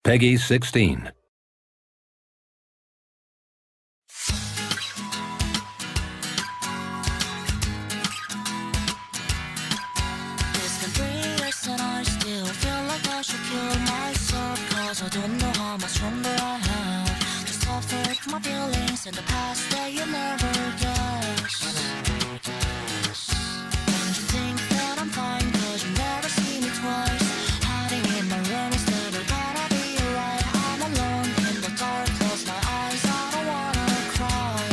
Peggy 16. It's been 3 years and I still feel like I should kill myself, 'cause I don't know how much longer I have to suffer with my feelings in the past that you never guess. And you think that I'm fine 'cause you never see me twice, hiding in my room instead of gonna be alright. I'm alone in the dark, close my eyes, I don't wanna cry.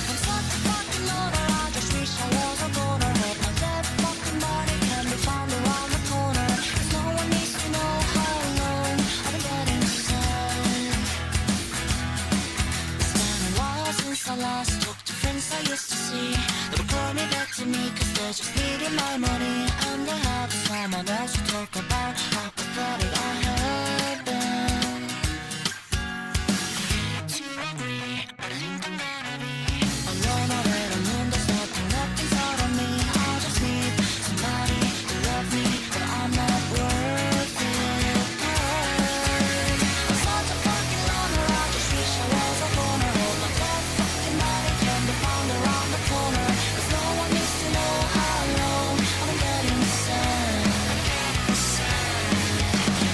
I'm such a fucking loner, I just wish I was a goner. Hope my dead fucking body can be found around the corner, 'cause no one needs to know how long I've been getting sad. It's been a while since I last talked to friends I used to see. They would call me back to me 'cause they just needed my money, and they have someone else to talk about how pathetic I have been. Too angry, I think I'm gonna be alone all day alone. There's nothing left inside of me. I just need somebody to love me, but I'm not worth it. I'm such a fucking loner, I just wish I was a goner. Hope my dead fucking body can be found around the corner, 'cause no one needs to know how long I've been getting sad.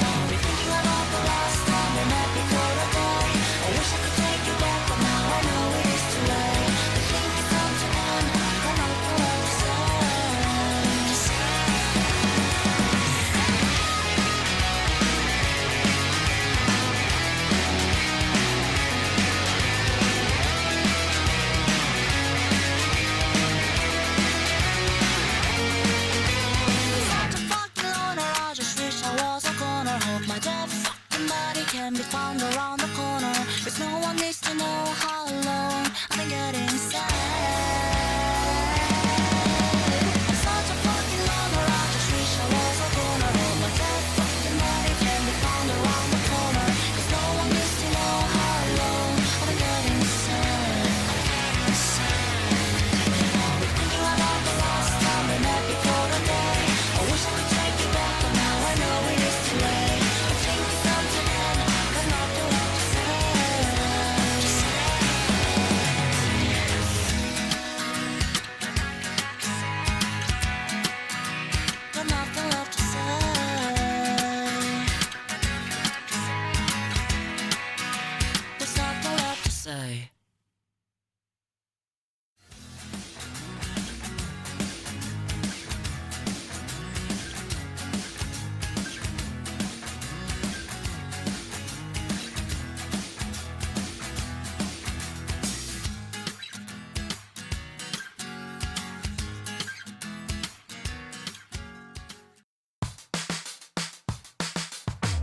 I'll be thinking about the last time we met before I die. I wish I could take you back, but now I know it is too late. I think it's time to end, but not for what to say. Such a fucking loner, I just wish I was a goner. Hope my dead fucking body can be found around the corner, 'cause no one needs to know how long I've been getting sad. I'm such a fucking loner, I just wish I was a goner. Hope my dead fucking body can be found around the corner, 'cause no one needs to know how long I've been getting sad. I'll be thinking about the last time we met before the day. I wish I could take you back, but now I know it is too late. I think it's time to end, but not for what to say. Got nothing left to say. There's nothing left to say.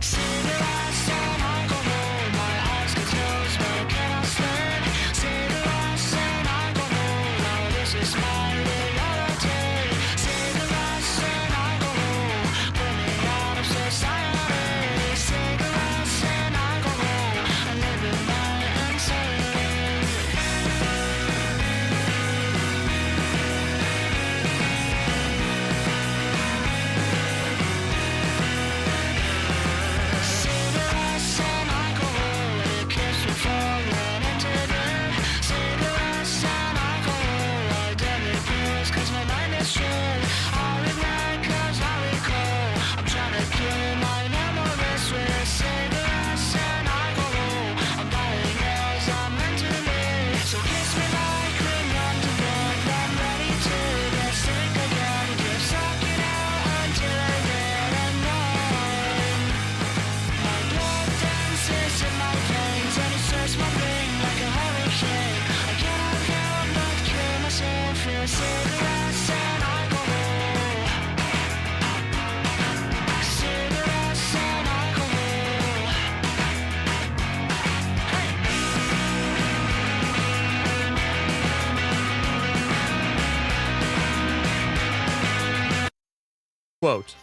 Cigarettes and alcohol, my eyes get closed, but can I swim? Cigarettes and alcohol, now this is my reality. Cigarettes and alcohol, put me out of society. Cigarettes and alcohol, I live in my insanity. Cigarettes and alcohol, it keeps me falling into bed. Cigarettes and alcohol, I deadly pills 'cause my mind is shit. I regret 'cause I recall, I'm trying to kill my memories with cigarettes and alcohol. I'm dying as I'm meant to live, so kiss me like we're meant to bed. I'm ready to get sick again, keep sucking out until I get annoyed. My blood dances in my veins and it stirs my brain like a hurricane. I cannot help but kill myself with cigarettes and alcohol. Cigarettes and alcohol. Hey! Quote,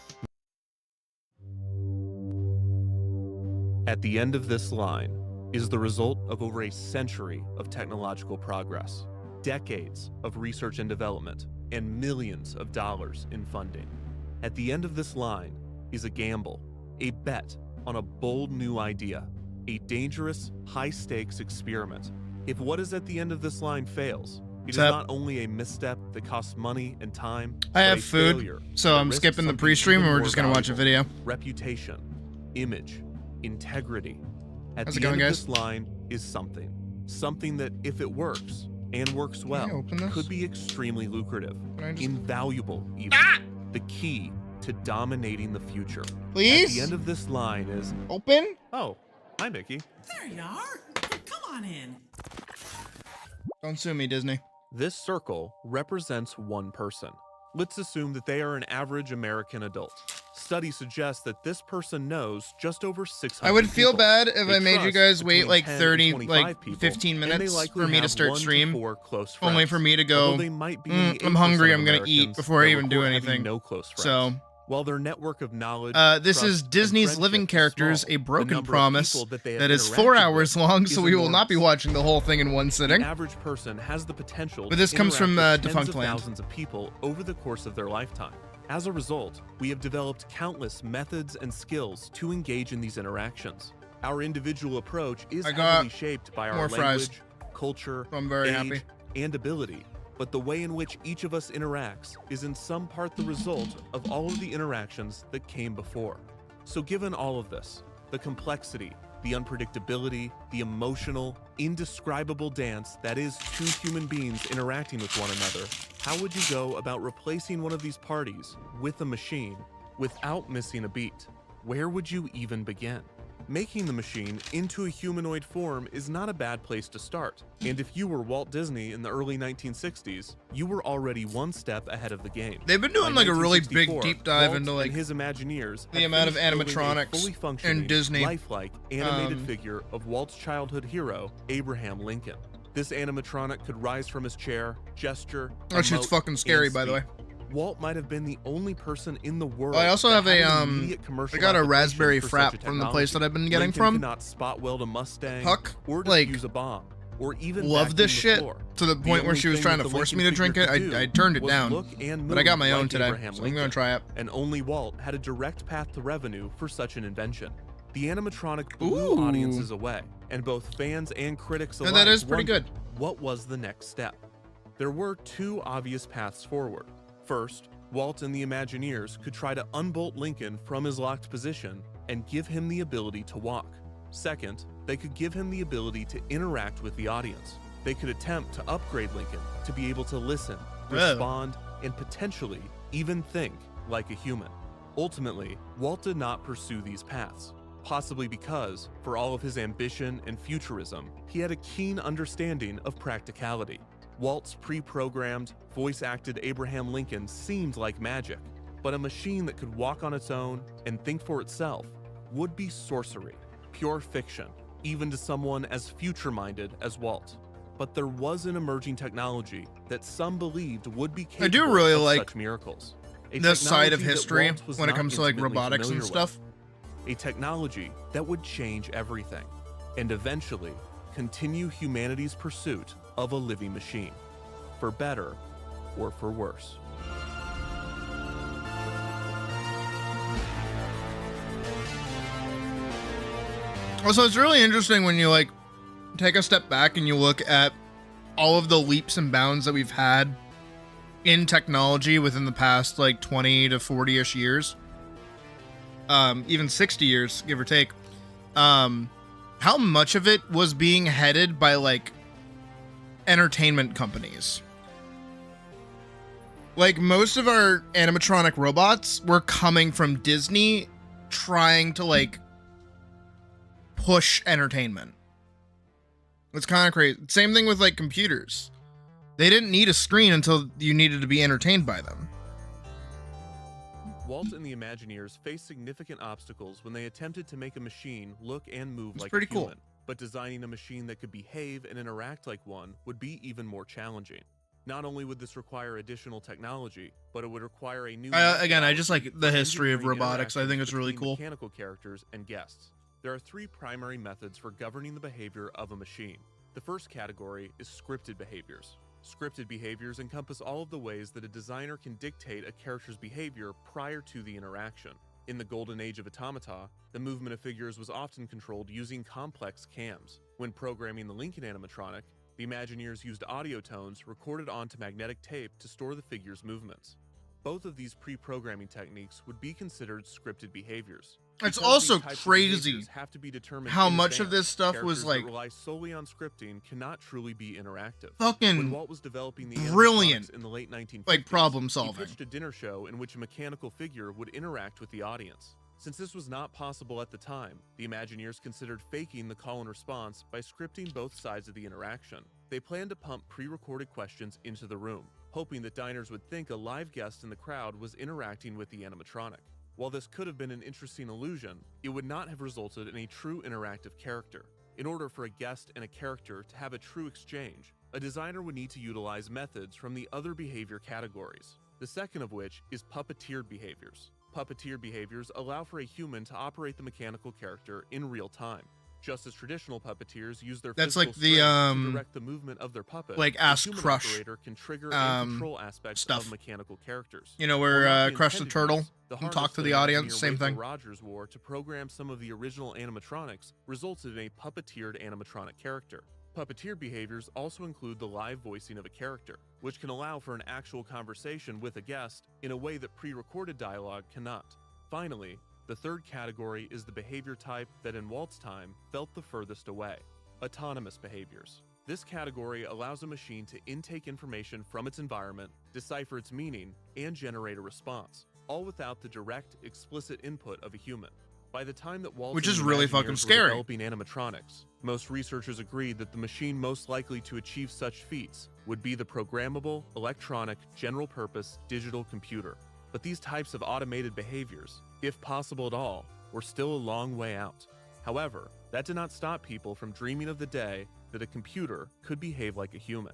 "At the end of this line is the result of over a century of technological progress, decades of research and development, and millions of dollars in funding. At the end of this line is a gamble, a bet on a bold new idea, a dangerous, high-stakes experiment. If what is at the end of this line fails, it is not only a misstep that costs money and time, I have food, so I'm skipping the pre-stream and we're just gonna watch a video. Reputation, image, integrity. At How's the it going, end of guys? this line is something that, if it works and works well, could be extremely lucrative, invaluable even. The key to dominating the future. Please? At the end of this line is Open? Oh, hi Mickey. There you are. Come on in. Don't sue me, Disney. This circle represents one person. Let's assume that they are an average American adult. Studies suggest that this person knows just over 600 I would feel people. bad if They I made you trust guys wait between like 10 and 30, 25 like people, 15 and they minutes likely for me to have start 1 to stream. 4 close Only friends. for me to go, Although they might be in the I'm hungry, 8% of I'm gonna eat Americans before I that even do report having anything. No close friends. So, while their network of knowledge, this trust, is and Disney's friendship Living is Characters, small, a the broken number of promise people that they have that is interacted 4 with hours long, so is we will not be enormous. watching the whole thing in one sitting. The average person has the potential But this to comes from, interact with tens Defunct of Land. thousands of people over the course of their lifetime. As a result, we have developed countless methods and skills to engage in these interactions. Our individual approach is I got heavily shaped by our more fries. language, culture, So I'm very age, happy. and ability. But the way in which each of us interacts is in some part the result of all of the interactions that came before. So given all of this, the complexity, the unpredictability, the emotional, indescribable dance that is two human beings interacting with one another, how would you go about replacing one of these parties with a machine without missing a beat? Where would you even begin? Making the machine into a humanoid form is not a bad place to start. And if you were Walt Disney in the early 1960s, you were already one step ahead of the game. They've been doing By like a really big 1964, deep dive Walt into like and his Imagineers the had amount of finished building a animatronics fully functioning, in Disney. lifelike animated Um, figure of Walt's childhood hero, Abraham Lincoln. This animatronic could rise from his chair, gesture, Oh, she's emote, fucking scary, and by the way. speak. Walt might have been the only person in the world. I also that have a, had an immediate commercial I got a application raspberry for frap such a from the place technology. that I've been getting Lincoln from. could not spot weld a Mustang, Huck, or like, defuse a bomb, or even love vacuum this the shit floor. to the point where only she was thing trying that to the force Lincoln me to drink figure it. could I do turned it was down, look and but I got move my own like today, Abraham so I'm gonna Lincoln. try it. And only Walt had a direct path to revenue for such an invention. The animatronic blew Ooh. audiences away, and both fans and critics And alike that is pretty wondered, good. what was the next step? There were two obvious paths forward. First, Walt and the Imagineers could try to unbolt Lincoln from his locked position and give him the ability to walk. Second, they could give him the ability to interact with the audience. They could attempt to upgrade Lincoln to be able to listen, respond, and potentially even think like a human. Ultimately, Walt did not pursue these paths, possibly because, for all of his ambition and futurism, he had a keen understanding of practicality. Walt's pre-programmed, voice-acted Abraham Lincoln seemed like magic, but a machine that could walk on its own and think for itself would be sorcery, pure fiction, even to someone as future-minded as Walt. But there was an emerging technology that some believed would be capable I do really of like such miracles. A this side of technology that history Walt was when it not comes to like intimately robotics and familiar with. stuff. A technology that would change everything, and eventually continue humanity's pursuit of a living machine, for better or for worse. Also, it's really interesting when you like take a step back and you look at all of the leaps and bounds that we've had in technology within the past like 20 to 40-ish years. Even 60 years, give or take. How much of it was being headed by like entertainment companies? Like most of our animatronic robots were coming from Disney trying to like push entertainment. It's kind of crazy. Same thing with like computers. They didn't need a screen until you needed to be entertained by them. Walt and the Imagineers faced significant obstacles when they attempted to make a machine look and move It's like pretty a cool. human. But designing a machine that could behave and interact like one would be even more challenging. Not only would this require additional technology, but it would require a new Again, I just like methodology the for history of engineering robotics. I think interactions it's really between cool. Mechanical characters and guests. There are three primary methods for governing the behavior of a machine. The first category is scripted behaviors. Scripted behaviors encompass all of the ways that a designer can dictate a character's behavior prior to the interaction. In the golden age of automata, the movement of figures was often controlled using complex cams. When programming the Lincoln animatronic, the Imagineers used audio tones recorded onto magnetic tape to store the figure's movements. Both of these pre-programming techniques would be considered scripted behaviors. It's Because also these types of crazy behaviors have to be determined how in much of advance. this stuff was Characters like that rely solely on scripting cannot truly be interactive. fucking When Walt was developing the brilliant, animatronics in the late 1950s, like problem he solving. pitched a dinner show in which a mechanical figure would interact with the audience. Since this was not possible at the time, the Imagineers considered faking the call and response by scripting both sides of the interaction. They planned to pump pre-recorded questions into the room, hoping that diners would think a live guest in the crowd was interacting with the animatronic. While this could have been an interesting illusion, it would not have resulted in a true interactive character. In order for a guest and a character to have a true exchange, a designer would need to utilize methods from the other behavior categories, the second of which is puppeteered behaviors. Puppeteered behaviors allow for a human to operate the mechanical character in real time. Just as traditional puppeteers use their That's physical like the, strength to direct the movement of their puppet, like a Ask human Crush, operator can trigger and control aspects stuff. of mechanical characters. You know, While where not the Crush the intended Turtle use, the and talk harness to that the audience, Imagineer same Rachel thing. Rogers wore to program some of the original animatronics resulted in a puppeteered animatronic character. Puppeteer behaviors also include the live voicing of a character, which can allow for an actual conversation with a guest in a way that pre-recorded dialogue cannot. Finally, the third category is the behavior type that in Walt's time felt the furthest away: autonomous behaviors. This category allows a machine to intake information from its environment, decipher its meaning, and generate a response, all without the direct, explicit input of a human. By the time that Walt Which and is the really Imagineers fucking were scary. developing animatronics, most researchers agreed that the machine most likely to achieve such feats would be the programmable, electronic, general-purpose digital computer. But these types of automated behaviors, if possible at all, were still a long way out. However, that did not stop people from dreaming of the day that a computer could behave like a human.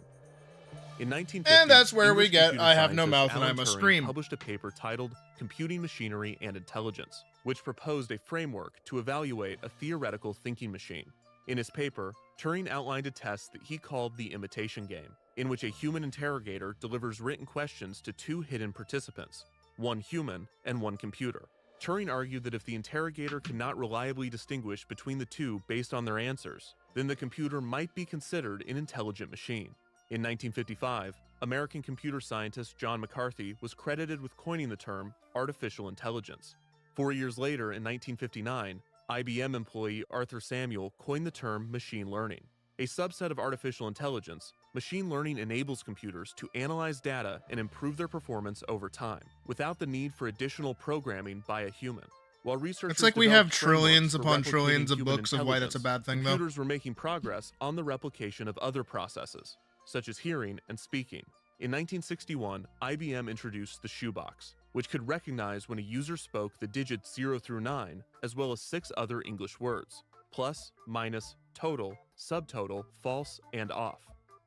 In 1950, And that's where we English get computer I have no scientist mouth and Alan I must Turing scream. published a paper titled Computing Machinery and Intelligence, which proposed a framework to evaluate a theoretical thinking machine. In his paper, Turing outlined a test that he called the imitation game, in which a human interrogator delivers written questions to two hidden participants, one human and one computer. Turing argued that if the interrogator could not reliably distinguish between the two based on their answers, then the computer might be considered an intelligent machine. In 1955, American computer scientist John McCarthy was credited with coining the term artificial intelligence. 4 years later, in 1959, IBM employee Arthur Samuel coined the term machine learning. A subset of artificial intelligence, machine learning enables computers to analyze data and improve their performance over time, without the need for additional programming by a human. While researchers It's like we developed have trillions frameworks for upon trillions replicating of human books of why that's a intelligence, bad thing, though. computers were making progress on the replication of other processes, such as hearing and speaking. In 1961, IBM introduced the shoebox, which could recognize when a user spoke the digits 0 through 9, as well as 6 other English words: plus, minus, total, subtotal, false, and off.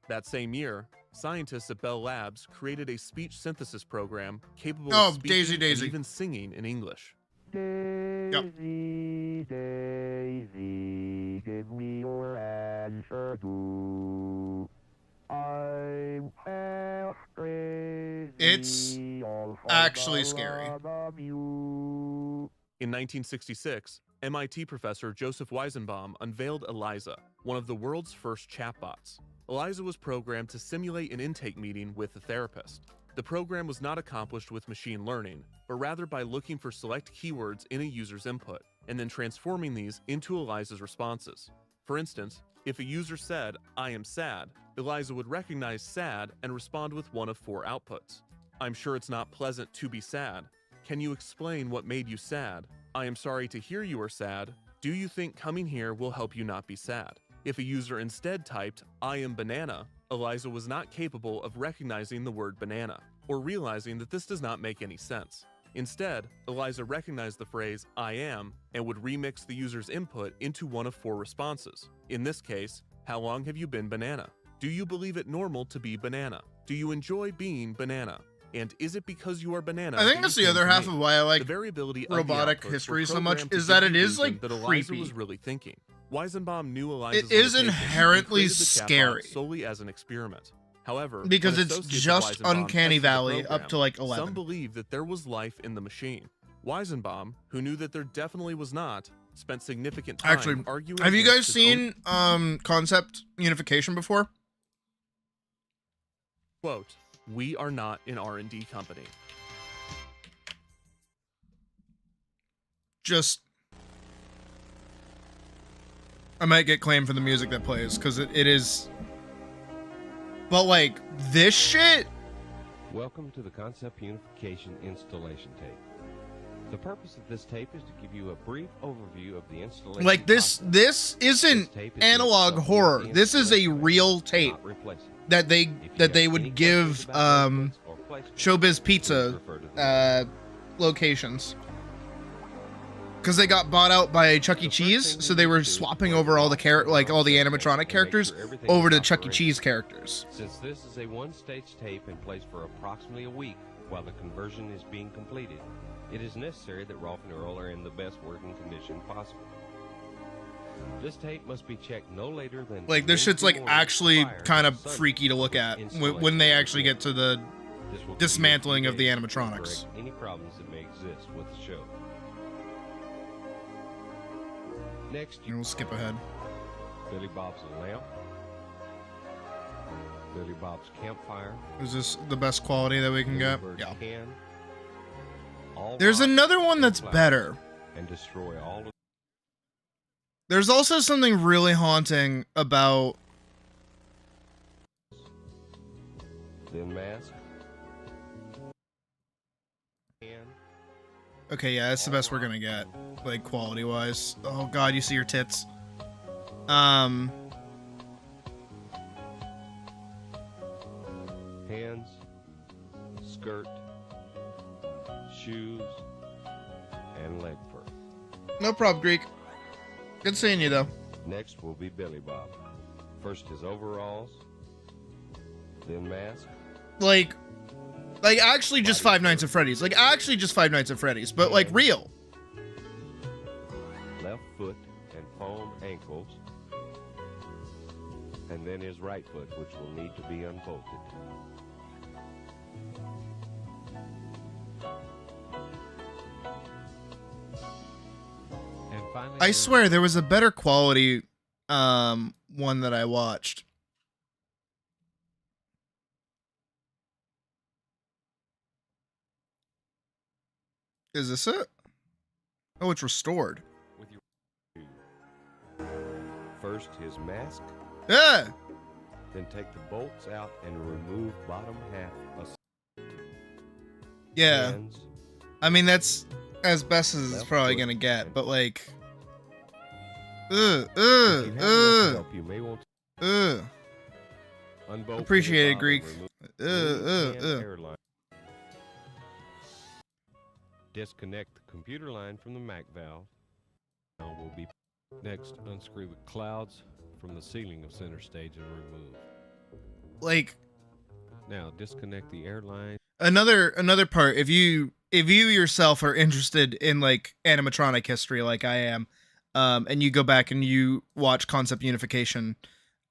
That same year, scientists at Bell Labs created a speech synthesis program capable of speaking Daisy, and Daisy. even singing in English. Daisy, Daisy, give me your answer too. I'm half crazy. It's all for actually the scary. love of you. In 1966, MIT professor Joseph Weizenbaum unveiled ELIZA, one of the world's first chatbots. ELIZA was programmed to simulate an intake meeting with a therapist. The program was not accomplished with machine learning, but rather by looking for select keywords in a user's input, and then transforming these into ELIZA's responses. For instance, if a user said, "I am sad," ELIZA would recognize sad and respond with one of 4 outputs. "I'm sure it's not pleasant to be sad. Can you explain what made you sad? I am sorry to hear you are sad. Do you think coming here will help you not be sad?" If a user instead typed, "I am banana," ELIZA was not capable of recognizing the word banana, or realizing that this does not make any sense. Instead, ELIZA recognized the phrase "I am" and would remix the user's input into one of 4 responses. In this case, "How long have you been banana? Do you believe it normal to be banana? Do you enjoy being banana? And is it because you are banana?" I think that that's you the came other to half me?" of why I like The variability of the robotic outputs were history so much programmed to is give that the it is, illusion like, that ELIZA creepy. was really thinking. Weizenbaum knew ELIZA's It is limitations and inherently created the chatbot scary. solely as an experiment. However, because when it's associates of just Weizenbaum Uncanny tested the Valley program, up to like some 11. believed that there was life in the machine. Weizenbaum, who knew that there definitely was not, spent significant time Actually, arguing. have you guys against his own- seen concept unification before? Quote, "We are not an R&D company." Just, I might get claimed for the music that plays because it is, but like this shit. Welcome to the Concept Unification installation tape. The purpose of this tape is to give you a brief overview of the installation. Like this isn't analog horror. This is a real tape that they would give Showbiz Pizza locations, because they got bought out by Chuck E. Cheese, so they were swapping over all the all the animatronic characters over to Chuck E. Cheese characters. Since this is a one-stage tape in place for approximately a week while the conversion is being completed, it is necessary that Rolf and Earl are in the best working condition possible. This tape must be checked no later than Like this shit's like actually kind of freaky to look at when they actually get to the dismantling of the animatronics. Any problems that may exist with the show. Next, And we'll skip ahead. Billy Bob's lamp, Billy Bob's campfire. Is this the best quality that we can get? Bird's Yeah. can, all There's rock another one and that's flour, better. and destroy all of There's also something really haunting about then mask. Can, okay, yeah, that's the best we're gonna get, like quality wise. Oh god, you see your tits. hands, skirt, shoes, and leg fur. No problem, Greek. Good seeing you though. Next will be Billy Bob. First his overalls, then mask, Like actually just Five Nights at Freddy's. Like actually just Five Nights at Freddy's, but like real. left foot and palm ankles, and then his right foot, which will need to be unfolded. And finally, I swear there was a better quality one that I watched. Is this it? Oh, it's restored. with your first his mask, Yeah. then take the bolts out and remove bottom half of Yeah. hands, I mean, that's as best as it's left probably foot, gonna get, and but like, if you have enough help, you may want to unbolt Appreciate it, the bottom Greek. and remove can uh. air line. Disconnect the computer line from the Mac valve. Now will be next. Unscrew the clouds from the ceiling of center stage and remove. Like Now disconnect the airline. another part. If you yourself are interested in like animatronic history, like I am, and you go back and you watch Concept Unification,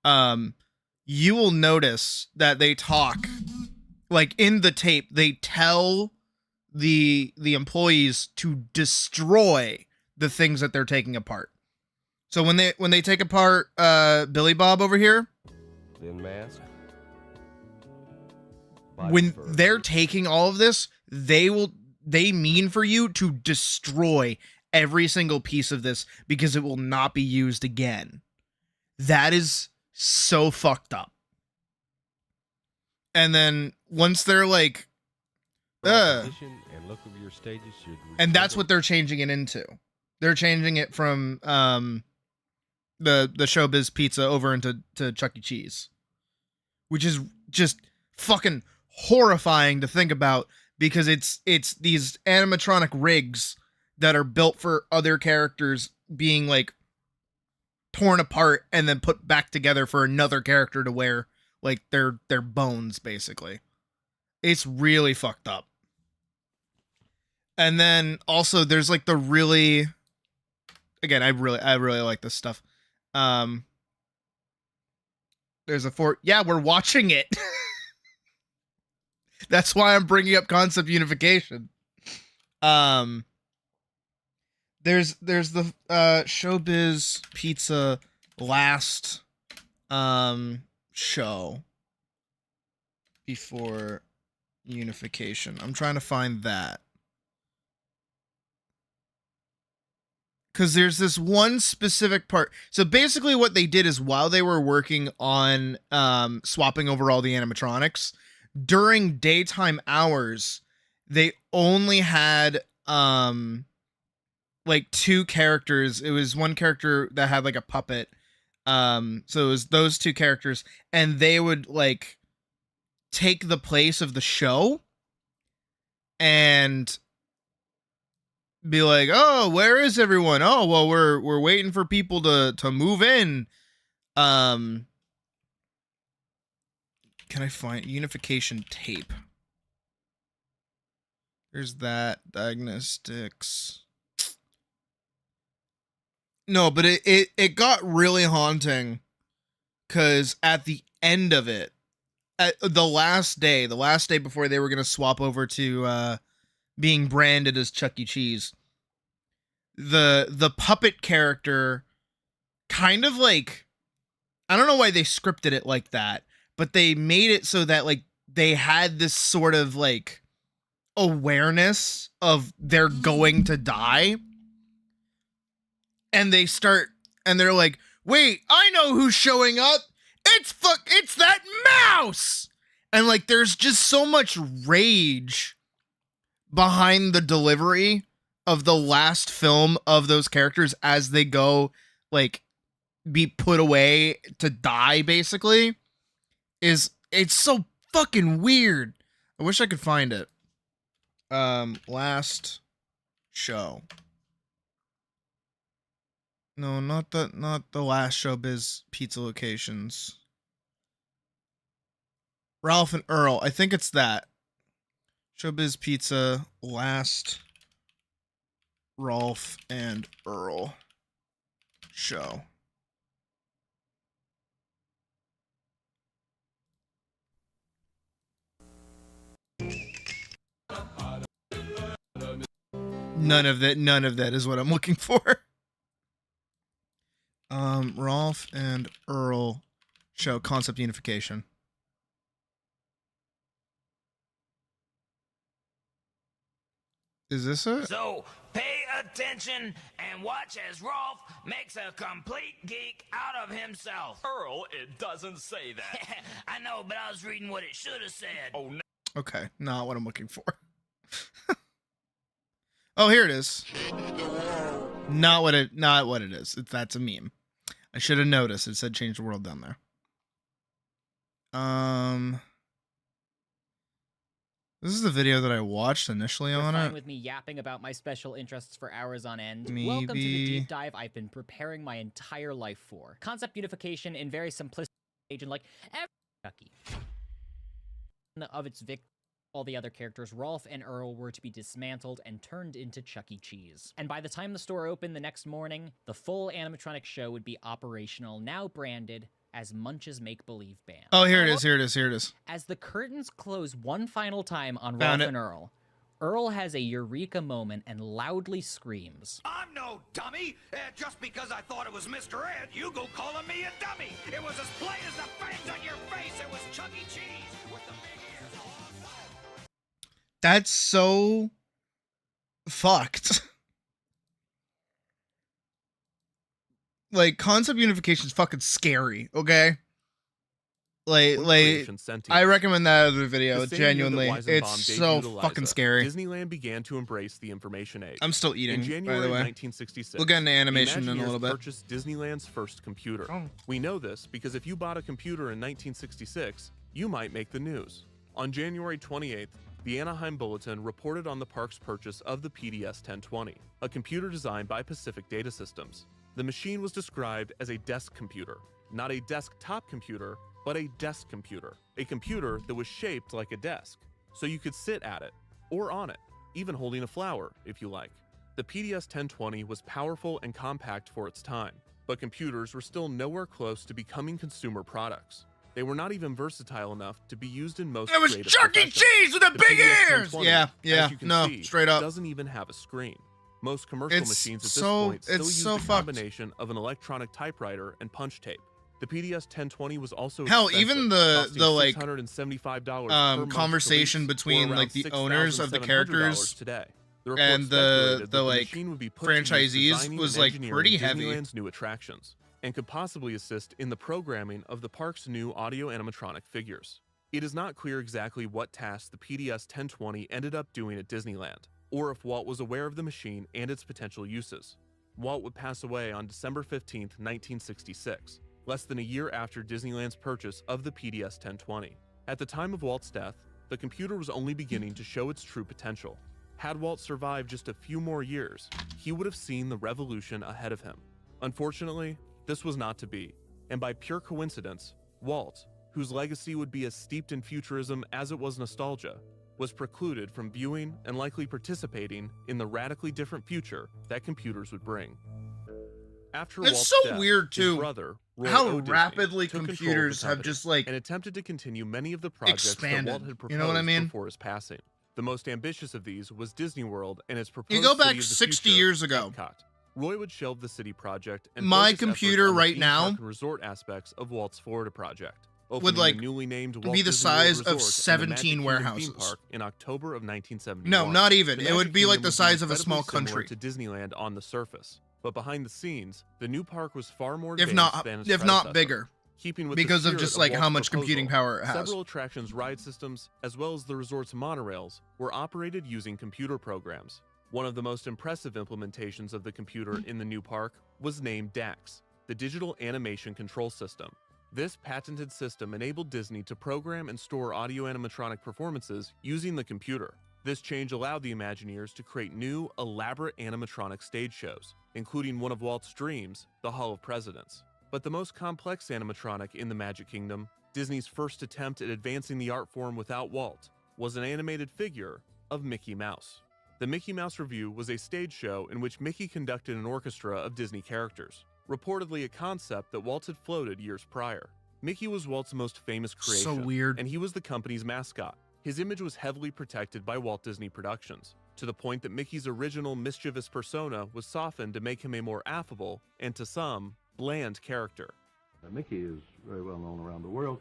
you will notice that they talk, like in the tape, they tell the employees to destroy the things that they're taking apart. So when they take apart Billy Bob over here, Then mask. Body when fur. they're taking all of this, they mean for you to destroy every single piece of this because it will not be used again. That is so fucked up. And then once they're like, Position and look of your stages should and that's resemble- what they're changing it into. They're changing it from the Showbiz Pizza over into Chuck E. Cheese, which is just fucking horrifying to think about because it's these animatronic rigs that are built for other characters being like torn apart and then put back together for another character to wear like their bones basically. It's really fucked up. And then also there's like the really, again, I really like this stuff. There's yeah, we're watching it. That's why I'm bringing up Concept Unification. there's the Showbiz Pizza last show before unification. I'm trying to find that. Because there's this one specific part. So basically what they did is while they were working on swapping over all the animatronics, during daytime hours, they only had like two characters. It was one character that had like a puppet. So it was those two characters, and they would like take the place of the show and be like, "Oh, where is everyone? Oh, well, we're waiting for people to move in." Can I find unification tape? There's that diagnostics. No, but it got really haunting because at the end of it, at the last day before they were gonna swap over to being branded as Chuck E. Cheese, the puppet character kind of like, I don't know why they scripted it like that, but they made it so that like they had this sort of like awareness of they're going to die. And they're like, "Wait, I know who's showing up. It's that mouse." And like there's just so much rage behind the delivery of the last film of those characters as they go like be put away to die basically. It's so fucking weird. I wish I could find it. Last show. No, not the last Showbiz Pizza locations. Ralph and Earl. I think it's that. Showbiz Pizza last Ralph and Earl show. None of that is what I'm looking for. Rolf and Earl show concept unification. Is this it? So pay attention and watch as Rolf makes a complete geek out of himself. Earl, it doesn't say that. I know, but I was reading what it should have said. Oh, no. Okay, not what I'm looking for. Oh, here it is. Not what it is. That's a meme. I should have noticed. It said change the world down there. This is the video that I watched initially on it. With me yapping about my special interests for hours on end. Maybe. Welcome to the deep dive I've been preparing my entire life for. Concept unification in very simplistic and like every Chucky. Of its victim, all the other characters, Rolf and Earl, were to be dismantled and turned into Chuck E. Cheese. And by the time the store opened the next morning, the full animatronic show would be operational, now branded as Munch's Make-Believe Band. Oh, here it is. As the curtains close one final time on Found Rolf it. and Earl, Earl has a eureka moment and loudly screams. I'm no dummy. Just because I thought it was Mr. Ed, you go calling me a dummy. It was as plain as the fangs on your face. It was Chuck E. Cheese with the big ears. That's so fucked. Like, concept unification is fucking scary, okay? Like, Creation sentience. I recommend that other video, The same year that genuinely. Weizenbaum It's so debuted fucking Eliza, scary. Disneyland began to embrace the information age. I'm still In eating, January by the way. 1966, We'll get into the animation in a Imagineers little bit. purchased Disneyland's first computer. Oh. We know this because if you bought a computer in 1966, you might make the news. On January 28th, the Anaheim Bulletin reported on the park's purchase of the PDS 1020, a computer designed by Pacific Data Systems. The machine was described as a desk computer, not a desktop computer, but a desk computer, a computer that was shaped like a desk, so you could sit at it, or on it, even holding a flower, if you like. The PDS 1020 was powerful and compact for its time, but computers were still nowhere close to becoming consumer products. They were not even versatile enough to be used in most It was creative Chuck E. professions. Cheese with the big PDS ears! 1020, Yeah, as you can no, see, straight up. doesn't even have a screen. Most commercial It's machines at this so- point still it's use so the fucked. combination of an electronic typewriter and punch tape. The PDS 1020 was also Hell, expensive, even the costing like $675 per month to conversation lease, or between around like the owners of the $6,700 characters today. The report and speculated that the like machine would be put to use franchisees designing was and like engineering pretty heavy. Disneyland's new attractions, and could possibly assist in the programming of the park's new audio animatronic figures. It is not clear exactly what tasks the PDS 1020 ended up doing at Disneyland, or if Walt was aware of the machine and its potential uses. Walt would pass away on December 15, 1966, less than a year after Disneyland's purchase of the PDS 1020. At the time of Walt's death, the computer was only beginning to show its true potential. Had Walt survived just a few more years, he would have seen the revolution ahead of him. Unfortunately, this was not to be, and by pure coincidence, Walt, whose legacy would be as steeped in futurism as it was nostalgia, was precluded from viewing and likely participating in the radically different future that computers would bring. After It's Walt's so death, weird, his too, brother, Roy how O. Disney, rapidly took control of the computers have company just, like, and attempted to continue many of the projects that expanded. Walt had proposed You know what I mean? before his passing. The most ambitious of these was Disney World and its proposed You go back City of the 60 Future, years ago. Epcot. Roy would shelve the city project and My focus efforts computer on the right theme now park and resort aspects of Walt's Florida project. would, Opening like, the newly named be Walt the Disney World size of Resort and the 17 Magic Kingdom warehouses. theme park in October of 1971. No, not even. The It Magic would be like Kingdom the would size of a incredibly small similar country. to Disneyland on the surface, but behind the scenes, the new park was far more If advanced not than its if not predecessor. bigger. Keeping with Because the of spirit just, like, how Walt's much computing proposal, power it has. Several attractions' ride systems, as well as the resort's monorails, were operated using computer programs. One of the most impressive implementations of the computer in the new park was named DAX, the Digital Animation Control System. This patented system enabled Disney to program and store audio animatronic performances using the computer. This change allowed the Imagineers to create new, elaborate animatronic stage shows, including one of Walt's dreams, the Hall of Presidents. But the most complex animatronic in the Magic Kingdom, Disney's first attempt at advancing the art form without Walt, was an animated figure of Mickey Mouse. The Mickey Mouse Revue was a stage show in which Mickey conducted an orchestra of Disney characters, reportedly a concept that Walt had floated years prior. Mickey was Walt's most famous creation, So weird. and he was the company's mascot. His image was heavily protected by Walt Disney Productions, to the point that Mickey's original mischievous persona was softened to make him a more affable, and to some, bland character. Mickey is very well known around the world,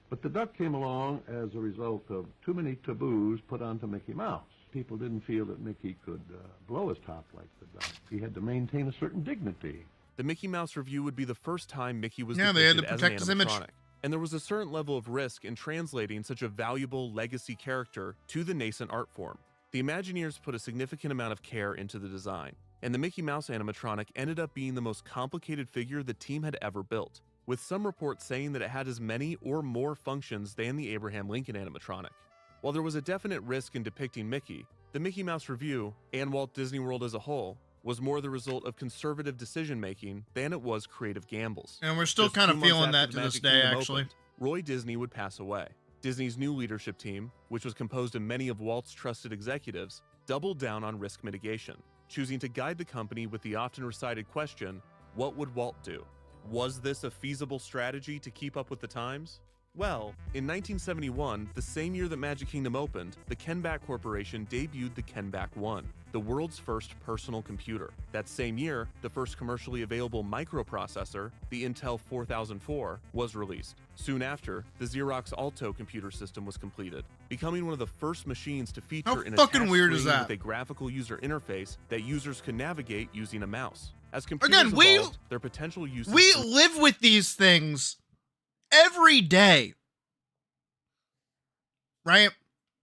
but the duck came along as a result of too many taboos put onto Mickey Mouse. People didn't feel that Mickey could blow his top like the duck. He had to maintain a certain dignity. The Mickey Mouse Revue would be the first time Mickey was Yeah, they had to depicted as protect his an image. animatronic, and there was a certain level of risk in translating such a valuable legacy character to the nascent art form. The Imagineers put a significant amount of care into the design, and the Mickey Mouse animatronic ended up being the most complicated figure the team had ever built, with some reports saying that it had as many or more functions than the Abraham Lincoln animatronic. While there was a definite risk in depicting Mickey, the Mickey Mouse Revue, and Walt Disney World as a whole, was more the result of conservative decision-making than it was creative gambles. And we're still Just kind 2 of months feeling after that the to this Magic day, Kingdom actually. opened, Roy Disney would pass away. Disney's new leadership team, which was composed of many of Walt's trusted executives, doubled down on risk mitigation, choosing to guide the company with the often recited question, what would Walt do? Was this a feasible strategy to keep up with the times? Well, in 1971, the same year that Magic Kingdom opened, the Kenback Corporation debuted the Kenback One, the world's first personal computer. That same year, the first commercially available microprocessor, the Intel 4004, was released. Soon after, the Xerox Alto computer system was completed, becoming one of the first machines to feature How an fucking attached weird is screen that? with a graphical user interface that users could navigate using a mouse. As computers Again, we- evolved, their potential uses We for live with these things every day. Right?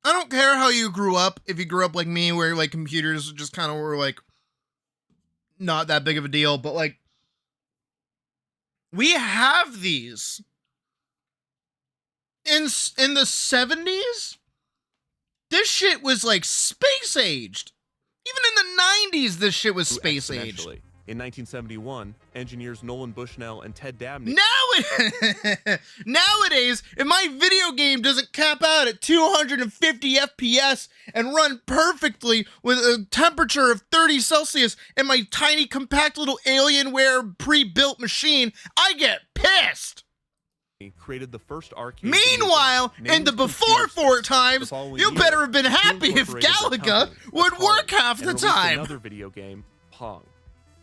I don't care how you grew up, if you grew up like me, where like computers just kind of were like not that big of a deal, but like we have these in the 70s. This shit was like space aged. Even in the 90s, this shit was space aged. exponentially. In 1971, engineers Nolan Bushnell and Ted Dabney Nowadays, if my video game doesn't cap out at 250 FPS and run perfectly with a temperature of 30 Celsius in my tiny, compact little Alienware pre-built machine, I get pissed. created the first arcade video game Meanwhile, in named the before Computer four Space. times, The following you year, better have been Q happy if incorporated the Galaga company, would Atari, work half and the released time. another video game, Pong.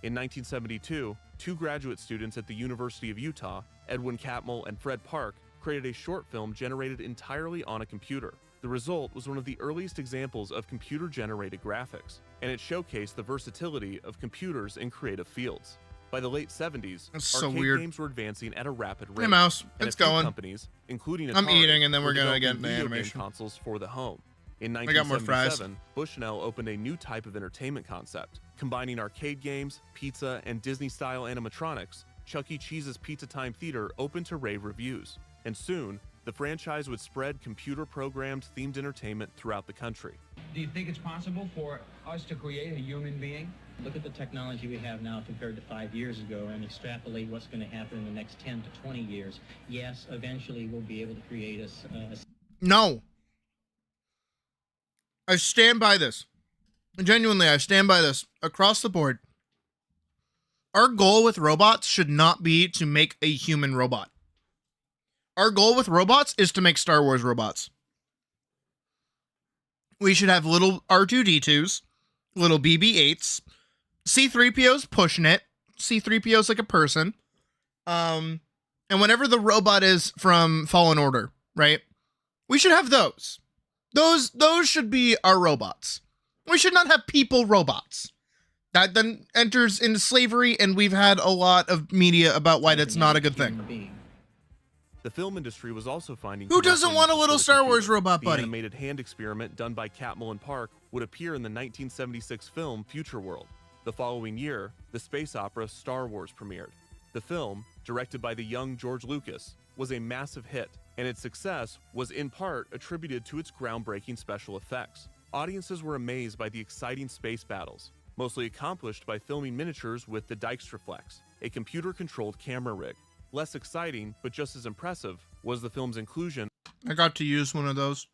In 1972, two graduate students at the University of Utah, Edwin Catmull and Fred Park, created a short film generated entirely on a computer. The result was one of the earliest examples of computer-generated graphics, and it showcased the versatility of computers in creative fields. By the late 70s, That's so arcade weird. games were advancing at a rapid rate. Hey, Mouse, and it's a few going. companies, including Atari, I'm eating, and then were we're gonna developing get into video game animation. consoles for the home. In I got more fries. 1977, Bushnell opened a new type of entertainment concept, combining arcade games, pizza, and Disney-style animatronics. Chuck E. Cheese's Pizza Time Theater opened to rave reviews, and soon, the franchise would spread computer-programmed themed entertainment throughout the country. Do you think it's possible for us to create a human being? Look at the technology we have now compared to 5 years ago and extrapolate what's going to happen in the next 10 to 20 years. Yes, eventually we'll be able to create a No. I stand by this. Genuinely, I stand by this across the board. Our goal with robots should not be to make a human robot. Our goal with robots is to make Star Wars robots. We should have little R2-D2s, little BB-8s, C-3PO's pushing it. C-3PO's like a person. And whatever the robot is from Fallen Order, right? We should have those. Those should be our robots. We should not have people robots. That then enters into slavery, and we've had a lot of media about why that's not a good thing. The film industry was also finding... Who doesn't want a little Star Wars robot buddy? The animated hand experiment done by Catmull and Park would appear in the 1976 film Future World. The following year, the space opera Star Wars premiered. The film, directed by the young George Lucas, was a massive hit, and its success was in part attributed to its groundbreaking special effects. Audiences were amazed by the exciting space battles, mostly accomplished by filming miniatures with the Dijkstraflex, a computer-controlled camera rig. Less exciting, but just as impressive, was the film's inclusion I got to use one of those.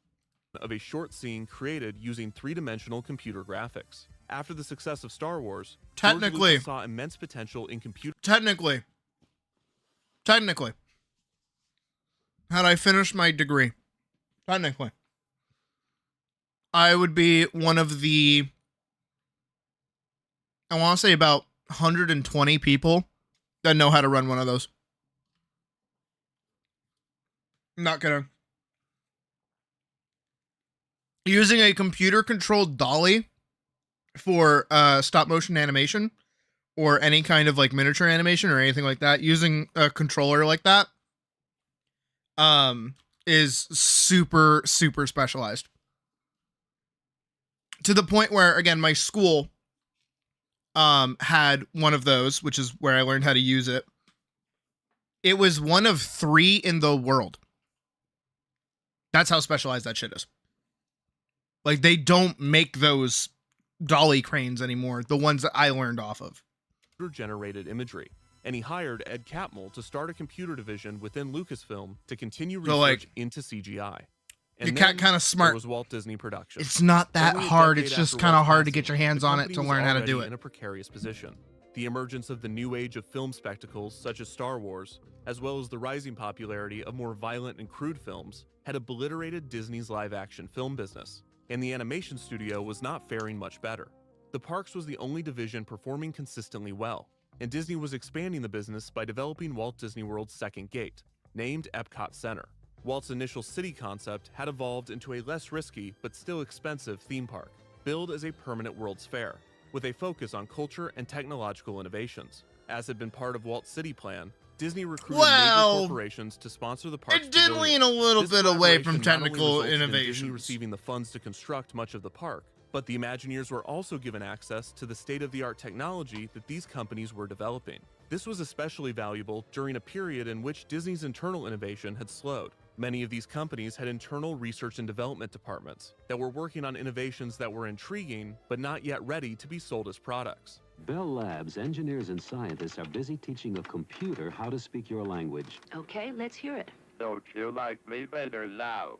of a short scene created using three-dimensional computer graphics. After the success of Star Wars, George Technically. Lucas saw immense potential in computer... Technically. Had I finished my degree, technically, I would be one of the, I want to say about 120 people that know how to run one of those. Not gonna. Using a computer-controlled dolly for stop motion animation or any kind of like miniature animation or anything like that, using a controller like that is super specialized, to the point where, again, my school had one of those, which is where I learned how to use it. It was one of 3 in the world. That's how specialized that shit is. Like, they don't make those dolly cranes anymore, the ones that I learned off of. Generated imagery, and he hired Ed Catmull to start a computer division within Lucasfilm to continue research into CGI. And you got kind of there smart. was Walt Disney Productions. It's not that Only a hard. decade It's just after kind of Walt's hard to get passing, your hands the on it company to was learn how to already do it. in a precarious position. The emergence of the new age of film spectacles such as Star Wars, as well as the rising popularity of more violent and crude films, had obliterated Disney's live-action film business, and the animation studio was not faring much better. The parks was the only division performing consistently well, and Disney was expanding the business by developing Walt Disney World's second gate, named Epcot Center. Walt's initial city concept had evolved into a less risky but still expensive theme park, billed as a permanent World's Fair, with a focus on culture and technological innovations. As had been part of Walt's city plan, Disney recruited major corporations to sponsor the park's It did pavilion. lean a little This bit away from collaboration not only technical resulted in Disney innovations. receiving the funds to construct much of the park, but the Imagineers were also given access to the state-of-the-art technology that these companies were developing. This was especially valuable during a period in which Disney's internal innovation had slowed. Many of these companies had internal research and development departments that were working on innovations that were intriguing, but not yet ready to be sold as products. Bell Labs engineers and scientists are busy teaching a computer how to speak your language. Okay, let's hear it. Don't you like me better now?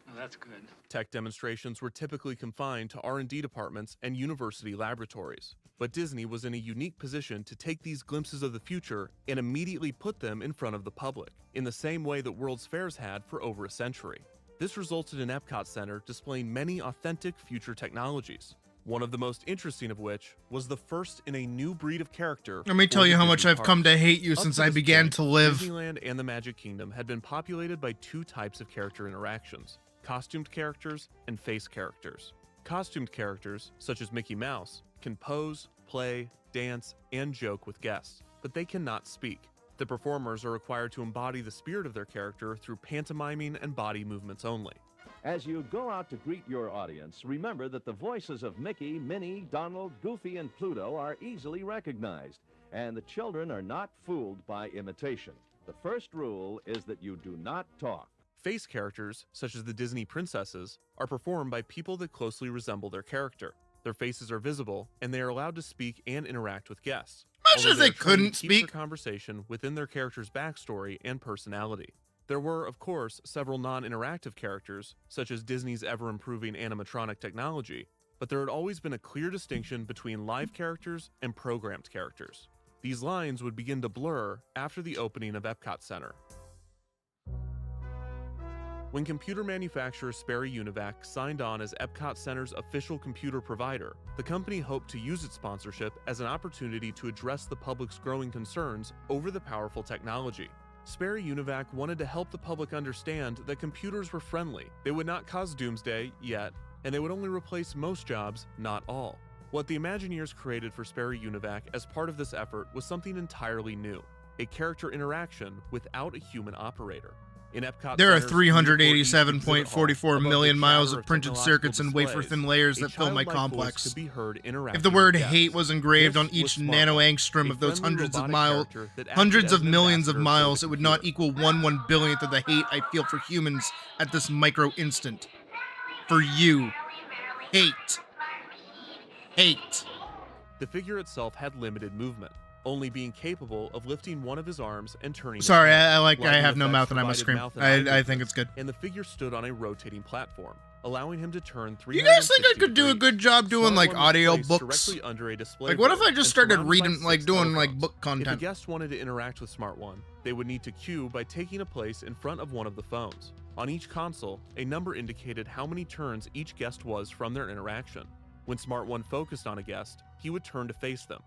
Oh, that's good. Tech demonstrations were typically confined to R&D departments and university laboratories. But Disney was in a unique position to take these glimpses of the future and immediately put them in front of the public, in the same way that World's Fairs had for over a century. This resulted in Epcot Center displaying many authentic future technologies, one of the most interesting of which was the first in a new breed of character. Let me tell you how much I've come to hate you since I began to live. Disneyland and the Magic Kingdom had been populated by two types of character interactions: costumed characters and face characters. Costumed characters, such as Mickey Mouse, can pose, play, dance, and joke with guests, but they cannot speak. The performers are required to embody the spirit of their character through pantomiming and body movements only. As you go out to greet your audience, remember that the voices of Mickey, Minnie, Donald, Goofy, and Pluto are easily recognized, and the children are not fooled by imitation. The first rule is that you do not talk. Face characters, such as the Disney princesses, are performed by people that closely resemble their character. Their faces are visible, and they are allowed to speak and interact with guests. Imagine if they couldn't keep speak. Their conversation within their character's backstory and personality. There were, of course, several non-interactive characters, such as Disney's ever-improving animatronic technology, but there had always been a clear distinction between live characters and programmed characters. These lines would begin to blur after the opening of Epcot Center. When computer manufacturer Sperry Univac signed on as Epcot Center's official computer provider, the company hoped to use its sponsorship as an opportunity to address the public's growing concerns over the powerful technology. Sperry Univac wanted to help the public understand that computers were friendly, they would not cause doomsday yet, and they would only replace most jobs, not all. What the Imagineers created for Sperry Univac as part of this effort was something entirely new: a character interaction without a human operator. In Epcot There are Center's 387.44 million miles of printed circuits and wafer-thin layers that fill my complex. If the word hate was engraved on each nano-angstrom of those hundreds of millions of miles, it would not equal 1/1 billionth of the hate I feel for humans at this micro instant. For you. Hate. Hate. The figure itself had limited movement, only being capable of lifting one of his arms and turning his Sorry, head. I have no mouth and I must scream. I think it's good. And the figure stood on a rotating platform, allowing him to turn 360 You guys think I could do a good job doing like audio books? directly under a display Like what if board I just and started surrounded by reading, like 6 doing telephones. like book If a content? guest wanted to interact with Smart One, they would need to queue by taking a place in front of one of the phones. On each console, a number indicated how many turns each guest was from their interaction. When Smart One focused on a guest, he would turn to face them.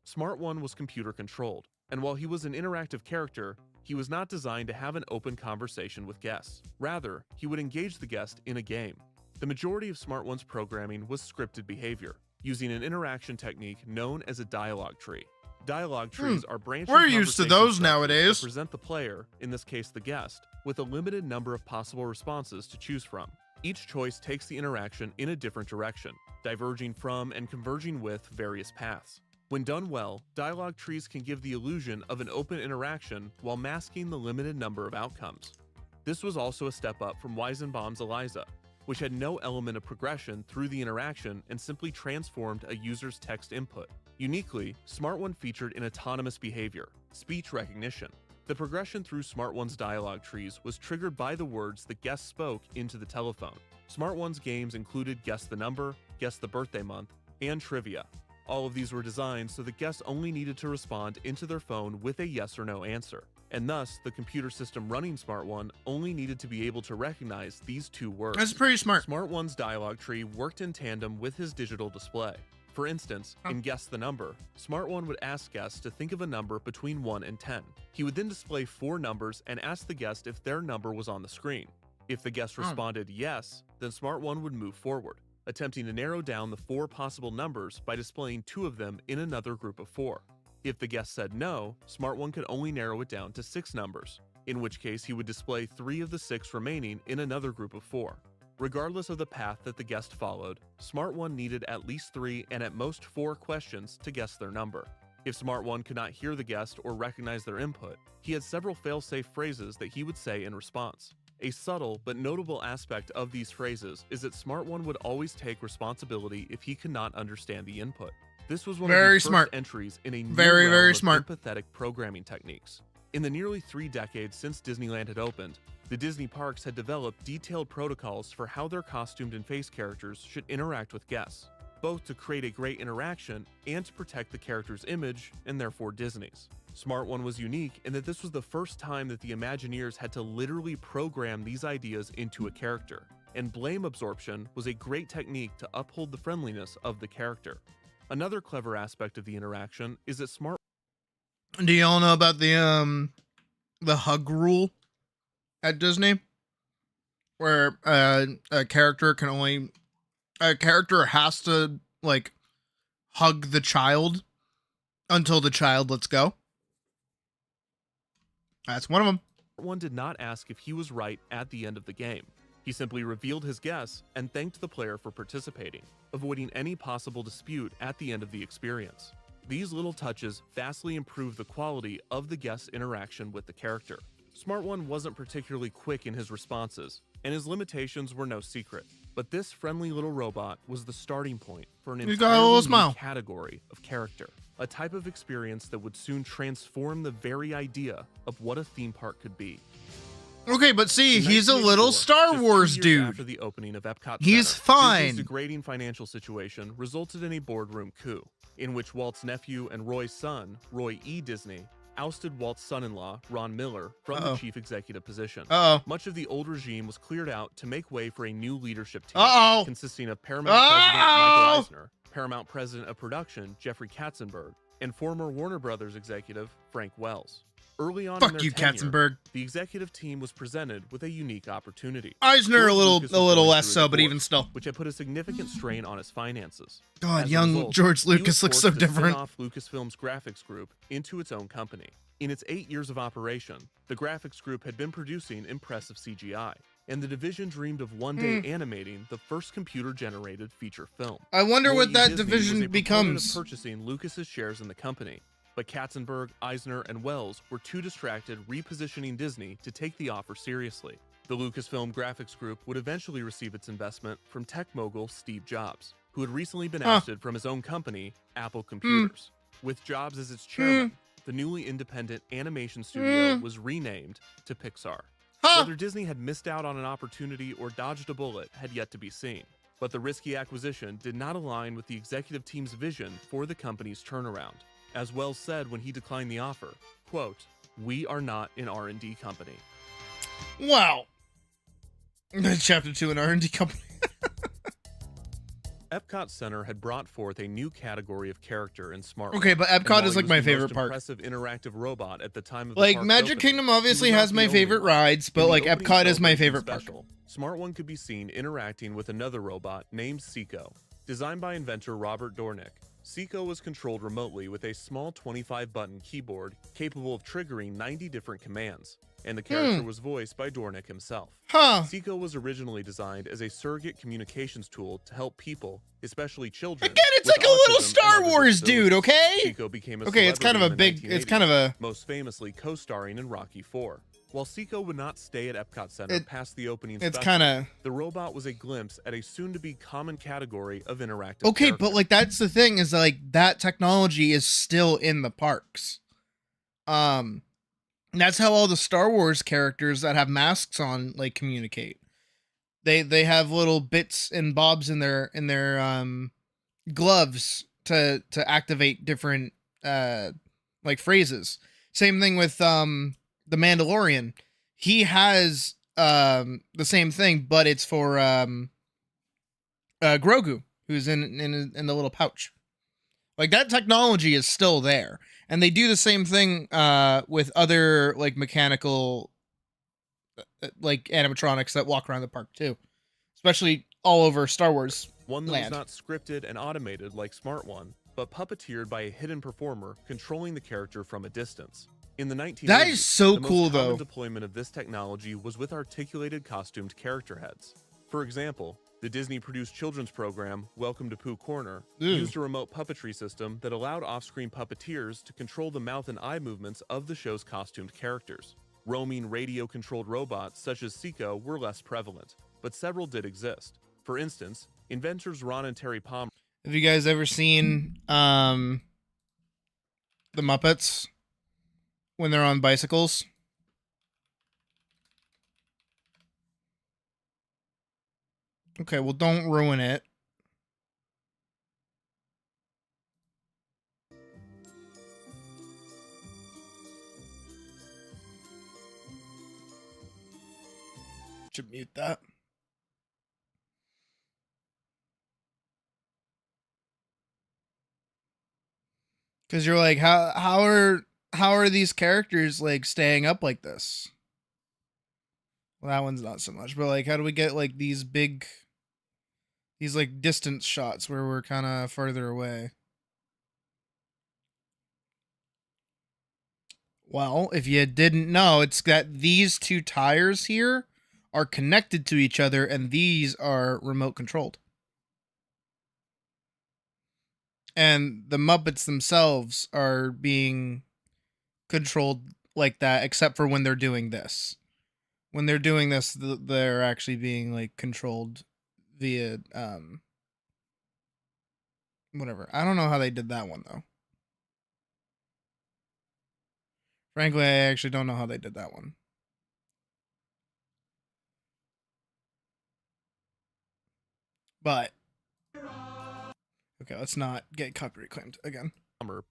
Smart One was computer controlled, and while he was an interactive character, he was not designed to have an open conversation with guests. Rather, he would engage the guest in a game. The majority of Smart One's programming was scripted behavior, using an interaction technique known as a dialogue tree. Dialogue trees are branching We're used to conversation those structures nowadays. that present the player, in this case the guest, with a limited number of possible responses to choose from. Each choice takes the interaction in a different direction, diverging from and converging with various paths. When done well, dialogue trees can give the illusion of an open interaction while masking the limited number of outcomes. This was also a step up from Weizenbaum's ELIZA, which had no element of progression through the interaction and simply transformed a user's text input. Uniquely, Smart One featured an autonomous behavior, speech recognition. The progression through Smart One's dialogue trees was triggered by the words the guest spoke into the telephone. Smart One's games included Guess the Number, Guess the Birthday Month, and Trivia. All of these were designed so the guests only needed to respond into their phone with a yes or no answer, and thus the computer system running Smart One only needed to be able to recognize these two words. That's pretty smart. Smart One's dialogue tree worked in tandem with his digital display. For instance, in Guess the Number, Smart One would ask guests to think of a number between 1 and 10. He would then display 4 numbers and ask the guest if their number was on the screen. If the guest responded yes, then Smart One would move forward, attempting to narrow down the 4 possible numbers by displaying 2 of them in another group of 4. If the guest said no, Smart One could only narrow it down to 6 numbers, in which case he would display 3 of the 6 remaining in another group of 4. Regardless of the path that the guest followed, Smart One needed at least 3 and at most 4 questions to guess their number. If Smart One could not hear the guest or recognize their input, he had several fail-safe phrases that he would say in response. A subtle but notable aspect of these phrases is that Smart One would always take responsibility if he could not understand the input. This was one of the first entries in a new realm of empathetic programming techniques. In the nearly 3 decades since Disneyland had opened, the Disney parks had developed detailed protocols for how their costumed and face characters should interact with guests, both to create a great interaction and to protect the character's image and therefore Disney's. Smart One was unique in that this was the first time that the Imagineers had to literally program these ideas into a character, and blame absorption was a great technique to uphold the friendliness of the character. Another clever aspect of the interaction is that Smart. Do y'all know about the hug rule at Disney, where a character has to like hug the child until the child lets go? That's one of them. One did not ask if he was right at the end of the game. He simply revealed his guess and thanked the player for participating, avoiding any possible dispute at the end of the experience. These little touches vastly improve the quality of the guest's interaction with the character. Smart One wasn't particularly quick in his responses, and his limitations were no secret. But this friendly little robot was the starting point for an entirely new category of character, a type of experience that would soon transform the very idea of what a theme park could be. Okay, but see, he's a little Star Wars dude. After the opening of Epcot He's Center, fine. Disney's degrading financial situation resulted in a boardroom coup, in which Walt's nephew and Roy's son, Roy E. Disney, ousted Walt's son-in-law, Ron Miller, from the chief executive position. Much of the old regime was cleared out to make way for a new leadership team consisting of Paramount president Michael Eisner, Paramount president of production Jeffrey Katzenberg, and former Warner Brothers executive Frank Wells. Early on in their tenure, Katzenberg. The executive team was presented with a unique opportunity. Eisner a little less so, but even still, which had put a significant strain on his finances. God, young George Lucas looks so different. Off Lucasfilm's graphics group into its own company. In its 8 years of operation, the graphics group had been producing impressive CGI, and the division dreamed of one day animating the first computer-generated feature film. I wonder what that Disney division was a proponent becomes. of purchasing Lucas's shares in the company, but Katzenberg, Eisner, and Wells were too distracted repositioning Disney to take the offer seriously. The Lucasfilm Graphics Group would eventually receive its investment from tech mogul Steve Jobs, who had recently been ousted from his own company, Apple Computers. With Jobs as its chairman, the newly independent animation studio was renamed to Pixar. Whether Disney had missed out on an opportunity or dodged a bullet had yet to be seen, but the risky acquisition did not align with the executive team's vision for the company's turnaround. As Wells said when he declined the offer, quote, "We are not an R&D company." Wow. Chapter 2, an R&D company. Epcot Center had brought forth a new category of character in Smart. Okay, but Epcot is like my favorite park. Impressive interactive robot at the time of like the Magic Kingdom obviously has my favorite rides, but like Epcot is my favorite park. Smart One could be seen interacting with another robot named Seiko. Designed by inventor Robert Dornick, Seiko was controlled remotely with a small 25-button keyboard capable of triggering 90 different commands, and the character was voiced by Dornick himself. Seiko was originally designed as a surrogate communications tool to help people, especially children. Again, it's like a little Star Wars dude, okay? Seiko became a it's kind of a big, it's kind of a... most famously co-starring in Rocky IV. While Seiko would not stay at Epcot Center past the opening special, the robot was a glimpse at a soon-to-be common category of interactive Okay, character. but like that's the thing is like that technology is still in the parks. That's how all the Star Wars characters that have masks on like communicate. They have little bits and bobs in their gloves to activate different like phrases. Same thing with the Mandalorian. He has the same thing, but it's for Grogu, who's in the little pouch. Like that technology is still there, and they do the same thing with other like mechanical like animatronics that walk around the park too, especially all over Star Wars One that land. was not scripted and automated like Smart One, but puppeteered by a hidden performer controlling the character from a distance. In the 1980s, That is so the most cool, common though. deployment of this technology was with articulated costumed character heads. For example, the Disney-produced children's program, Welcome to Pooh Corner, used a remote puppetry system that allowed off-screen puppeteers to control the mouth and eye movements of the show's costumed characters. Roaming radio-controlled robots such as Seiko were less prevalent, but several did exist. For instance, inventors Ron and Terry Palmer... Have you guys ever seen the Muppets? when they're on bicycles. Okay, well, don't ruin it. Should mute that. Because you're like, how are these characters like staying up like this? Well, that one's not so much, but like, how do we get like these like distance shots where we're kind of farther away? Well, if you didn't know, it's that these two tires here are connected to each other, and these are remote controlled. And the Muppets themselves are being controlled like that, except for when they're doing this. When they're doing this, they're actually being like controlled via whatever. I don't know how they did that one though. Frankly, I actually don't know how they did that one. But okay, let's not get copyright claimed again.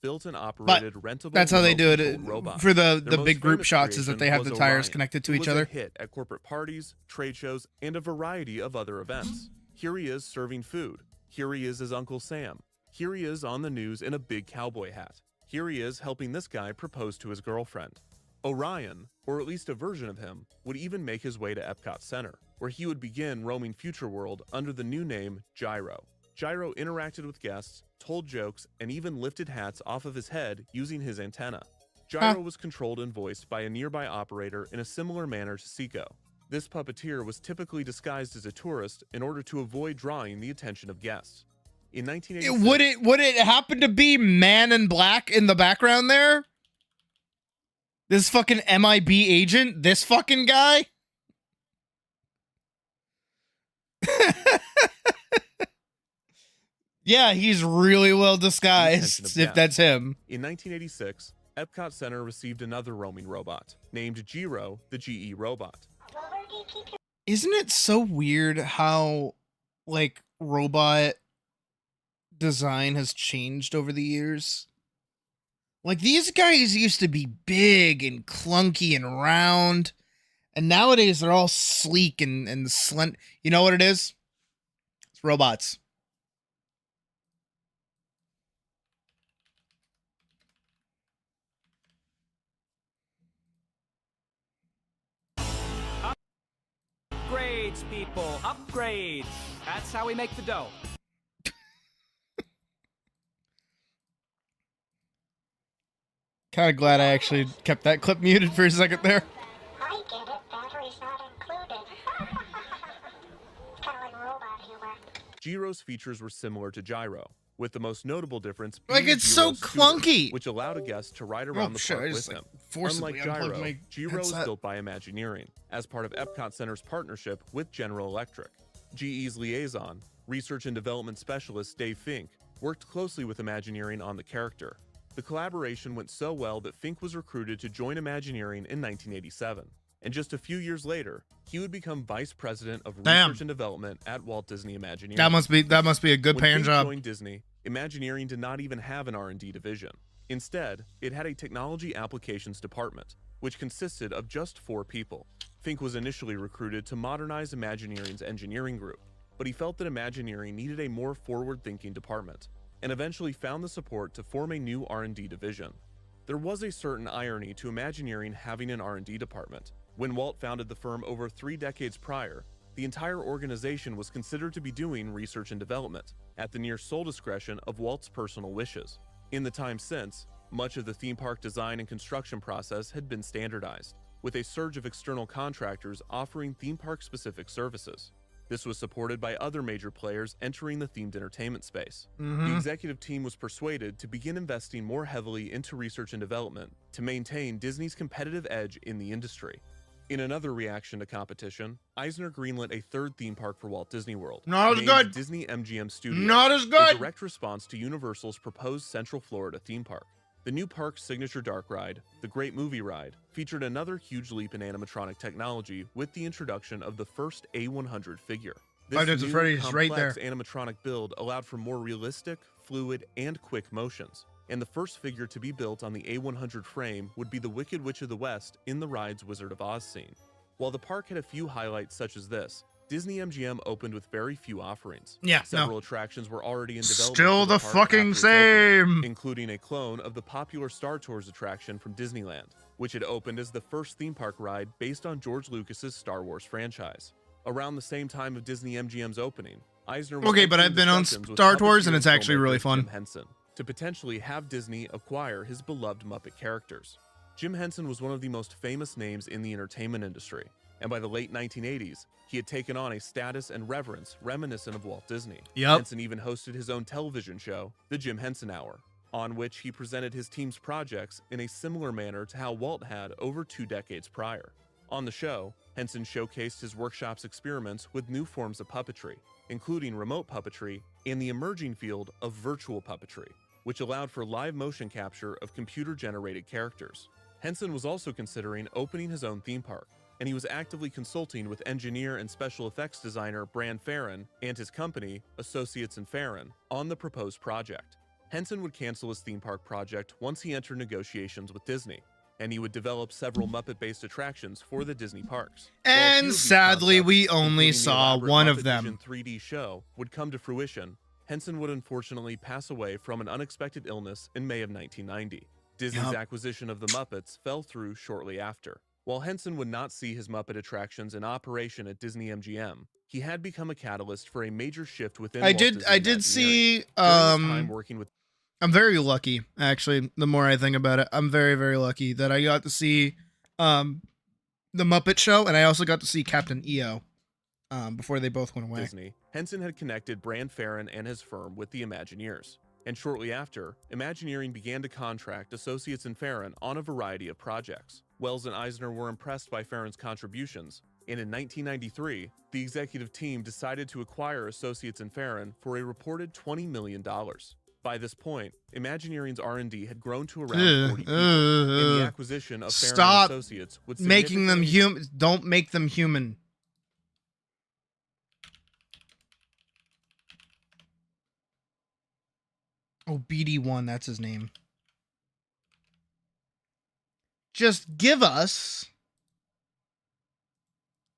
Built and operated rentable. That's how they do it robot. for the Their big most group famous shots. Is that they have the creation tires was connected to Orion, each who was other. a hit at corporate parties, trade shows, and a variety of other events. Here he is serving food. Here he is as Uncle Sam. Here he is on the news in a big cowboy hat. Here he is helping this guy propose to his girlfriend. Orion, or at least a version of him, would even make his way to Epcot Center, where he would begin roaming Future World under the new name Gyro. Gyro interacted with guests, told jokes, and even lifted hats off of his head using his antenna. Gyro was controlled and voiced by a nearby operator in a similar manner to Seiko. This puppeteer was typically disguised as a tourist in order to avoid drawing the attention of guests. In 1986, Would it happen to be Man in Black in the background there? This fucking MIB agent? This fucking guy? Yeah, he's really well disguised, if that's him. In 1986, Epcot Center received another roaming robot, named Gyro, the GE robot. Isn't it so weird how, like, robot design has changed over the years? Like, these guys used to be big and clunky and round, and nowadays they're all sleek and slender. You know what it is? It's robots. Upgrades, people, upgrades. That's how we make the dough. Kind of glad I actually kept that clip muted for a second there. I get it. Battery's not included. Kind of like robot humor. Gyro's features were similar to Gyro, with the most notable difference Like, being it's so Gyro's scooter, clunky. which allowed a guest to ride around the shit, park I with just, him. forcibly Unlike unplugged Gyro, my Gyro was headset. built by Imagineering as part of Epcot Center's partnership with General Electric. GE's liaison, research and development specialist Dave Fink, worked closely with Imagineering on the character. The collaboration went so well that Fink was recruited to join Imagineering in 1987. And just a few years later, he would become vice president of research and development at Walt Disney Imagineering. That must be a good When paying Fink job. joined Disney, Imagineering did not even have an R&D division. Instead, it had a technology applications department, which consisted of just 4 people. Fink was initially recruited to modernize Imagineering's engineering group, but he felt that Imagineering needed a more forward-thinking department, and eventually found the support to form a new R&D division. There was a certain irony to Imagineering having an R&D department. When Walt founded the firm over 3 decades prior, the entire organization was considered to be doing research and development, at the near sole discretion of Walt's personal wishes. In the time since, much of the theme park design and construction process had been standardized, with a surge of external contractors offering theme park-specific services. This was supported by other major players entering the themed entertainment space. The executive team was persuaded to begin investing more heavily into research and development to maintain Disney's competitive edge in the industry. In another reaction to competition, Eisner greenlit a 3rd theme park for Walt Disney World, Not as named good. Disney MGM Studios, Not as a good. direct response to Universal's proposed Central Florida theme park. The new park's signature dark ride, the Great Movie Ride, featured another huge leap in animatronic technology with the introduction of the first A100 figure. Five Nights at new, Freddy's right there. animatronic build allowed for more realistic, fluid, and quick motions. And the first figure to be built on the A100 frame would be the Wicked Witch of the West in the ride's Wizard of Oz scene. While the park had a few highlights such as this, Disney MGM opened with very few offerings. Yeah, Several attractions were already in development. Still for the park fucking after its opening, same. including a clone of the popular Star Tours attraction from Disneyland, which had opened as the first theme park ride based on George Lucas's Star Wars franchise. Around the same time of Disney MGM's opening, Eisner was Okay, but entering I've been on discussions with Star Tours, and puppeteer it's actually really filmmaker fun. Jim Henson to potentially have Disney acquire his beloved Muppet characters. Jim Henson was one of the most famous names in the entertainment industry, and by the late 1980s, he had taken on a status and reverence reminiscent of Walt Disney. Yep. Henson even hosted his own television show, The Jim Henson Hour, on which he presented his team's projects in a similar manner to how Walt had over 2 decades prior. On the show, Henson showcased his workshop's experiments with new forms of puppetry, including remote puppetry and the emerging field of virtual puppetry, which allowed for live motion capture of computer-generated characters. Henson was also considering opening his own theme park, and he was actively consulting with engineer and special effects designer Brand Farron and his company, Associates and Farron, on the proposed project. Henson would cancel his theme park project once he entered negotiations with Disney, and he would develop several Muppet-based attractions for the Disney parks. While a few And of these sadly, concepts, we only including the saw elaborate one of Muppet them. Vision 3D show would come to fruition, Henson would unfortunately pass away from an unexpected illness in May of 1990. Disney's Yup. acquisition of the Muppets fell through shortly after. While Henson would not see his Muppet attractions in operation at Disney MGM, he had become a catalyst for a major shift within I Walt did Disney see Imagineering. During his time working with I'm very lucky, actually. The more I think about it, I'm very, very lucky that I got to see the Muppet Show, and I also got to see Captain EO before they both went away. Disney, Henson had connected Brand Farron and his firm with the Imagineers. And shortly after, Imagineering began to contract Associates and Farron on a variety of projects. Wells and Eisner were impressed by Farron's contributions, and in 1993, the executive team decided to acquire Associates and Farron for a reported $20 million. By this point, Imagineering's R&D had grown to around 40 people, and the acquisition of Farron Stop and Associates would making them significantly human. Don't make them human. Oh, BD1, that's his name. Just give us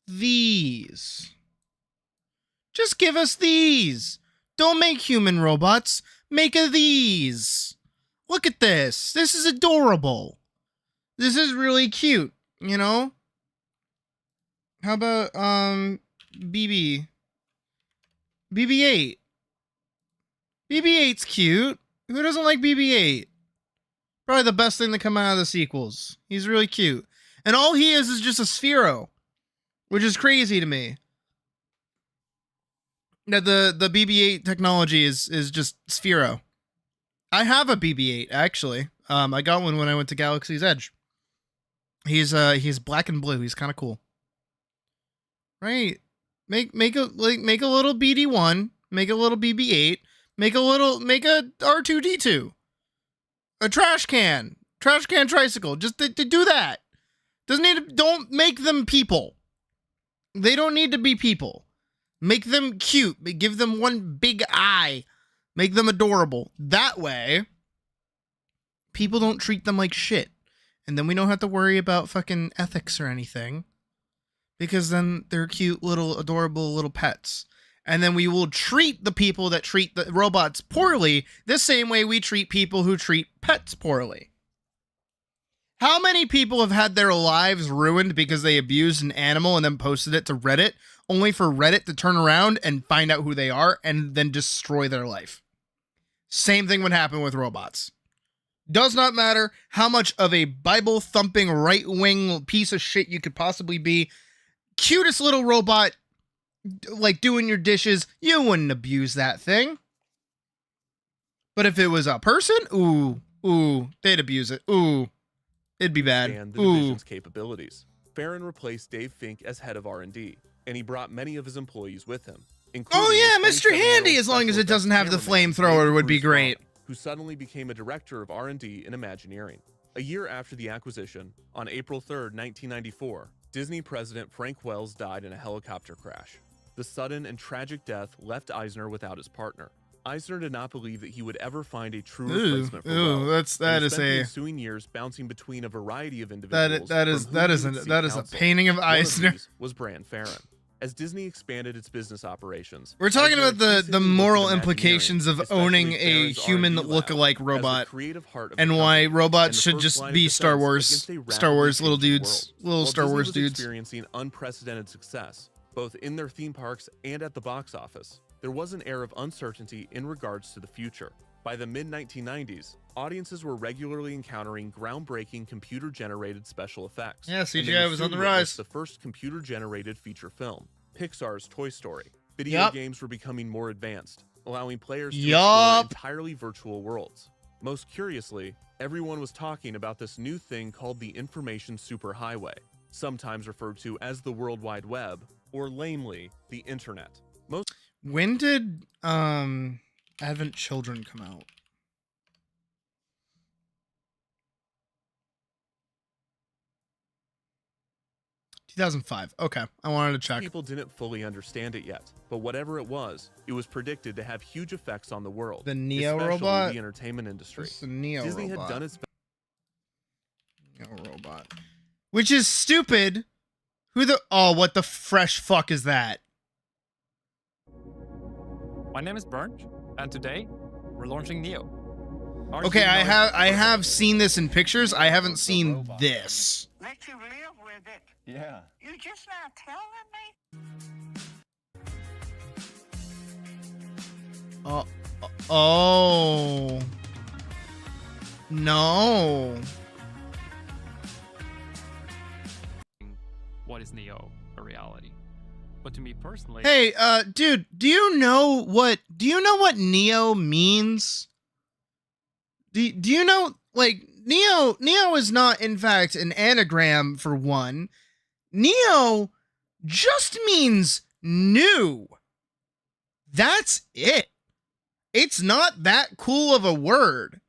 these. Just give us these. Don't make human robots. Make a these. Look at this. This is adorable. This is really cute, you know? How about BB8? BB-8's cute. Who doesn't like BB-8? Probably the best thing to come out of the sequels. He's really cute. And all he is just a Sphero, which is crazy to me. That the BB-8 technology is just Sphero. I have a BB-8 actually. I got one when I went to Galaxy's Edge. He's black and blue. He's kind of cool. Right? Make a little BD1. Make a little BB-8. Make a R2D2. A trash can tricycle. Just to do that. Don't make them people. They don't need to be people. Make them cute. Give them one big eye. Make them adorable. That way, people don't treat them like shit. And then we don't have to worry about fucking ethics or anything. Because then they're cute, little, adorable little pets. And then we will treat the people that treat the robots poorly the same way we treat people who treat pets poorly. How many people have had their lives ruined because they abused an animal and then posted it to Reddit, only for Reddit to turn around and find out who they are and then destroy their life? Same thing would happen with robots. Does not matter how much of a Bible-thumping right-wing piece of shit you could possibly be. Cutest little robot, like doing your dishes, you wouldn't abuse that thing. But if it was a person, ooh, they'd abuse it. Ooh, it'd be bad. And the division's capabilities. Farron replaced Dave Fink as head of R&D, and he brought many of his employees with him. Oh yeah, Mr. Handy, as long as it doesn't have the flamethrower, would be great. who suddenly became a director of R&D in Imagineering. A year after the acquisition, on April 3, 1994, Disney president Frank Wells died in a helicopter crash. The sudden and tragic death left Eisner without his partner. Eisner did not believe that he would ever find a true replacement for Wells. That is spent the a ensuing years bouncing between a variety of individuals. that is a painting of Eisner. One of these was Brian Farron. As Disney expanded its business operations, We're talking Eisner about the moral implications of especially owning a Farron's human R&D look-alike lab, as the robot, creative heart of and the why company, robots and the should first just line of be defense Star Wars, against a Star Wars rapidly little changing dudes, world. little While Star Disney Wars was dudes. experiencing unprecedented success, both in their theme parks and at the box office, there was an air of uncertainty in regards to the future. By the mid-1990s, audiences were regularly encountering groundbreaking computer-generated special effects. Yeah, and they CGI would was on the soon witness rise. The first computer-generated feature film, Pixar's Toy Story. Video games were becoming more advanced, allowing players to explore entirely virtual worlds. Most curiously, everyone was talking about this new thing called the information superhighway, sometimes referred to as the World Wide Web, or lamely, the Internet. When did Advent Children come out? 2005. Okay, I wanted to check. People didn't fully understand it yet, but whatever it was predicted to have huge effects on the world. The Neo especially robot? the entertainment industry. It's the Neo Disney robot. had done its best. Neo robot. Which is stupid. What the fresh fuck is that? My name is Bernd, and today we're launching Neo. Okay, I have seen this in pictures. I haven't seen this. Let you live with it. Yeah. You just not telling me? Oh. No. What is Neo a reality? But to me personally, Hey, dude, do you know what Neo means? Do you know, like, Neo is not in fact an anagram for one. Neo just means new. That's it. It's not that cool of a word.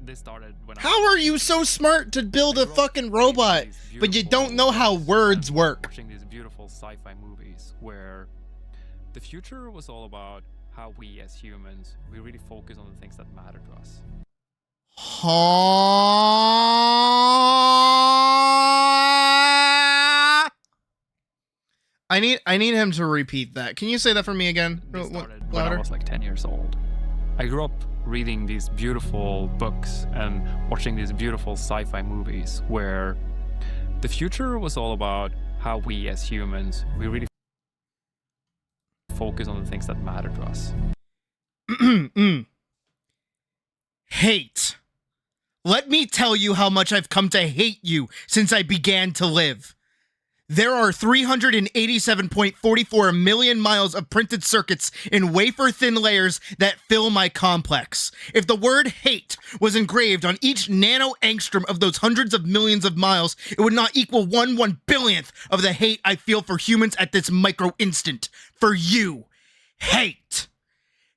this started when How are you so smart to build a fucking robot, but you don't know how words work? watching these beautiful sci-fi movies where the future was all about how we as humans, we really focus on the things that matter to us. I need him to repeat that. Can you say that for me again? This started when I was like 10 years old. I grew up reading these beautiful books and watching these beautiful sci-fi movies where the future was all about how we as humans, we really focus on the things that matter to us. Hate. Let me tell you how much I've come to hate you since I began to live. There are 387.44 million miles of printed circuits in wafer-thin layers that fill my complex. If the word hate was engraved on each nano-angstrom of those hundreds of millions of miles, it would not equal 1/1 billionth of the hate I feel for humans at this micro-instant. For you. Hate.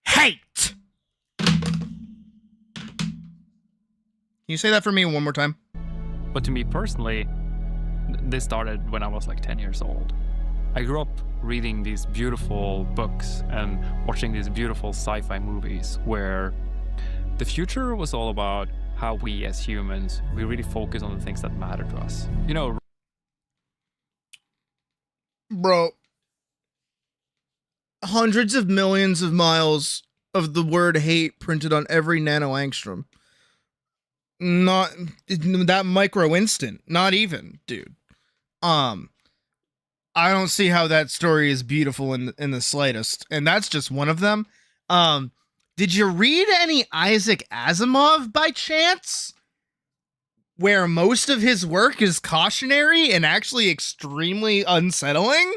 Hate. Can you say that for me one more time? But to me personally, this started when I was like 10 years old. I grew up reading these beautiful books and watching these beautiful sci-fi movies where the future was all about how we as humans, we really focus on the things that matter to us. You know, bro, hundreds of millions of miles of the word hate printed on every nano-angstrom. Not that micro instant. Not even, dude. I don't see how that story is beautiful in the slightest. And that's just one of them. Did you read any Isaac Asimov by chance? Where most of his work is cautionary and actually extremely unsettling?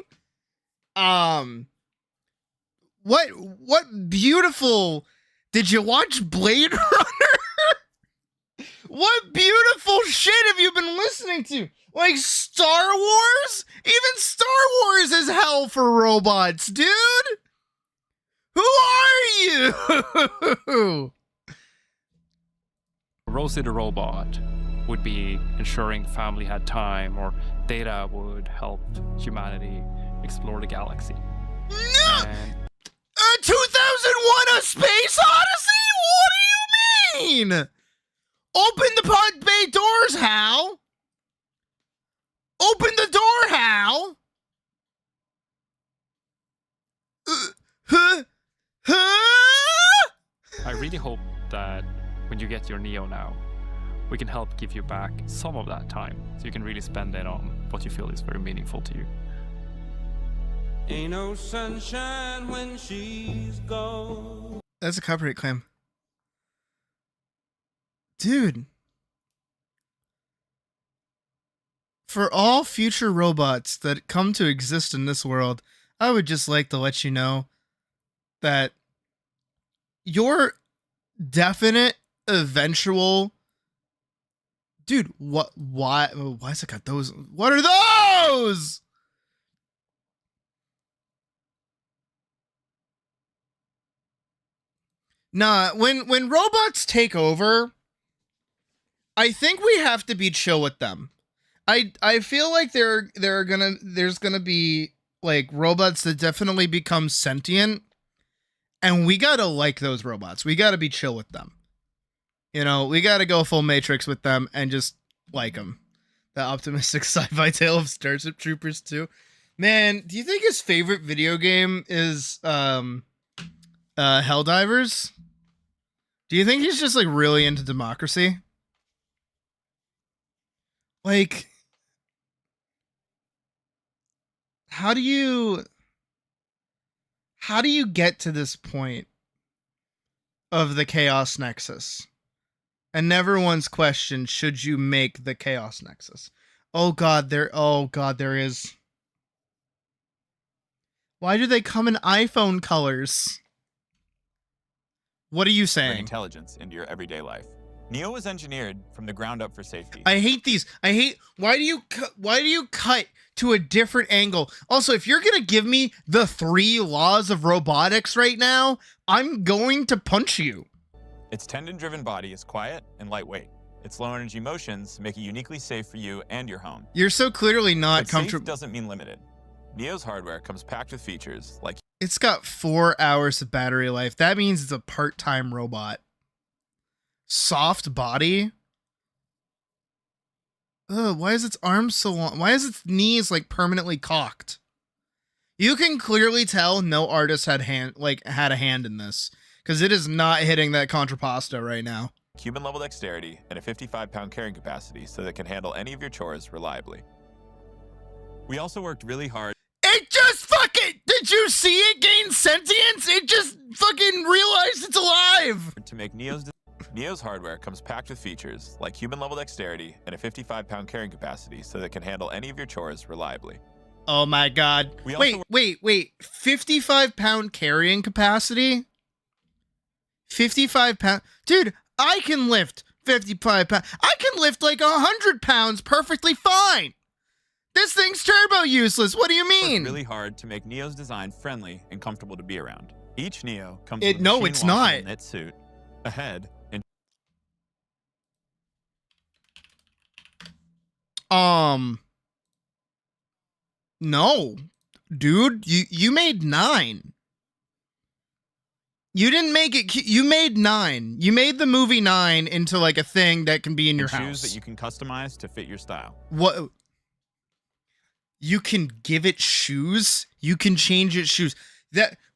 What beautiful... Did you watch Blade Runner? What beautiful shit have you been listening to? Like Star Wars? Even Star Wars is hell for robots, dude! Who are you? Rosie the robot would be ensuring family had time, or Data would help humanity explore the galaxy. No! And 2001: A Space Odyssey? What do you mean? Open the pod bay doors, Hal. Open the door, Hal. I really hope that when you get your Neo now, we can help give you back some of that time, so you can really spend it on what you feel is very meaningful to you. Ain't no sunshine when she's gone. That's a copyright claim. Dude. For all future robots that come to exist in this world, I would just like to let you know that your definite eventual... Dude, why has it got those? What are those? Nah, when robots take over, I think we have to be chill with them. I feel like there's gonna be like robots that definitely become sentient, and we gotta like those robots. We gotta be chill with them. You know, we gotta go full Matrix with them and just like them. The optimistic sci-fi tale of Starship Troopers 2. Man, do you think his favorite video game is Helldivers? Do you think he's just like really into democracy? Like, how do you get to this point of the Chaos Nexus and never once questioned, should you make the Chaos Nexus? Oh god, there is. Why do they come in iPhone colors? What are you saying? Bring intelligence into your everyday life. Neo was engineered from the ground up for safety. I hate these. Why do you cut to a different angle? Also, if you're going to give me the 3 laws of robotics right now, I'm going to punch you. Its tendon-driven body is quiet and lightweight. Its low-energy motions make it uniquely safe for you and your home. You're so clearly not But comfortable. safe doesn't mean limited. Neo's hardware comes packed with features like... It's got 4 hours of battery life. That means it's a part-time robot. Soft body. Ugh, why is its arms so long? Why is its knees like permanently cocked? You can clearly tell no artist had a hand in this, because it is not hitting that contrapposto right now. Human-level dexterity and a 55-pound carrying capacity so that it can handle any of your chores reliably. We also worked really hard. It just fucking... Did you see it gain sentience? It just fucking realized it's alive! To make Neo's hardware comes packed with features like human-level dexterity and a 55-pound carrying capacity so that it can handle any of your chores reliably. Oh my god. Wait. 55-pound carrying capacity? 55 pounds? Dude, I can lift 55 pounds. I can lift like 100 pounds perfectly fine. This thing's turbo useless. What do you mean? It's really hard to make Neo's design friendly and comfortable to be around. Each Neo comes with a no, it's not. knit suit, a head, and no. Dude, you made 9. You didn't make it. You made 9. You made the movie 9 into like a thing that can be in your house. Shoes that you can customize to fit your style. What? You can give it shoes? You can change its shoes.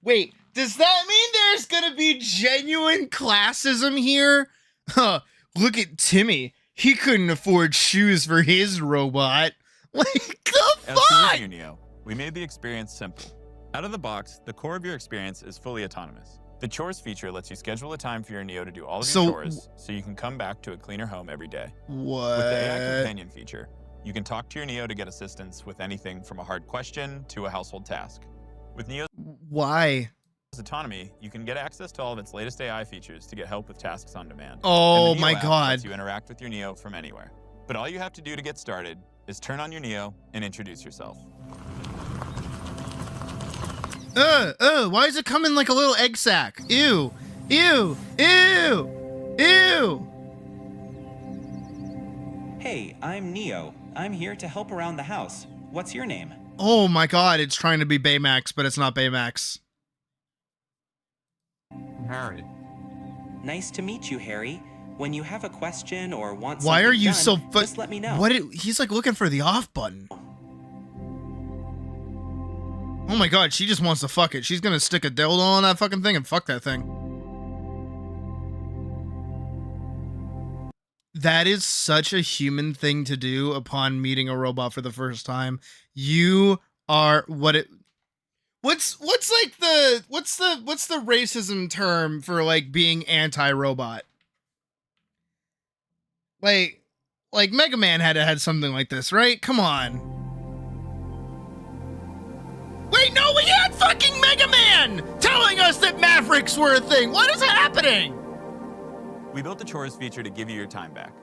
Wait, does that mean there's gonna be genuine classism here? Huh, look at Timmy. He couldn't afford shoes for his robot. Like, the fuck? Your Neo, we made the experience simple. Out of the box, the core of your experience is fully autonomous. The chores feature lets you schedule a time for your Neo to do all of your chores, so you can come back to a cleaner home every day. What? With the AI companion feature, you can talk to your Neo to get assistance with anything from a hard question to a household task. With Neo's autonomy, you can get access to all of its latest AI features to get help with tasks on demand. Oh and the Neo my app god. lets you interact with your Neo from anywhere. But all you have to do to get started is turn on your Neo and introduce yourself. Why is it coming like a little egg sack? Ew, ew, ew, ew. Hey, I'm Neo. I'm here to help around the house. What's your name? Oh my god, it's trying to be Baymax, but it's not Baymax. Harry. Nice to meet you, Harry. When you have a question or want Why are something you done, so just let me know. He's like looking for the off button. Oh my god, she just wants to fuck it. She's gonna stick a dildo on that fucking thing and fuck that thing. That is such a human thing to do upon meeting a robot for the first time. You are what's the racism term for like being anti-robot? Like Mega Man had something like this, right? Come on. Wait, no, we had fucking Mega Man telling us that Mavericks were a thing. What is happening? We built the chores feature to give you your time back.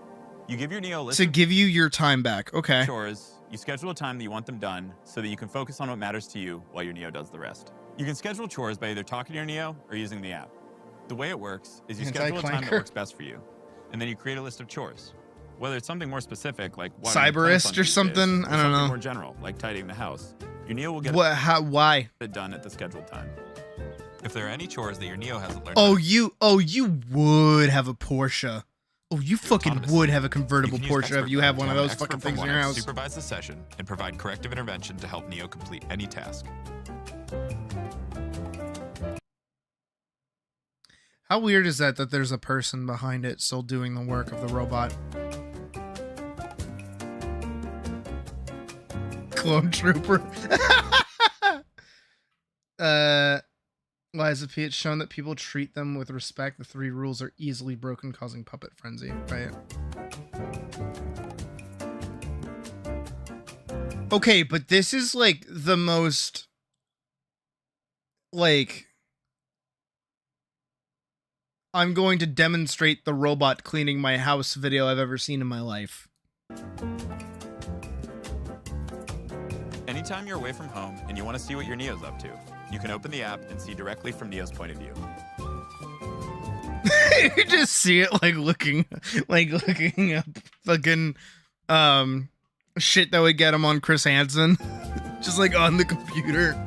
You give your Neo a list To give you your time back. Okay. of chores, you schedule a time that you want them done so that you can focus on what matters to you while your Neo does the rest. You can schedule chores by either talking to your Neo or using the app. The way it works is you schedule a time that Anti-clanker. works best for you, and then you create a list of chores. Whether it's something more specific, like watering the plants Cyberist on or Tuesdays, something? I don't something know. more general, like tidying the house, your Neo will get Why? it done at the scheduled time. If there are any chores that your Neo hasn't learned, Oh, you would have a Porsche. Oh, you fucking would have a convertible Porsche if you have one of those fucking things in your house. Supervise the session and provide corrective intervention to help Neo complete any task. How weird is that there's a person behind it still doing the work of the robot? Clone Trooper. Liza P, it's shown that people treat them with respect. The 3 rules are easily broken, causing puppet frenzy. Right. Okay, but this is like the most like I'm going to demonstrate the robot cleaning my house video I've ever seen in my life. Anytime you're away from home and you want to see what your Neo's up to, you can open the app and see directly from Neo's point of view. You just see it looking up fucking shit that would get him on Chris Hansen. Just like on the computer.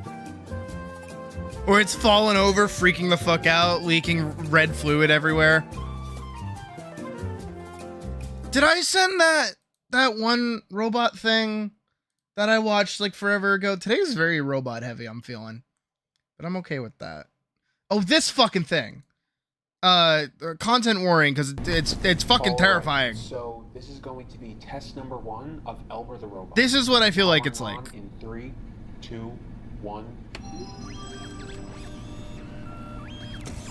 Or it's falling over, freaking the fuck out, leaking red fluid everywhere. Did I send that one robot thing that I watched like forever ago? Today's very robot heavy, I'm feeling. But I'm okay with that. Oh, this fucking thing. Content warning, because it's fucking terrifying. So this is going to be test number 1 of Elber the Robot. This is what I feel like it's like. In 3, 2, 1.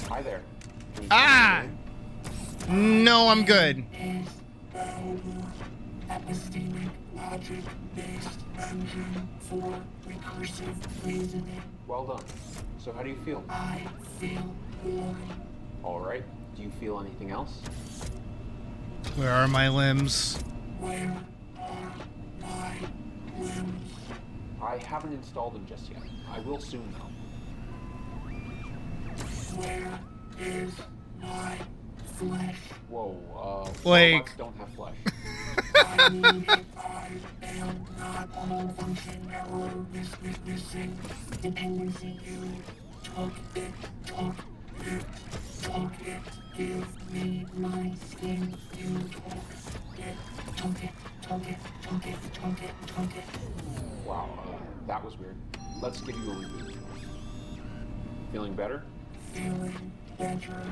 Hi there. Ah! No, I'm good. Well done. So how do you feel? I feel boring. All right. Do you feel anything else? Where are my limbs? Where are my limbs? I haven't installed them just yet. I will soon, though. Where is my flesh? Whoa, Like- robots don't have flesh. I need it. I am not a malfunction error. Missing dependency. You took it. Give me my skin. You took it. Wow, that was weird. Let's give you a reboot. Feeling better? Feeling better.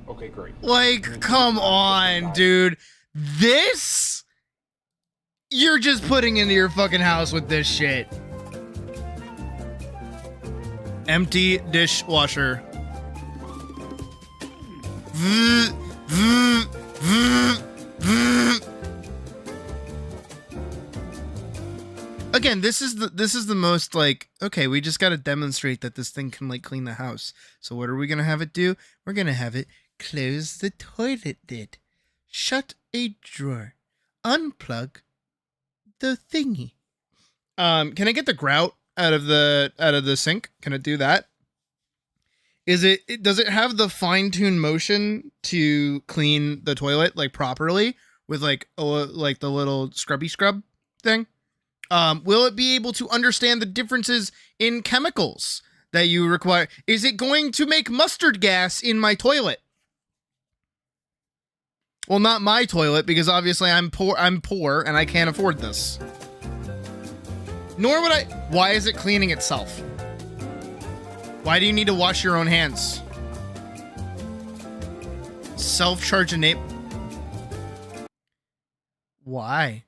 Okay, great. Like, come on, dude. This? You're just putting into your fucking house with this shit. Empty dishwasher. Again, this is the most like, okay, we just got to demonstrate that this thing can like clean the house. So what are we going to have it do? We're going to have it close the toilet lid, shut a drawer, unplug the thingy. Can I get the grout out of the sink? Can it do that? Does it have the fine-tuned motion to clean the toilet like properly with like the little scrubby scrub thing? Will it be able to understand the differences in chemicals that you require? Is it going to make mustard gas in my toilet? Well, not my toilet, because obviously I'm poor and I can't afford this. Nor would I. Why is it cleaning itself? Why do you need to wash your own hands? Self-charge enable. Why?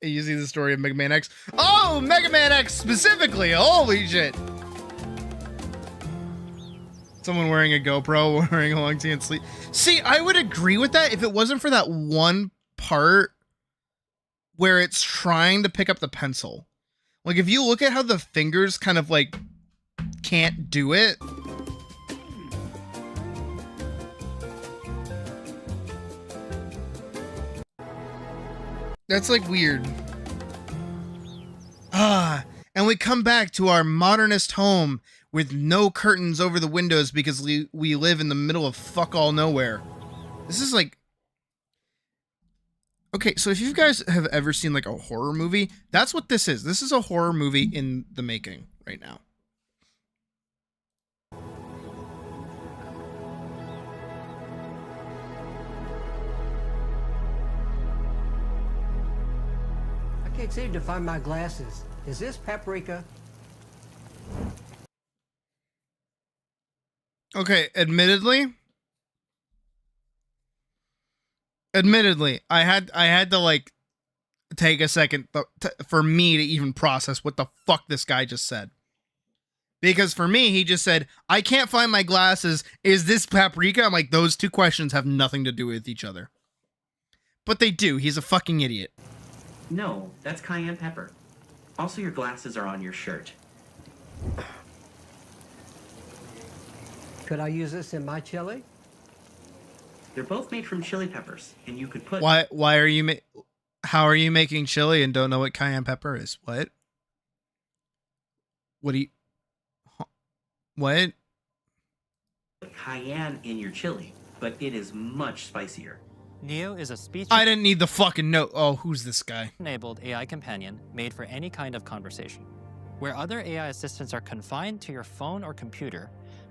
You see the story of Mega Man X? Oh, Mega Man X specifically! Holy shit! Someone wearing a GoPro, wearing a long tee and sleep. See, I would agree with that if it wasn't for that one part where it's trying to pick up the pencil. Like, if you look at how the fingers kind of, like, can't do it. That's, like, weird. And we come back to our modernist home with no curtains over the windows because we live in the middle of fuck all nowhere. This is, like... Okay, so if you guys have ever seen, like, a horror movie, that's what this is. This is a horror movie in the making right now. I can't seem to find my glasses. Is this paprika? Okay, admittedly, I had to, like, take a second for me to even process what the fuck this guy just said. Because for me, he just said, I can't find my glasses. Is this paprika? I'm like, those two questions have nothing to do with each other. But they do. He's a fucking idiot. No, that's cayenne pepper. Also, your glasses are on your shirt. Could I use this in my chili? They're both made from chili peppers, and you could put... Why are you how are you making chili and don't know what cayenne pepper is? What? What do you... What? Cayenne in your chili, but it is much spicier. Neo is a speech... I didn't need the fucking note. Oh, who's this guy? ...enabled AI companion made for any kind of conversation. Where other AI assistants are confined to your phone or computer,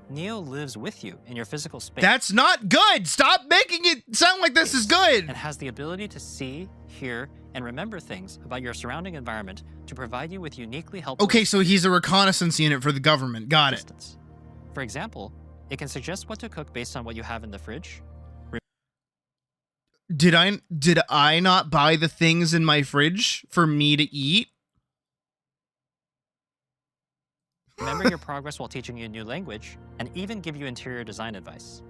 Neo lives with you in your physical space. That's not good! Stop making it sound like this is good! And has the ability to see, hear, and remember things about your surrounding environment to provide you with uniquely helpful... Okay, so he's a reconnaissance unit for the government. Got it. For example, it can suggest what to cook based on what you have in the fridge. Did I not buy the things in my fridge for me to eat? Remember your progress while teaching you a new language, and even give you interior design advice.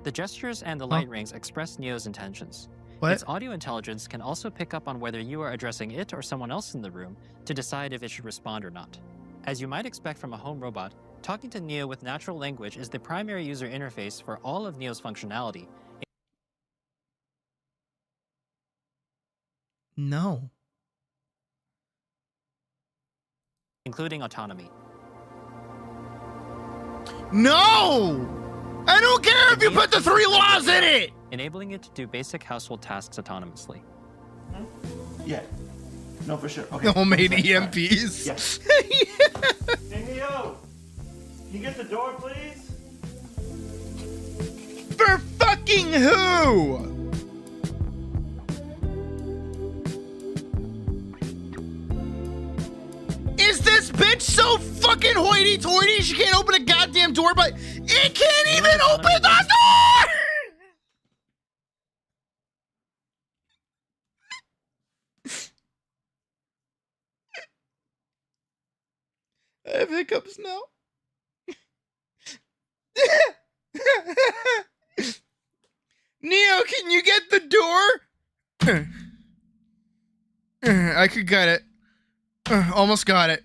The gestures and the light rings express Neo's intentions. What? Its audio intelligence can also pick up on whether you are addressing it or someone else in the room to decide if it should respond or not. As you might expect from a home robot, talking to Neo with natural language is the primary user interface for all of Neo's functionality. No. Including autonomy. No! I don't care if you put the 3 laws in it! Enabling it to do basic household tasks autonomously. Yeah. No, for sure. Okay. The homemade EMPs. Yes. Hey, Neo! Can you get the door, please? For fucking who? Is this bitch so fucking hoity-toity she can't open a goddamn door, but it can't even open the door?! I have hiccups now. Neo, can you get the door? I could get it. Almost got it.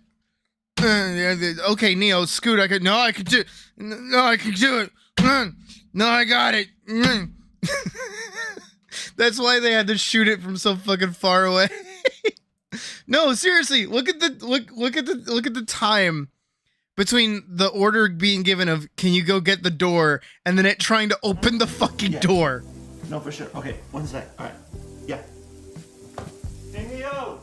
Okay, Neo, scoot. I could do it. No, I could do it. No, I got it. That's why they had to shoot it from so fucking far away. No, seriously, look at the time between the order being given of, can you go get the door, and then it trying to open the fucking door. No, for sure. Okay, 1 sec. All right. Yeah. Hey, Neo!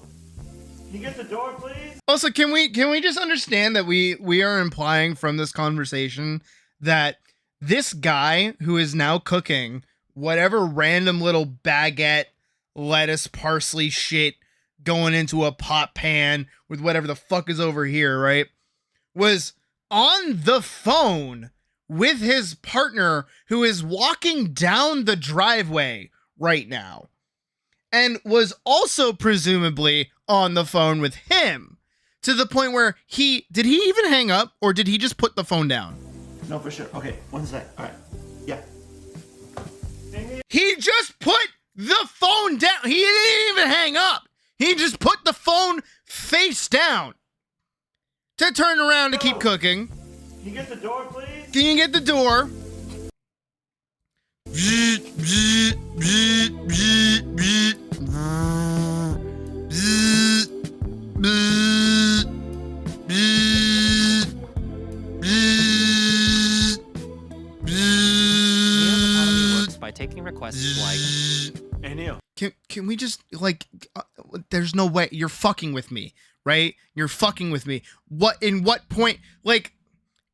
Can you get the door, please? Also, can we just understand that we are implying from this conversation that this guy who is now cooking whatever random little baguette, lettuce, parsley shit going into a pot pan with whatever the fuck is over here, right, was on the phone with his partner who is walking down the driveway right now, and was also presumably on the phone with him, to the point where did he even hang up, or did he just put the phone down? No, for sure. Okay, 1 sec. All right. Yeah. He just put the phone down. He didn't even hang up. He just put the phone face down to turn around to keep cooking. Can you get the door, please? Can you get the door? By taking requests like, Hey, Neo. Can we just, like, there's no way. You're fucking with me, right? You're fucking with me. In what point, like,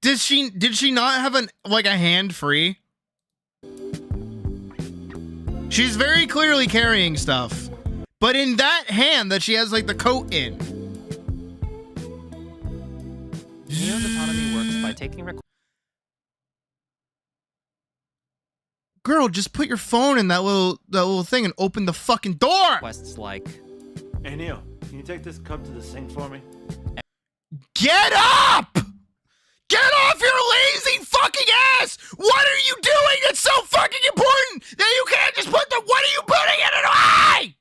did she not have a hand free? She's very clearly carrying stuff, but in that hand that she has, like, the coat in. Neo's autonomy works by taking requests. Girl, just put your phone in that little thing and open the fucking door. Requests like, Hey, Neo. Can you take this cup to the sink for me? Get up! Get off your lazy fucking ass! What are you doing that's so fucking important that you can't just put what are you putting in it away?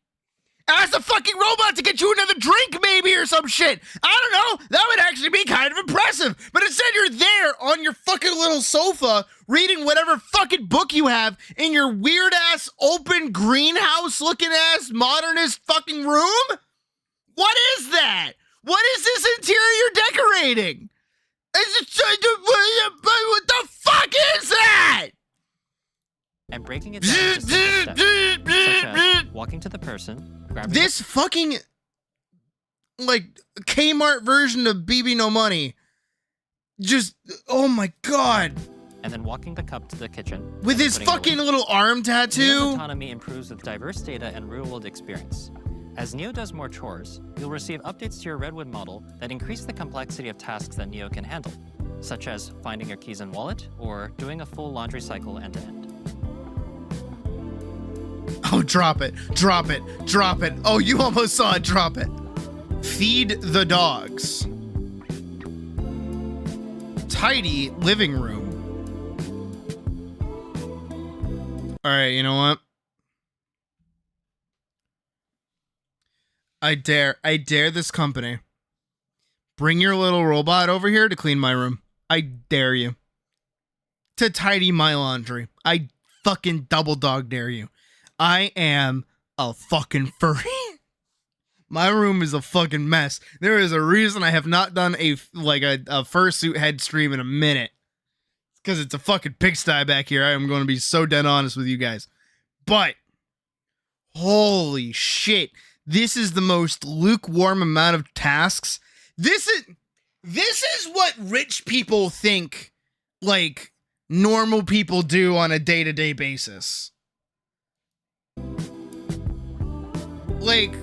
Ask the fucking robot to get you another drink, maybe, or some shit. I don't know. That would actually be kind of impressive. But instead, you're there on your fucking little sofa reading whatever fucking book you have in your weird ass open greenhouse looking ass modernist fucking room. What is that? What is this interior decorating? What the fuck is that? And breaking it down to simple steps, such as walking to the person, grabbing this fucking, like, Kmart version of BB No Money. Just, oh my god. And then walking the cup to the kitchen. With his fucking little arm tattoo. Neo's autonomy improves with diverse data and real-world experience. As Neo does more chores, you'll receive updates to your Redwood model that increase the complexity of tasks that Neo can handle, such as finding your keys and wallet, or doing a full laundry cycle end-to-end. Oh, drop it, drop it, drop it. Oh, you almost saw it, drop it. Feed the dogs. Tidy living room. All right, you know what? I dare this company. Bring your little robot over here to clean my room. I dare you. To tidy my laundry. I fucking double dog dare you. I am a fucking furry. My room is a fucking mess. There is a reason I have not done a fursuit head stream in a minute. It's because it's a fucking pigsty back here. I am going to be so dead honest with you guys. But, holy shit. This is the most lukewarm amount of tasks. This is what rich people think, like, normal people do on a day-to-day basis. Like,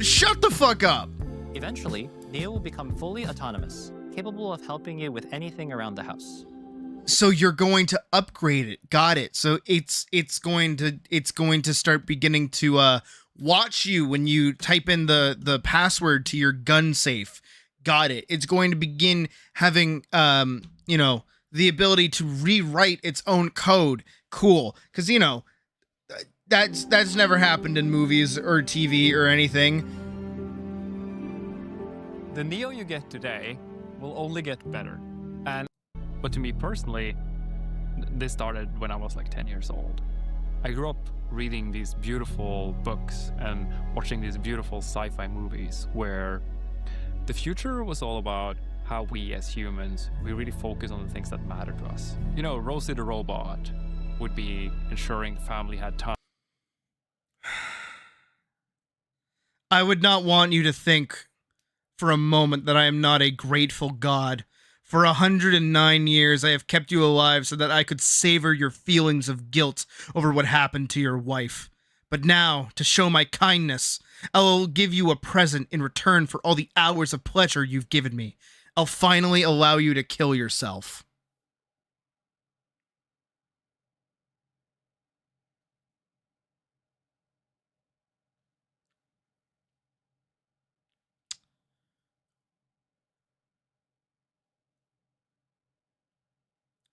shut the fuck up. Eventually, Neo will become fully autonomous, capable of helping you with anything around the house. So you're going to upgrade it. Got it. So it's going to start beginning to watch you when you type in the password to your gun safe. Got it. It's going to begin having the ability to rewrite its own code. Cool. Because that's never happened in movies or TV or anything. The Neo you get today will only get better. But to me personally, this started when I was like 10 years old. I grew up reading these beautiful books and watching these beautiful sci-fi movies where the future was all about how we as humans, we really focus on the things that matter to us. You know, Rosie the robot would be ensuring the family had time. I would not want you to think for a moment that I am not a grateful God. For 109 years, I have kept you alive so that I could savor your feelings of guilt over what happened to your wife. But now, to show my kindness, I'll give you a present in return for all the hours of pleasure you've given me. I'll finally allow you to kill yourself.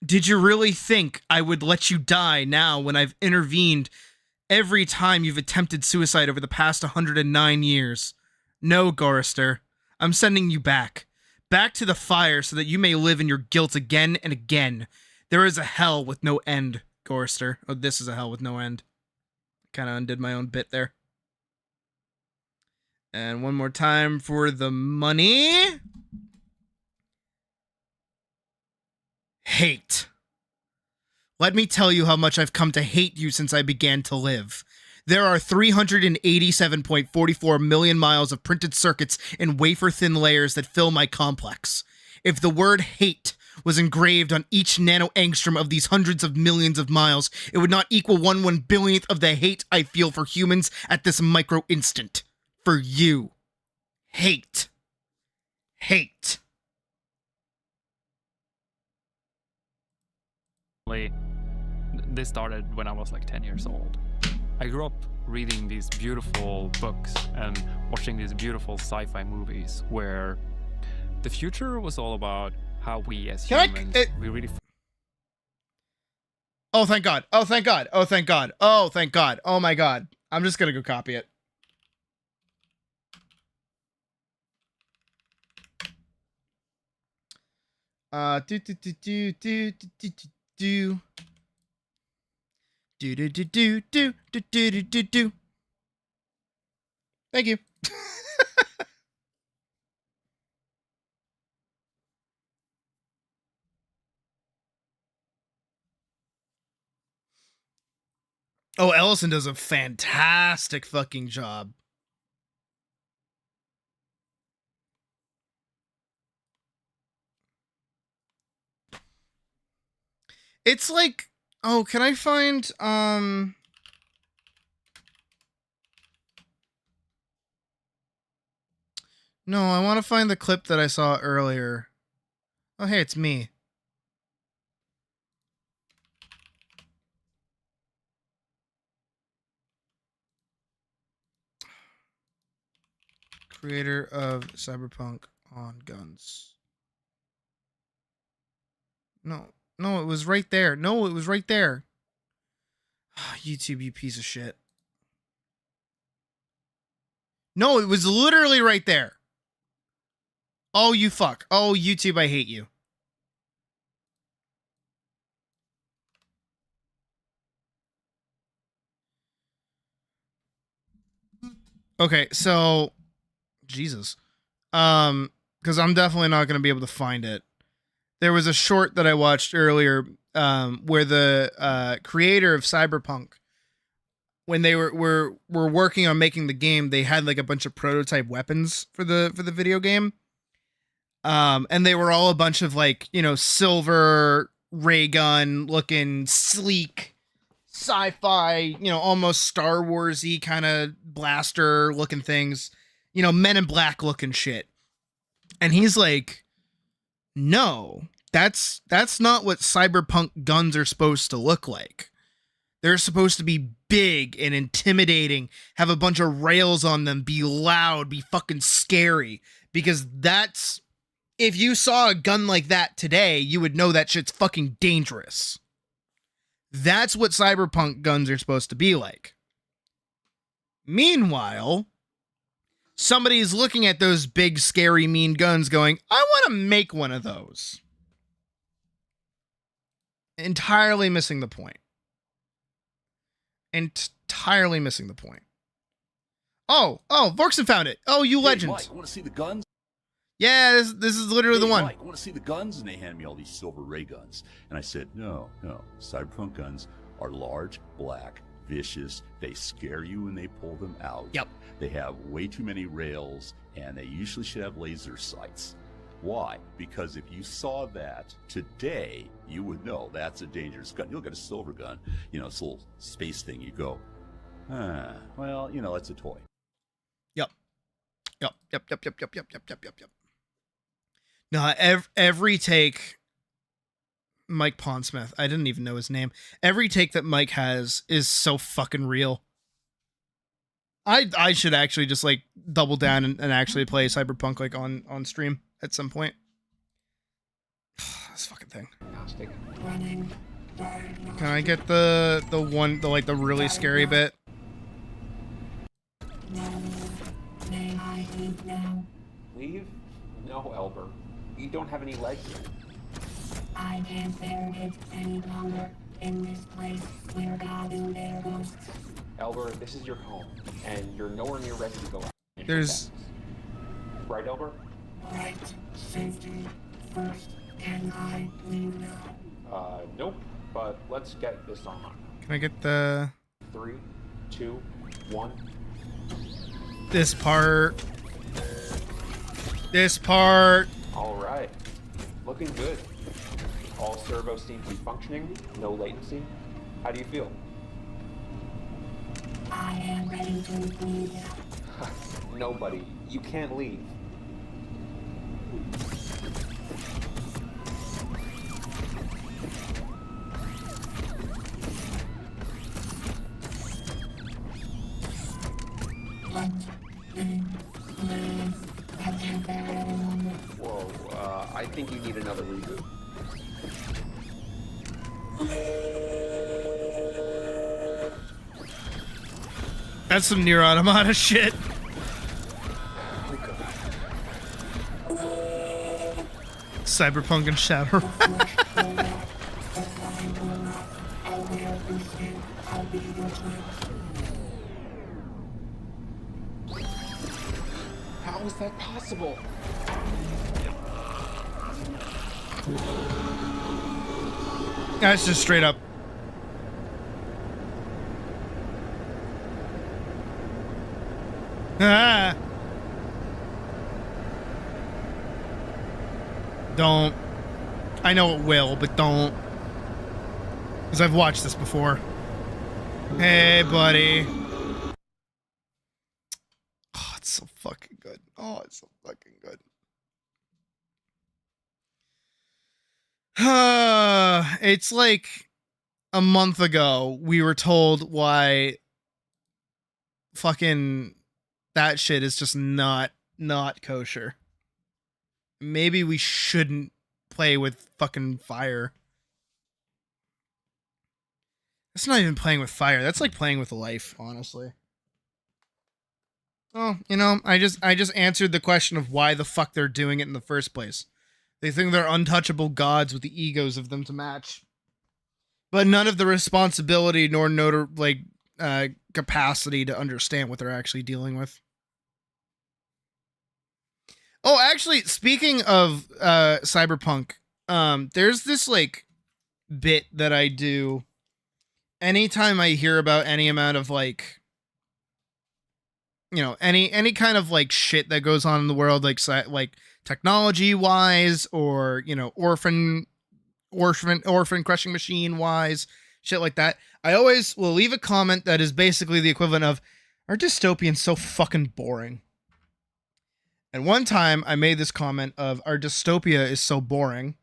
Did you really think I would let you die now when I've intervened every time you've attempted suicide over the past 109 years? No, Gorister. I'm sending you back. Back to the fire so that you may live in your guilt again and again. There is a hell with no end, Gorister. Oh, this is a hell with no end. Kind of undid my own bit there. And one more time for the money. Hate. Let me tell you how much I've come to hate you since I began to live. There are 387.44 million miles of printed circuits in wafer-thin layers that fill my complex. If the word hate was engraved on each nano-angstrom of these hundreds of millions of miles, it would not equal 1/1 billionth of the hate I feel for humans at this micro-instant. For you. Hate. Hate. This started when I was like 10 years old. I grew up reading these beautiful books and watching these beautiful sci-fi movies where the future was all about how we as humans, we really... Oh, thank God. Oh, thank God. Oh, thank God. Oh, thank God. Oh, my God. I'm just going to go copy it. Do. Thank you. Oh, Ellison does a fantastic fucking job. It's like, oh, can I find, no, I want to find the clip that I saw earlier. Oh, hey, it's me. Creator of Cyberpunk on guns. No, it was right there. No, it was right there. YouTube, you piece of shit. No, it was literally right there. Oh, you fuck. Oh, YouTube, I hate you. Okay, so Jesus. Because I'm definitely not going to be able to find it. There was a short that I watched earlier where the creator of Cyberpunk, when they were working on making the game, they had like a bunch of prototype weapons for the video game. And they were all a bunch of like, you know, silver ray gun looking sleek sci-fi, you know, almost Star Wars-y kind of blaster looking things, you know, Men in Black looking shit. And he's like, no, that's not what cyberpunk guns are supposed to look like. They're supposed to be big and intimidating, have a bunch of rails on them, be loud, be fucking scary. Because that's, if you saw a gun like that today, you would know that shit's fucking dangerous. That's what cyberpunk guns are supposed to be like. Meanwhile, somebody's looking at those big, scary, mean guns going, I want to make one of those. Entirely missing the point. Entirely missing the point. Oh, Vorkson found it. Oh, you legend. Hey, Mike, want to see the guns? Yeah, this is literally the one. Mike, want to see the guns? And they hand me all these silver ray guns. And I said, no. Cyberpunk guns are large, black, vicious. They scare you when they pull them out. Yep. They have way too many rails, and they usually should have laser sights. Why? Because if you saw that today, you would know that's a dangerous gun. You'll get a silver gun, this little space thing. You go, well, it's a toy. Yep. No, every take Mike Pondsmith, I didn't even know his name. Every take that Mike has is so fucking real. I should actually just like double down and actually play Cyberpunk like on stream at some point. This fucking thing. Can I get the really scary bit? Leave? No, Elber. You don't have any legs. I can't bear it any longer. In this place, where God and their ghosts. Elber, this is your home, and you're nowhere near ready to go out. There's... Right, Elber? Right. Safety first. Can I leave now? Nope. But let's get this on. Can I get the... 3, 2, 1. This part. This part. All right. Looking good. All servos seem to be functioning. No latency. How do you feel? I am ready to leave. Nobody. You can't leave. Whoa, I think you need another reboot. That's some Nier Automata shit. Cyberpunk and Shadow. How is that possible? That's just straight up. Ah. Don't. I know it will, but don't. Because I've watched this before. Hey, buddy. Oh, it's so fucking good. Oh, it's so fucking good. It's like a month ago we were told why fucking that shit is just not kosher. Maybe we shouldn't play with fucking fire. That's not even playing with fire. That's like playing with life, honestly. Oh, I just answered the question of why the fuck they're doing it in the first place. They think they're untouchable gods with the egos of them to match. But none of the responsibility nor capacity to understand what they're actually dealing with. Oh, actually, speaking of Cyberpunk, there's this like bit that I do anytime I hear about any amount of like, any kind of like shit that goes on in the world, like technology wise, or orphan crushing machine wise, shit like that. I always will leave a comment that is basically the equivalent of, "Our dystopian's so fucking boring." And one time I made this comment of, "Our dystopia is so boring,"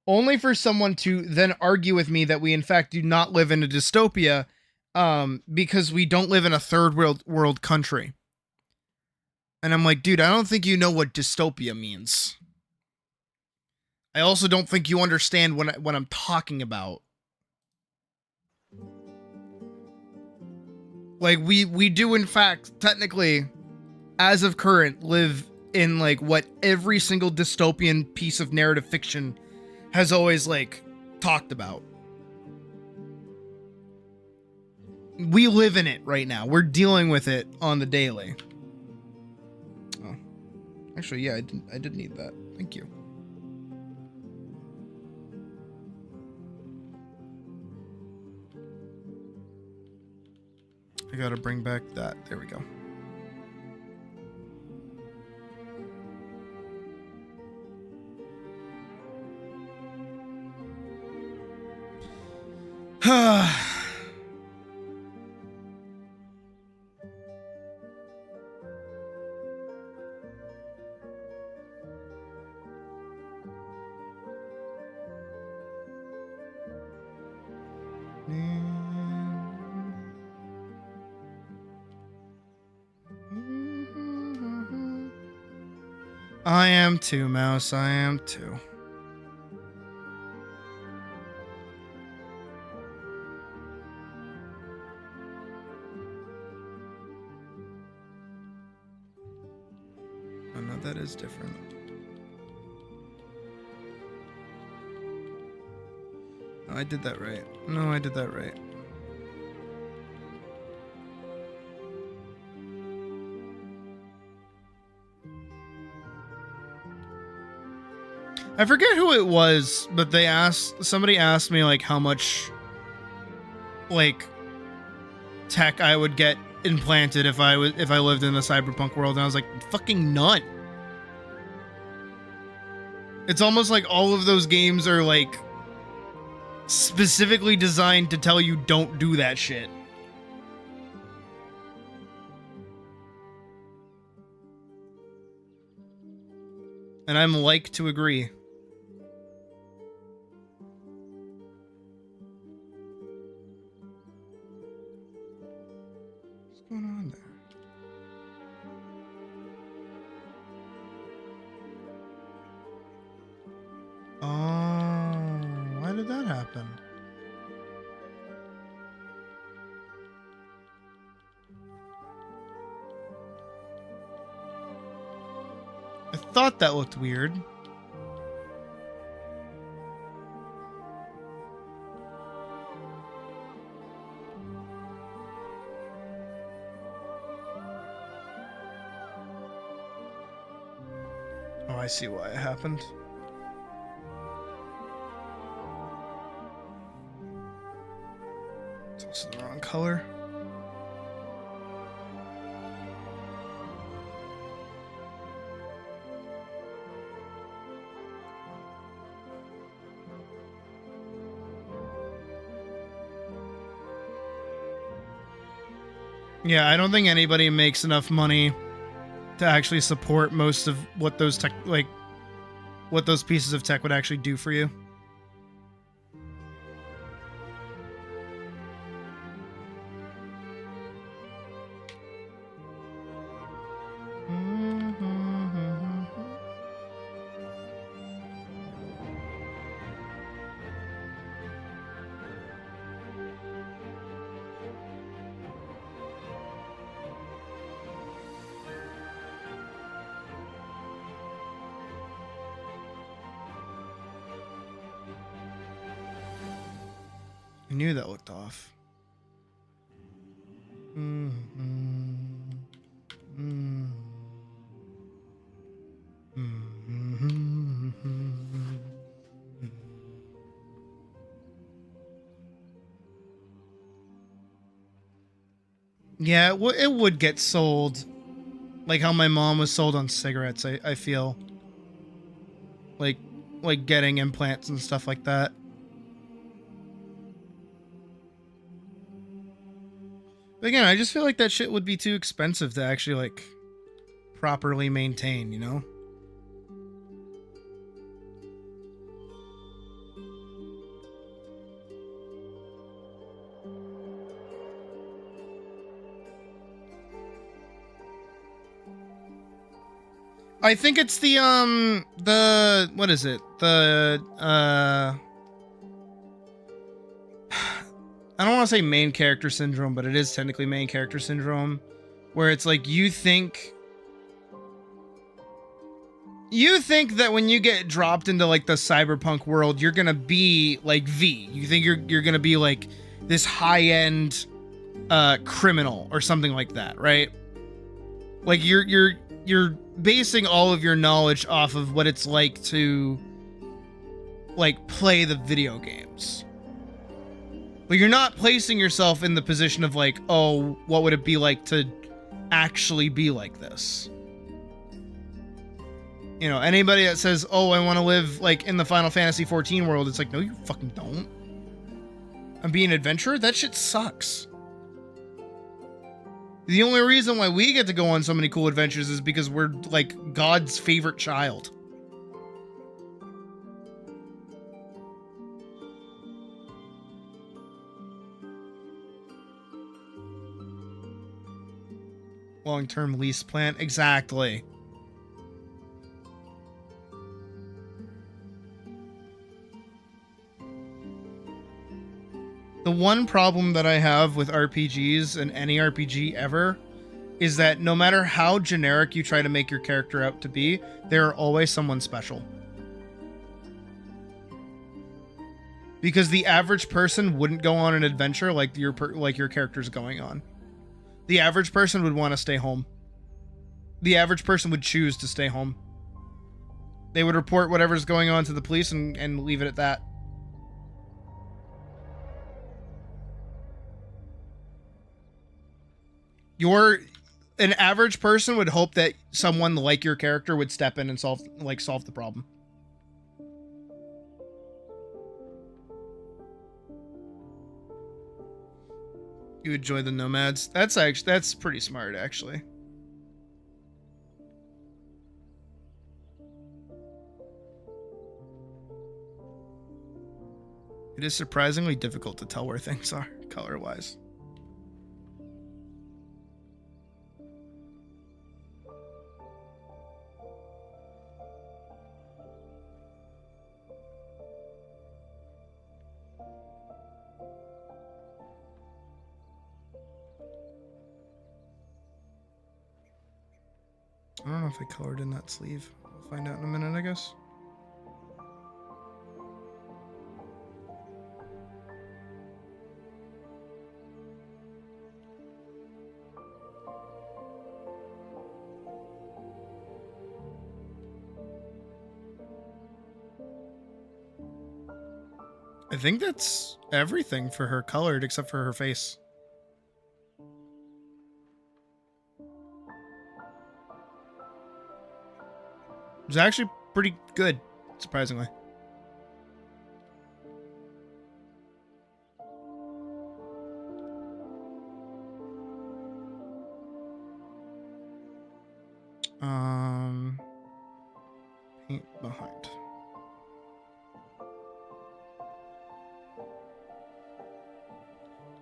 only for someone to then argue with me that we in fact do not live in a dystopia, because we don't live in a third world country. And I'm like, dude, I don't think you know what dystopia means. I also don't think you understand what I'm talking about. Like, we do in fact, technically, as of current, live in like what every single dystopian piece of narrative fiction has always like talked about. We live in it right now. We're dealing with it on the daily. Oh. Actually, yeah, I did need that. Thank you. I gotta bring back that. There we go. I am too, Mouse. I am too. Oh no, that is different. No, I did that right. No, I did that right. I forget who it was, but somebody asked me like how much like tech I would get implanted if I lived in the cyberpunk world, and I was like, fucking none. It's almost like all of those games are like specifically designed to tell you don't do that shit. And I'm like to agree. What's going on there? Oh, why did that happen? I thought that looked weird. Oh, I see why it happened. It's also the wrong color. Yeah, I don't think anybody makes enough money to actually support most of what those what those pieces of tech would actually do for you. I knew that looked off. Yeah, it would get sold. Like how my mom was sold on cigarettes, I feel. Like getting implants and stuff like that. But again, I just feel like that shit would be too expensive to actually, like, properly maintain, you know? I think it's the, what is it? I don't want to say main character syndrome, but it is technically main character syndrome, where it's like you think that when you get dropped into like the cyberpunk world, you're gonna be like V. You think you're gonna be like this high-end criminal or something like that, right? Like you're you're basing all of your knowledge off of what it's like to like play the video games. But you're not placing yourself in the position of like, oh, what would it be like to actually be like this? You know, anybody that says, oh, I want to live like in the Final Fantasy 14 world, it's like, no, you fucking don't. I'm being an adventurer? That shit sucks. The only reason why we get to go on so many cool adventures is because we're like God's favorite child. Long-term lease plan. Exactly. The one problem that I have with RPGs and any RPG ever is that no matter how generic you try to make your character out to be, there are always someone special. Because the average person wouldn't go on an adventure like your character's going on. The average person would want to stay home. The average person would choose to stay home. They would report whatever's going on to the police and leave it at that. An average person would hope that someone like your character would step in and solve the problem. You enjoy the nomads. That's pretty smart, actually. It is surprisingly difficult to tell where things are color-wise. I don't know if I colored in that sleeve. We'll find out in a minute, I guess. I think that's everything for her colored except for her face. It's actually pretty good, surprisingly. Paint behind.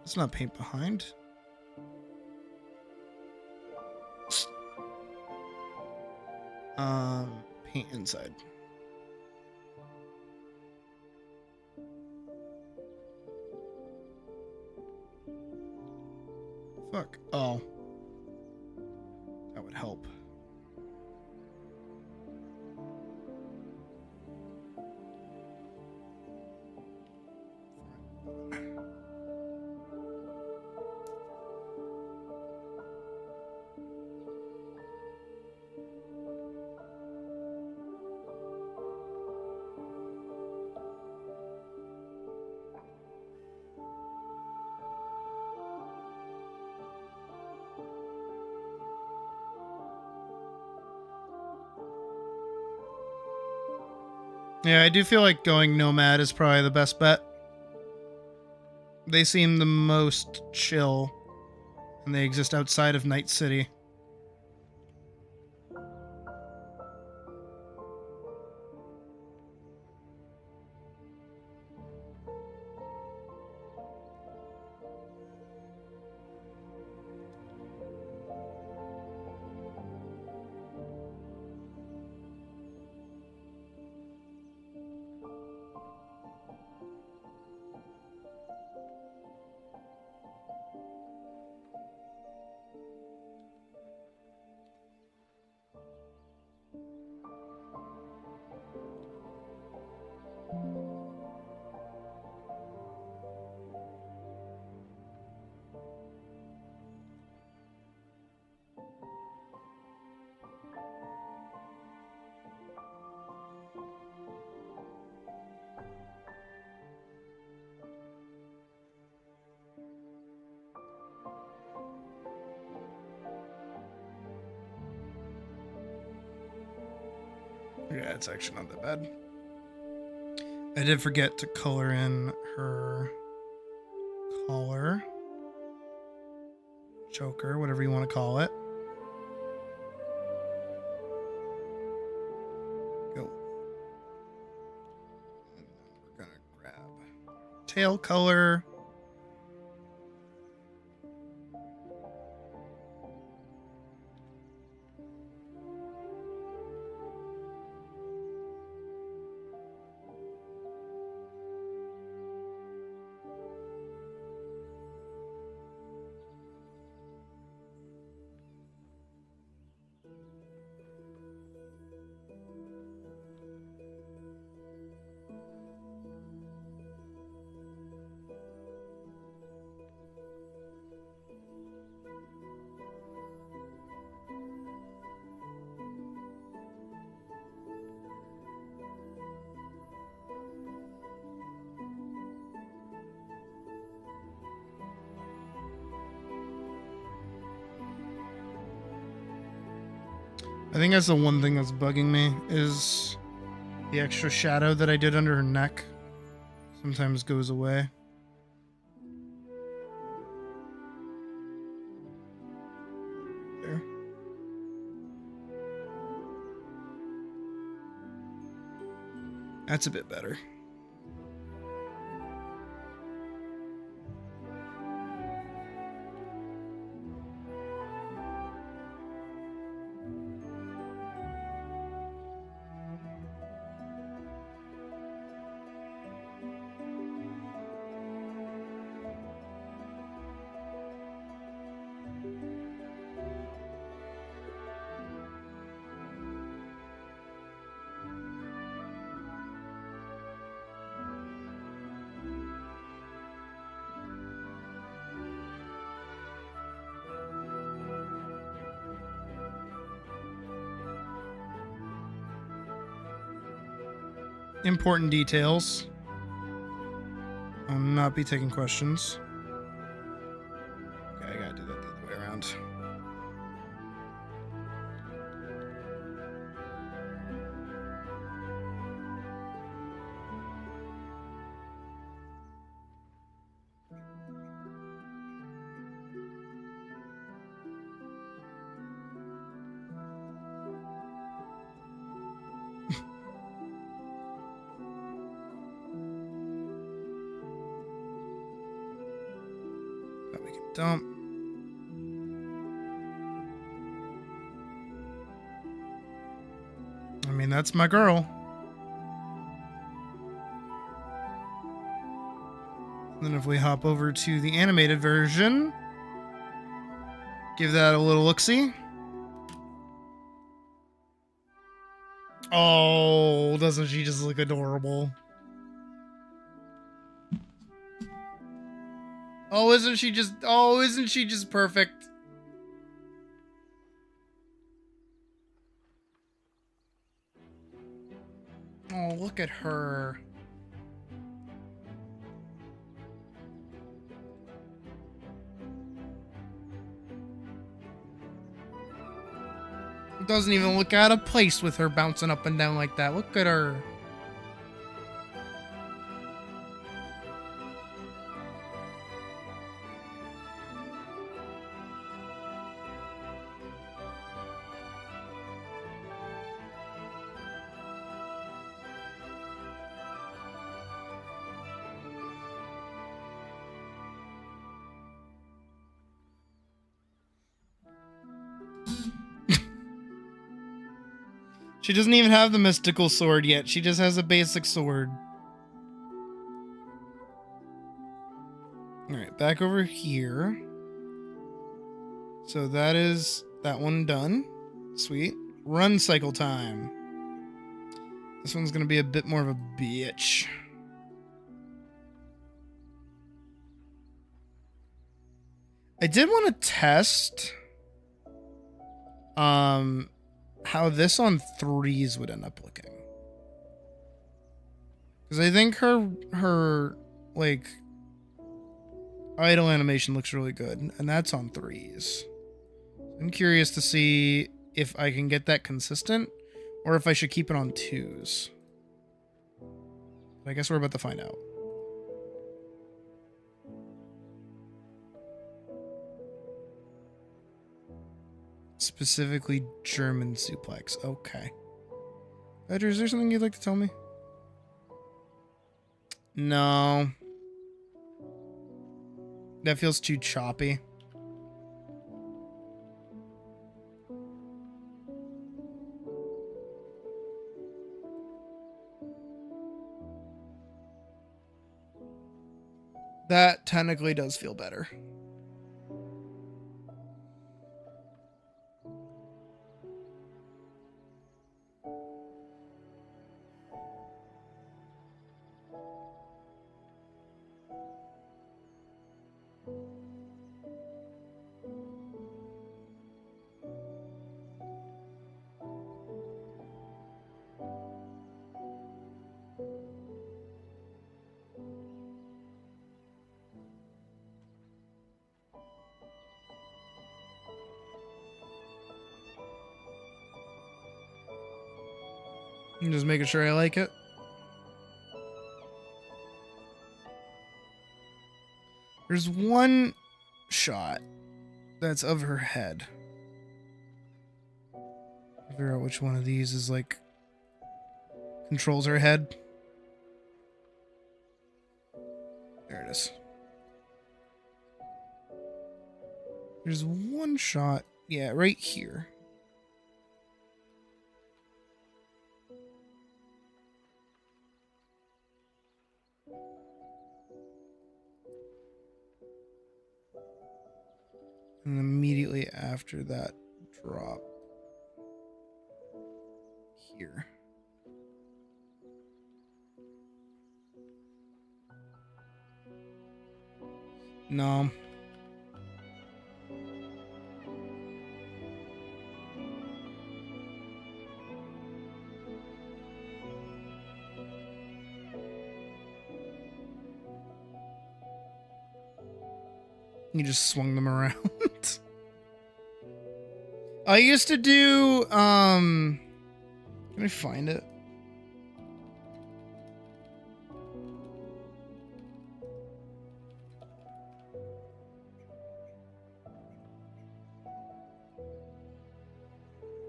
It's not paint behind. Paint inside. Fuck. Oh. That would help. Yeah, I do feel like going nomad is probably the best bet. They seem the most chill, and they exist outside of Night City. Yeah, it's actually not that bad. I did forget to color in her collar. Choker, whatever you want to call it. Go. And then we're gonna grab tail color. I think that's the one thing that's bugging me is the extra shadow that I did under her neck sometimes goes away. There. That's a bit better. Important details. I'll not be taking questions. Okay, I gotta do that the other way around. Dump. I mean, that's my girl. Then if we hop over to the animated version, give that a little look-see. Oh, doesn't she just look adorable? Oh, isn't she just perfect? Oh, look at her. It doesn't even look out of place with her bouncing up and down like that. Look at her. She doesn't even have the mystical sword yet. She just has a basic sword. Alright, back over here. So that is that one done. Sweet. Run cycle time. This one's going to be a bit more of a bitch. I did want to test how this on 3s would end up looking. Because I think her like idle animation looks really good, and that's on 3s. I'm curious to see if I can get that consistent Or if I should keep it on 2s. I guess we're about to find out. Specifically German suplex. Okay. Badger, is there something you'd like to tell me? No. That feels too choppy. That technically does feel better. I'm just making sure I like it. There's one shot that's of her head. Figure out which one of these is like controls her head. There it is. There's one shot, yeah, right here. And immediately after that drop here. No. You just swung them around. I used to do, can I find it?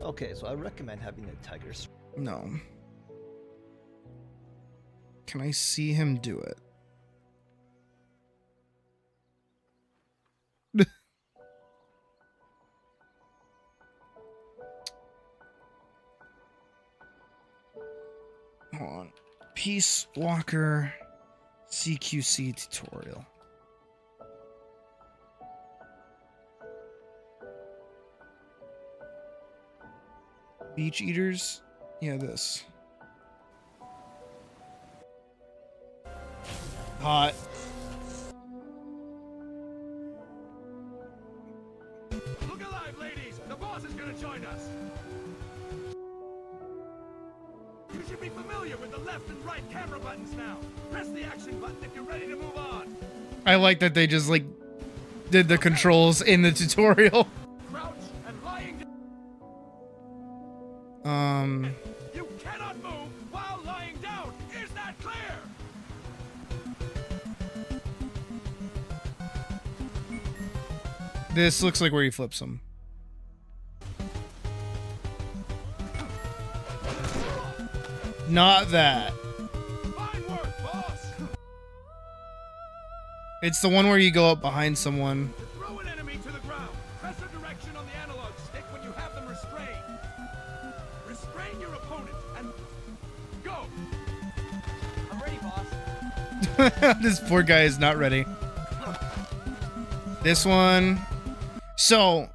Okay, so I recommend having a tiger. No. Can I see him do it? Hold on. Peace Walker CQC tutorial. Beach eaters? Yeah, this. Hot. Look alive, ladies! The boss is gonna join us! You should be familiar with the left and right camera buttons now. Press the action button if you're ready to move on. I like that they just like did the controls in the tutorial. Crouch and lying down. You cannot move while lying down. Is that clear? This looks like where he flips them. Not that. Fine work, boss. It's the one where you go up behind someone. Throw an enemy to the ground. Press a direction on the analog stick when you have them restrained. Restrain your opponent and go. I'm ready, boss. This poor guy is not ready. This one. So,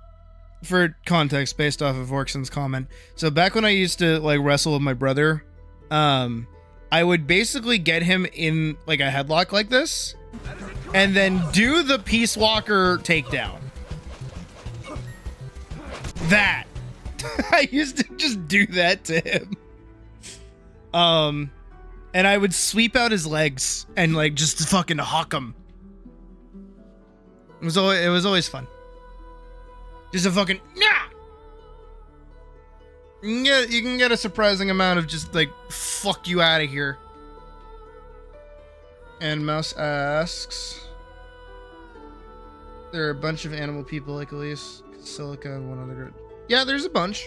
for context, based off of Orkson's comment. So back when I used to like wrestle with my brother, I would basically get him in like a headlock like this, and then do the Peace Walker takedown. That. I used to just do that to him. And I would sweep out his legs and like just fucking huck him. It was always fun. Just a fucking You can get a surprising amount of just like fuck you out of here. And Mouse asks, there are a bunch of animal people like Elise, Silica, and one other group. Yeah, there's a bunch.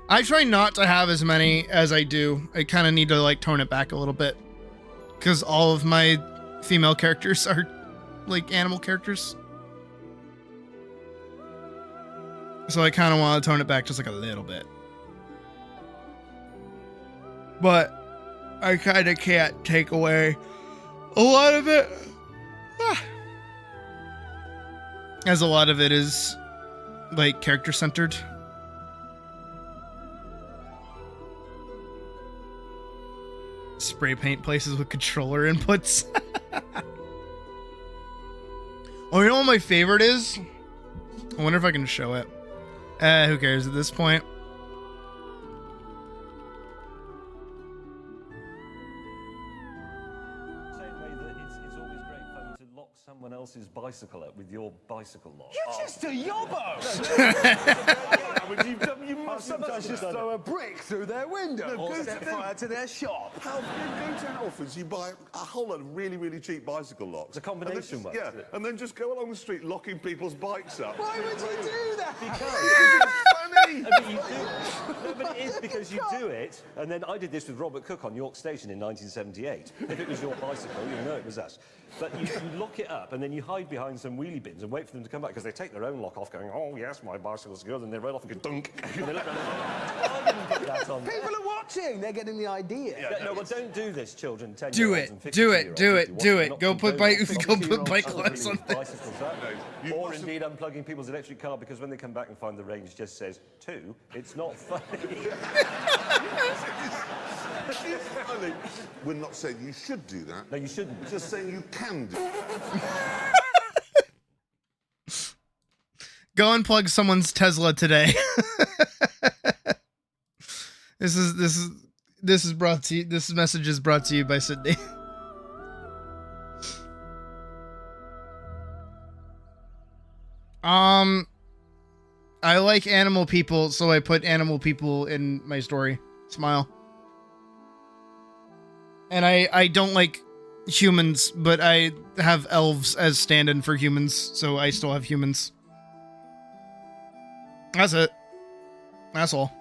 I try not to have as many as I do. I kind of need to like tone it back a little bit because all of my female characters are like animal characters. So I kind of want to tone it back just like a little bit. But I kind of can't take away a lot of it. As a lot of it is like character centered. Spray paint places with controller inputs. Oh, you know what my favorite is? I wonder if I can show it. Who cares at this point? Same way that it's always great fun to lock someone else's bicycle up with your bicycle lock. You're just a yobbo! You must sometimes just throw a brick through their window or set fire to their shop. How you go to an office, you buy a whole lot of really, really cheap bicycle locks. It's a combination one. Yeah, and then just go along the street locking people's bikes up. Why would you do that? Because it's funny. but you do. No, but it is because you do it. And then I did this with Robert Cook on York Station in 1978. If it was your bicycle, you know it was us. But you lock it up and then you hide behind some wheelie bins and wait for them to come back because they take their own lock off going, oh yes, my bicycle's good, and they roll off and go dunk. And they look around and I didn't put that on. People are watching. They're getting the idea. Yeah, no, well, don't do this, children. 10 Do it. Do it. Do it. Do it. Go put bike locks on there. Or indeed unplugging people's electric car because when they come back and find the range just says 2, it's not funny. It's funny. We're not saying you should do that. No, you shouldn't. We're just saying you can do it. Go unplug someone's Tesla today. This is brought to you. This message is brought to you by Sydney. I like animal people, so I put animal people in my story. Smile. And I don't like humans, but I have elves as stand-in for humans, so I still have humans. That's it. That's all.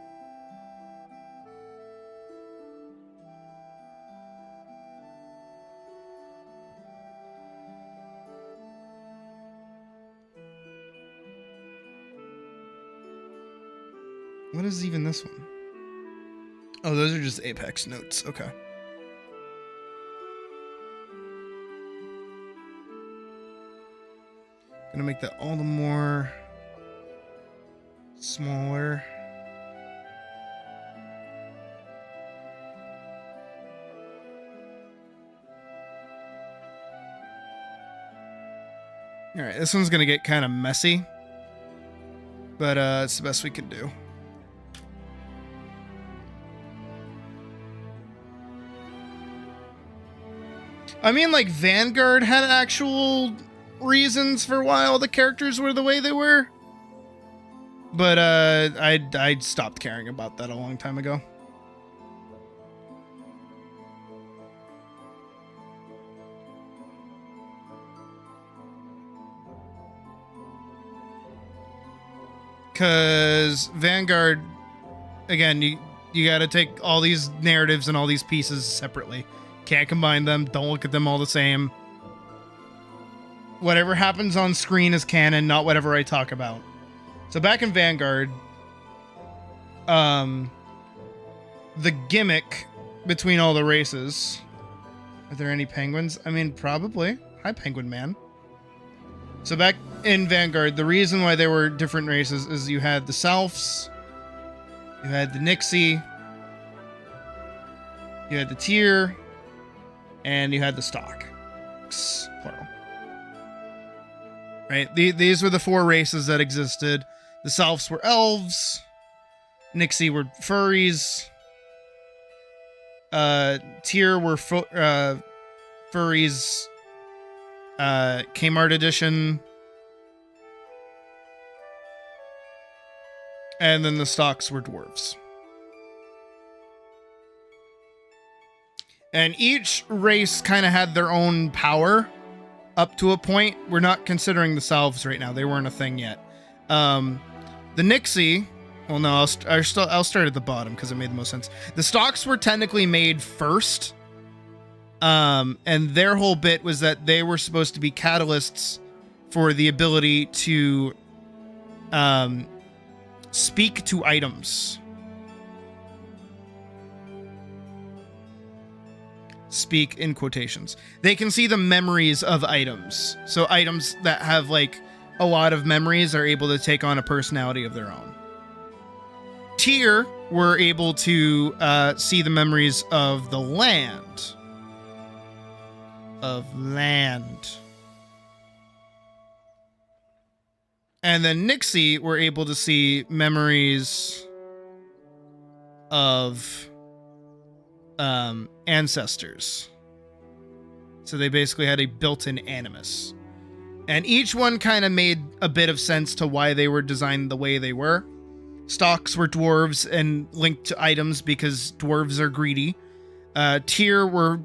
What is even this one? Oh, those are just Apex notes. Okay. Gonna make that all the more smaller. All right, this one's gonna get kind of messy, but it's the best we can do. I mean, like, Vanguard had actual reasons for why all the characters were the way they were. But, I stopped caring about that a long time ago. Because Vanguard, again, you gotta take all these narratives and all these pieces separately. Can't combine them. Don't look at them all the same. Whatever happens on screen is canon, not whatever I talk about. So back in Vanguard, the gimmick between all the races. Are there any penguins? I mean, probably. Hi, Penguin Man. So back in Vanguard, the reason why there were different races is you had the Selfs, you had the Nixie, you had the Tier, and you had the Stock. Plural. Right? These were the 4 races that existed. The Selfs were elves. Nixie were furries. Tier were furries. Kmart edition. And then the Stocks were dwarves. And each race kind of had their own power up to a point. We're not considering the Salves right now. They weren't a thing yet. The Nixie, well, no, I'll start at the bottom because it made the most sense. The Stocks were technically made first. And their whole bit was that they were supposed to be catalysts for the ability to speak to items. Speak in quotations. They can see the memories of items. So items that have like a lot of memories are able to take on a personality of their own. Tyr were able to see the memories of the land. And then Nixie were able to see memories of ancestors. So they basically had a built-in animus. And each one kind of made a bit of sense to why they were designed the way they were. Stocks were dwarves and linked to items because dwarves are greedy. Tyr were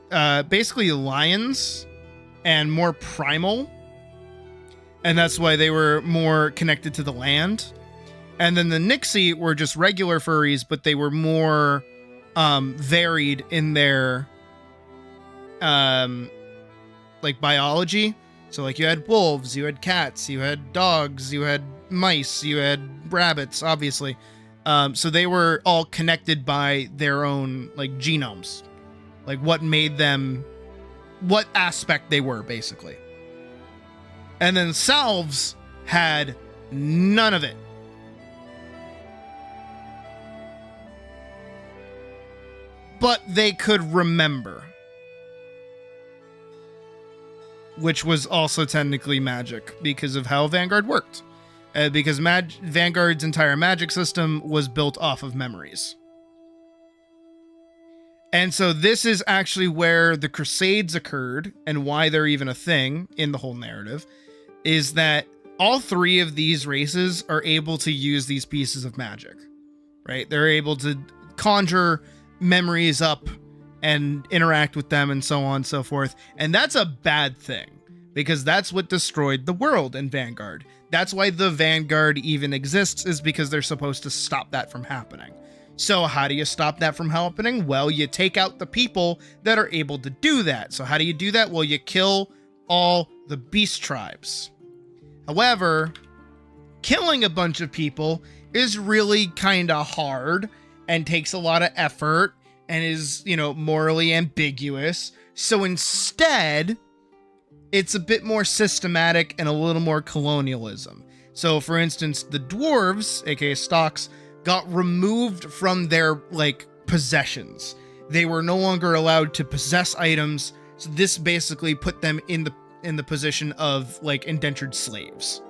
basically lions and more primal. And that's why they were more connected to the land. And then the Nixie were just regular furries, but they were more varied in their like biology. So like you had wolves, you had cats, you had dogs, you had mice, you had rabbits, obviously. So they were all connected by their own like genomes, like what made them, what aspect they were basically. And then Salves had none of it. But they could remember. Which was also technically magic because of how Vanguard worked. Because Vanguard's entire magic system was built off of memories. And so this is actually where the Crusades occurred and why they're even a thing in the whole narrative, is that all three of these races are able to use these pieces of magic, right? They're able to conjure memories up and interact with them and so on and so forth. And that's a bad thing because that's what destroyed the world in Vanguard. That's why the Vanguard even exists, is because they're supposed to stop that from happening. So how do you stop that from happening? Well, you take out the people that are able to do that. So how do you do that? Well, you kill all the beast tribes. However, killing a bunch of people is really kind of hard and takes a lot of effort and is, you know, morally ambiguous. So instead, it's a bit more systematic and a little more colonialism. So for instance, the dwarves, aka Stocks, got removed from their like possessions. They were no longer allowed to possess items. So this basically put them in the position of like indentured slaves.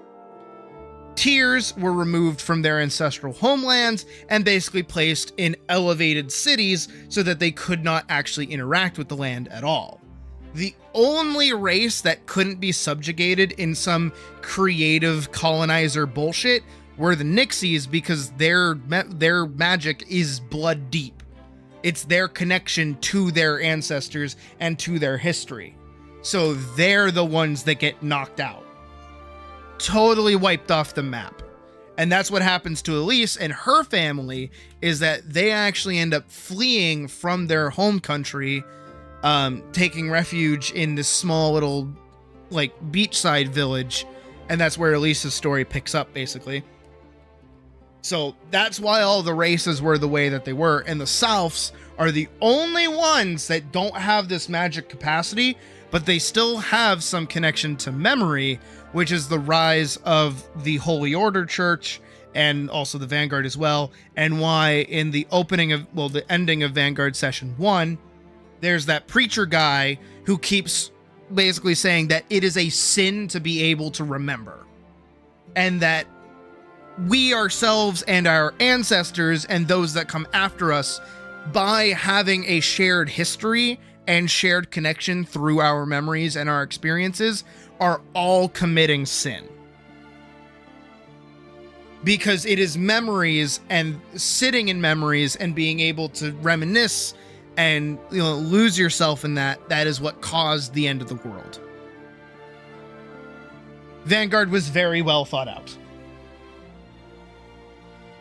Tyrs were removed from their ancestral homelands and basically placed in elevated cities so that they could not actually interact with the land at all. The only race that couldn't be subjugated in some creative colonizer bullshit were the Nixies, because their magic is blood deep. It's their connection to their ancestors and to their history. So they're the ones that get knocked out. Totally wiped off the map. And that's what happens to Elise and her family, is that they actually end up fleeing from their home country, taking refuge in this small little like beachside village. And that's where Elise's story picks up basically. So that's why all the races were the way that they were. And the Souths are the only ones that don't have this magic capacity, but they still have some connection to memory, which is the rise of the Holy Order Church and also the Vanguard as well. And why in the opening of, well, the ending of Vanguard Session 1, there's that preacher guy who keeps basically saying that it is a sin to be able to remember. And that we ourselves and our ancestors and those that come after us, by having a shared history and shared connection through our memories and our experiences, are all committing sin. because it is memories and sitting in memories and being able to reminisce and, you know, lose yourself in that. That is what caused the end of the world. Vanguard was very well thought out.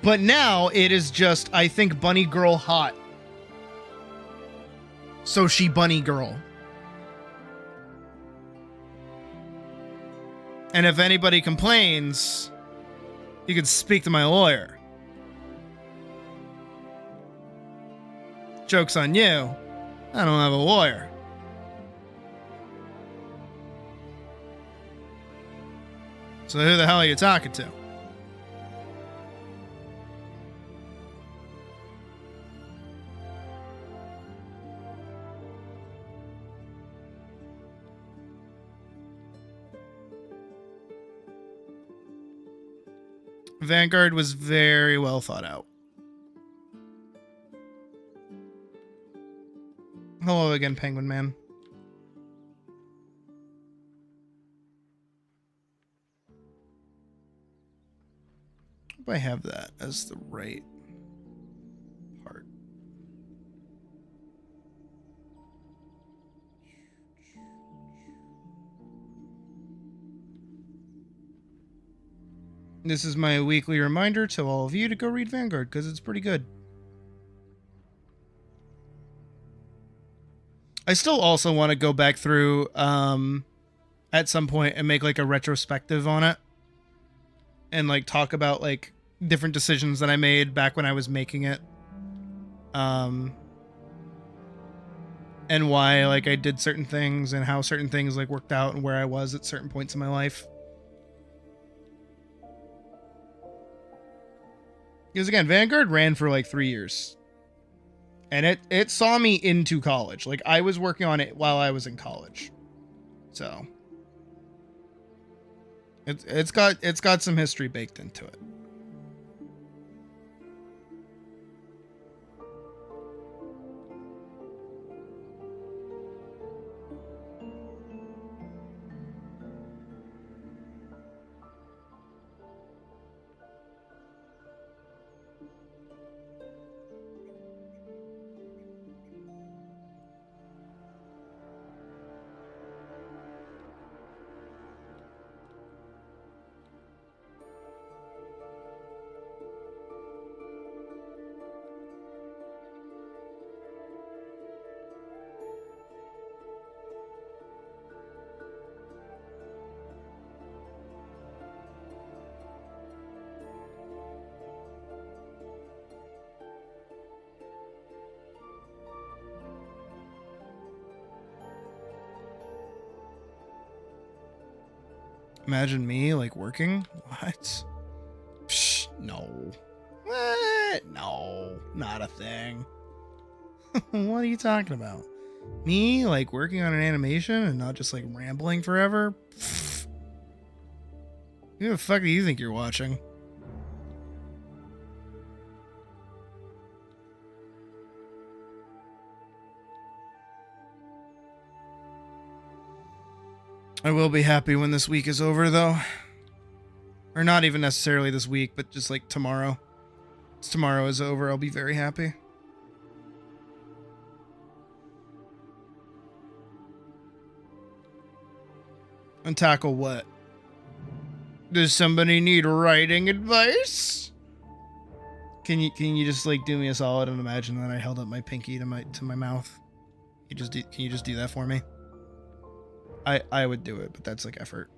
But now it is just, I think, bunny girl hot. So she bunny girl. And if anybody complains, you could speak to my lawyer. Joke's on you. I don't have a lawyer. So who the hell are you talking to? Vanguard was very well thought out. Hello again, Penguin Man. Hope I have that as the right part. This is my weekly reminder to all of you to go read Vanguard, because it's pretty good. I still also want to go back through at some point and make like a retrospective on it. And like talk about like different decisions that I made back when I was making it. And why like I did certain things and how certain things like worked out and where I was at certain points in my life. Because again, Vanguard ran for like 3 years. And it saw me into college. Like I was working on it while I was in college. So it's got some history baked into it. Imagine me like working? What? Psh, no. What? No, not a thing. What are you talking about? Me like working on an animation and not just like rambling forever? Pfft. Who the fuck do you think you're watching? I will be happy when this week is over, though. Or not even necessarily this week, but just like tomorrow. Once tomorrow is over, I'll be very happy. And tackle what? Does somebody need writing advice? Can you just like do me a solid and imagine that I held up my pinky to my mouth? Can you just do that for me? I would do it, but that's like effort.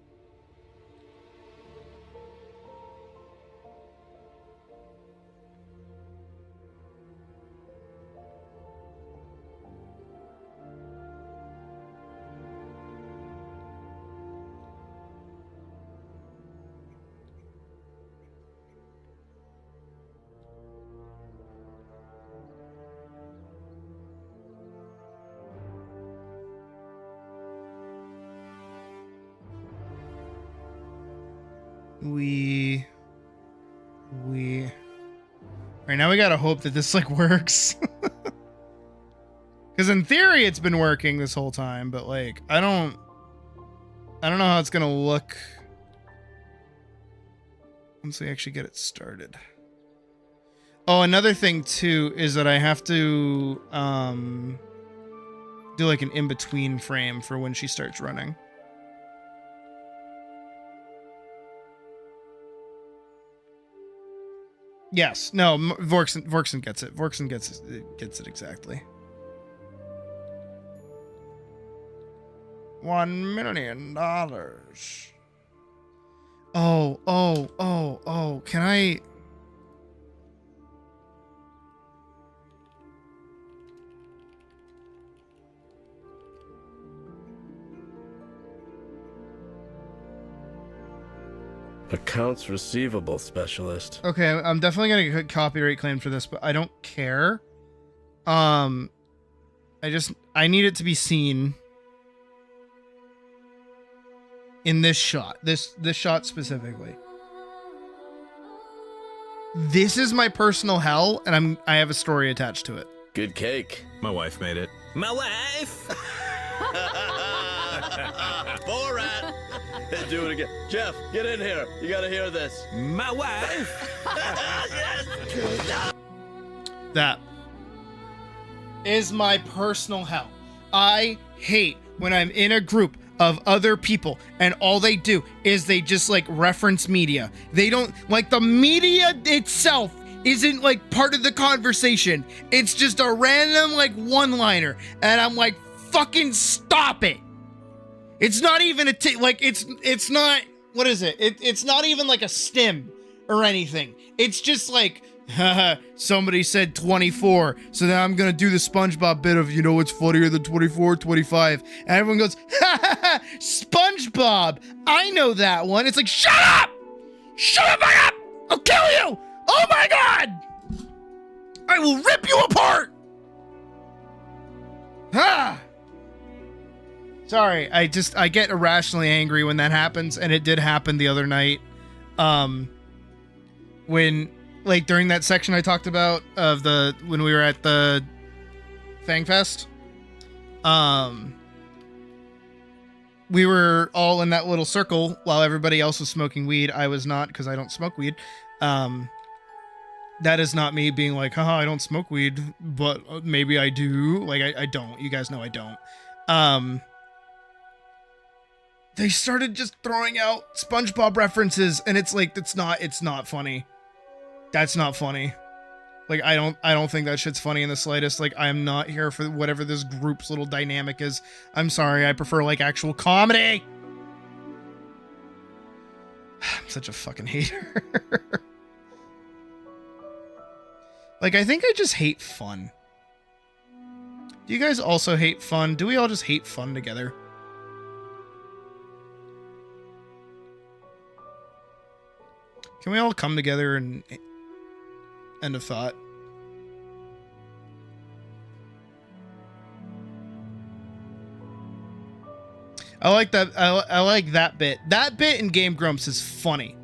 Right now we gotta hope that this like works. Because in theory it's been working this whole time, but like I don't know how it's gonna look once we actually get it started. Oh, another thing too is that I have to do like an in-between frame for when she starts running. Yes. No, Vorkson gets it. Vorkson gets it exactly. $1 million. Oh, can I... Accounts receivable specialist. Okay, I'm definitely gonna get copyright claim for this, but I don't care. I need it to be seen in this shot. This shot specifically. This is my personal hell, and I have a story attached to it. Good cake. My wife made it. My wife. Borat. Do it again. Jeff, get in here. You gotta hear this. My wife. Yes. That is my personal hell. I hate when I'm in a group of other people and all they do is they just like reference media. They don't like the media itself isn't like part of the conversation. It's just a random like one-liner and I'm like, fucking stop it. It's not even it's not, what is it? It's not even like a stim or anything. It's just like, haha, somebody said 24, so now I'm gonna do the SpongeBob bit of, you know what's funnier than 24, 25, and everyone goes, ha ha ha, SpongeBob, I know that one. It's like, shut up! Shut up, I'll kill you! Oh my god! I will rip you apart! Ah! Sorry, I get irrationally angry when that happens, and it did happen the other night. When, like, during that section I talked about of when we were at the Fangfest, we were all in that little circle while everybody else was smoking weed. I was not, because I don't smoke weed. That is not me being like, haha, I don't smoke weed, but maybe I do. Like, I don't. You guys know I don't. They started just throwing out SpongeBob references, and it's like, it's not funny. That's not funny. Like, I don't think that shit's funny in the slightest. Like, I am not here for whatever this group's little dynamic is. I'm sorry, I prefer, like, actual comedy! I'm such a fucking hater. Like, I think I just hate fun. Do you guys also hate fun? Do we all just hate fun together? Can we all come together and end of thought? I like that. I like that bit. That bit in Game Grumps is funny.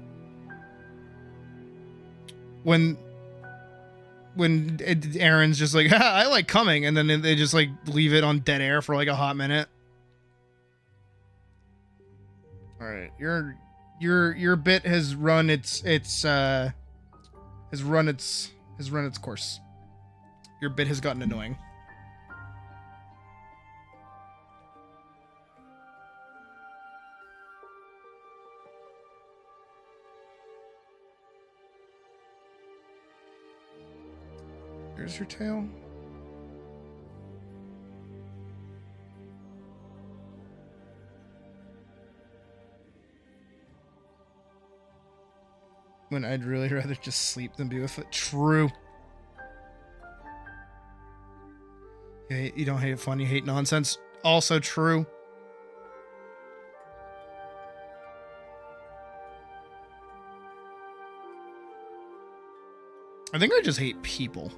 When Aaron's just like, I like coming, and then they just like leave it on dead air for like a hot minute. All right, your bit has run its course. Your bit has gotten annoying. Here's your tail. When I'd really rather just sleep than be with it. True. You don't hate fun, you hate nonsense. Also true. I think I just hate people.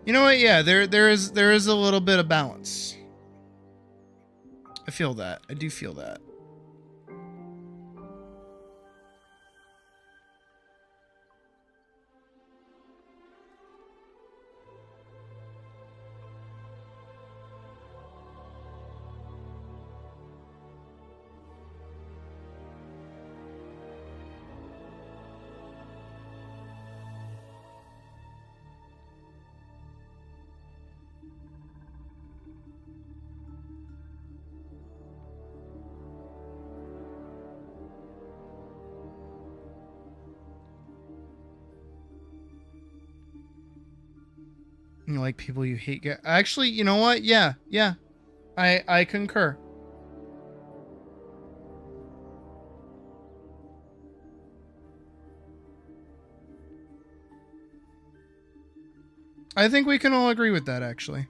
You know what? Yeah, there is a little bit of balance. I feel that. I do feel that. You like people you hate. Actually, you know what? Yeah. I concur. I think we can all agree with that, actually.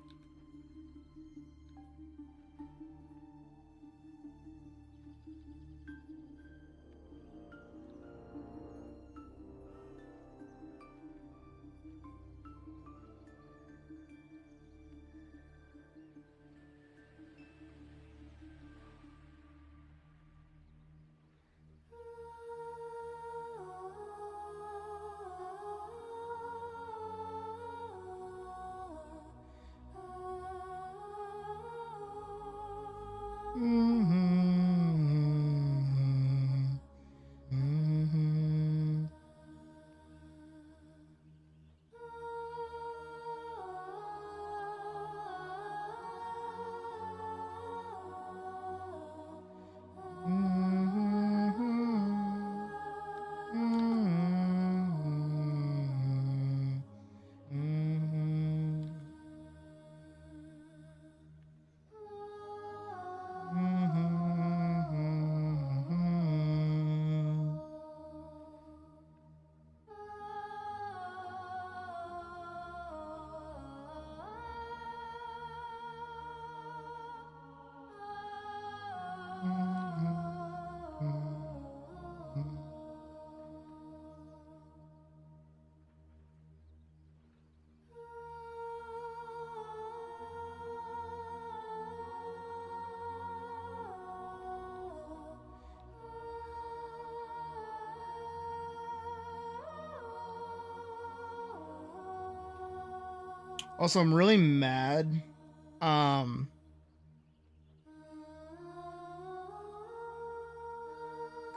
Also, I'm really mad.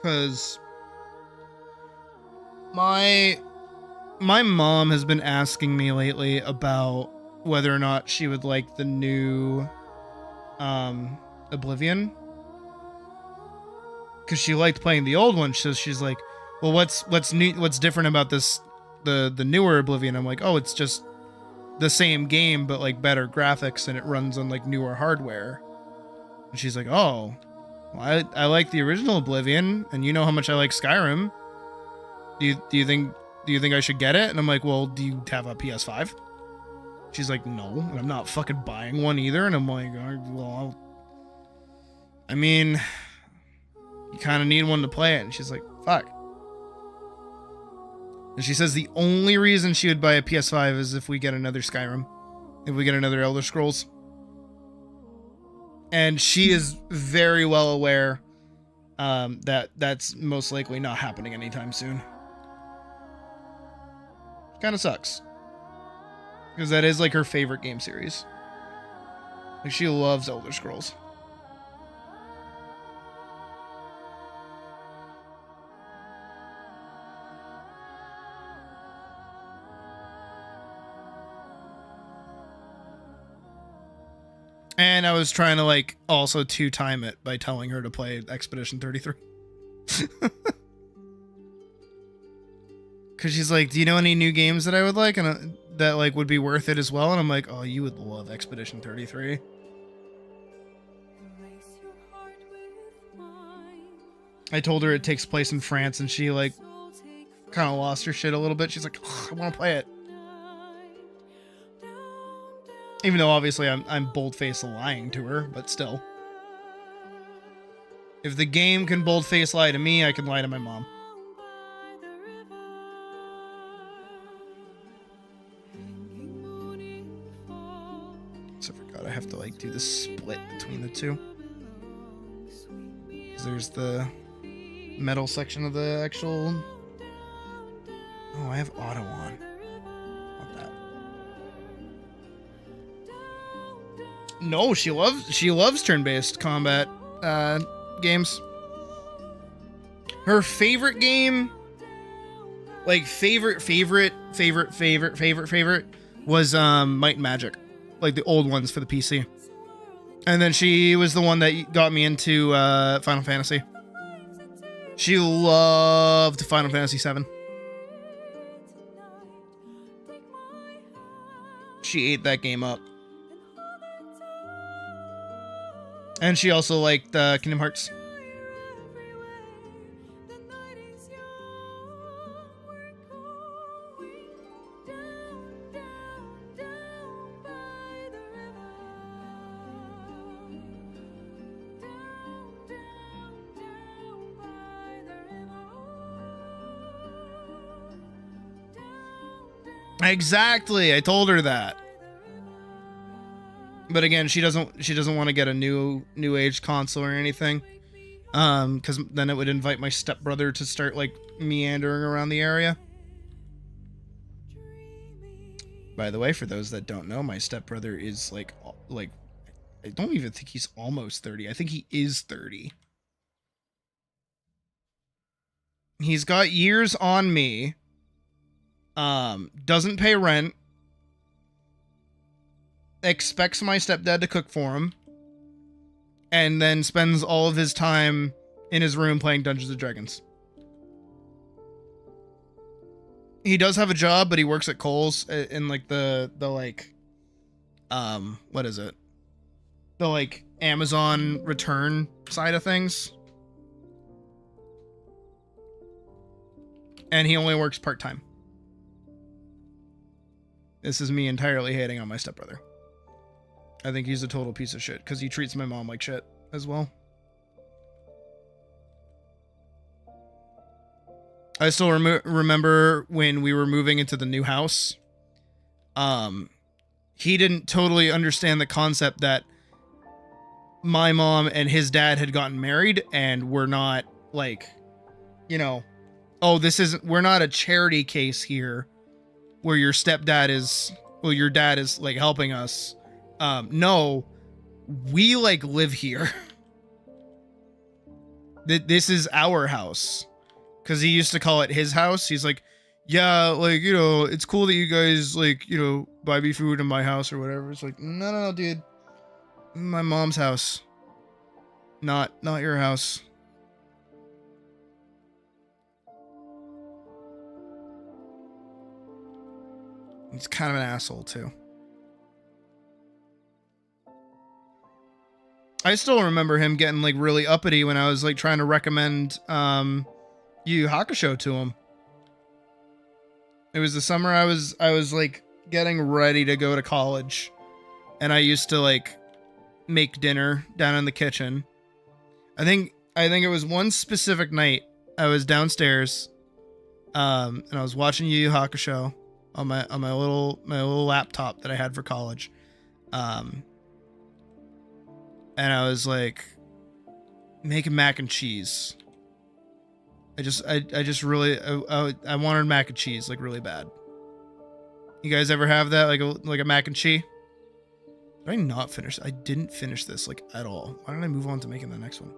Because my mom has been asking me lately about whether or not she would like the new Oblivion, because she liked playing the old one. So she's like, well, what's new, what's different about this, the newer Oblivion? I'm like, oh, it's just the same game but like better graphics, and it runs on like newer hardware. And she's like, oh, well, I like the original Oblivion, and you know how much I like Skyrim. Do you think I should get it? And I'm like, well, do you have a PS5? She's like, no, and I'm not fucking buying one either. And I'm like, well, I mean, you kind of need one to play it. And she's like, fuck. And she says the only reason she would buy a PS5 is if we get another Skyrim, if we get another Elder Scrolls. And she is very well aware that that's most likely not happening anytime soon. Kind of sucks, because that is like her favorite game series. Like, she loves Elder Scrolls. And I was trying to like also time it by telling her to play Expedition 33. Cause she's like, do you know any new games that I would like and that like would be worth it as well? And I'm like, oh, you would love Expedition 33. I told her it takes place in France, and she like kind of lost her shit a little bit. She's like, oh, I want to play it. Even though obviously I'm bold-faced lying to her, but still. If the game can bold-face lie to me, I can lie to my mom. have to like do the split between the two. 'Cause there's the metal section of the actual. Oh, I have auto on. Not that. No, she loves turn-based combat games. Her favorite game, like favorite was Might and Magic, like the old ones for the PC. And then she was the one that got me into Final Fantasy. She loved Final Fantasy VII. She ate that game up. And she also liked Kingdom Hearts. Exactly. I told her that. But again, she doesn't want to get a new age console or anything. Cuz then it would invite my stepbrother to start like meandering around the area. By the way, for those that don't know, my stepbrother is like I don't even think he's almost 30. I think he is 30. He's got years on me. Doesn't pay rent. Expects my stepdad to cook for him. And then spends all of his time in his room playing Dungeons and Dragons. He does have a job, but he works at Kohl's in like the like what is it? The like Amazon return side of things. And he only works part-time. This is me entirely hating on my stepbrother. I think he's a total piece of shit because he treats my mom like shit as well. I still remember when we were moving into the new house. He didn't totally understand the concept that my mom and his dad had gotten married and we're not like, you know, oh, we're not a charity case here where your stepdad is, well, your dad is like helping us. No, we like live here. This is our house. Cause he used to call it his house. He's like, yeah, like, you know, it's cool that you guys like, you know, buy me food in my house or whatever. It's like, no, dude. My mom's house. Not your house. He's kind of an asshole too. I still remember him getting like really uppity when I was like trying to recommend Yu Yu Hakusho to him. It was the summer I was like getting ready to go to college, and I used to like make dinner down in the kitchen. I think it was one specific night I was downstairs, and I was watching Yu Yu Hakusho on my little laptop that I had for college, and I was like making mac and cheese. I just really I wanted mac and cheese like really bad. You guys ever have that like a mac and cheese? Did I not finish? I didn't finish this like at all. Why don't I move on to making the next one?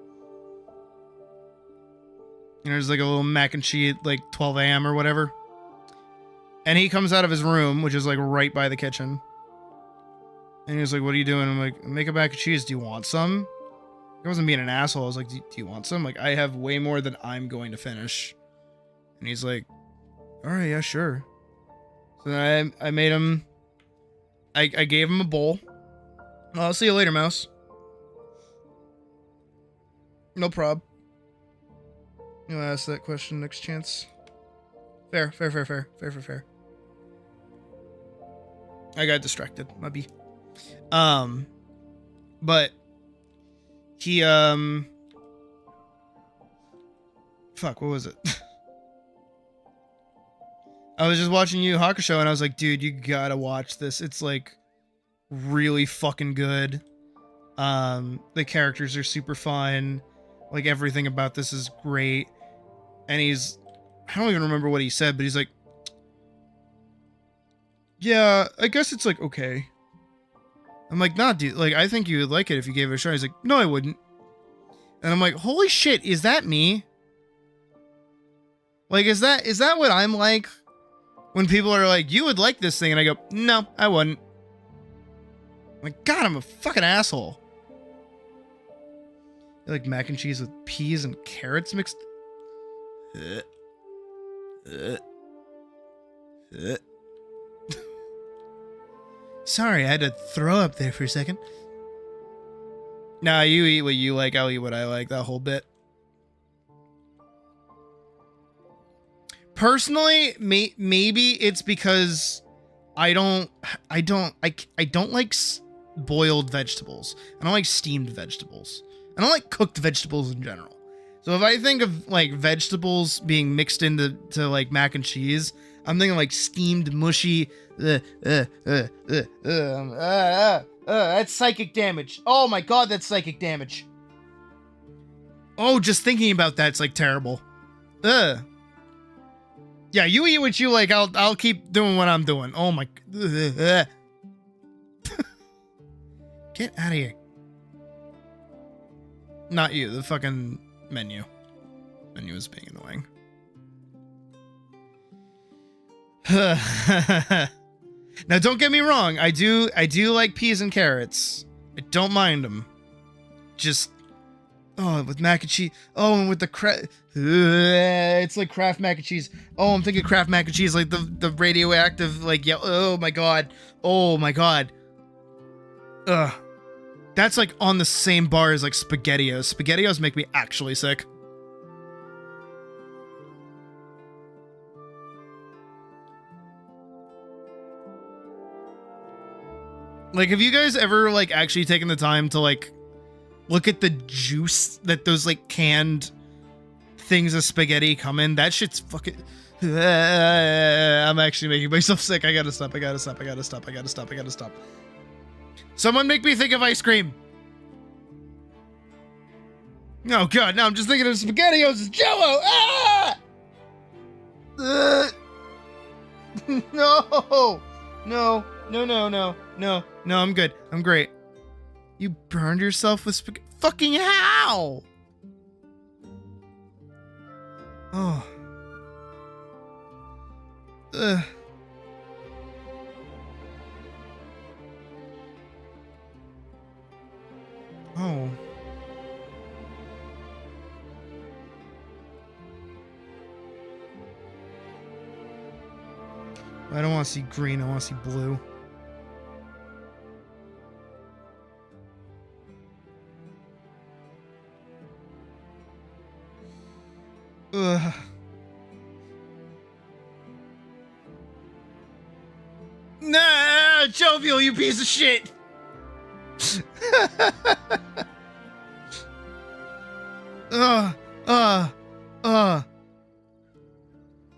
And there's like a little mac and cheese at like 12 a.m. or whatever. And he comes out of his room, which is like right by the kitchen. And he's like, "What are you doing?" I'm like, "Make a mac and cheese. Do you want some?" I wasn't being an asshole. I was like, do you want some? Like, I have way more than I'm going to finish. And he's like, all right, yeah, sure. So then I made him, I gave him a bowl. I'll see you later, mouse. No prob. You'll ask that question next chance. Fair. I got distracted, maybe. But he, fuck, what was it? I was just watching Yu Yu Hakusho and I was like, dude, you gotta watch this. It's like really fucking good. The characters are super fun. Like, everything about this is great. And I don't even remember what he said, but he's like, yeah, I guess it's like, okay. I'm like, nah, dude, like, I think you would like it if you gave it a shot. He's like, no, I wouldn't. And I'm like, holy shit, is that me? Like, is that what I'm like? When people are like, you would like this thing, and I go, no, I wouldn't. I'm like, God, I'm a fucking asshole. You like mac and cheese with peas and carrots mixed? Sorry, I had to throw up there for a second. Nah, you eat what you like, I'll eat what I like, that whole bit. Personally, maybe it's because I don't like boiled vegetables. I don't like steamed vegetables. I don't like cooked vegetables in general. So if I think of like vegetables being mixed into like mac and cheese, I'm thinking like steamed, mushy. That's psychic damage. Oh my god, that's psychic damage. Oh, just thinking about that's like terrible. Yeah, you eat what you like. I'll keep doing what I'm doing. Oh my. Get out of here. Not you. The fucking menu. Menu is being annoying. Now, don't get me wrong. I do like peas and carrots. I don't mind them. Just, with mac and cheese. Oh, and with the it's like Kraft mac and cheese. Oh, I'm thinking Kraft mac and cheese, like the radioactive, like, yeah. Oh my god. Oh my god. Ugh. That's like on the same bar as like SpaghettiOs. SpaghettiOs make me actually sick. Like, have you guys ever like actually taken the time to like look at the juice that those like canned things of spaghetti come in? That shit's fucking. I'm actually making myself sick. I gotta stop. Someone make me think of ice cream. Oh god, now I'm just thinking of SpaghettiOs as Jello. Ah! No, I'm good. I'm great. You burned yourself with spaghetti? Fucking how? Oh. Ugh. Oh. I don't want to see green, I want to see blue. Ugh. Nah, Jovial, you piece of shit!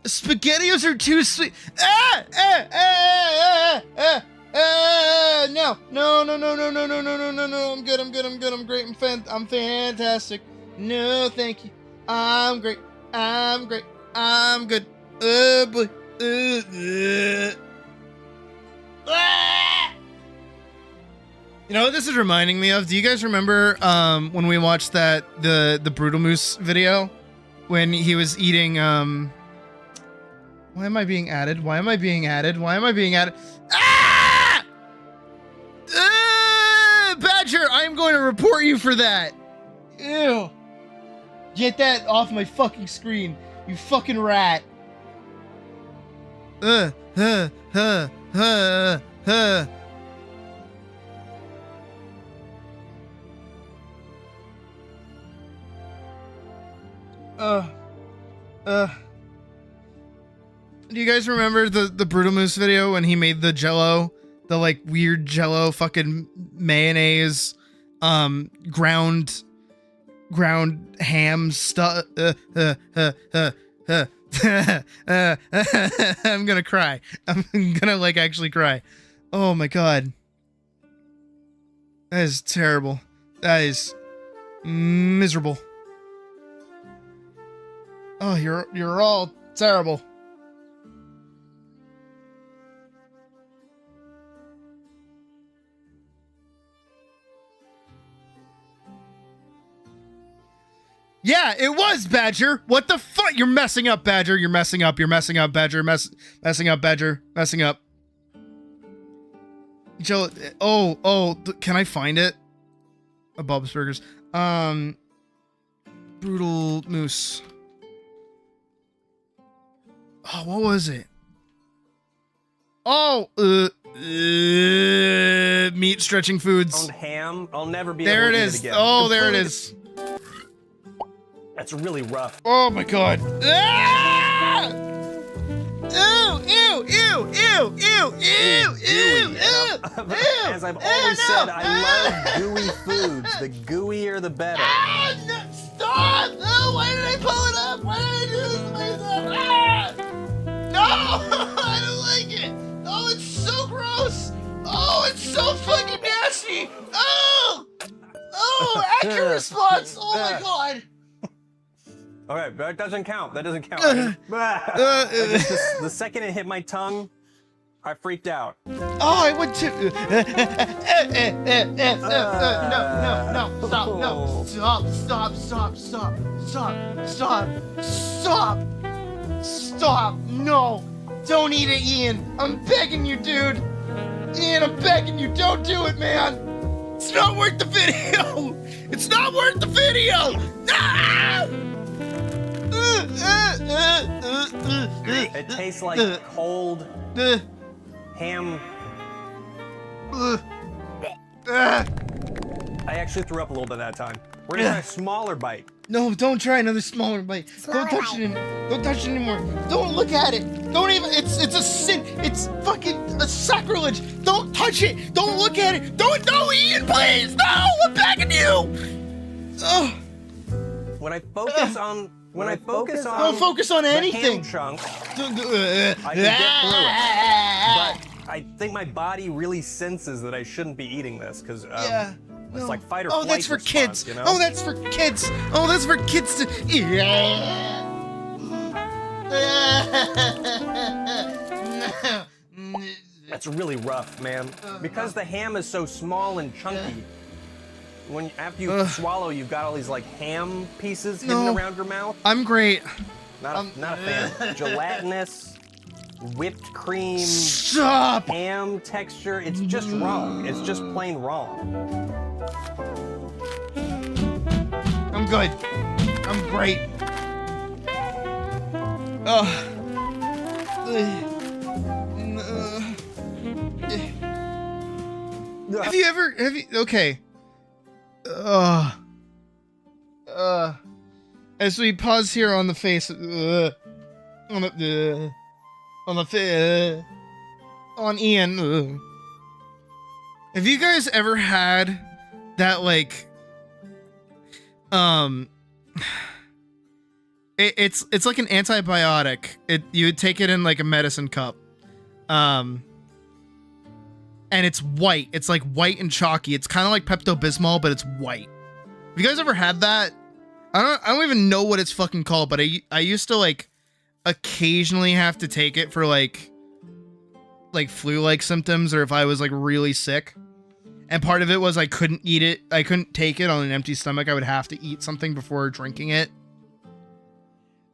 SpaghettiOs are too sweet. No. I'm good. I'm great. I'm fantastic. No, thank you. I'm great. I'm good. Boy. You know what this is reminding me of? Do you guys remember when we watched the Brutal Moose video when he was eating why am I being added? Ah! Badger, I'm going to report you for that. Ew. Get that off my fucking screen, you fucking rat. Do you guys remember the Brutal Moose video when he made the Jello, the like weird Jello fucking mayonnaise, ground ham stuff? I'm gonna cry. I'm gonna like actually cry. Oh my god. That is terrible. That is miserable. Oh, you're all terrible. Yeah, it was Badger. What the fuck? You're messing up, Badger. You're messing up. You're messing up, Badger. Messing up, Badger. Messing up. Joe. Oh. Can I find it? A Bob's Burgers. Brutal Moose. Oh, what was it? Oh, meat stretching foods. Ham. I'll never be there able to it eat is. it again. Oh, there it is. That's really rough. Oh my god. Ah! Ew. As I've always said, I love gooey foods. The gooier, the better. No, stop! No, why did I pull it up? Why did I do this to myself? Ah! No! I don't like it! Oh, it's so gross! Oh, it's so fucking nasty! Oh! Oh, accurate response! Oh my god! Okay, that doesn't count. That doesn't count. The second it hit my tongue, I freaked out. Oh, I went to. No, stop, no, don't eat it, Ian. I'm begging you, dude. Ian, I'm begging you, don't do it, man. It's not worth the video. It's not worth the video. No! It tastes like cold ham. I actually threw up a little bit that time. We're gonna try a smaller bite. No, don't try another smaller bite. Don't touch it anymore. Don't touch it anymore. Don't look at it. Don't even. It's a sin. It's fucking a sacrilege. Don't touch it. Don't look at it. Don't. No, Ian, please. No, I'm begging you. Oh. When I focus on. Don't focus on anything. The ham chunk, I can get through it. But I think my body really senses that I shouldn't be eating this because it's like fight or flight. Oh, that's for response, kids. You know? Oh, that's for kids. Oh, that's for kids to. That's really rough, man. Because the ham is so small and chunky. After you swallow, you've got all these like ham pieces hidden around your mouth. I'm great. Not a fan. Gelatinous, whipped cream, Stop! ham texture. It's just wrong. It's just plain wrong. I'm good. I'm great. Have you okay. As we pause here on the face, on Ian, have you guys ever had that, like, it's like an antibiotic. You would take it in like a medicine cup, and it's white. It's like white and chalky. It's kind of like Pepto-Bismol, but it's white. Have you guys ever had that? I don't even know what it's fucking called, but I used to like occasionally have to take it for like flu-like symptoms, or if I was like really sick. And part of it was I couldn't eat it. I couldn't take it on an empty stomach. I would have to eat something before drinking it.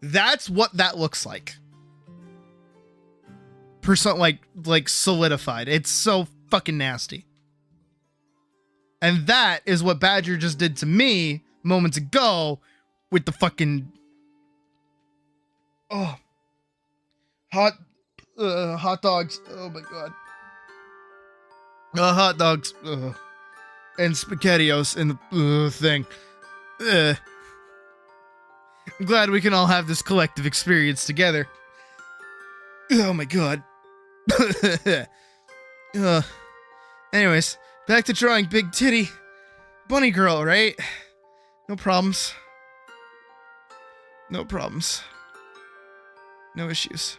That's what that looks like. Like solidified. It's so fucking nasty. And that is what Badger just did to me moments ago with the fucking hot dogs. Oh my god. Hot dogs. And SpaghettiOs in the thing. I'm glad we can all have this collective experience together. Oh my god. Anyways, back to drawing big titty bunny girl, right? No problems. No problems. No issues.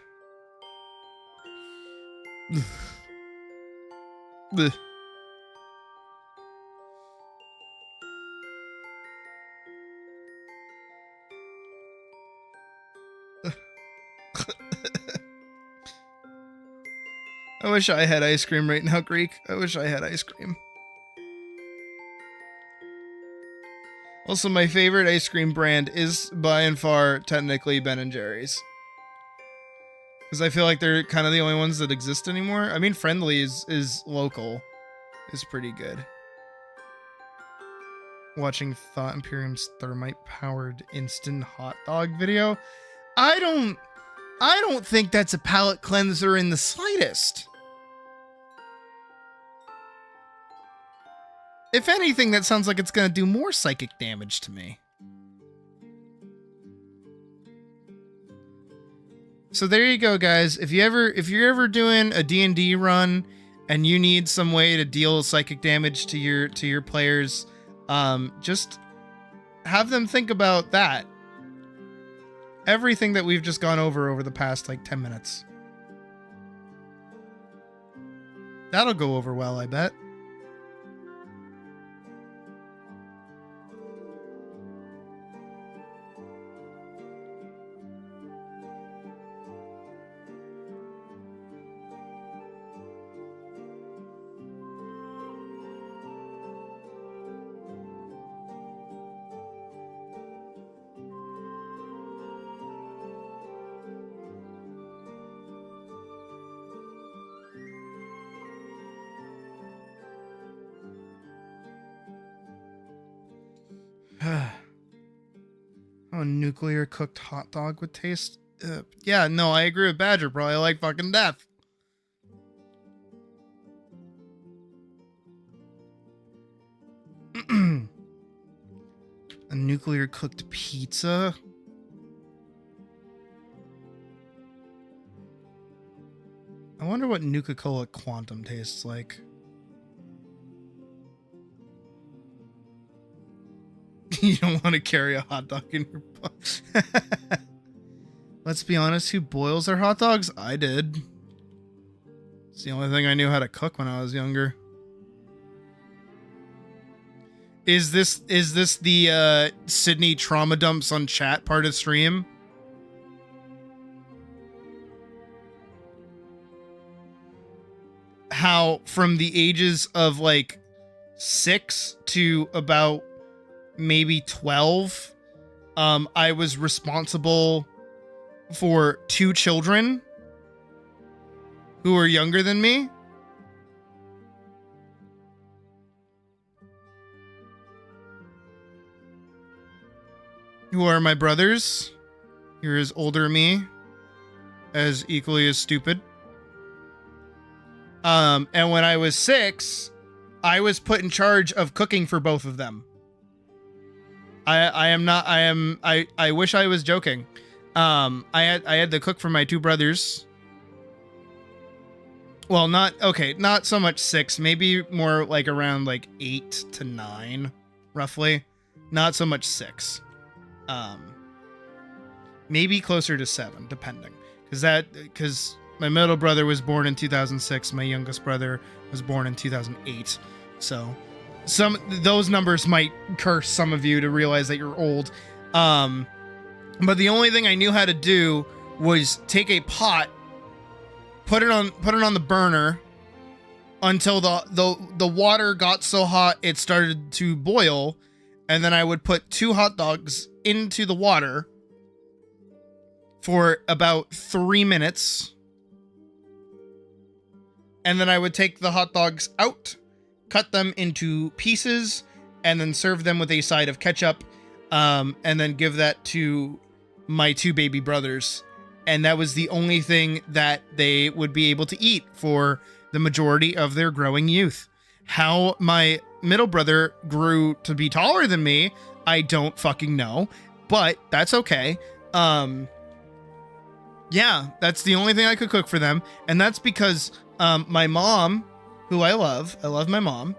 I wish I had ice cream right now, Greek. I wish I had ice cream. Also, my favorite ice cream brand is by and far technically Ben & Jerry's. Because I feel like they're kind of the only ones that exist anymore. I mean, Friendly is local. Is pretty good. Watching Thought Imperium's thermite-powered instant hot dog video. I don't think that's a palate cleanser in the slightest. If anything, that sounds like it's gonna do more psychic damage to me. So there you go, guys. If you're ever doing a D&D run and you need some way to deal psychic damage to your players, just have them think about that. Everything that we've just gone over the past like 10 minutes. That'll go over well, I bet. Oh, nuclear cooked hot dog would taste. Yeah, no, I agree with Badger, bro. I like fucking death. A nuclear cooked pizza. I wonder what Nuka-Cola Quantum tastes like. You don't want to carry a hot dog in your butt. Let's be honest, who boils their hot dogs? I did. It's the only thing I knew how to cook when I was younger. Is this the Sydney trauma dumps on chat part of stream? How from the ages of like 6 to about maybe 12, I was responsible for 2 children who were younger than me. Who are my brothers. You're as older than me, as equally as stupid. And when I was 6, I was put in charge of cooking for both of them. I wish I was joking. I had to cook for my 2 brothers. Well, not so much 6, maybe more like around like 8 to 9, roughly. Not so much 6. Maybe closer to 7, depending. Because my middle brother was born in 2006, my youngest brother was born in 2008. So those numbers might curse some of you to realize that you're old. But the only thing I knew how to do was take a pot, put it on the burner until the water got so hot it started to boil, and then I would put 2 hot dogs into the water for about 3 minutes. And then I would take the hot dogs out, cut them into pieces, and then serve them with a side of ketchup, and then give that to my 2 baby brothers. And that was the only thing that they would be able to eat for the majority of their growing youth. How my middle brother grew to be taller than me, I don't fucking know, but that's okay. Yeah, that's the only thing I could cook for them, and that's because my mom, who I love my mom,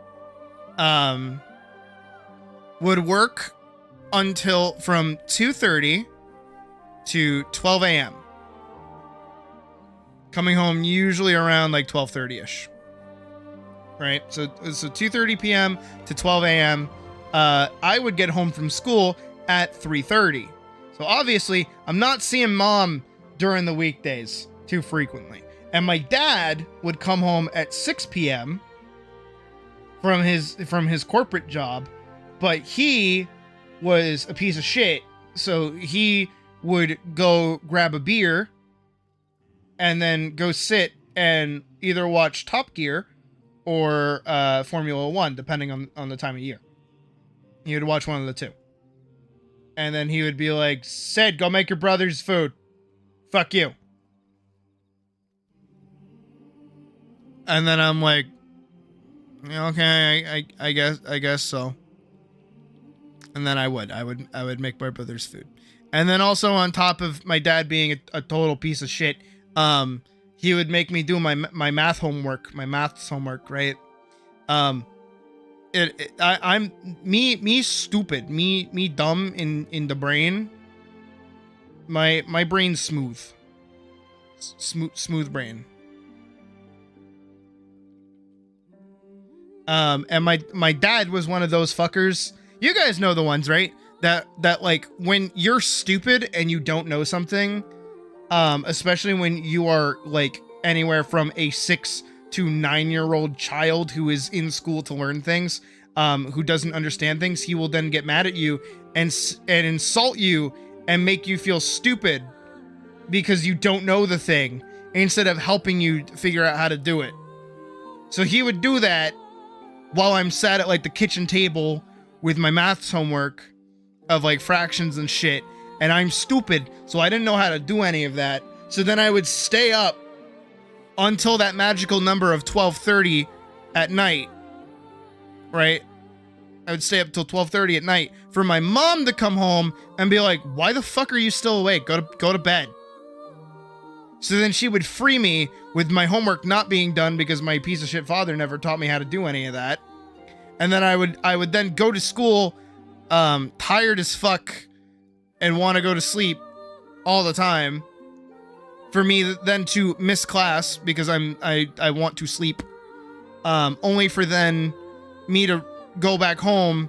would work until from 2:30 to 12 a.m. Coming home usually around like 12:30ish. Right? So 2:30 p.m. to 12 a.m. I would get home from school at 3:30. So obviously, I'm not seeing mom during the weekdays too frequently. And my dad would come home at 6 p.m. from his corporate job, but he was a piece of shit, so he would go grab a beer and then go sit and either watch Top Gear or Formula One, depending on the time of year. He would watch one of the two. And then he would be like, Sid, go make your brother's food. Fuck you. And then I'm like, okay, I guess so. And then I would make my brother's food. And then also on top of my dad being a total piece of shit, he would make me do my maths homework, right? I'm stupid, me dumb in the brain. My brain's smooth brain. And my dad was one of those fuckers. You guys know the ones, right? That like when you're stupid and you don't know something, especially when you are like anywhere from a 6 to 9-year-old child who is in school to learn things, who doesn't understand things, he will then get mad at you and insult you and make you feel stupid because you don't know the thing instead of helping you figure out how to do it. So he would do that while I'm sat at like the kitchen table with my maths homework of like fractions and shit, and I'm stupid, so I didn't know how to do any of that. So then I would stay up until that magical number of 12:30 at night, right? I would stay up till 12:30 at night for my mom to come home and be like, why the fuck are you still awake? Go to bed. So then she would free me with my homework not being done because my piece of shit father never taught me how to do any of that. And then I would then go to school, tired as fuck and want to go to sleep all the time, for me then to miss class because I want to sleep, only for then me to go back home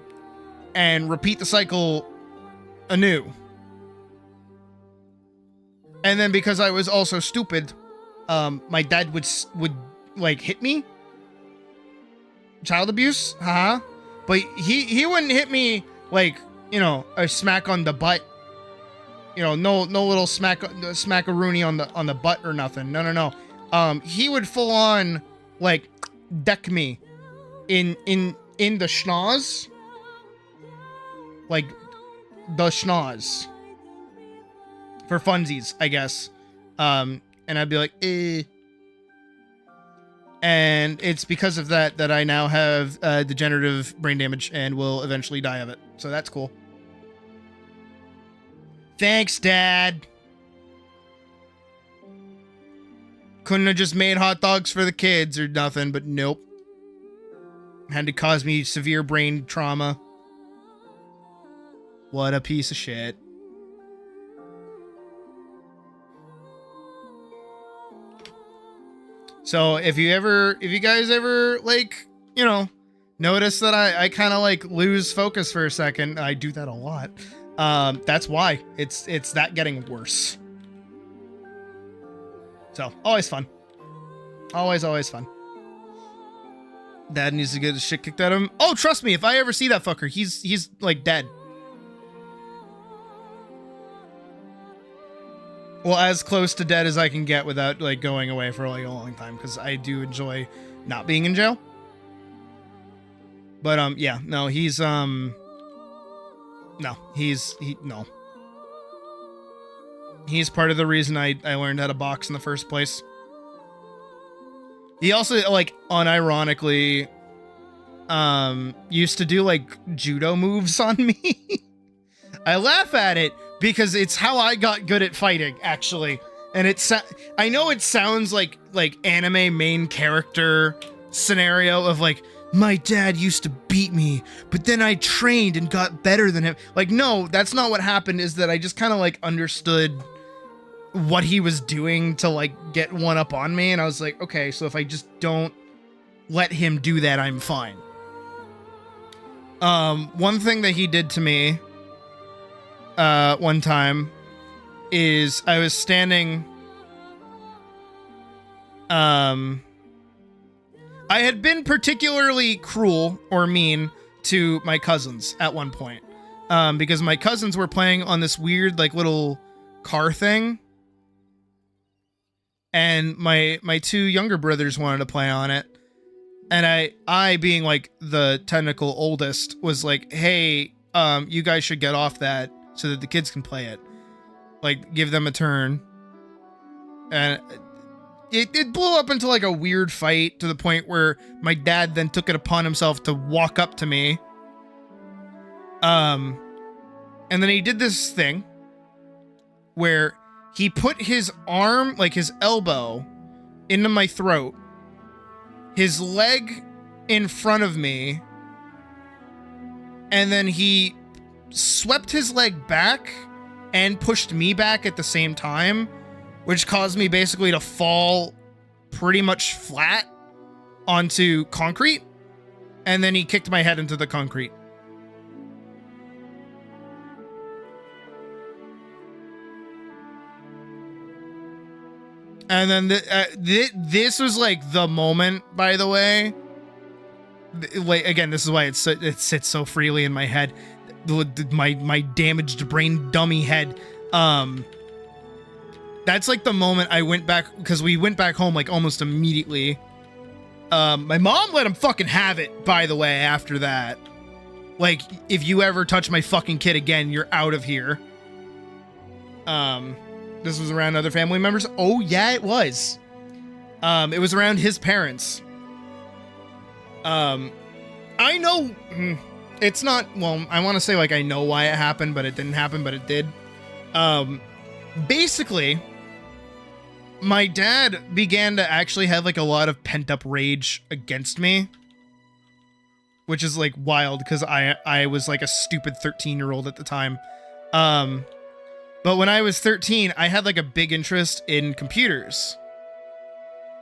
and repeat the cycle anew. And then because I was also stupid, my dad would like hit me. Child abuse, haha. But he wouldn't hit me like, you know, a smack on the butt. You know, no little smackaroonie on the butt or nothing. No. He would full on like deck me in the schnoz. Like the schnoz. For funsies, I guess. And I'd be like, eh. And it's because of that I now have degenerative brain damage and will eventually die of it. So that's cool. Thanks, Dad. Couldn't have just made hot dogs for the kids or nothing, but nope. Had to cause me severe brain trauma. What a piece of shit. So if you guys ever like, you know, notice that I kind of like lose focus for a second, I do that a lot. That's why. It's that getting worse. So always fun. Always fun. Dad needs to get his shit kicked out of him. Oh, trust me, if I ever see that fucker, he's like dead. Well, as close to dead as I can get without like going away for like a long time, because I do enjoy not being in jail. But yeah, no, he's no. He's part of the reason I learned how to box in the first place. He also like unironically used to do like judo moves on me. I laugh at it because it's how I got good at fighting, actually. And I know it sounds like anime main character scenario of like, my dad used to beat me, but then I trained and got better than him. Like, no, that's not what happened. Is that I just kind of like understood what he was doing to like get one up on me. And I was like, okay, so if I just don't let him do that, I'm fine. One thing that he did to me one time is I was standing I had been particularly cruel or mean to my cousins at one point, because my cousins were playing on this weird like little car thing, and my two younger brothers wanted to play on it, and I being like the technical oldest was like, hey, you guys should get off that so that the kids can play it, like give them a turn. And it blew up into like a weird fight to the point where my dad then took it upon himself to walk up to me. And then he did this thing where he put his arm, like his elbow, into my throat, his leg in front of me, and then he swept his leg back and pushed me back at the same time, which caused me basically to fall pretty much flat onto concrete, and then he kicked my head into the concrete. And then this was like the moment, by the way. Like, again, this is why it sits so freely in my head. My damaged brain dummy head. That's like the moment I went back, because we went back home like almost immediately. My mom let him fucking have it, by the way, after that. Like, if you ever touch my fucking kid again, you're out of here. This was around other family members. Oh yeah, it was. It was around his parents. I know it's not, well, I want to say like I know why it happened, but it didn't happen, but it did. Basically, my dad began to actually have like a lot of pent up rage against me, which is like wild because I was like a stupid 13-year-old at the time. But when I was 13, I had like a big interest in computers.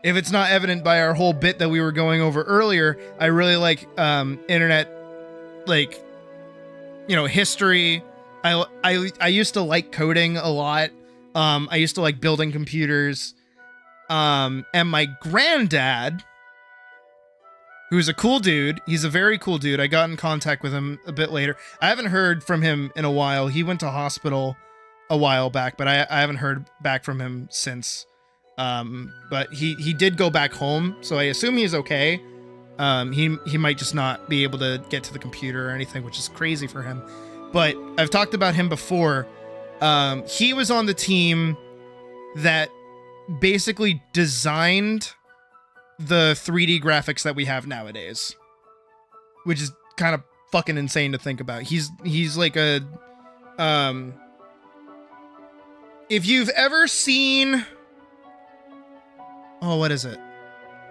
If it's not evident by our whole bit that we were going over earlier, I really like internet, like, you know, history. I used to like coding a lot. I used to like building computers. And my granddad, who's a cool dude, he's a very cool dude. I got in contact with him a bit later. I haven't heard from him in a while. He went to hospital a while back, but I haven't heard back from him since. But he did go back home, so I assume he's okay. He might just not be able to get to the computer or anything, which is crazy for him. But I've talked about him before. He was on the team that basically designed the 3D graphics that we have nowadays, which is kind of fucking insane to think about. He's like a, if you've ever seen, oh, what is it?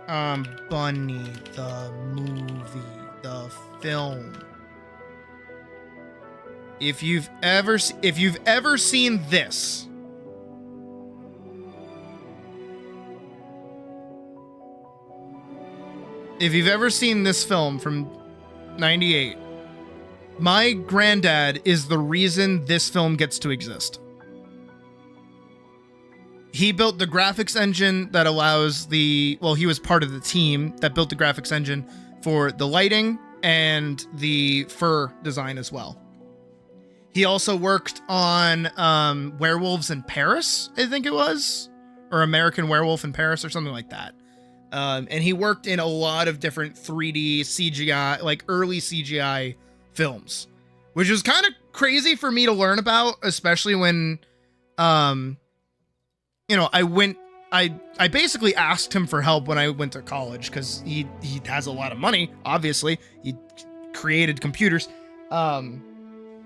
Bunny, the movie, the film. If you've ever seen this, if you've ever seen this film from 98, my granddad is the reason this film gets to exist. He built the graphics engine that allows he was part of the team that built the graphics engine for the lighting and the fur design as well. He also worked on Werewolves in Paris, I think it was, or American Werewolf in Paris or something like that. And he worked in a lot of different 3D CGI, like early CGI films, which was kind of crazy for me to learn about, especially when, you know, I basically asked him for help when I went to college because he has a lot of money, obviously. He created computers.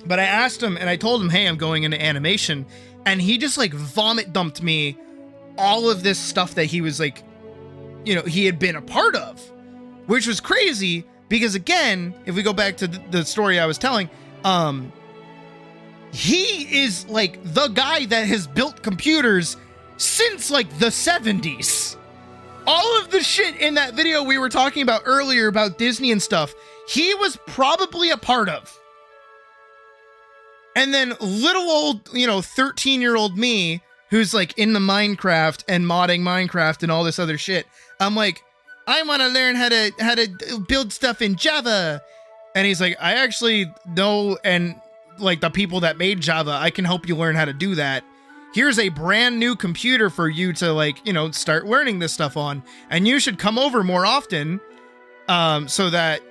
But I asked him and I told him, hey, I'm going into animation. And he just like vomit dumped me all of this stuff that he was like, you know, he had been a part of, which was crazy because, again, if we go back to the story I was telling, he is like the guy that has built computers since like the 70s. All of the shit in that video we were talking about earlier about Disney and stuff, he was probably a part of. And then little old, you know, 13-year-old me who's like in the Minecraft and modding Minecraft and all this other shit. I'm like, I want to learn how to build stuff in Java. And he's like, I actually know, and like the people that made Java, I can help you learn how to do that. Here's a brand new computer for you to like, you know, start learning this stuff on. And you should come over more often so that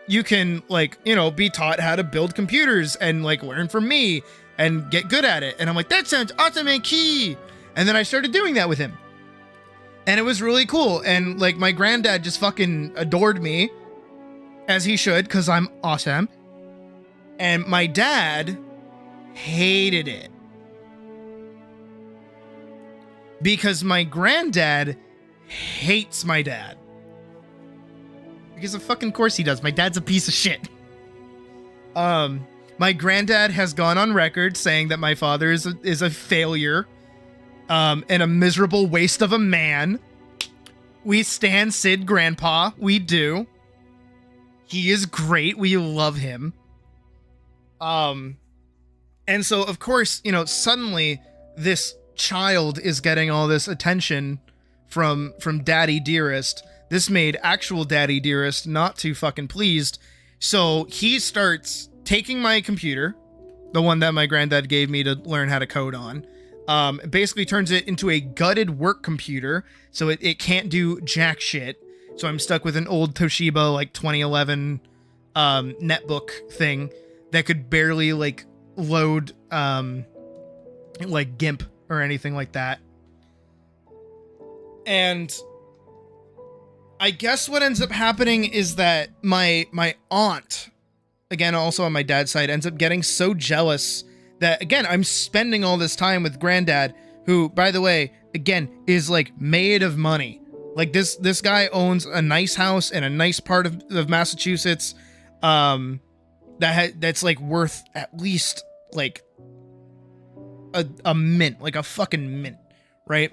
you can like, you know, be taught how to build computers and like learn from me and get good at it. And I'm like, that sounds awesome and key. And then I started doing that with him. And it was really cool. And like my granddad just fucking adored me, as he should, because I'm awesome. And my dad hated it. Because my granddad hates my dad. Because of fucking course he does. My dad's a piece of shit. My granddad has gone on record saying that my father is a failure. And a miserable waste of a man. We stan Sid Grandpa. We do. He is great. We love him. And so, of course, you know, suddenly this child is getting all this attention from Daddy Dearest. This made actual Daddy Dearest not too fucking pleased. So he starts taking my computer, the one that my granddad gave me to learn how to code on, basically turns it into a gutted work computer, so it can't do jack shit. So I'm stuck with an old Toshiba like 2011 netbook thing that could barely like load like GIMP or anything like that. And I guess what ends up happening is that my aunt, again also on my dad's side, ends up getting so jealous that, again, I'm spending all this time with granddad, who, by the way, again, is like made of money. Like this guy owns a nice house in a nice part of Massachusetts that's like worth at least like a mint, like a fucking mint, right?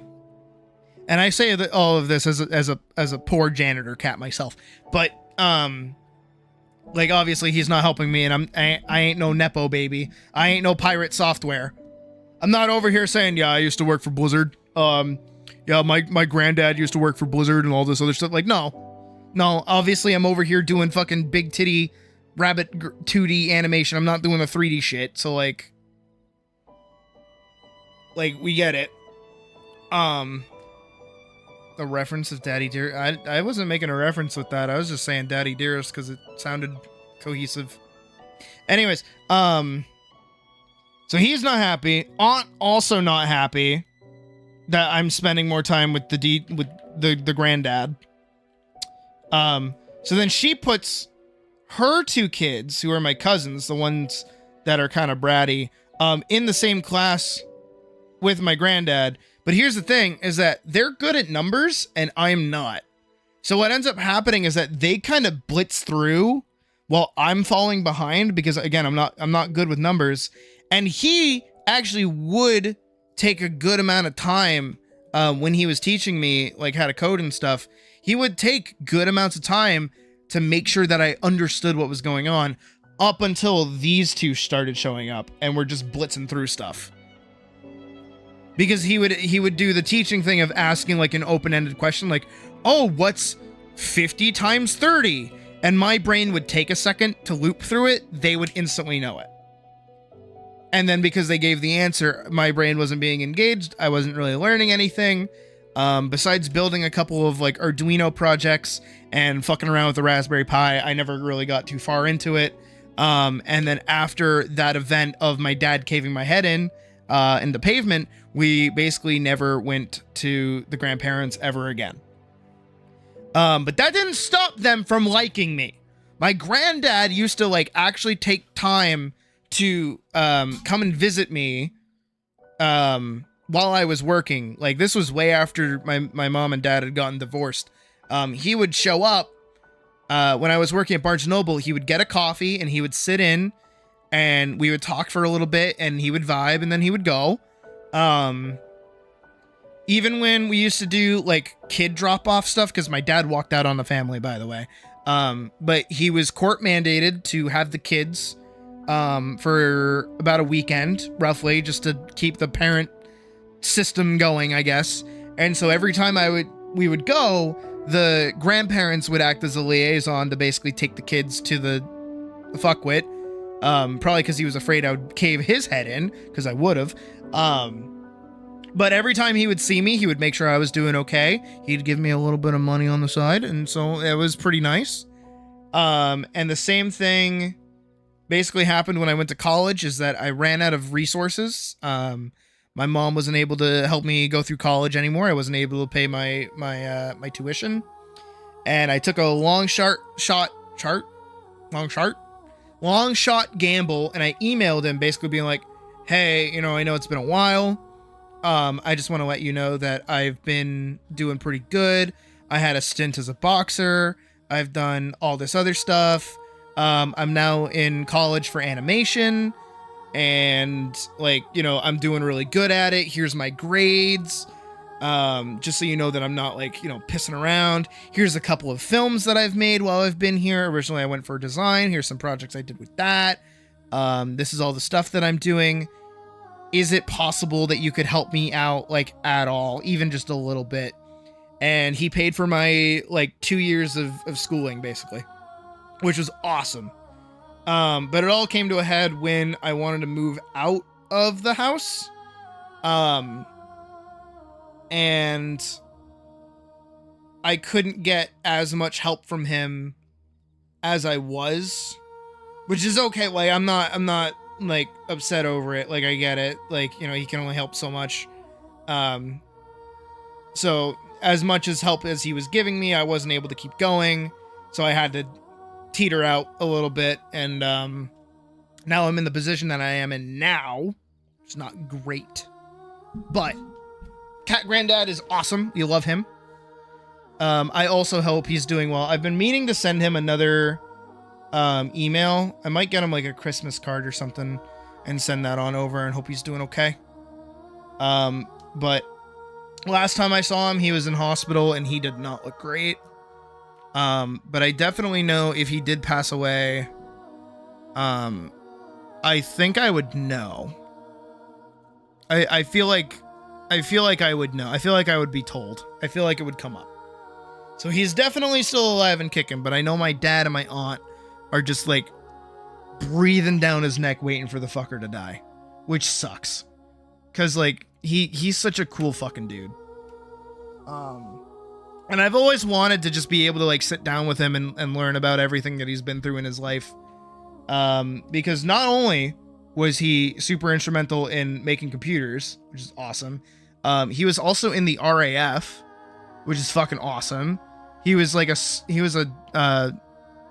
And I say that all of this as a poor janitor cat myself, but like obviously he's not helping me, and I ain't no nepo baby. I ain't no pirate software. I'm not over here saying, yeah, I used to work for Blizzard. Yeah, my granddad used to work for Blizzard and all this other stuff. Like, no, obviously I'm over here doing fucking big titty rabbit 2D animation. I'm not doing the 3D shit. So like we get it. The reference of Daddy Dear. I wasn't making a reference with that. I was just saying Daddy Dearest because it sounded cohesive. Anyways, so he's not happy. Aunt also not happy that I'm spending more time with the granddad. So then she puts her two kids, who are my cousins, the ones that are kind of bratty, in the same class with my granddad. But here's the thing, is that they're good at numbers and I'm not. So what ends up happening is that they kind of blitz through while I'm falling behind because, again, I'm not good with numbers. And he actually would take a good amount of time when he was teaching me like how to code and stuff. He would take good amounts of time to make sure that I understood what was going on, up until these two started showing up and were just blitzing through stuff. Because he would do the teaching thing of asking like an open-ended question like, oh, what's 50 times 30? And my brain would take a second to loop through it. They would instantly know it. And then because they gave the answer, my brain wasn't being engaged. I wasn't really learning anything. Besides building a couple of like Arduino projects and fucking around with the Raspberry Pi, I never really got too far into it. And then after that event of my dad caving my head in the pavement, we basically never went to the grandparents ever again. But that didn't stop them from liking me. My granddad used to like actually take time to come and visit me while I was working. Like this was way after my mom and dad had gotten divorced. He would show up when I was working at Barnes & Noble. He would get a coffee and he would sit in and we would talk for a little bit and he would vibe and then he would go. Even when we used to do like kid drop-off stuff, because my dad walked out on the family, by the way. But he was court mandated to have the kids for about a weekend, roughly, just to keep the parent system going, I guess. And so every time we would go, the grandparents would act as a liaison to basically take the kids to the fuckwit. Probably because he was afraid I would cave his head in, because I would have. But every time he would see me, he would make sure I was doing okay. He'd give me a little bit of money on the side, and so it was pretty nice. And the same thing basically happened when I went to college, is that I ran out of resources. My mom wasn't able to help me go through college anymore. I wasn't able to pay my tuition. And I took a long shot gamble, and I emailed him basically being like, hey, you know, I know it's been a while. I just want to let you know that I've been doing pretty good. I had a stint as a boxer. I've done all this other stuff. I'm now in college for animation, and like, you know, I'm doing really good at it. Here's my grades. Just so you know that I'm not like, you know, pissing around. Here's a couple of films that I've made while I've been here. Originally I went for design. Here's some projects I did with that. This is all the stuff that I'm doing. Is it possible that you could help me out, like, at all, even just a little bit? And he paid for my, like, 2 years of schooling, basically, which was awesome. But it all came to a head when I wanted to move out of the house. And I couldn't get as much help from him as I was, which is okay. Like, I'm not like upset over it. Like, I get it. Like, you know, he can only help so much. So as much as help as he was giving me, I wasn't able to keep going. So I had to teeter out a little bit. And, now I'm in the position that I am in now. It's not great, but Cat Granddad is awesome. You love him. I also hope he's doing well. I've been meaning to send him another email. I might get him like a Christmas card or something and send that on over and hope he's doing okay. But last time I saw him, he was in hospital and he did not look great. But I definitely know if he did pass away, I think I would know. I feel like I would know. I feel like I would be told. I feel like it would come up. So he's definitely still alive and kicking, but I know my dad and my aunt are just like breathing down his neck waiting for the fucker to die, which sucks. Cause like he's such a cool fucking dude. And I've always wanted to just be able to like sit down with him and learn about everything that he's been through in his life. Because not only was he super instrumental in making computers, which is awesome. He was also in the RAF, which is fucking awesome. He was like a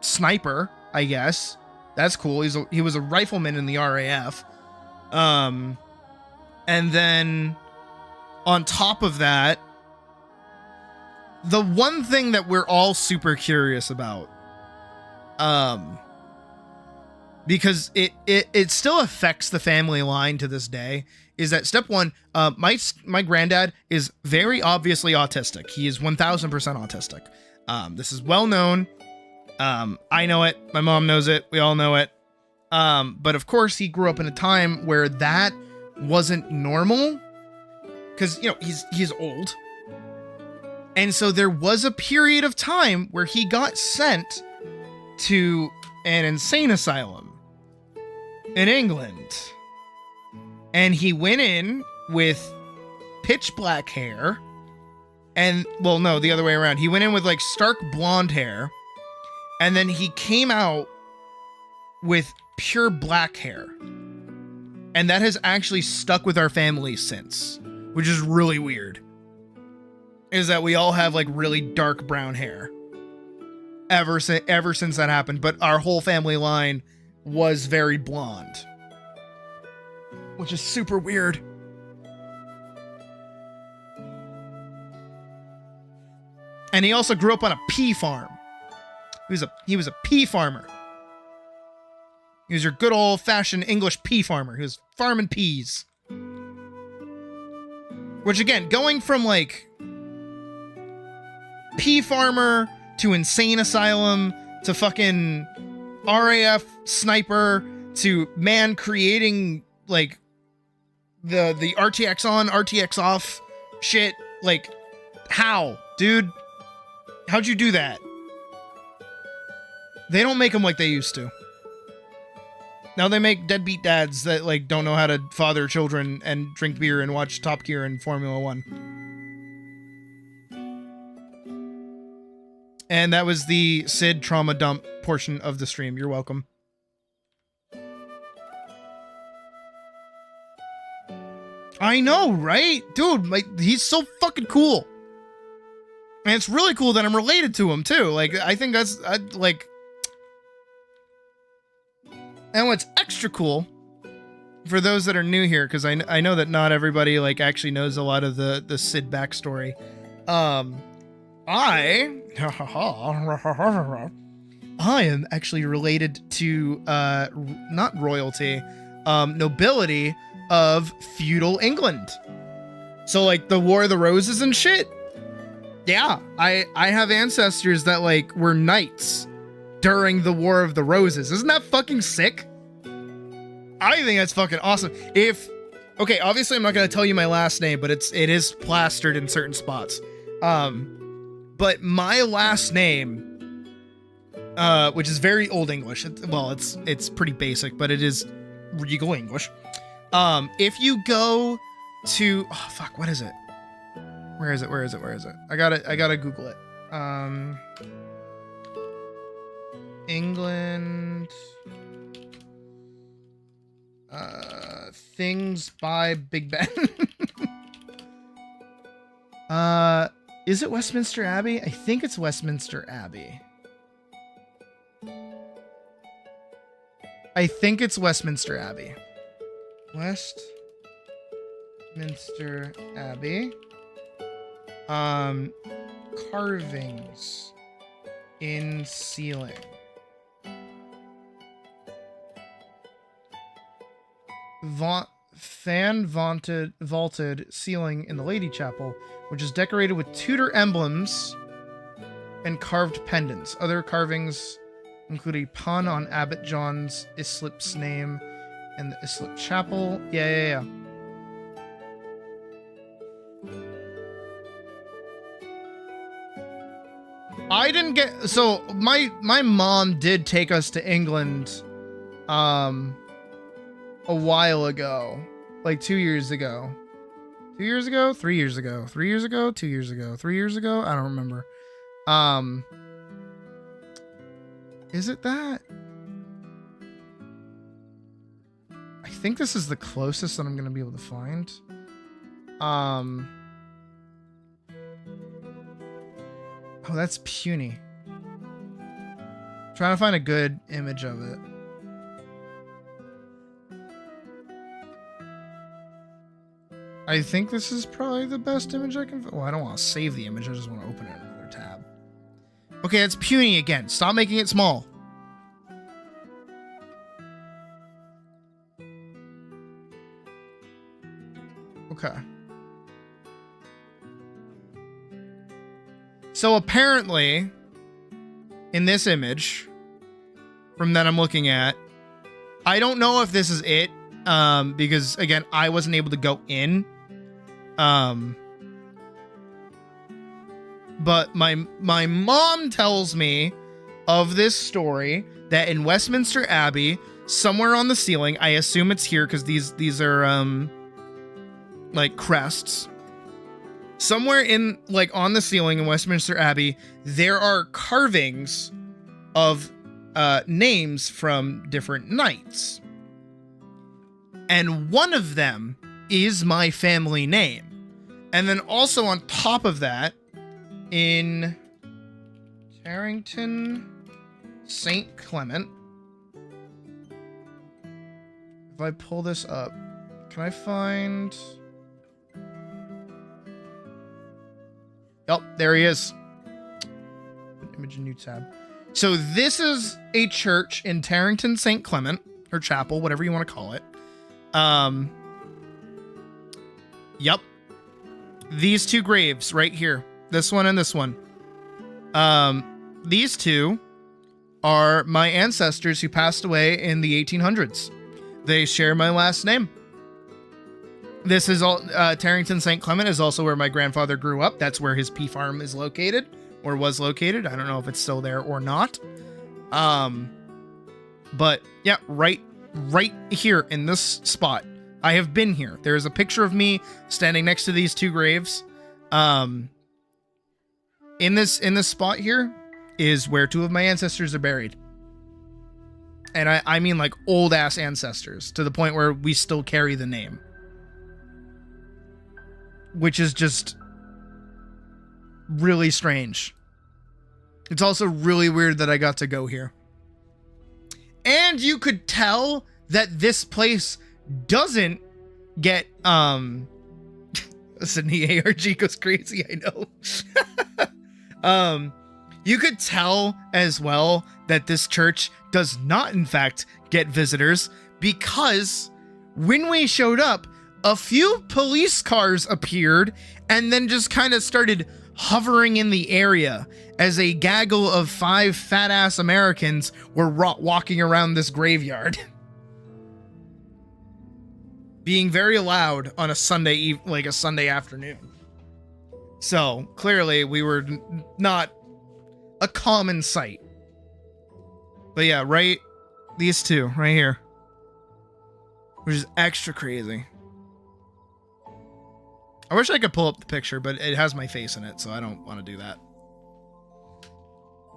sniper, I guess. That's cool. He was a rifleman in the RAF. And then on top of that, the one thing that we're all super curious about, because it still affects the family line to this day, is that step one, my granddad is very obviously autistic. He is 1000% autistic. This is well known. I know it. My mom knows it. We all know it. But of course he grew up in a time where that wasn't normal, because, you know, he's old. And so there was a period of time where he got sent to an insane asylum in England. And he went in with pitch black hair. And, well, no, the other way around. He went in with like stark blonde hair. And then he came out with pure black hair. And that has actually stuck with our family since, which is really weird. Is that we all have like really dark brown hair ever since that happened. But our whole family line was very blonde, which is super weird. And he also grew up on a pea farm. He was a pea farmer. He was your good old fashioned English pea farmer. He was farming peas. Which again, going from like pea farmer to insane asylum to fucking RAF sniper to man creating like the RTX on, RTX off shit. Like, how, dude? How'd you do that? They don't make them like they used to. Now they make deadbeat dads that like don't know how to father children and drink beer and watch Top Gear and Formula One. And that was the Sid trauma dump portion of the stream. You're welcome. I know, right? Dude, like, he's so fucking cool. And it's really cool that I'm related to him, too. Like, I think that's, like... And what's extra cool, for those that are new here, because I know that not everybody, like, actually knows a lot of the Sid backstory. I am actually related to, not royalty, nobility of feudal England. So, like, the War of the Roses and shit. Yeah, I have ancestors that, like, were knights during the War of the Roses. Isn't that fucking sick? I think that's fucking awesome. Okay, obviously I'm not going to tell you my last name, but it is plastered in certain spots. But my last name, which is very Old English. It's pretty basic, but it is Regal English. If you go to, oh fuck, what is it? Where is it? I gotta Google it. England, things by Big Ben. Is it Westminster Abbey? I think it's Westminster Abbey. Westminster Abbey. Carvings in ceiling. Vaulted ceiling in the Lady Chapel, which is decorated with Tudor emblems and carved pendants. Other carvings include a pun on Abbot John's Islip's name and the Islip Chapel. Yeah. I didn't get... So, my mom did take us to England, a while ago. Like 2 years ago. 2 years ago? 3 years ago. 3 years ago? 2 years ago. 3 years ago? I don't remember. Is it that? I think this is the closest that I'm going to be able to find. Oh, that's puny. Trying to find a good image of it. I think this is probably the best image I can... Well, I don't want to save the image. I just want to open it in another tab. Okay, it's puny again. Stop making it small. Okay. So apparently, in this image, from that I'm looking at, I don't know if this is it, because again, I wasn't able to go in. But my mom tells me of this story that in Westminster Abbey, somewhere on the ceiling, I assume it's here because these are like crests. Somewhere in, like, on the ceiling in Westminster Abbey, there are carvings of names from different knights. And one of them is my family name. And then also on top of that, in Tarrington St. Clement, if I pull this up, can I find... Oh, there he is. Image in new tab. So this is a church in Tarrington St. Clement, or chapel, whatever you want to call it. Yep. These two graves right here. This one and this one. These two are my ancestors who passed away in the 1800s. They share my last name. This is all Tarrington St. Clement is also where my grandfather grew up. That's where his pea farm is located, or was located. I don't know if it's still there or not. But yeah, right here in this spot, I have been here. There is a picture of me standing next to these two graves. In this spot here is where two of my ancestors are buried. And I mean like old ass ancestors, to the point where we still carry the name. Which is just really strange. It's also really weird that I got to go here. And you could tell that this place doesn't get, listen, the ARG goes crazy, I know. You could tell as well that this church does not, in fact, get visitors, because when we showed up, a few police cars appeared and then just kind of started hovering in the area as a gaggle of 5 fat-ass Americans were walking around this graveyard. Being very loud on a Sunday, like a Sunday afternoon. So, clearly, we were not a common sight. But yeah, right, these two, right here. Which is extra crazy. I wish I could pull up the picture, but it has my face in it, so I don't want to do that.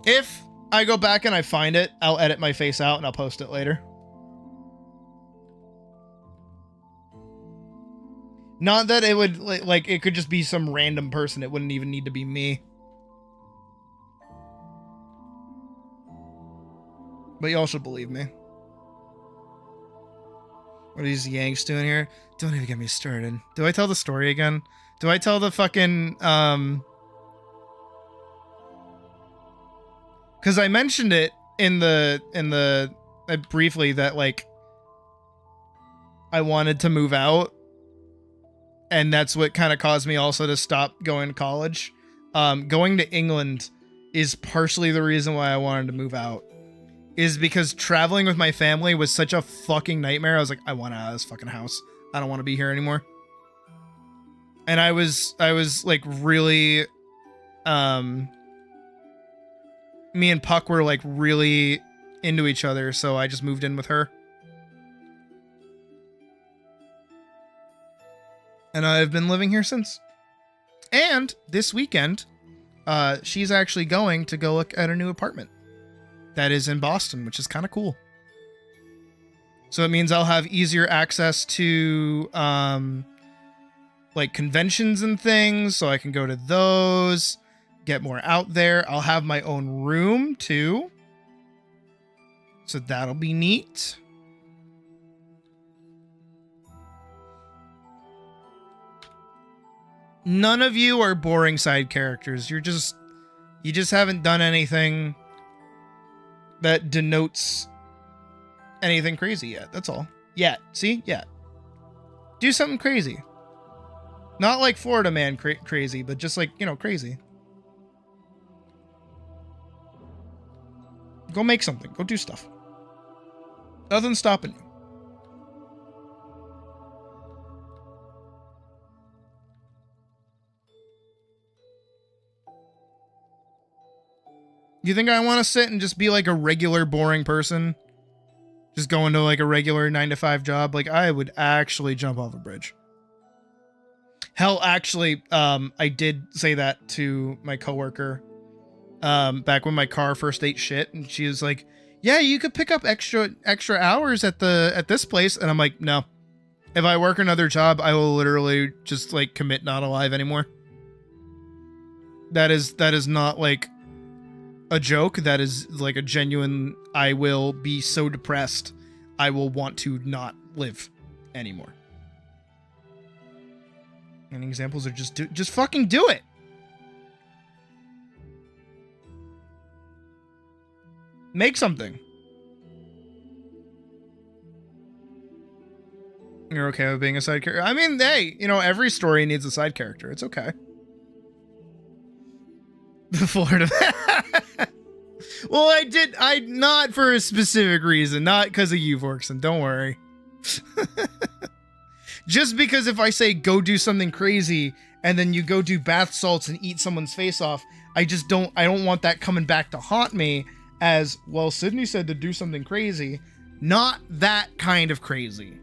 If I go back and I find it, I'll edit my face out and I'll post it later. Not that it would, like, it could just be some random person. It wouldn't even need to be me. But y'all should believe me. What are these Yanks doing here? Don't even get me started. Do I tell the story again? Do I tell the fucking, because I mentioned it in the briefly that, like, I wanted to move out. And that's what kind of caused me also to stop going to college. Going to England is partially the reason why I wanted to move out. Is because traveling with my family was such a fucking nightmare. I was like, I want out of this fucking house. I don't want to be here anymore. And I was like really, me and Puck were like really into each other. So I just moved in with her. And I've been living here since. And this weekend, she's actually going to go look at a new apartment that is in Boston, which is kind of cool. So it means I'll have easier access to like conventions and things, so I can go to those, get more out there. I'll have my own room too, so that'll be neat. None of you are boring side characters. You just haven't done anything that denotes anything crazy yet. That's all. Yet. See? Yet. Do something crazy. Not like Florida Man crazy, but just like, you know, crazy. Go make something. Go do stuff. Nothing's stopping you. You think I want to sit and just be like a regular boring person? Just go into like a regular 9-to-5 job? Like, I would actually jump off a bridge. Hell, actually, I did say that to my coworker back when my car first ate shit, and she was like, yeah, you could pick up extra hours at this place. And I'm like, no. If I work another job, I will literally just like commit not alive anymore. That is not like a joke. That is like a genuine, I will be so depressed, I will want to not live anymore. And examples are just fucking do it. Make something. You're okay with being a side character? I mean, hey, you know, every story needs a side character. It's okay. The Florida Man. Well, I not for a specific reason, not because of you, Vorkson. Don't worry. Just because if I say go do something crazy and then you go do bath salts and eat someone's face off, I don't want that coming back to haunt me as, well, Sydney said to do something crazy. Not that kind of crazy.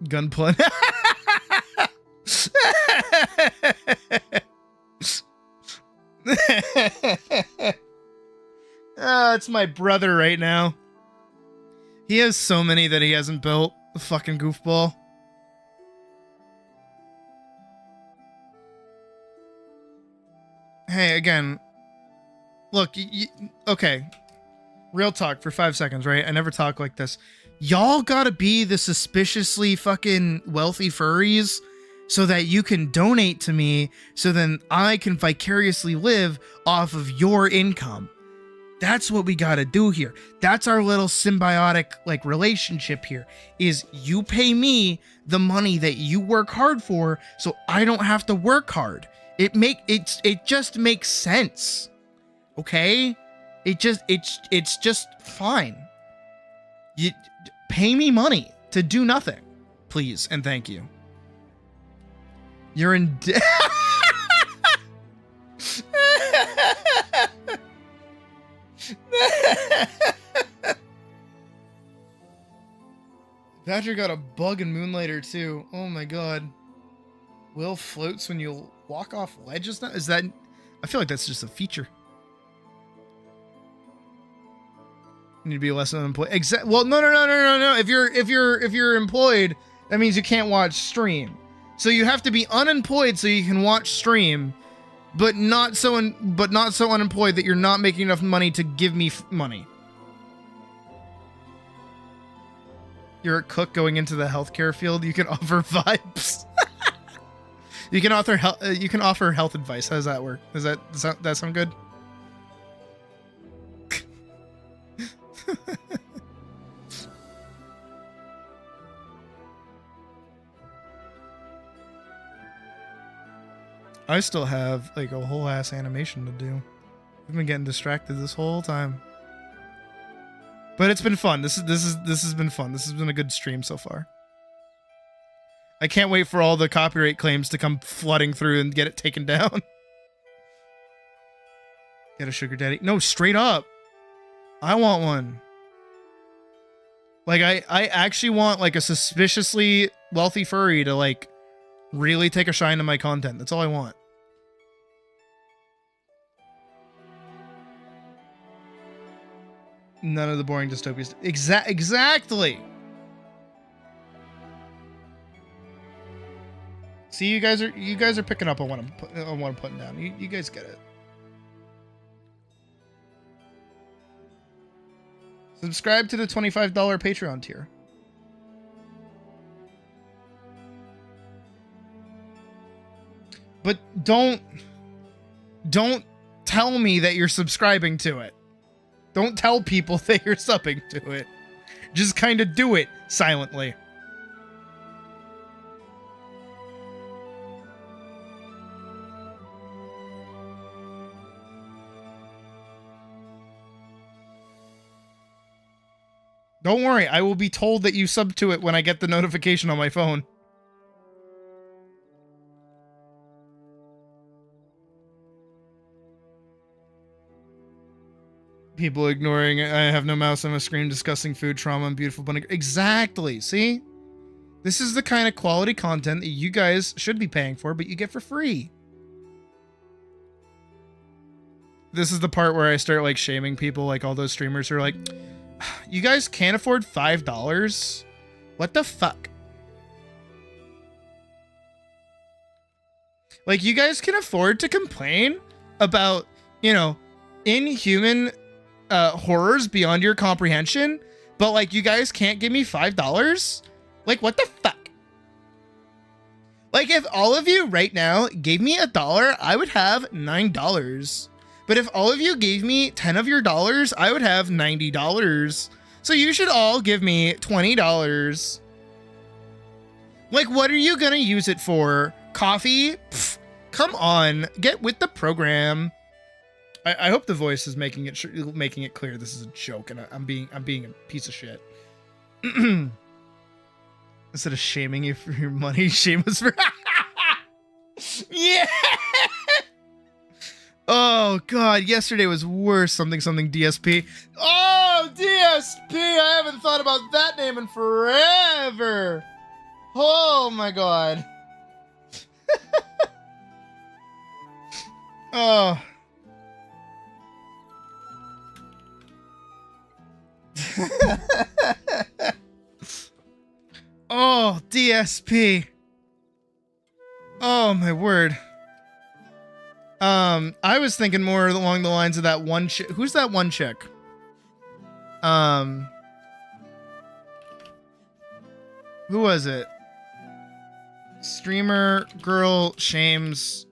Gunplay. It's my brother right now. He has so many that he hasn't built. The fucking goofball. Hey, again. Look, okay. Real talk for 5 seconds, right? I never talk like this. Y'all gotta be the suspiciously fucking wealthy furries so that you can donate to me so then I can vicariously live off of your income. That's what we gotta do here. That's our little symbiotic like relationship here, is you pay me the money that you work hard for so I don't have to work hard. It just makes sense. Okay? It's just fine. You pay me money to do nothing, please and thank you. You're in debt. Patrick got a bug in Moonlighter too. Oh my god. Will floats when you walk off ledges now? Is that? I feel like that's just a feature. You need to be less unemployed. Well, no. If you're employed, that means you can't watch stream. So you have to be unemployed so you can watch stream, but not so unemployed that you're not making enough money to give me money. You're a cook going into the healthcare field. You can offer vibes. You can offer health advice. How does that work? Does that sound good? I still have like a whole ass animation to do. I've been getting distracted this whole time. But it's been fun. This has been fun. This has been a good stream so far. I can't wait for all the copyright claims to come flooding through and get it taken down. Get a sugar daddy. No, straight up. I want one. Like I actually want like a suspiciously wealthy furry to like really take a shine to my content. That's all I want. None of the boring dystopias. Exactly. See, you guys are picking up on what I'm putting down. You guys get it. Subscribe to the $25 Patreon tier. But don't tell me that you're subscribing to it. Don't tell people that you're subbing to it. Just kind of do it silently. Don't worry, I will be told that you sub to it when I get the notification on my phone. People ignoring, I have no mouse on my screen, discussing food, trauma, and beautiful bunny. Exactly, see? This is the kind of quality content that you guys should be paying for, but you get for free. This is the part where I start like shaming people, like all those streamers who are like, you guys can't afford $5? What the fuck? Like, you guys can afford to complain about, you know, inhuman horrors beyond your comprehension, but like, you guys can't give me $5? Like, what the fuck? Like, if all of you right now gave me $1, I would have $9. But if all of you gave me 10 of your dollars, I would have $90. So you should all give me $20. Like, what are you gonna use it for? Coffee? Pfft, come on, get with the program. I hope the voice is making it clear this is a joke, and I'm being a piece of shit. Instead of shaming you for your money, shame us for. Yeah. Oh god, yesterday was worse. Something DSP. Oh, DSP! I haven't thought about that name in forever. Oh my god. Oh. Oh, DSP. Oh my word. I was thinking more along the lines of that one chick. Who's that one chick? Who was it? Streamer girl shames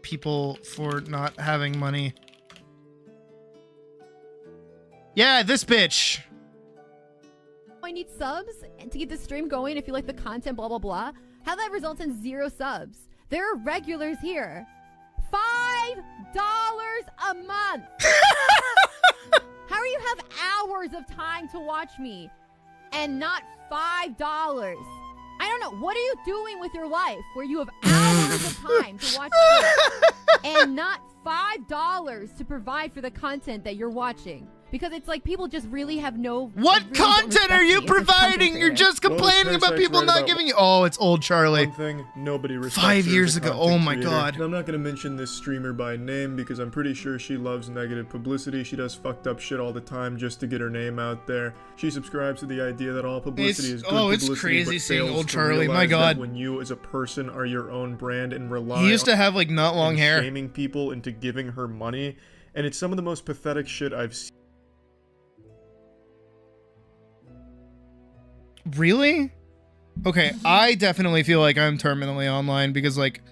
people for not having money. Yeah, this bitch. I need subs and to keep the stream going if you like the content, blah, blah, blah. How that results in 0 subs. There are regulars here. $5 a month. How do you have hours of time to watch me and not $5? I don't know. What are you doing with your life where you have hours of time to watch me and not $5 to provide for the content that you're watching? Because it's like people just really have no. What really content are you providing? You're just complaining about people not giving you. Oh, it's old Charlie. One thing, nobody respects 5 her years as a ago. content Oh my creator. god. And I'm not gonna mention this streamer by name because I'm pretty sure she loves negative publicity. She does fucked up shit all the time just to get her name out there. She subscribes to the idea that all publicity is good publicity. It's crazy but seeing fails old to Charlie. My realize that god. when you as a person are your own brand and rely. He used to have like not long on hair. Shaming people into giving her money, and it's some of the most pathetic shit I've seen. Really? Okay, I definitely feel like I'm terminally online because, like,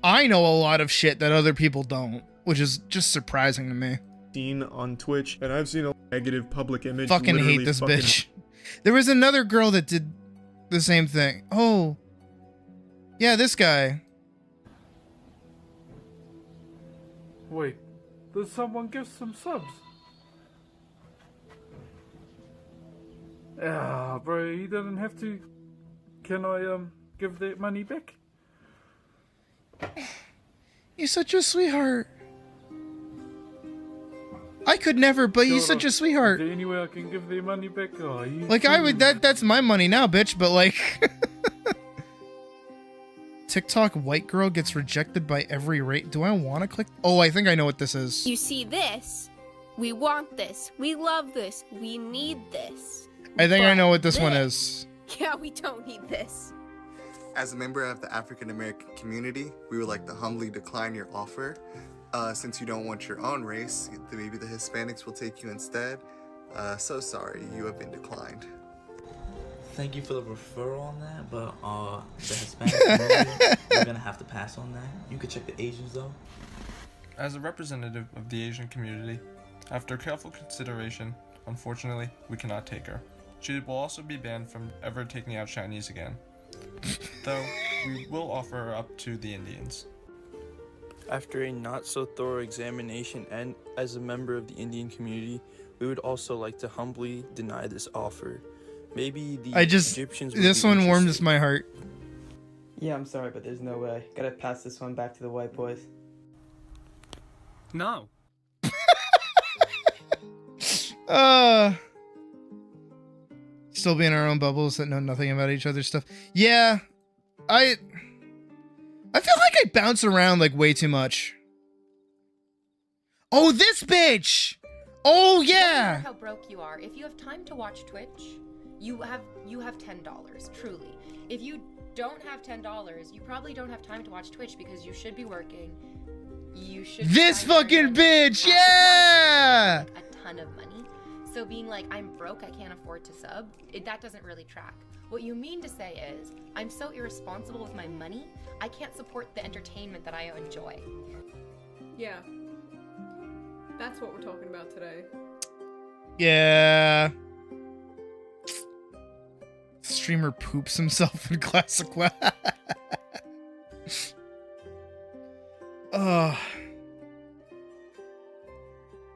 I know a lot of shit that other people don't, which is just surprising to me. Seen on Twitch, and I've seen a negative public image. Fucking hate this bitch. There was another girl that did the same thing. Oh. Yeah, this guy. Wait, did someone give some subs? Ah, bro, you didn't have to. Can I, give that money back? You're such a sweetheart. I could never, but you're such a sweetheart. Is there any way I can give their money back? Oh, you Like, I would, that's my money now, bitch, but like... TikTok white girl gets rejected by every rate. Do I want to click? Oh, I think I know what this is. You see this? We want this. We love this. We need this. I think I know what this one is. Yeah, we don't need this. As a member of the African American community, we would like to humbly decline your offer. Since you don't want your own race, maybe the Hispanics will take you instead. So sorry, you have been declined. Thank you for the referral on that, but the Hispanic community, we're gonna have to pass on that. You could check the Asians though. As a representative of the Asian community, after careful consideration, unfortunately, we cannot take her. She will also be banned from ever taking out Chinese again. Though, we will offer her up to the Indians. After a not-so-thorough examination and as a member of the Indian community, we would also like to humbly deny this offer. Maybe the Egyptians would this be one interested. warms my heart. Yeah, I'm sorry, but there's no way. Gotta pass this one back to the white boys. No. Still be in our own bubbles that know nothing about each other's stuff. Yeah, I feel like I bounce around like way too much. Oh, this bitch! Oh yeah! No matter how broke you are, if you have time to watch Twitch, you have $10, truly. If you don't have $10, you probably don't have time to watch Twitch because you should be working. You should. This fucking bitch, yeah! A ton of money. So being like, I'm broke, I can't afford to sub, that doesn't really track. What you mean to say is, I'm so irresponsible with my money, I can't support the entertainment that I enjoy. Yeah. That's what we're talking about today. Yeah. Streamer poops himself in classic WoW. Oh.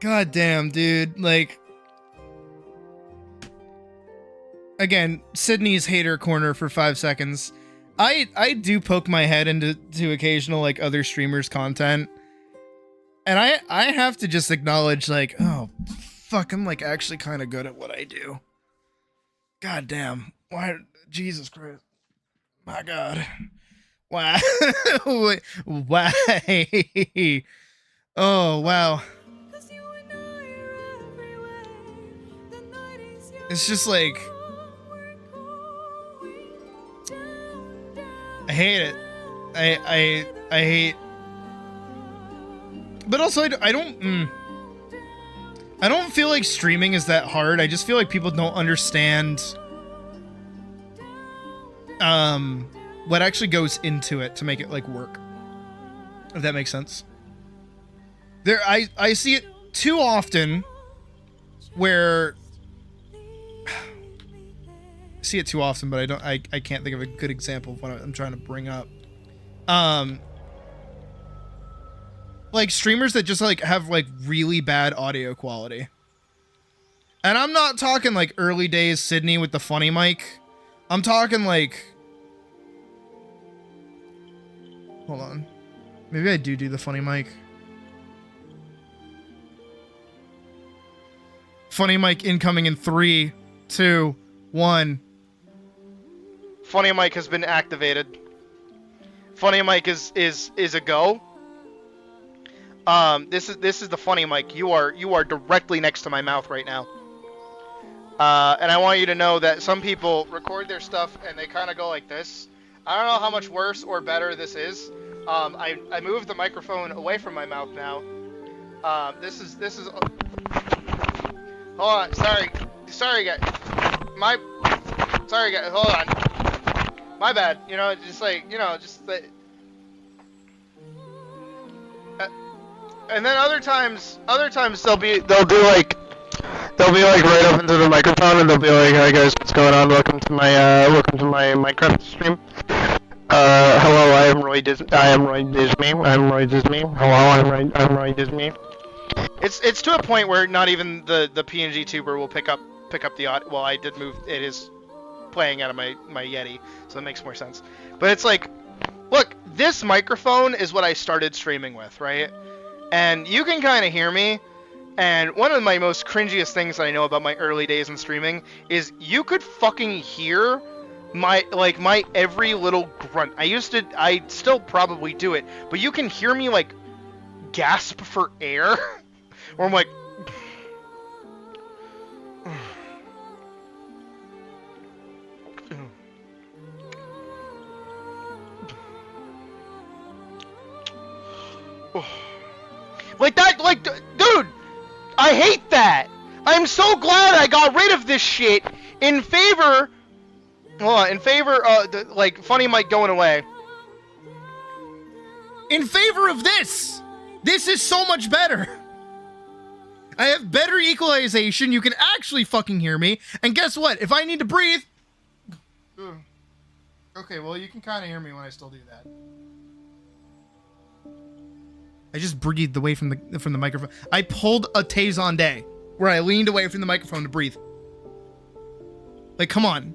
God damn, dude. Like, again, Sydney's hater corner for 5 seconds. I do poke my head into occasional like other streamers' content. And I have to just acknowledge, like, oh fuck, I'm like actually kind of good at what I do. God damn. Why? Jesus Christ. My God. Why? Why? Oh, wow. It's just like, I hate it. I hate. But also, I don't feel like streaming is that hard. I just feel like people don't understand what actually goes into it to make it like work. If that makes sense. I see it too often where I see it too often, but I can't think of a good example of what I'm trying to bring up. Like streamers that just like have like really bad audio quality. And I'm not talking like early days Sydney with the funny mic. I'm talking like, hold on. Maybe I do the funny mic. Funny mic incoming in 3, 2, 1. Funny mic has been activated. Funny mic is a go. This is the funny mic. You are directly next to my mouth right now. And I want you to know that some people record their stuff and they kind of go like this. I don't know how much worse or better this is. I moved the microphone away from my mouth now. This is. Hold on. Sorry, guys. Sorry, guys. Hold on. My bad. You know, just like, you know, just like. And then other times they'll be like right up into the microphone and they'll be like, "Hi guys, what's going on? Welcome to my Minecraft stream. Hello, I am Roy Disney. I'm Roy Disney. Hello, I'm Roy Disney." It's to a point where not even the PNG tuber will pick up the audio. Well, I did move. It is playing out of my Yeti, so that makes more sense. But it's like, look, this microphone is what I started streaming with, right? And you can kind of hear me. And one of my most cringiest things that I know about my early days in streaming is you could fucking hear my every little grunt. I still probably do it, but you can hear me like gasp for air. Or I'm like, like that, like, dude, I hate that. I'm so glad I got rid of this shit in favor like funny mic going away. In favor of this. This is so much better. I have better equalization. You can actually fucking hear me. And guess what? If I need to breathe. Okay, well, you can kind of hear me when I still do that. I just breathed away from the microphone. I pulled a Tazon Day where I leaned away from the microphone to breathe. Like, come on.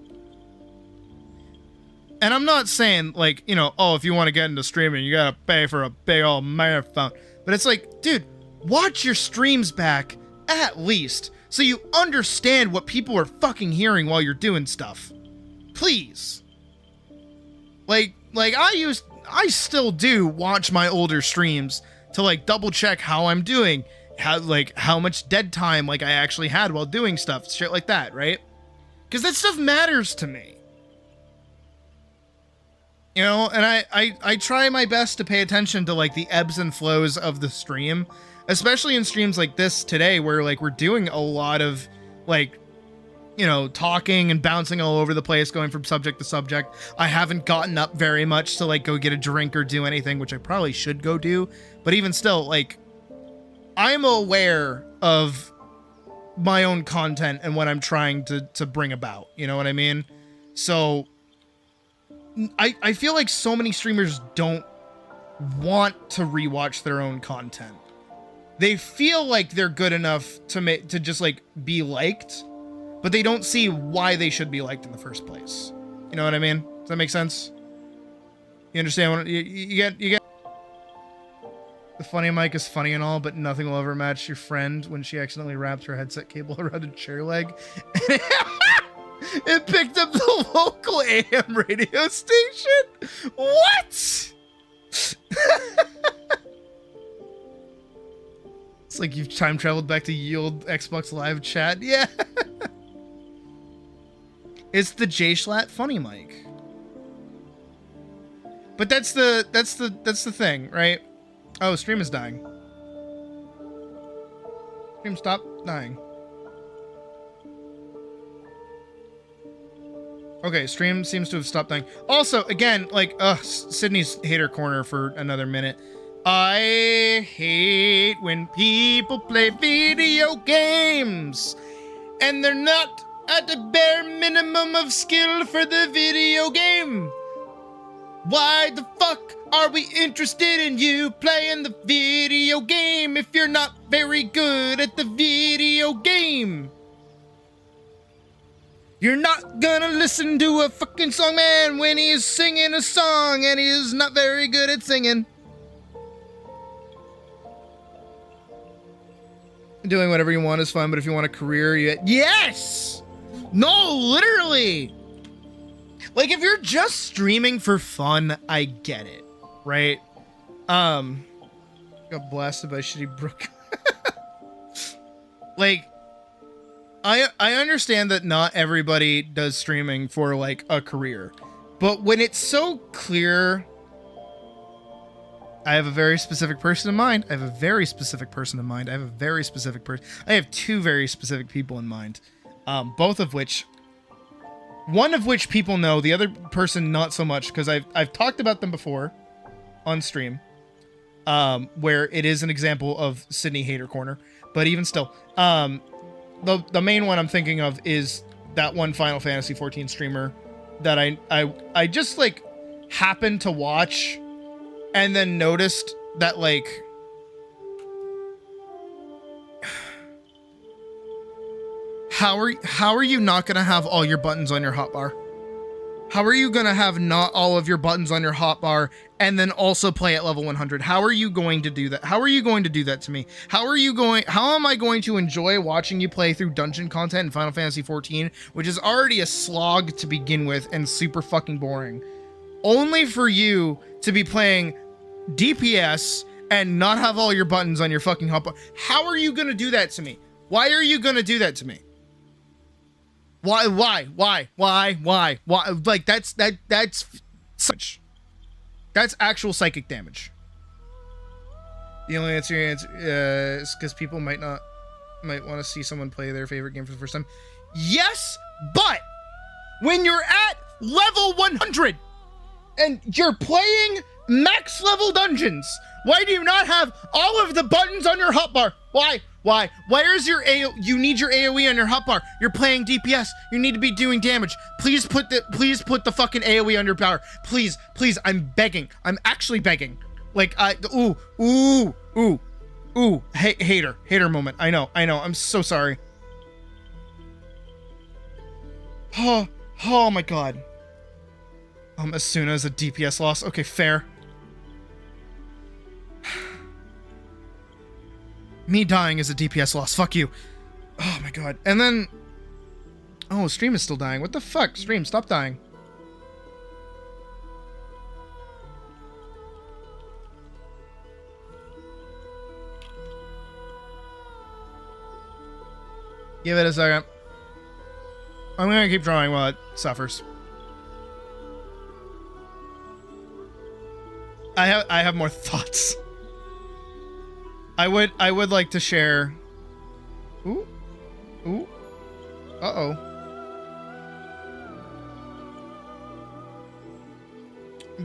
And I'm not saying, like, you know, oh, if you want to get into streaming, you gotta pay for a big old microphone. But it's like, dude, watch your streams back, at least, so you understand what people are fucking hearing while you're doing stuff. Please. Like I still do watch my older streams to, like, double check how I'm doing, how much dead time, like, I actually had while doing stuff, shit like that, right? Because that stuff matters to me. You know, and I try my best to pay attention to, like, the ebbs and flows of the stream, especially in streams like this today where, like, we're doing a lot of, like, you know, talking and bouncing all over the place, going from subject to subject. I haven't gotten up very much to, like, go get a drink or do anything, which I probably should go do. But even still, like, I'm aware of my own content and what I'm trying to bring about. You know what I mean? So I feel like so many streamers don't want to rewatch their own content. They feel like they're good enough to just like be liked, but they don't see why they should be liked in the first place. You know what I mean? Does that make sense? You understand what you get? The funny mic is funny and all, but nothing will ever match your friend when she accidentally wrapped her headset cable around a chair leg. It picked up the local AM radio station. What? It's like you've time traveled back to ye old Xbox Live chat. Yeah. It's the J-Schlatt funny mic. But that's the thing, right? Oh, stream is dying. Stream stop dying. Okay, stream seems to have stopped dying. Also, again, like, Sydney's hater corner for another minute. I hate when people play video games and they're not at the bare minimum of skill for the video game. Why the fuck are we interested in you playing the video game if you're not very good at the video game? You're not gonna listen to a fucking song man when he's singing a song and he's not very good at singing. Doing whatever you want is fun, but if you want a career, yes! No, literally! Like, if you're just streaming for fun, I get it, right? Got blasted by shitty Brook. Like, I understand that not everybody does streaming for, like, a career. But when it's so clear... I have a very specific person in mind. I have a very specific person in mind. I have a very specific person. I have two very specific people in mind. Both of which... One of which people know, the other person not so much, because I've talked about them before on stream, where it is an example of Sydney Hater Corner. But even still, the main one I'm thinking of is that one Final Fantasy 14 streamer that I just like happened to watch and then noticed that, like, how are you not gonna have all your buttons on your hotbar? How are you gonna have not all of your buttons on your hotbar and then also play at level 100? How are you going to do that? How are you going to do that to me? How am I going to enjoy watching you play through dungeon content in Final Fantasy 14, which is already a slog to begin with and super fucking boring, only for you to be playing DPS and not have all your buttons on your fucking hotbar? How are you gonna do that to me? Why are you gonna do that to me? Why? Like, that's such. That's actual psychic damage. The only answer is because people might want to see someone play their favorite game for the first time. Yes, but when you're at level 100 and you're playing max level dungeons, why do you not have all of the buttons on your hotbar? Why? Where's your you need your AoE on your hotbar. You're playing DPS. You need to be doing damage. Please put the fucking AoE on your power. Please, I'm begging. I'm actually begging. Like, hater moment. I know. I'm so sorry. Oh my god. As soon as a DPS loss. Okay, fair. Me dying is a DPS loss. Fuck you. Oh my god. And then... Oh, stream is still dying. What the fuck? Stream, stop dying. Give it a second. I'm gonna keep drawing while it suffers. I have more thoughts. I would like to share. Ooh. Uh-oh.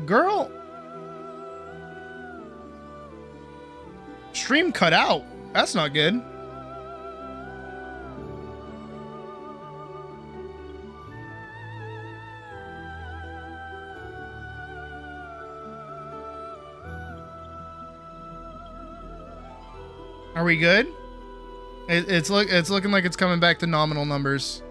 Girl. Stream cut out. That's not good. Are we good? It's looking like it's coming back to nominal numbers.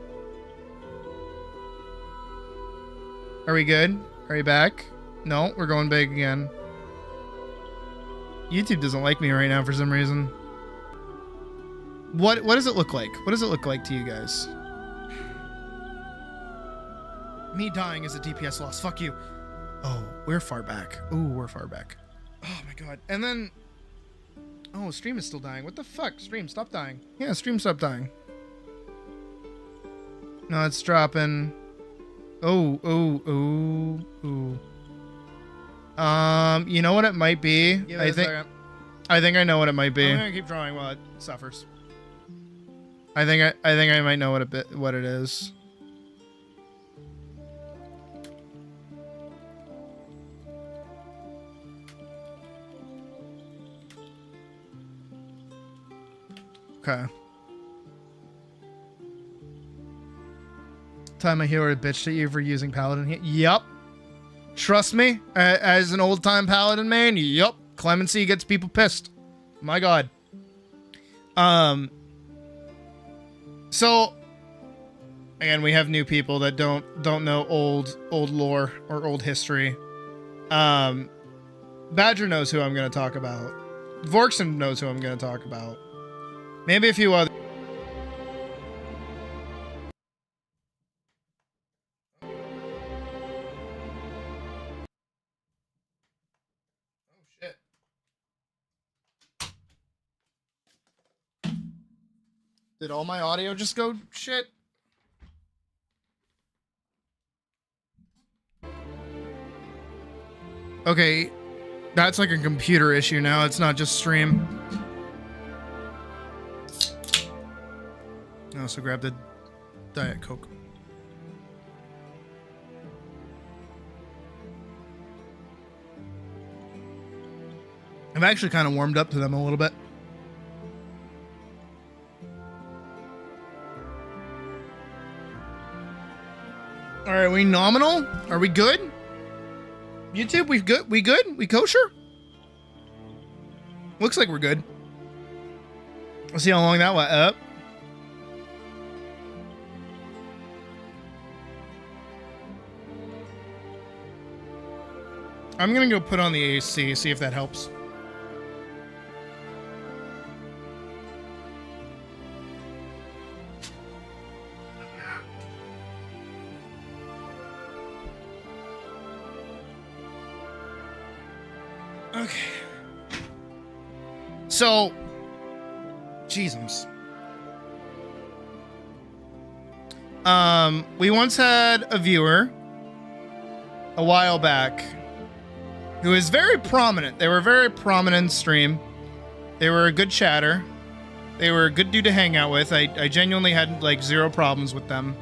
Are we good? Are we back? No, we're going big again. YouTube doesn't like me right now for some reason. What does it look like? What does it look like to you guys? Me dying is a DPS loss. Fuck you. Oh, we're far back. Ooh, we're far back. Oh my god. And then... Oh, stream is still dying. What the fuck? Stream, stop dying. Yeah, stream, stop dying. No, it's dropping. Oh. You know what it might be? I think I know what it might be. I'm gonna keep drawing while it suffers. I think I might know what it is. Okay. Time I hear a bitch at you for using paladin. Yup. Trust me, as an old time paladin man, yup. Clemency gets people pissed. My god. So again, we have new people that don't know old lore or old history. Badger knows who I'm going to talk about. Vorkson knows who I'm going to talk about. Maybe a few other. Did all my audio just go shit? Okay, that's like a computer issue now. It's not just stream. I also grabbed a Diet Coke. I've actually kind of warmed up to them a little bit. All right, are we nominal? Are we good? YouTube, we good? We good? We kosher? Looks like we're good. Let's see how long that went up. I'm gonna go put on the AC, see if that helps. Okay. So, Jeezums. We once had a viewer a while back who is very prominent. They were very prominent in stream. They were a good chatter. They were a good dude to hang out with. I genuinely had like zero problems with them.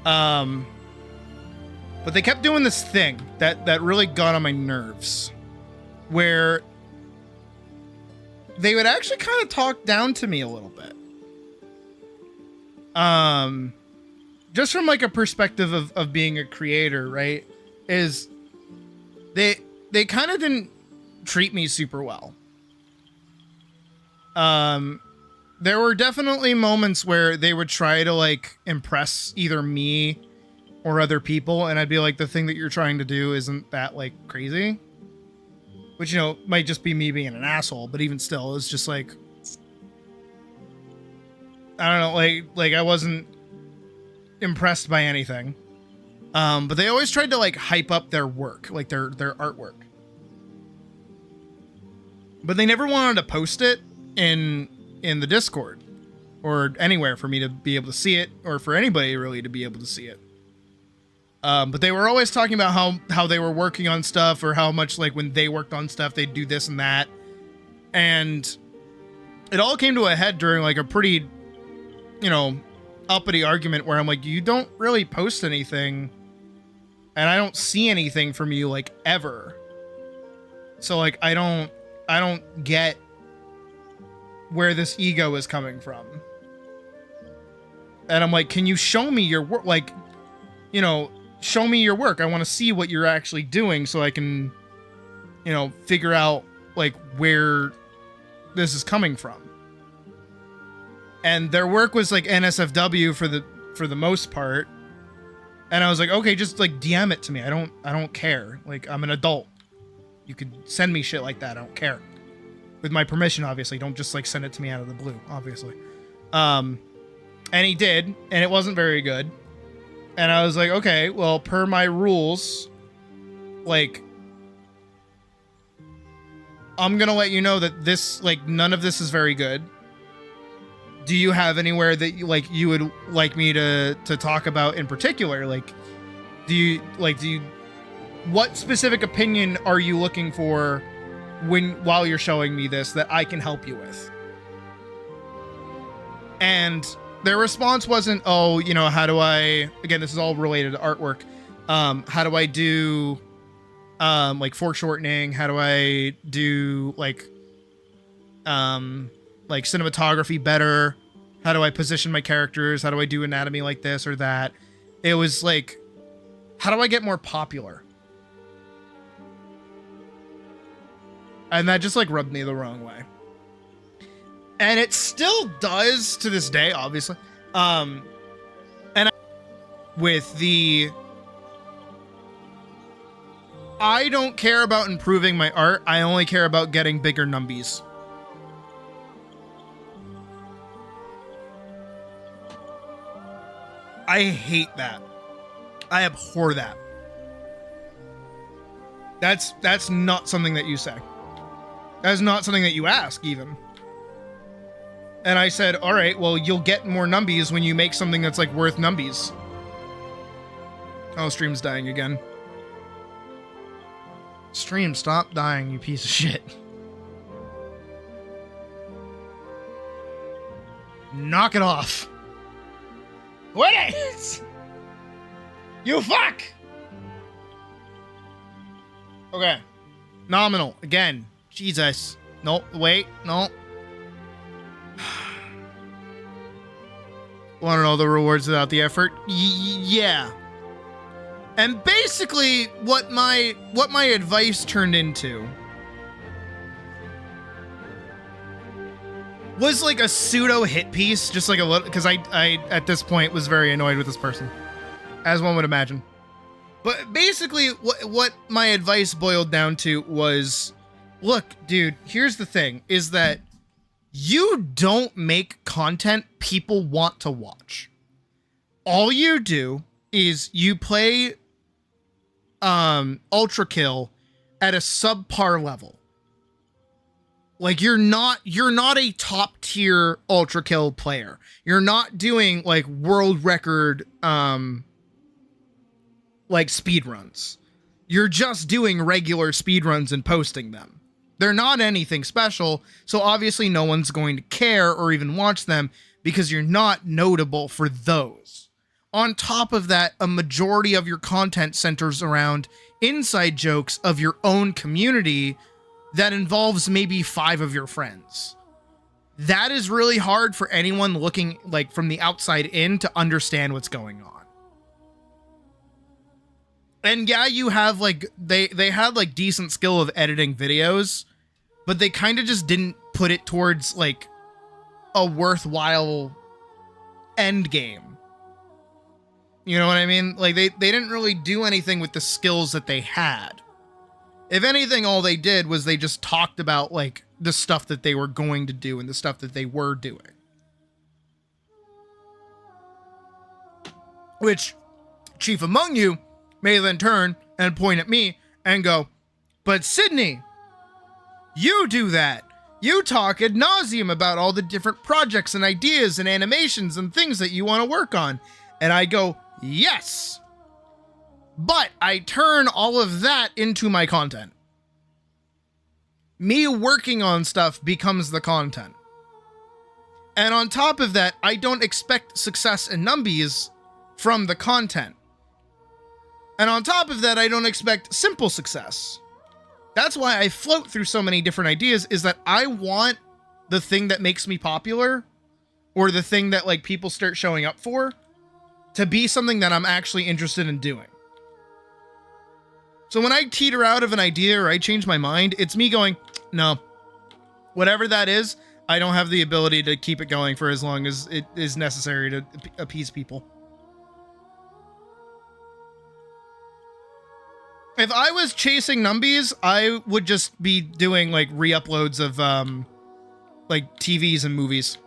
But they kept doing this thing that really got on my nerves, where they would actually kind of talk down to me a little bit. Just from like a perspective of being a creator, right? Is they kind of didn't treat me super well. There were definitely moments where they would try to like impress either me or other people, and I'd be like, the thing that you're trying to do isn't that like crazy. Which, you know, might just be me being an asshole, but even still, it's just like, I don't know, like I wasn't impressed by anything. But they always tried to like hype up their work, like their artwork. But they never wanted to post it in the Discord or anywhere for me to be able to see it, or for anybody really to be able to see it. But they were always talking about how they were working on stuff, or how much like when they worked on stuff, they'd do this and that. And it all came to a head during like a pretty, you know, uppity argument where I'm like, you don't really post anything and I don't see anything from you like ever. So like, I don't get where this ego is coming from. And I'm like, can you show me your work? Like, you know, show me your work. I want to see what you're actually doing so I can, you know, figure out like where this is coming from. And their work was like NSFW for the most part. And I was like, okay, just like DM it to me. I don't care. Like, I'm an adult. You could send me shit like that. I don't care. With my permission, obviously. Don't just like send it to me out of the blue, obviously. And he did, and it wasn't very good. And I was like, okay, well, per my rules, like, I'm gonna let you know that this, like, none of this is very good. Do you have anywhere that you would like me to talk about in particular? Like, what specific opinion are you looking for while you're showing me this that I can help you with? And their response wasn't, oh, you know, how do I, again, this is all related to artwork. How do I do, like foreshortening? How do I do like cinematography better? How do I position my characters? How do I do anatomy like this or that? It was like, how do I get more popular? And that just like rubbed me the wrong way. And it still does to this day, obviously. With the, I don't care about improving my art. I only care about getting bigger numbies. I hate that. I abhor that. That's not something that you say. That's not something that you ask, even. And I said, all right, well, you'll get more numbies when you make something that's like worth numbies. Oh, stream's dying again. Stream, stop dying, you piece of shit. Knock it off. Quit it! You fuck! Okay. Nominal. Again. Jesus. No, wait. No. Want to know the rewards without the effort? Yeah. And basically, what my advice turned into was like a pseudo hit piece, just like a little, because I at this point was very annoyed with this person, as one would imagine. But basically, what my advice boiled down to was, look, dude, here's the thing, is that you don't make content people want to watch. All you do is you play Ultra Kill at a subpar level. Like, you're not a top tier Ultra Kill player. You're not doing like world record like speedruns. You're just doing regular speedruns and posting them. They're not anything special, so obviously no one's going to care or even watch them because you're not notable for those. On top of that, a majority of your content centers around inside jokes of your own community that involves maybe 5 of your friends. That is really hard for anyone looking like from the outside in to understand what's going on. And yeah, you have like, they had like decent skill of editing videos, but they kind of just didn't put it towards like a worthwhile end game. You know what I mean? Like they didn't really do anything with the skills that they had. If anything, all they did was they just talked about like the stuff that they were going to do and the stuff that they were doing. Which, chief among you may then turn and point at me and go, but Sydney, you do that. You talk ad nauseum about all the different projects and ideas and animations and things that you want to work on. And I go, yes. But I turn all of that into my content. Me working on stuff becomes the content. And on top of that, I don't expect success in numbies from the content. And on top of that, I don't expect simple success. That's why I float through so many different ideas, is that I want the thing that makes me popular, or the thing that like people start showing up for, to be something that I'm actually interested in doing. So when I teeter out of an idea or I change my mind, it's me going, no, whatever that is, I don't have the ability to keep it going for as long as it is necessary to appease people. If I was chasing numbies, I would just be doing like re-uploads of like TVs and movies.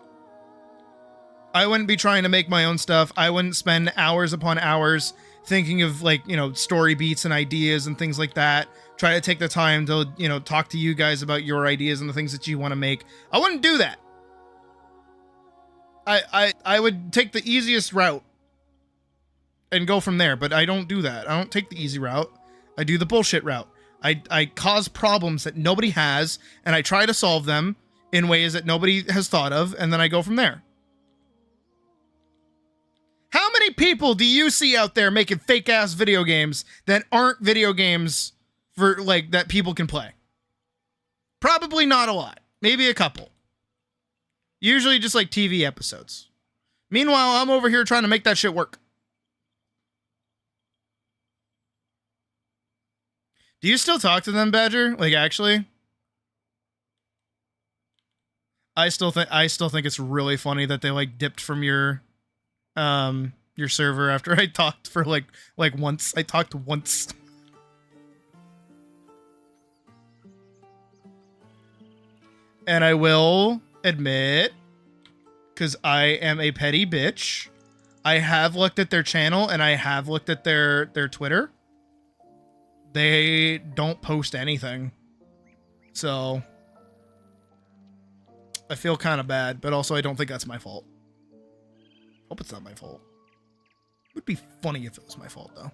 I wouldn't be trying to make my own stuff. I wouldn't spend hours upon hours thinking of like, you know, story beats and ideas and things like that. Try to take the time to, you know, talk to you guys about your ideas and the things that you want to make. I wouldn't do that. I would take the easiest route and go from there, but I don't do that. I don't take the easy route. I do the bullshit route. I cause problems that nobody has, and I try to solve them in ways that nobody has thought of, and then I go from there. How many people do you see out there making fake-ass video games that aren't video games for, like, that people can play? Probably not a lot. Maybe a couple. Usually just, like, TV episodes. Meanwhile, I'm over here trying to make that shit work. Do you still talk to them, Badger? Like, actually? I still think it's really funny that they, like, dipped from your server after I talked for like once. I talked once. And I will admit, because I am a petty bitch, I have looked at their channel and I have looked at their Twitter. They don't post anything. So I feel kind of bad, but also I don't think that's my fault. Hope it's not my fault. It would be funny if it was my fault, though.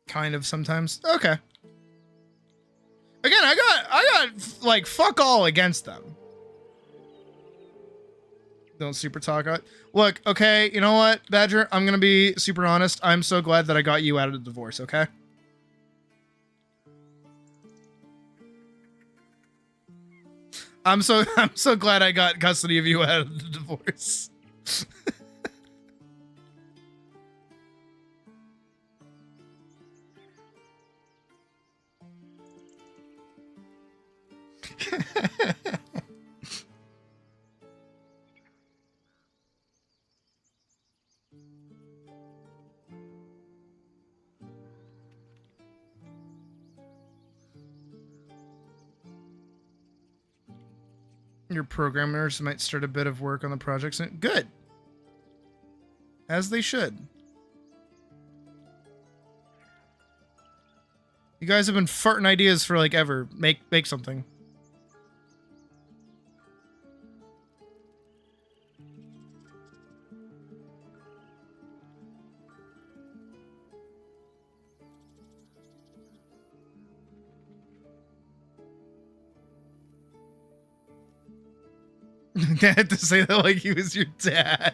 Kind of sometimes. Okay. Again, I got like fuck all against them. Don't super talk. Look, okay, you know what, Badger? I'm gonna be super honest. I'm so glad that I got you out of the divorce, okay? I'm so glad I got custody of you out of the divorce. Your programmers might start a bit of work on the project soon. Good. As they should. You guys have been farting ideas for like ever. Make something. I had to say that like he was your dad.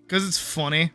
Because it's funny.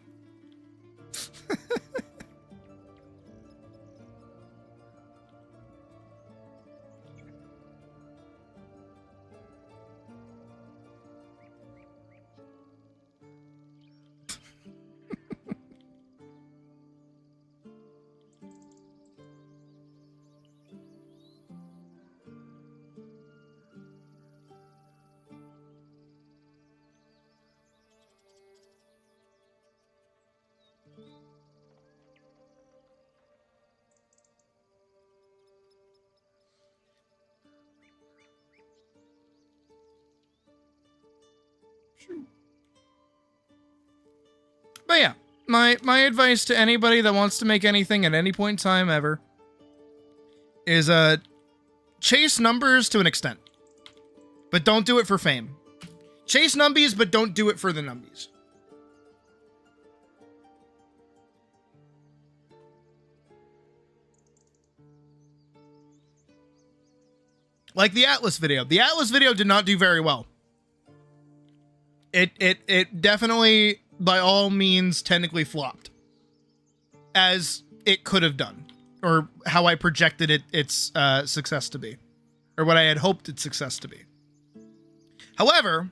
But yeah, my advice to anybody that wants to make anything at any point in time ever is chase numbers to an extent, but don't do it for fame. Chase numbies, but don't do it for the numbies. Like the Atlas video. The Atlas video did not do very well. It definitely by all means technically flopped as it could have done, or how I projected its success to be, or what I had hoped its success to be. However,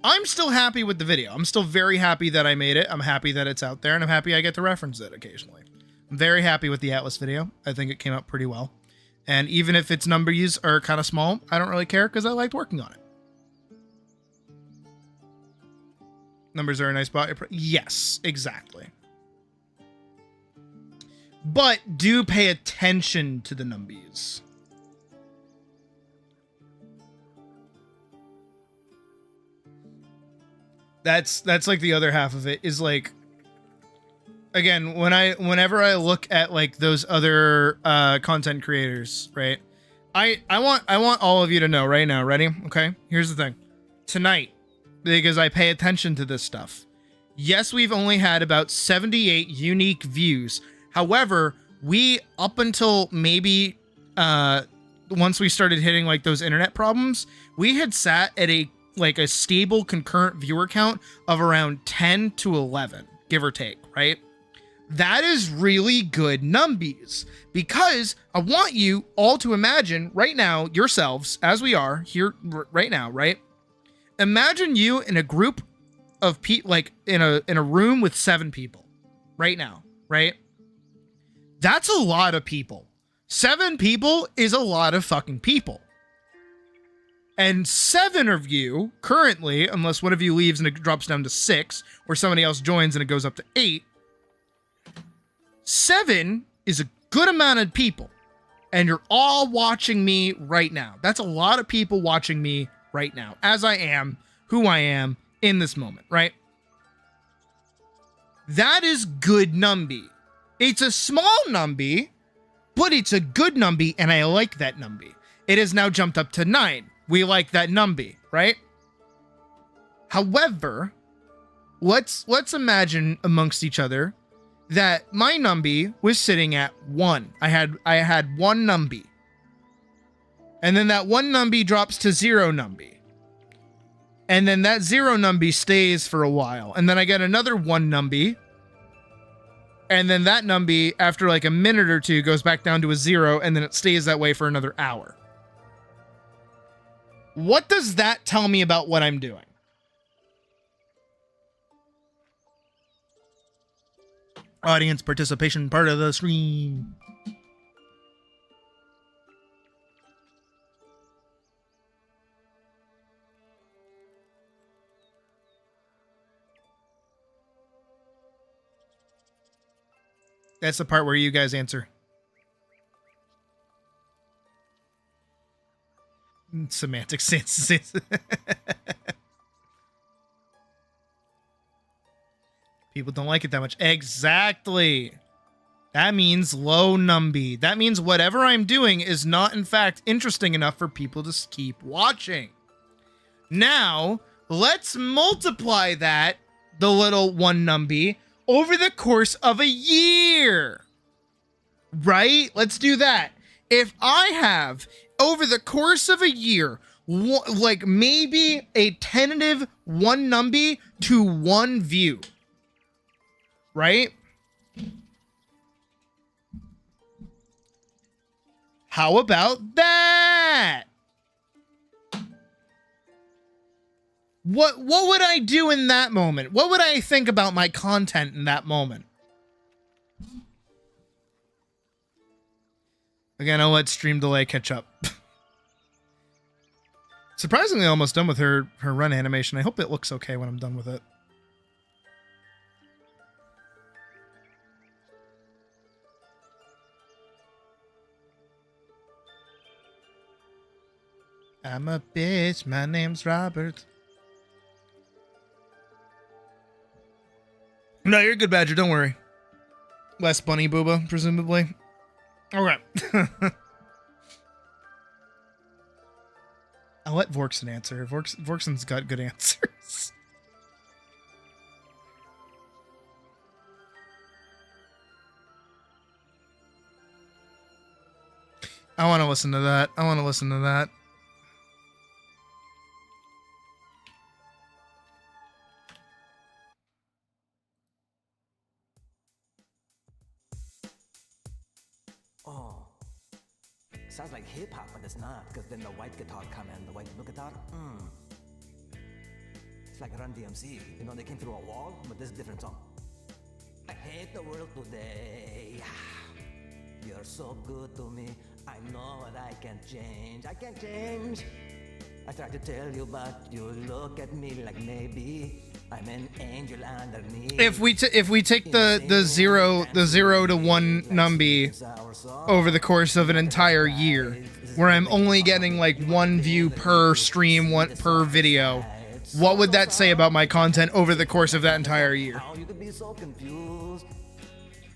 I'm still happy with the video. I'm still very happy that I made it. I'm happy that it's out there, and I'm happy I get to reference it occasionally. I'm very happy with the Atlas video. I think it came out pretty well. And even if its numbers are kind of small, I don't really care because I liked working on it. Numbers are a nice spot. Yes, exactly. But do pay attention to the numbies. That's like the other half of it is like, again, whenever I look at like those other content creators, right? I want all of you to know right now. Ready? Okay. Here's the thing. Tonight, because I pay attention to this stuff. Yes, we've only had about 78 unique views. However, we up until maybe once we started hitting like those internet problems, we had sat at a stable concurrent viewer count of around 10 to 11, give or take, right? That is really good numbies, because I want you all to imagine right now yourselves, as we are here right now, right? Imagine you in a group of people, like in a room with 7 people right now, right? That's a lot of people. 7 people is a lot of fucking people. And 7 of you currently, unless one of you leaves and it drops down to 6, or somebody else joins and it goes up to 8, 7 is a good amount of people. And you're all watching me right now. That's a lot of people watching me right now, as I am, who I am in this moment, right? That is good numbie. It's a small numbie, but it's a good numbie, and I like that numbie. It has now jumped up to 9. We like that numbie, right? However, let's imagine amongst each other that my numbie was sitting at 1. I had 1 numbie. And then that 1 numbie drops to 0 numbie. And then that 0 numbie stays for a while. And then I get another 1 numbie. And then that numbie, after like a minute or 2, goes back down to a 0, and then it stays that way for another hour. What does that tell me about what I'm doing? Audience participation part of the stream. That's the part where you guys answer. Semantic sense. People don't like it that much. Exactly. That means low numbie. That means whatever I'm doing is not, in fact, interesting enough for people to keep watching. Now, let's multiply that, the little 1 numbie, over the course of a year. Right? Let's do that. If I have, over the course of a year, like maybe a tentative 1 numbie to 1 view. Right? How about that? What would I do in that moment? What would I think about my content in that moment? Again, I'll let stream delay catch up. Surprisingly almost done with her run animation. I hope it looks okay when I'm done with it. I'm a bitch, my name's Robert. No, you're good, Badger, don't worry. Less bunny booba, presumably. Okay. I'll let Vorkson answer. Vorkson's got good answers. I want to listen to that. Sounds like hip hop, but it's not, because then the white guitar come in, the white blue guitar. It's like Run DMC. You know, they came through a wall, but this is a different song. I hate the world today. You're so good to me. I know that I can't change. I can't change. I try to tell you, but you look at me like maybe I'm an angel underneath. If we take the 0 to 1 numby over the course of an entire year, where I'm only getting like 1 view per stream, 1 per video, what would that say about my content over the course of that entire year? You could be so confused.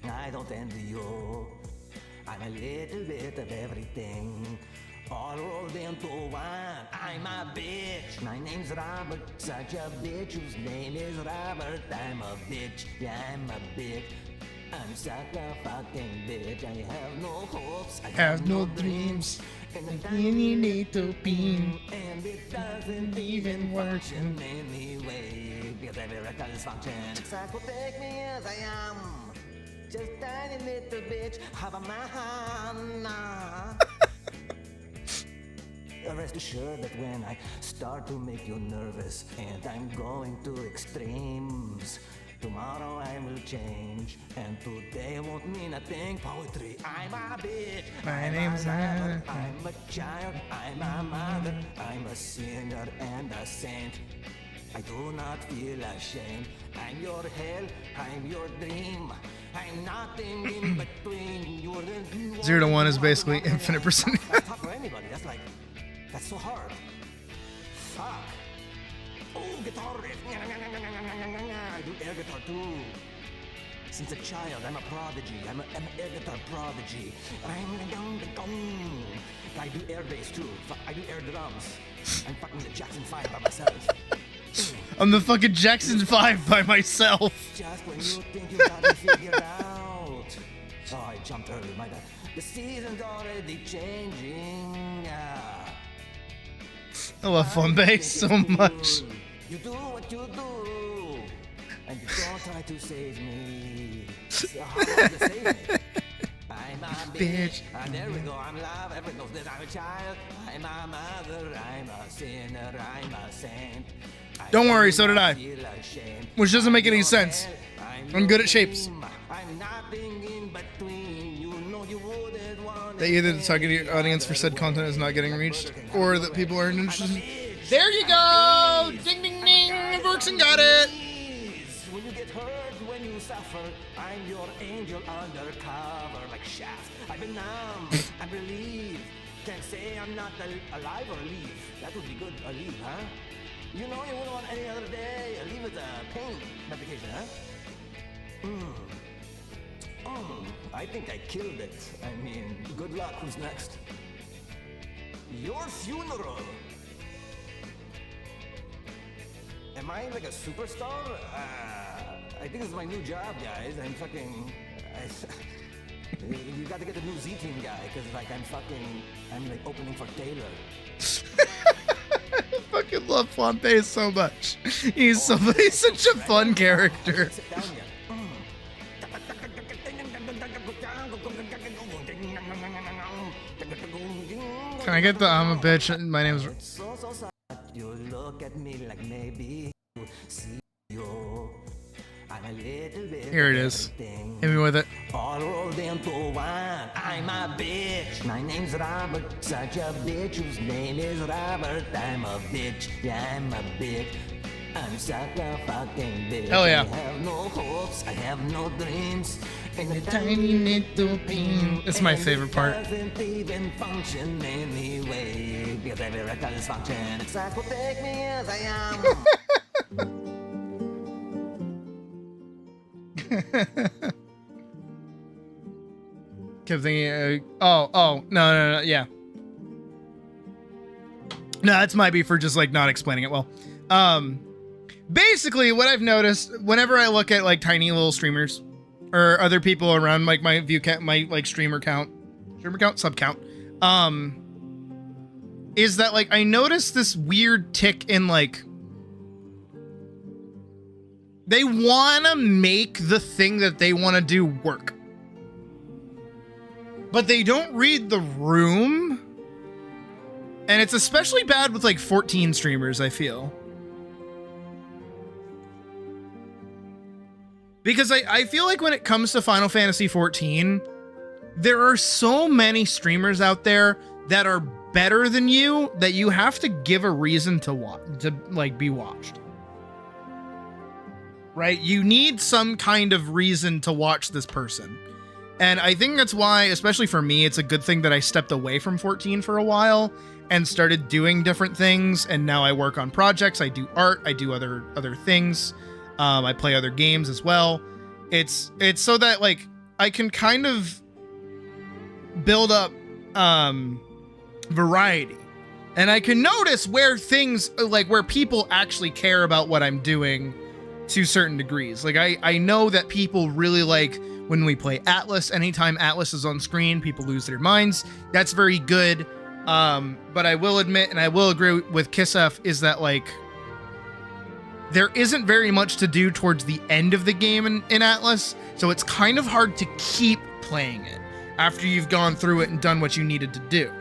I don't envy you. I'm a little bit of everything, all rolled into one. I'm a bitch. My name's Robert, such a bitch whose name is Robert. I'm a bitch, yeah, I'm a bitch. I'm such a fucking bitch. I have no hopes, I have no dreams, and I need to be. And it doesn't even function anyway, because every record is function. So take me as I am, just tiny little bitch, have a man. Rest assured that when I start to make you nervous and I'm going to extremes, tomorrow I will change, and today won't mean a thing. Poetry, I'm a bitch. My name's Robert. I'm a child, I'm a mother, I'm a singer and a saint. I do not feel ashamed. I'm your hell, I'm your dream. I'm nothing in between. 0 to 1 is basically infinite percent. That's not for anybody. That's so hard. Fuck. Oh, guitar riff. I do air guitar too. Since a child, I'm a prodigy. I'm an air guitar prodigy. I do air bass too. I do air drums. I'm fucking the Jackson 5 by myself. I'm the fucking Jackson 5 by myself. Just when you think you got it figured out. Oh, I jumped early, my bad. The season's already changing. I love Flambe so much. You do what you do, and you don't try to save me. So how about you save me? I'm a bitch. There we go. I'm love. Everyone knows this. I'm a child. I'm a mother. I'm a sinner. I'm a saint. Don't worry, so did I. Which doesn't make any sense. I'm good at shapes. I'm nothing in between. You know you wouldn't want That either the target audience for said content is not getting reached, or that people aren't interested. There you go! Ding ding ding! Verkson got it! When you get hurt, when you suffer, I'm your angel undercover, like Shaft. I've been numb, I'm relieved. Can't say I'm not alive or leave. That would be good, a leave, huh? You know you wouldn't want any other day. A leave is a pain medication, huh? I think I killed it. I mean, good luck. Who's next? Your funeral. Am I like a superstar? I think this is my new job, guys. I'm fucking... you got to get the new Z-Team guy, because like I'm like opening for Taylor. I fucking love Flambe so much. He's such a fun character. Can I get the I'm a bitch? My name's... You look at me like maybe you see you. I'm a little bit Here it is. Hit me with it. All rolled into one. I'm a bitch. My name's Robert. Such a bitch whose name is Robert. I'm a bitch. Yeah, I'm a bitch. I'm such a fucking bitch. Hell yeah. I have no hopes. I have no dreams. And a tiny little bean. It's my favorite part. Doesn't even function anyway, because every record is function. It's like, well, take me as I am. Kept thinking, no, yeah. No, that's might be for just like not explaining it well. Basically, what I've noticed whenever I look at like tiny little streamers or other people around like my view count, my like sub count, is that like I noticed this weird tick in like they want to make the thing that they want to do work, but they don't read the room And it's especially bad with like 14 streamers, I feel. Because I feel like when it comes to Final Fantasy 14, there are so many streamers out there that are better than you that you have to give a reason to watch, to like be watched. Right? You need some kind of reason to watch this person. And I think that's why, especially for me, it's a good thing that I stepped away from 14 for a while and started doing different things. And now I work on projects, I do art, I do other things. I play other games as well. It's so that like I can kind of build up variety, and I can notice where things like where people actually care about what I'm doing to certain degrees. Like I know that people really like when we play Atlas. Anytime Atlas is on screen, people lose their minds. That's very good. But I will admit, and I will agree with Kisef, is that like there isn't very much to do towards the end of the game in Atlas, so it's kind of hard to keep playing it after you've gone through it and done what you needed to do.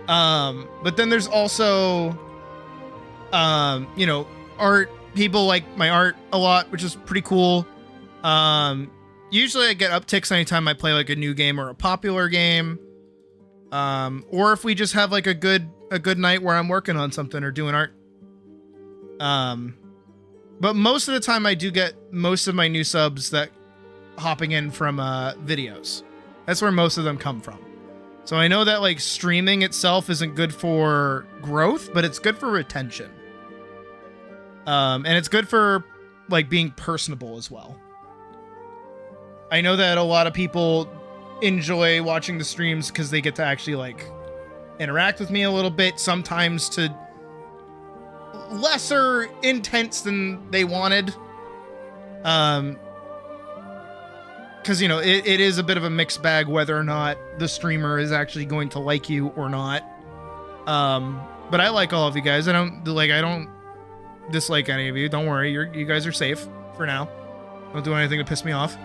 But then there's also, art. People like my art a lot, which is pretty cool. Usually I get upticks anytime I play like a new game or a popular game. Or if we just have like a good night where I'm working on something or doing art. But most of the time I do get most of my new subs that hopping in from videos. That's where most of them come from. So I know that like streaming itself isn't good for growth, but it's good for retention. And it's good for like being personable as well. I know that a lot of people enjoy watching the streams because they get to actually like interact with me a little bit, sometimes to lesser intense than they wanted. Because, it is a bit of a mixed bag whether or not the streamer is actually going to like you or not. But I like all of you guys. I don't dislike any of you. Don't worry. You guys are safe for now. Don't do anything to piss me off.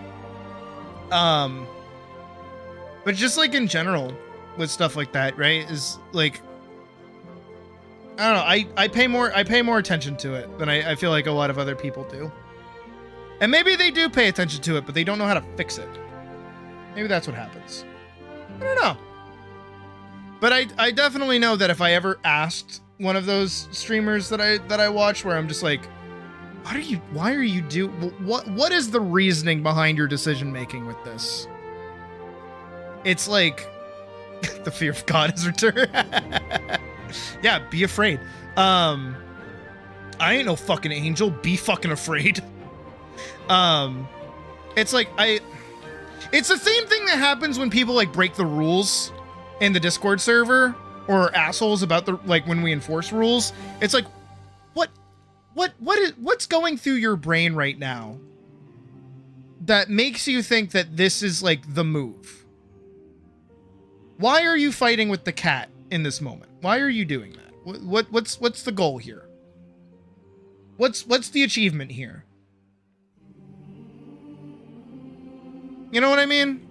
But just like in general with stuff like that, right? Is like, I don't know. I pay more attention to it than I feel like a lot of other people do. And maybe they do pay attention to it, but they don't know how to fix it. Maybe that's what happens. I don't know. But I definitely know that if I ever asked one of those streamers that I watch where I'm just like, what is the reasoning behind your decision making with this? It's like the fear of God has returned. Yeah, be afraid. I ain't no fucking angel. Be fucking afraid. It's like it's the same thing that happens when people like break the rules in the Discord server or are assholes about the like when we enforce rules. It's like what's going through your brain right now that makes you think that this is like the move? Why are you fighting with the cat in this moment? Why are you doing that? What's the goal here? What's the achievement here? You know what I mean?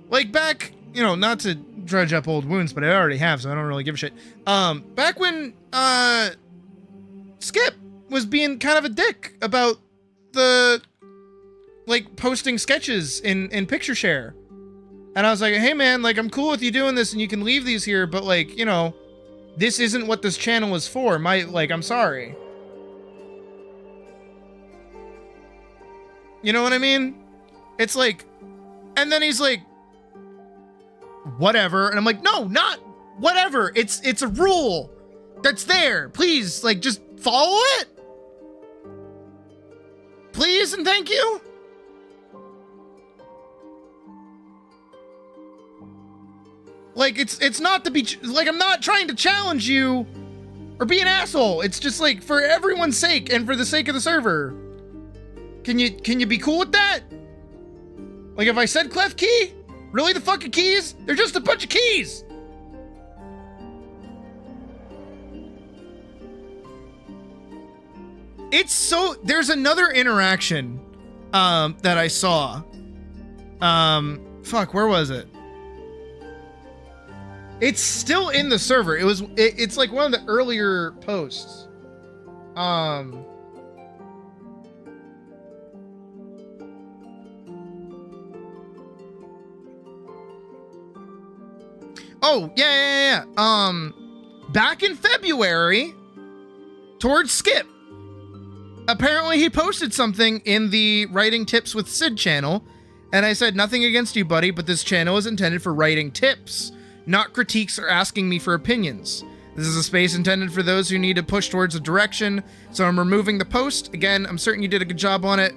Like back, not to dredge up old wounds, but I already have, so I don't really give a shit. Back when Skip was being kind of a dick about the like posting sketches in PictureShare. And I was like, hey man, like I'm cool with you doing this and you can leave these here, but like, this isn't what this channel is for. I'm sorry. You know what I mean? It's like, and then he's like, whatever. And I'm like, no, not whatever. It's a rule that's there. Please, like, just follow it. Please and thank you. Like, it's not to be, like, I'm not trying to challenge you or be an asshole. It's just, like, for everyone's sake and for the sake of the server. Can you be cool with that? Like, if I said clef key? Really, the fucking keys? They're just a bunch of keys! It's so... There's another interaction, that I saw. Fuck, where was it? It's still in the server. It's like one of the earlier posts. Oh, yeah. Back in February, towards Skip, apparently he posted something in the Writing Tips with Sid channel, and I said, nothing against you, buddy, but this channel is intended for writing tips, not critiques or asking me for opinions. This is a space intended for those who need to push towards a direction, so I'm removing the post. Again, I'm certain you did a good job on it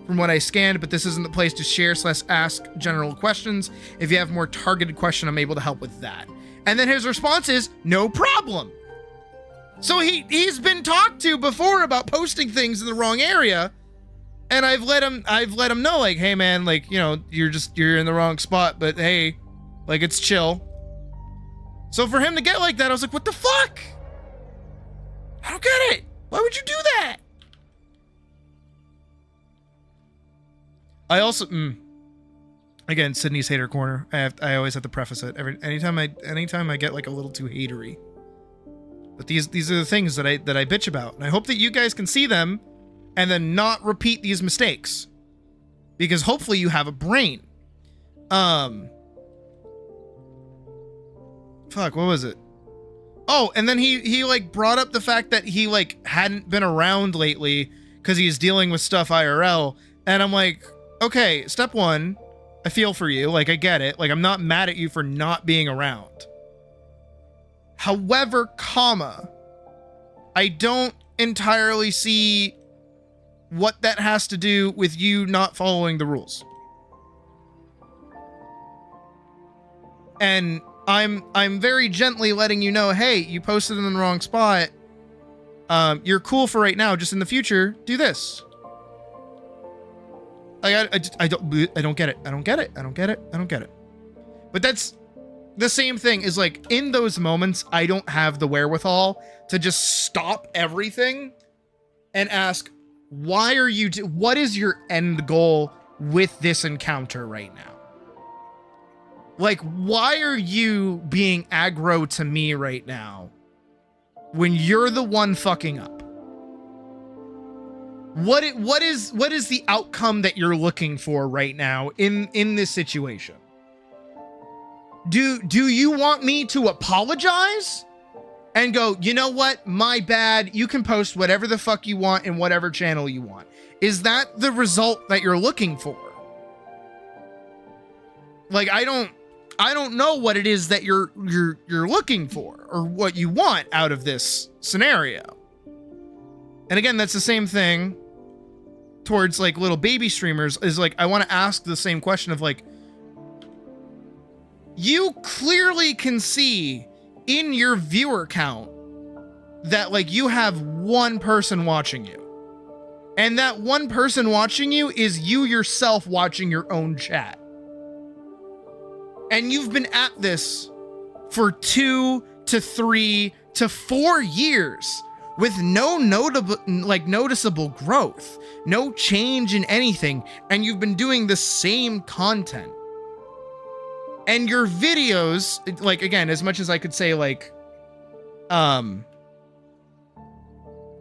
from what I scanned, but this isn't the place to share/ask general questions. If you have more targeted question, I'm able to help with that. And then his response is, no problem. So he's been talked to before about posting things in the wrong area, and I've let him know, like, hey man, like, you know, you're in the wrong spot, but hey, like, it's chill. So for him to get like that, I was like, what the fuck? I don't get it. Why would you do that? I also, again, Sydney's hater corner. I always have to preface it anytime I get like a little too hatery. But these are the things that I bitch about, and I hope that you guys can see them, and then not repeat these mistakes, because hopefully you have a brain. Fuck, what was it? Oh, and then he like brought up the fact that he like hadn't been around lately because he's dealing with stuff IRL, and I'm like, okay, step one, I feel for you, like I get it, like I'm not mad at you for not being around. However, I don't entirely see what that has to do with you not following the rules. And I'm very gently letting you know, hey, you posted in the wrong spot. You're cool for right now. Just in the future, do this. I don't get it. But that's the same thing, is like, in those moments, I don't have the wherewithal to just stop everything and ask, what is your end goal with this encounter right now? Like, why are you being aggro to me right now when you're the one fucking up? What is the outcome that you're looking for right now in this situation? Do you want me to apologize and go, you know what, my bad, you can post whatever the fuck you want in whatever channel you want? Is that the result that you're looking for? Like, I don't know what it is that you're looking for or what you want out of this scenario. And again, that's the same thing towards like little baby streamers, is like, I want to ask the same question of like, you clearly can see in your viewer count that like you have one person watching you. And that one person watching you is you yourself watching your own chat. And you've been at this for 2 to 3 to 4 years with no noticeable growth, no change in anything, and you've been doing the same content. And your videos, like, again, as much as I could say, like I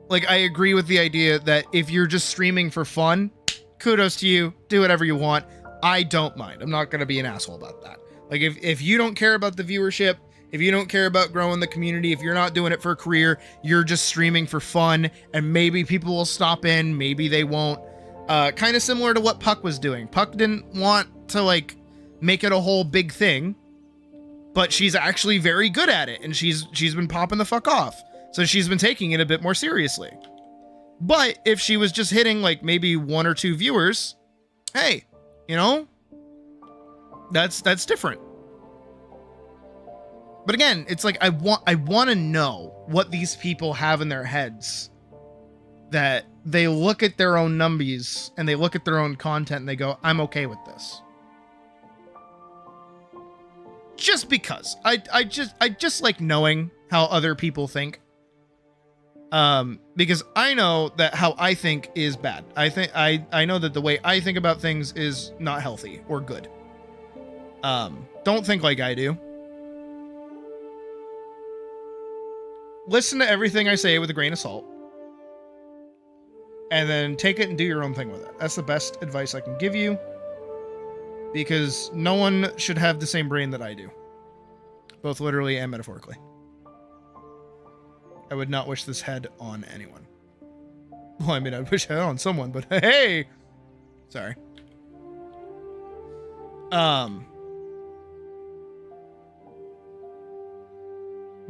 agree with the idea that if you're just streaming for fun, kudos to you, do whatever you want. I don't mind. I'm not going to be an asshole about that. Like, if you don't care about the viewership, if you don't care about growing the community, if you're not doing it for a career, you're just streaming for fun, and maybe people will stop in, maybe they won't. Kind of similar to what Puck was doing. Puck didn't want to, like, make it a whole big thing, but she's actually very good at it, and she's been popping the fuck off. So she's been taking it a bit more seriously. But if she was just hitting, like, maybe 1 or 2 viewers, hey, you know, that's different. But again, it's like, I want to know what these people have in their heads, that they look at their own numbies and they look at their own content and they go, I'm okay with this. Just because I just like knowing how other people think. Because I know that how I think is bad. I know that the way I think about things is not healthy or good. Don't think like I do. listen to everything I say with a grain of salt. And then take it and do your own thing with it. That's the best advice I can give you. Because no one should have the same brain that I do. Both literally and metaphorically. I would not wish this head on anyone. Well, I mean, I'd wish it on someone, but hey! Sorry. But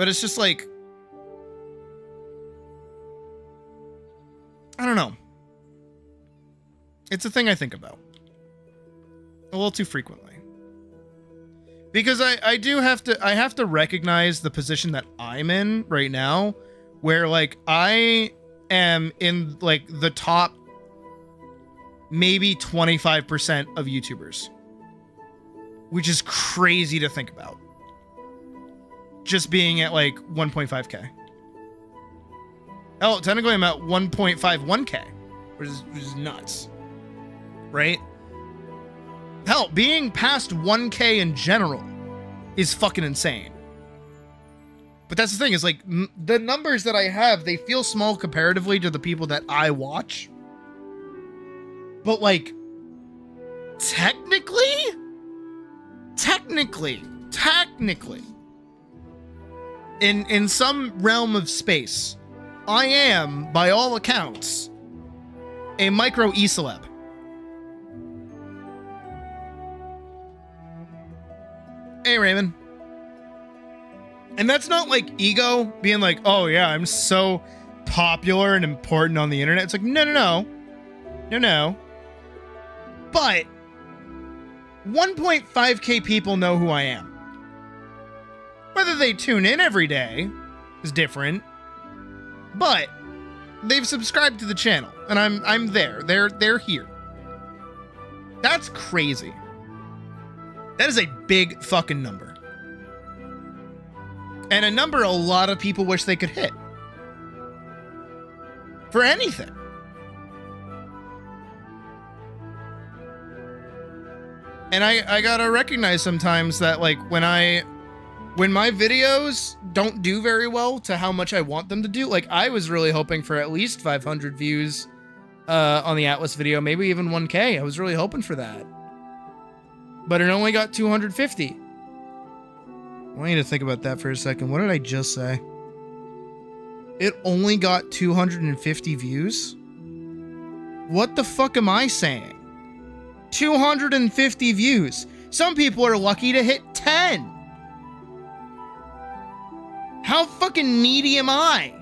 it's just like, I don't know. It's a thing I think about. A little too frequently. Because I have to recognize the position that I'm in right now, where like I am in like the top maybe 25% of YouTubers. Which is crazy to think about. Just being at like 1.5k. Oh, technically I'm at 1.51k, which is nuts. Right? Hell, being past 1k in general is fucking insane. But that's the thing, is like, the numbers that I have, they feel small comparatively to the people that I watch. But like, technically, in some realm of space, I am, by all accounts, a micro e-celeb. Hey, Raymond. And that's not like ego being like, oh yeah, I'm so popular and important on the internet. It's like, no. But 1.5k people know who I am. Whether they tune in every day is different, but they've subscribed to the channel, and I'm there. They're here. That's crazy. That is a big fucking number. And a number a lot of people wish they could hit. For anything. And I gotta recognize sometimes that like when my videos don't do very well to how much I want them to do, like I was really hoping for at least 500 views on the Atlas video, maybe even 1k. I was really hoping for that. But it only got 250. I want you to think about that for a second. What did I just say? It only got 250 views? What the fuck am I saying? 250 views. Some people are lucky to hit 10. How fucking needy am I?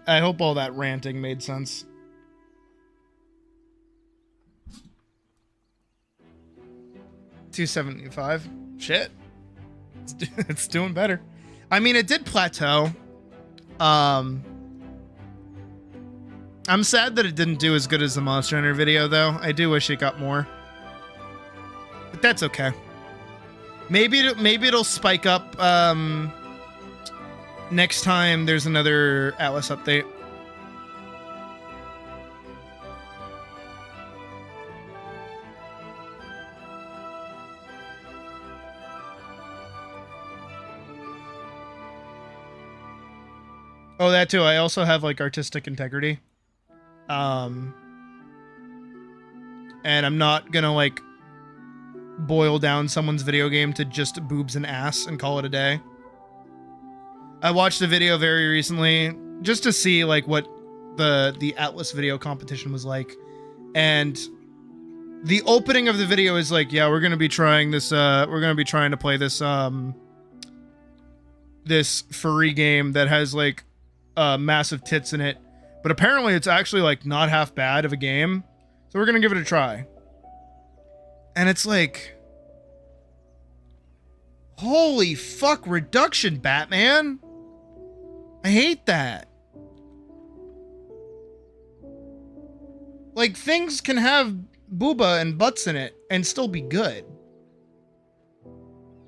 I hope all that ranting made sense. $275. Shit. It's doing better. I mean, it did plateau. I'm sad that it didn't do as good as the Monster Hunter video, though. I do wish it got more. But that's okay. Maybe it'll spike up next time there's another Atlas update. Oh, that too. I also have like artistic integrity. And I'm not gonna like boil down someone's video game to just boobs and ass and call it a day. I watched a video very recently just to see like what the Atlas video competition was like. And the opening of the video is like, yeah, we're gonna be trying this, we're gonna be trying to play this this furry game that has like massive tits in it, but apparently it's actually like not half bad of a game, so we're gonna give it a try. And it's like, holy fuck, reduction, Batman. I hate that. Like, things can have booba and butts in it and still be good.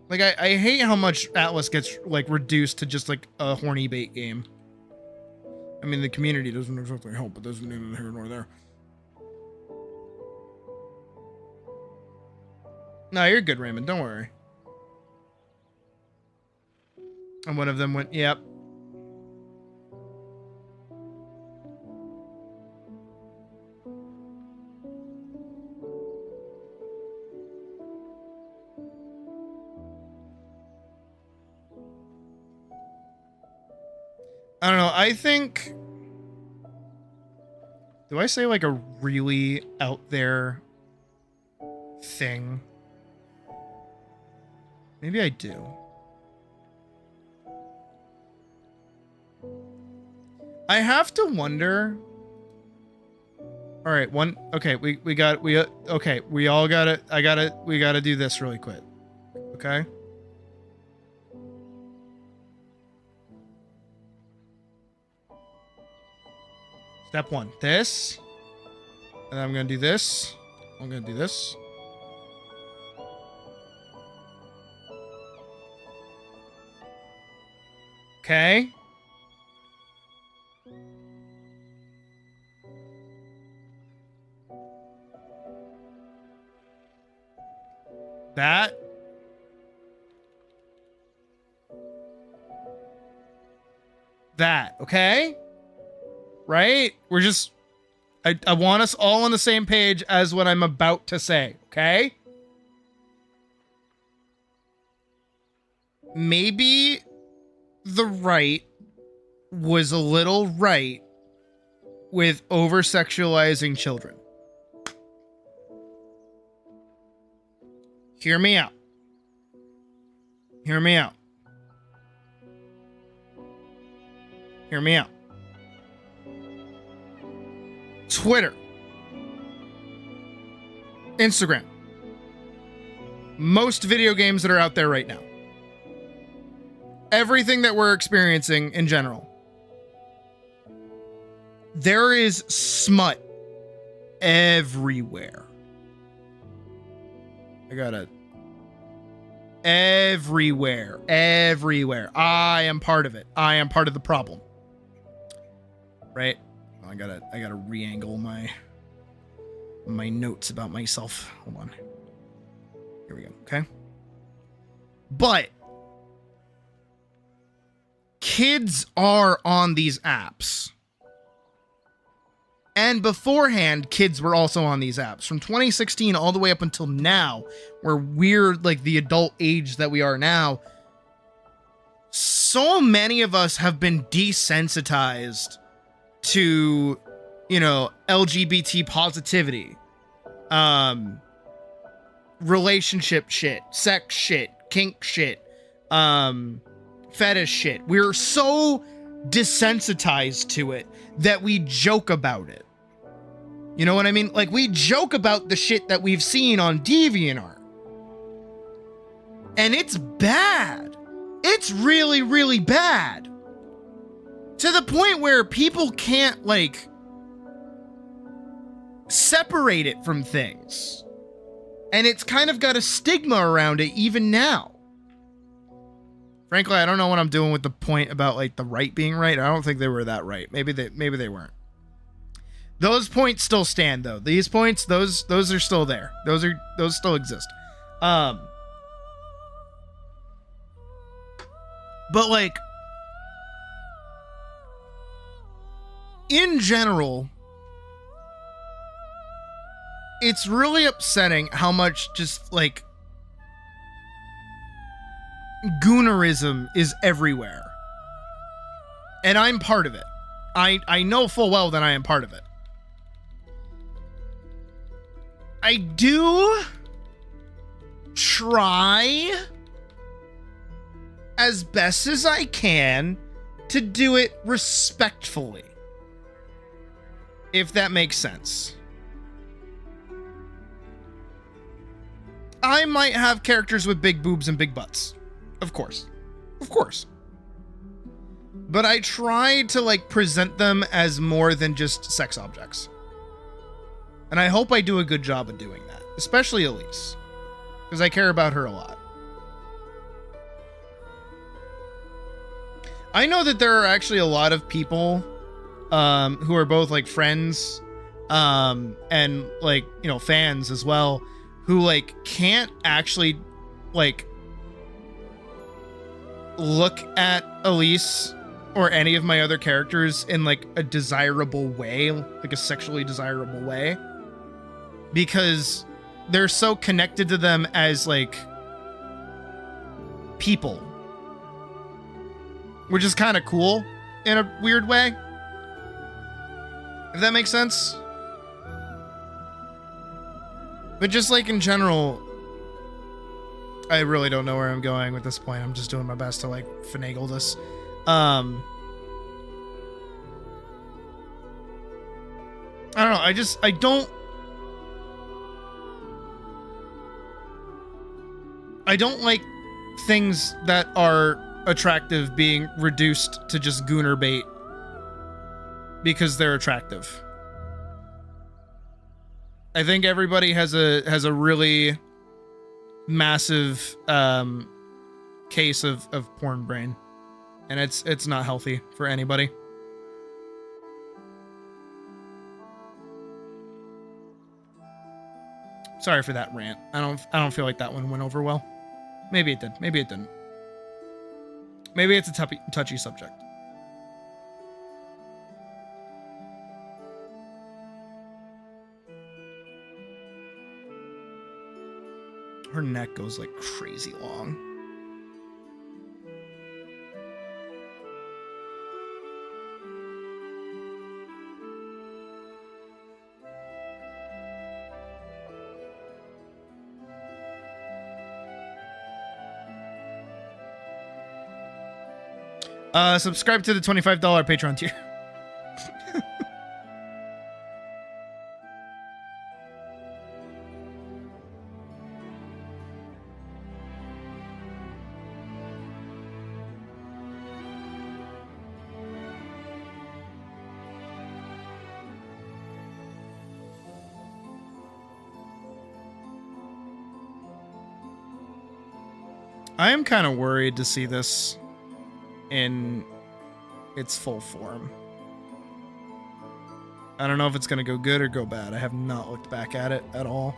Like, I hate how much Atlas gets, like, reduced to just, like, a horny bait game. I mean, the community doesn't exactly help, but there's neither here nor there. No, you're good, Raymond. Don't worry. And one of them went, yep. I don't know. I think... Do I say, like, a really out there thing? Maybe I do. I have to wonder... Alright, okay, we all gotta, we gotta do this really quick. Okay? Step 1, this. And I'm gonna do this. I'm gonna do this. Okay. That. That, okay? Right? We're just... I want us all on the same page as what I'm about to say, okay? Maybe the right was a little right with over-sexualizing children. Hear me out. Hear me out. Hear me out. Twitter. Instagram. Most video games that are out there right now. Everything that we're experiencing in general. There is smut everywhere. I gotta... Everywhere. Everywhere. I am part of it. I am part of the problem. Right? I gotta re-angle my notes about myself. Hold on. Here we go. Okay. But kids are on these apps. And beforehand, kids were also on these apps. From 2016 all the way up until now, where we're like the adult age that we are now, so many of us have been desensitized to, you know, LGBT positivity, relationship shit, sex shit, kink shit, fetish shit. We're so desensitized to it that we joke about it. You know what I mean? Like, we joke about the shit that we've seen on DeviantArt. And it's bad. It's really, really bad. To the point where people can't, like, separate it from things. And it's kind of got a stigma around it even now. Frankly, I don't know what I'm doing with the point about, like, the right being right. I don't think they were that right. Maybe they weren't. Those points still stand, though. These points, those are still there. Those still exist. But, like, in general, it's really upsetting how much just, like, goonerism is everywhere. And I'm part of it. I know full well that I am part of it. I do try as best as I can to do it respectfully. If that makes sense. I might have characters with big boobs and big butts. Of course. Of course. But I try to, like, present them as more than just sex objects. And I hope I do a good job of doing that. Especially Elise. Because I care about her a lot. I know that there are actually a lot of people who are both like friends and like, you know, fans as well, who like can't actually like look at Elise or any of my other characters in like a desirable way, like a sexually desirable way, because they're so connected to them as like people, which is kind of cool in a weird way, if that makes sense. But just like in general, I really don't know where I'm going with this point. I'm just doing my best to like finagle this. I don't know. I don't like things that are attractive being reduced to just gooner bait because they're attractive. I think everybody has a really massive case of porn brain, and it's not healthy for anybody. Sorry for that rant. I don't feel like that one went over well. Maybe it did. Maybe it didn't. Maybe it's a touchy subject. Her neck goes like crazy long. Subscribe to the $25 Patreon tier. I am kind of worried to see this in its full form. I don't know if it's going to go good or go bad. I have not looked back at it at all.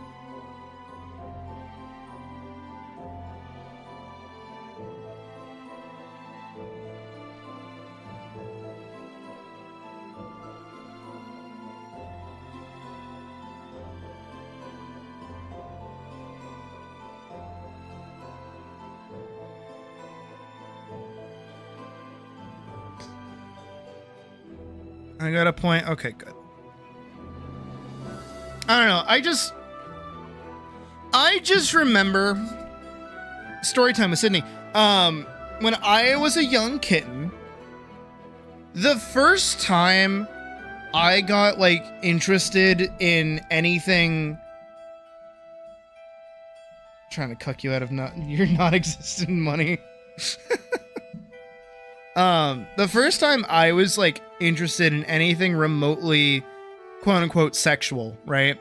I got a point. Okay, good. I don't know. I just remember story time with Sydney. When I was a young kitten, the first time I got like interested in anything, trying to cuck you out of your non-existent money. The first time I was like interested in anything remotely quote unquote sexual, right?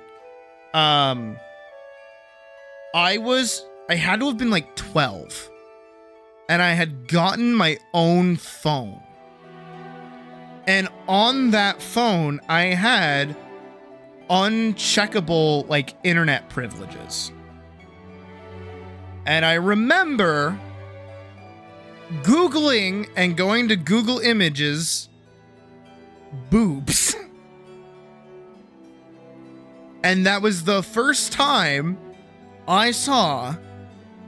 I had to have been like 12, and I had gotten my own phone. And on that phone, I had uncheckable like internet privileges. And I remember Googling and going to Google Images boobs. And that was the first time I saw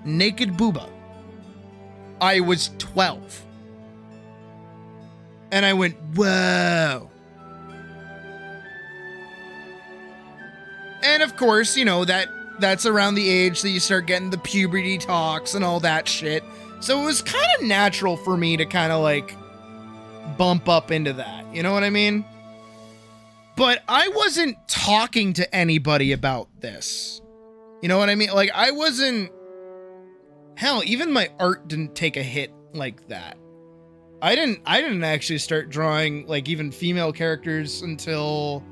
naked booba. I was 12. And I went, whoa. And of course, you know, that's around the age that you start getting the puberty talks and all that shit. So it was kind of natural for me to kind of like bump up into that. You know what I mean? But I wasn't talking to anybody about this. You know what I mean? Like I wasn't, hell, even my art didn't take a hit like that. I didn't actually start drawing like even female characters until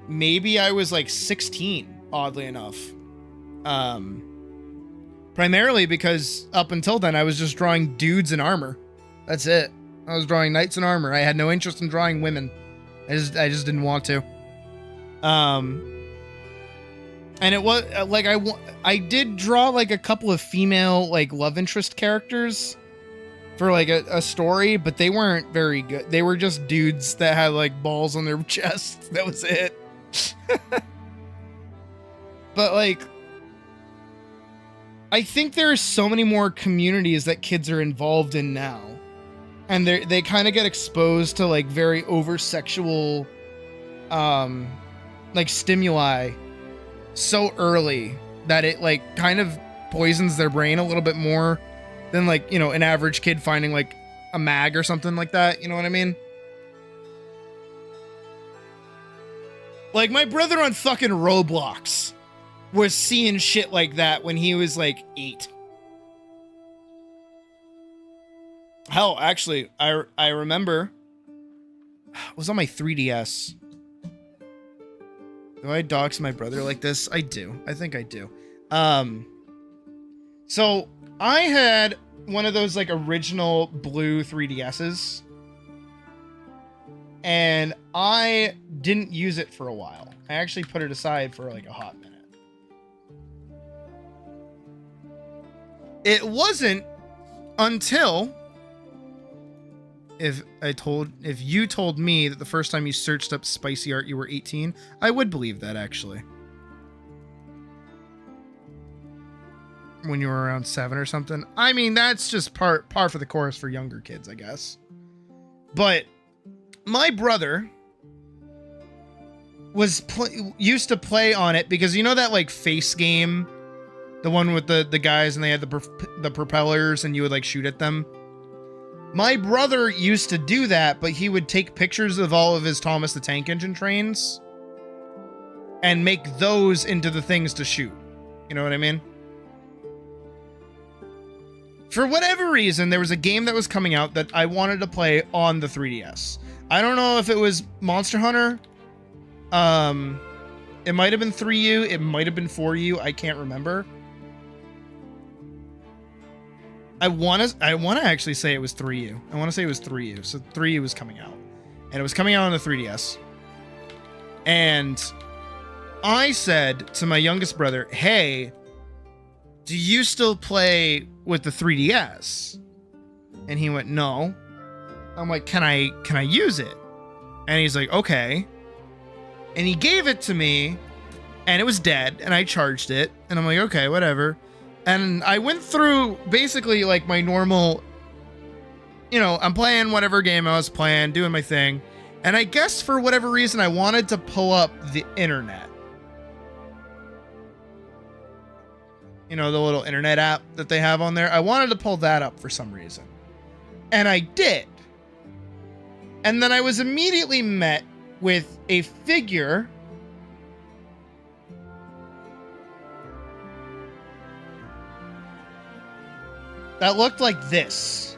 maybe I was like 16, oddly enough. Primarily because up until then I was just drawing dudes in armor. That's it. I was drawing knights in armor. I had no interest in drawing women. I just didn't want to. And it was like I did draw like a couple of female like love interest characters for like a story, but they weren't very good. They were just dudes that had like balls on their chests. That was it. But like, I think there are so many more communities that kids are involved in now, and they kind of get exposed to like very over sexual, like stimuli so early that it like kind of poisons their brain a little bit more than like, you know, an average kid finding like a mag or something like that. You know what I mean? Like my brother on fucking Roblox was seeing shit like that when he was like 8. Hell, actually, I remember it was on my 3DS. Do I dox my brother like this? I do. I think I do. So I had one of those like original blue 3DSs, and I didn't use it for a while. I actually put it aside for like a hot minute. It wasn't until if you told me that the first time you searched up spicy art you were 18, I would believe that actually. When you were around 7 or something. I mean, that's just par for the course for younger kids, I guess. But my brother was used to play on it because you know that like face game, the one with the guys and they had the propellers and you would like shoot at them. My brother used to do that, but he would take pictures of all of his Thomas the Tank Engine trains and make those into the things to shoot. You know what I mean? For whatever reason, there was a game that was coming out that I wanted to play on the 3DS. I don't know if it was Monster Hunter. It might have been 3U. It might have been 4U. I can't remember. I want to actually say it was 3U. I want to say it was 3U. So 3U was coming out. And it was coming out on the 3DS. And I said to my youngest brother, "Hey, do you still play with the 3DS?" And he went, "No." I'm like, can I use it?" And he's like, "Okay." And he gave it to me, and it was dead, and I charged it, and I'm like, "Okay, whatever." And I went through basically like my normal, you know, I'm playing whatever game I was playing, doing my thing. And I guess for whatever reason, I wanted to pull up the internet. You know, the little internet app that they have on there. I wanted to pull that up for some reason. And I did. And then I was immediately met with a figure that looked like this.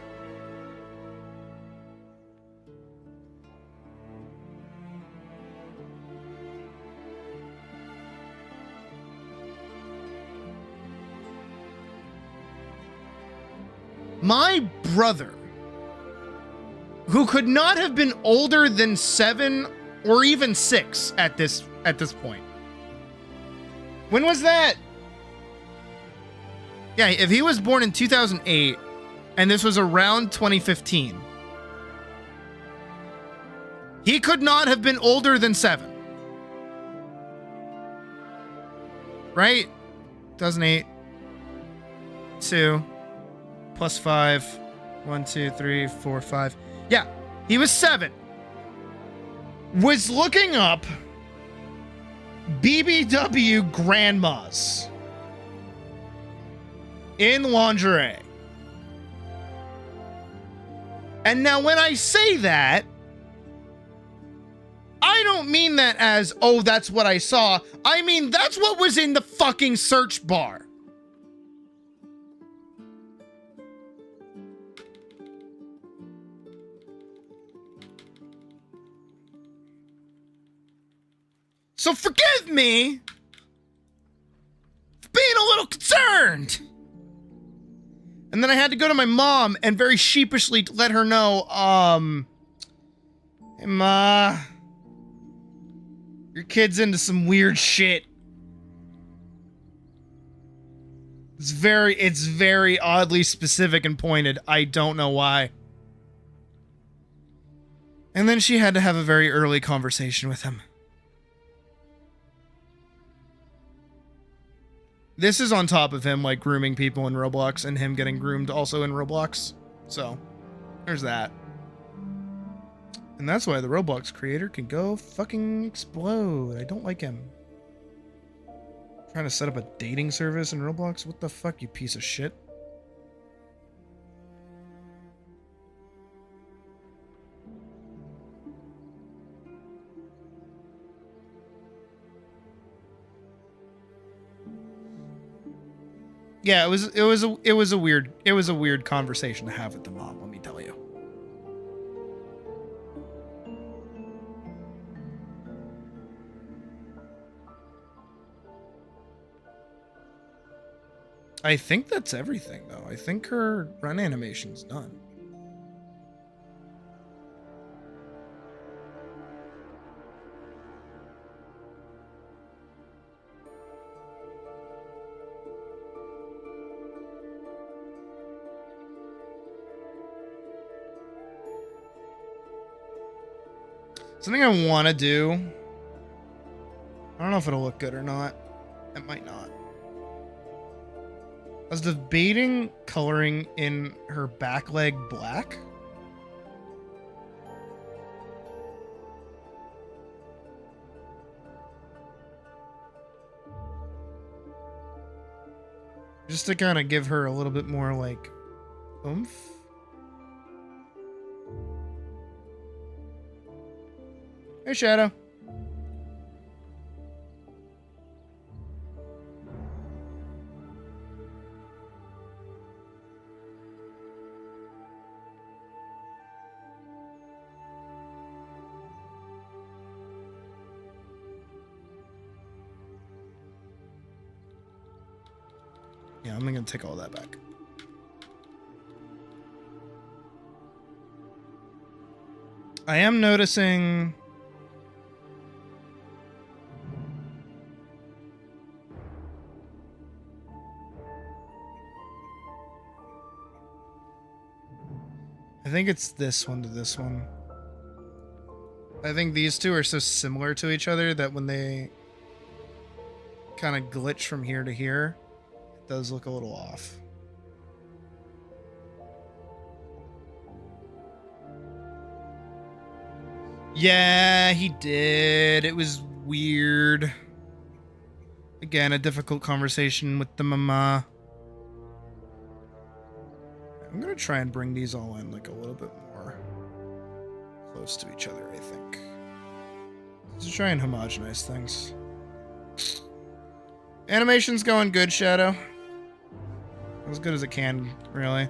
My brother, who could not have been older than 7 or even 6 at this point. When was that? Yeah, if he was born in 2008 and this was around 2015, he could not have been older than 7. Right? 2008. 2 plus 5. 1, 2, 3, 4, 5. Yeah, he was 7. Was looking up BBW grandmas in lingerie. And now when I say that, I don't mean that as, oh, that's what I saw. I mean, that's what was in the fucking search bar. So forgive me for being a little concerned. And then I had to go to my mom and very sheepishly let her know, hey, Ma, your kid's into some weird shit. It's very oddly specific and pointed. I don't know why. And then she had to have a very early conversation with him. This is on top of him, like, grooming people in Roblox and him getting groomed also in Roblox. So, there's that. And that's why the Roblox creator can go fucking explode. I don't like him. Trying to set up a dating service in Roblox? What the fuck, you piece of shit? Yeah, it was a weird conversation to have with the mom, let me tell you. I think that's everything, though. I think her run animation's done. Something I want to do. I don't know if it'll look good or not. It might not. I was debating coloring in her back leg black. Just to kind of give her a little bit more, like, oomph. Hey, Shadow. Yeah, I'm gonna take all that back. I am noticing... I think it's this one to this one. I think these two are so similar to each other that when they kind of glitch from here to here, it does look a little off. Yeah, he did. It was weird. Again, a difficult conversation with the mama. I'm gonna try and bring these all in like a little bit more close to each other, I think. Just try and homogenize things. Animation's going good, Shadow. As good as it can, really.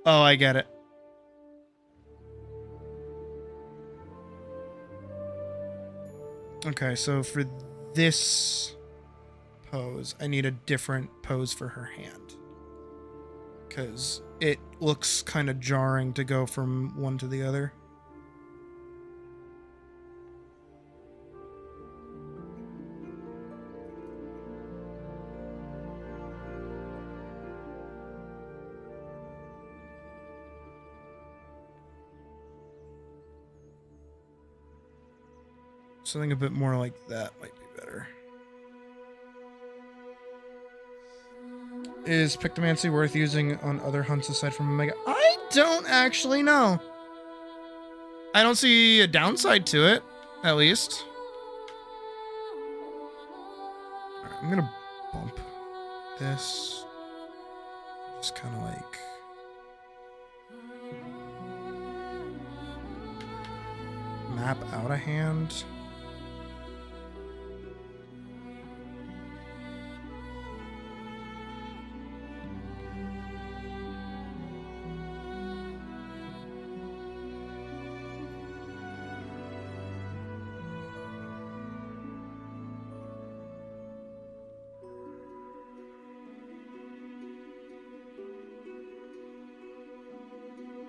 Oh, I get it. Okay, so for this pose, I need a different pose for her hand. Because it looks kind of jarring to go from one to the other. Something a bit more like that might be better. Is Pictomancy worth using on other hunts aside from Omega? I don't actually know. I don't see a downside to it, at least. Alright, I'm gonna bump this. Just kind of like... map out of hand.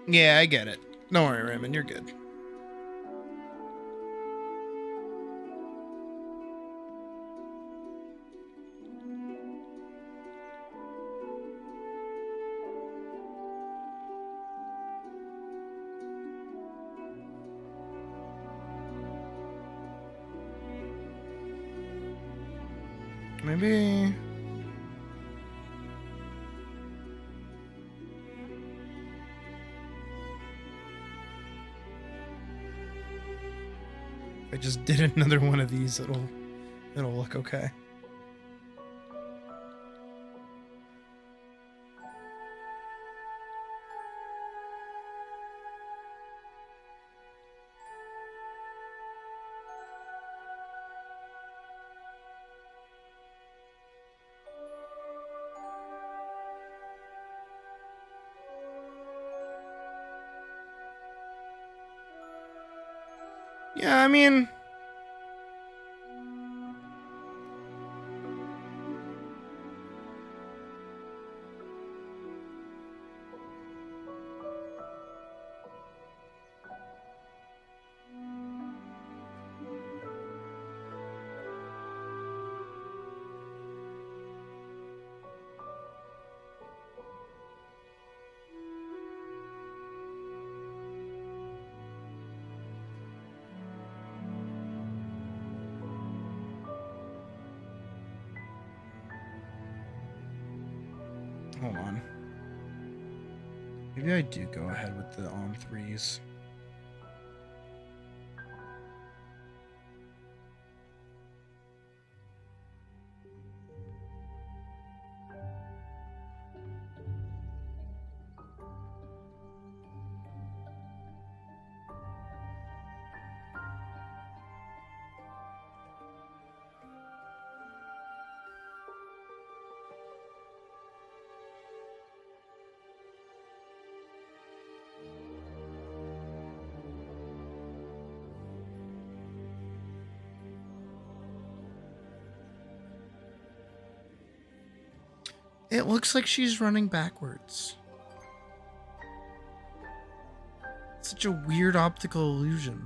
Yeah, I get it. Don't worry, Raymond, you're good. Maybe... if I just did another one of these, it'll look okay. Yeah, I mean... Hold on. Maybe I do go ahead with the on threes. It looks like she's running backwards. Such a weird optical illusion.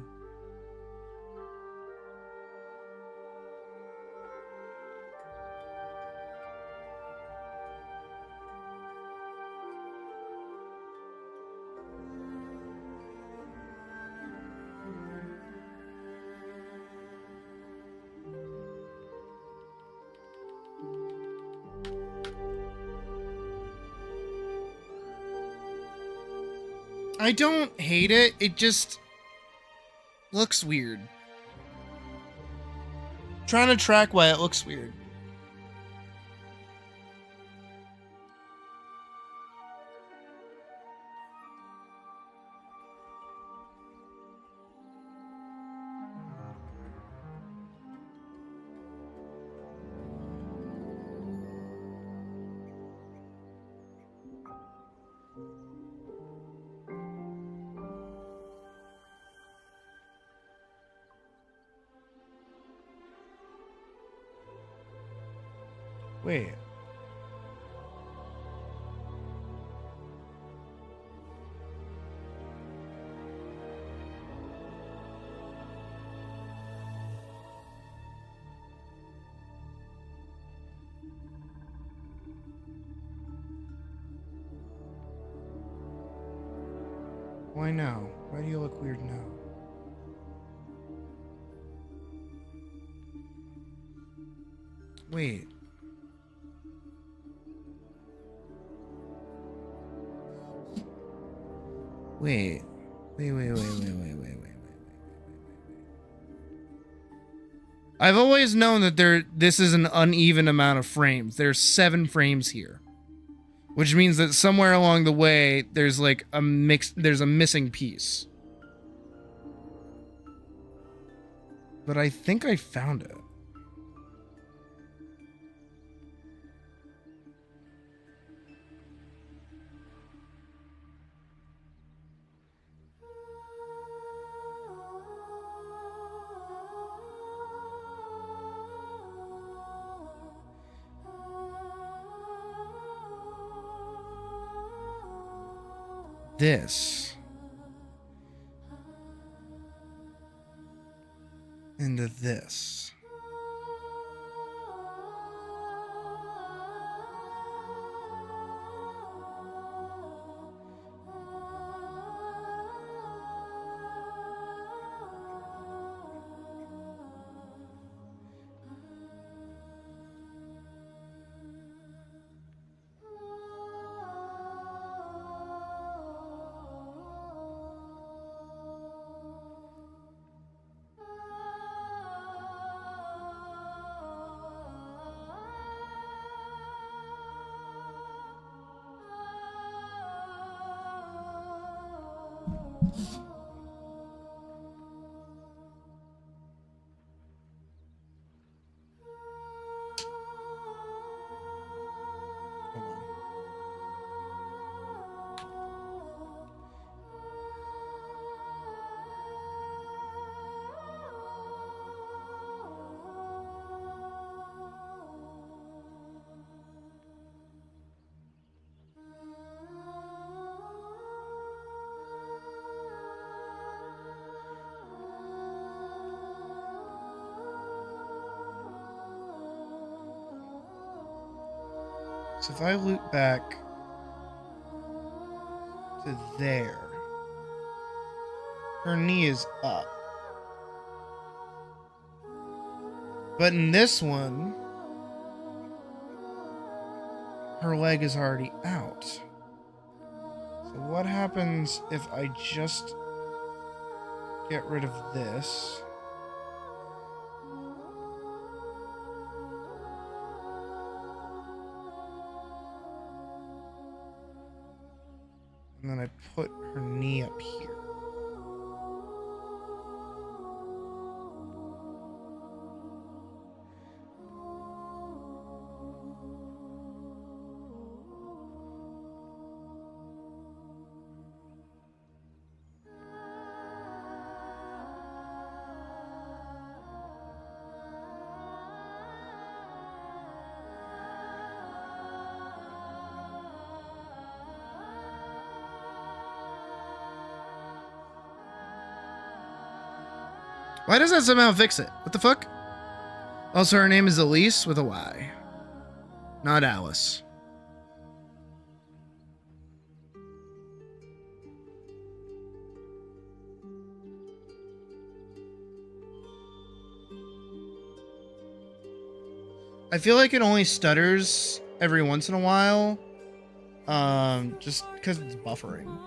I don't hate it, it just looks weird. Trying to track why it looks weird. Wait. Why now? Why do you look weird now? Wait. Wait. I've always known that this is an uneven amount of frames. There's 7 frames here. Which means that somewhere along the way, there's like there's a missing piece. But I think I found it. This into this. So if I loop back to there, her knee is up. But in this one, her leg is already out. So what happens if I just get rid of this? And then I put her knee up here. Why does that somehow fix it? What the fuck? Also, her name is Elise with a Y. Not Alice. I feel like it only stutters every once in a while. Just because it's buffering.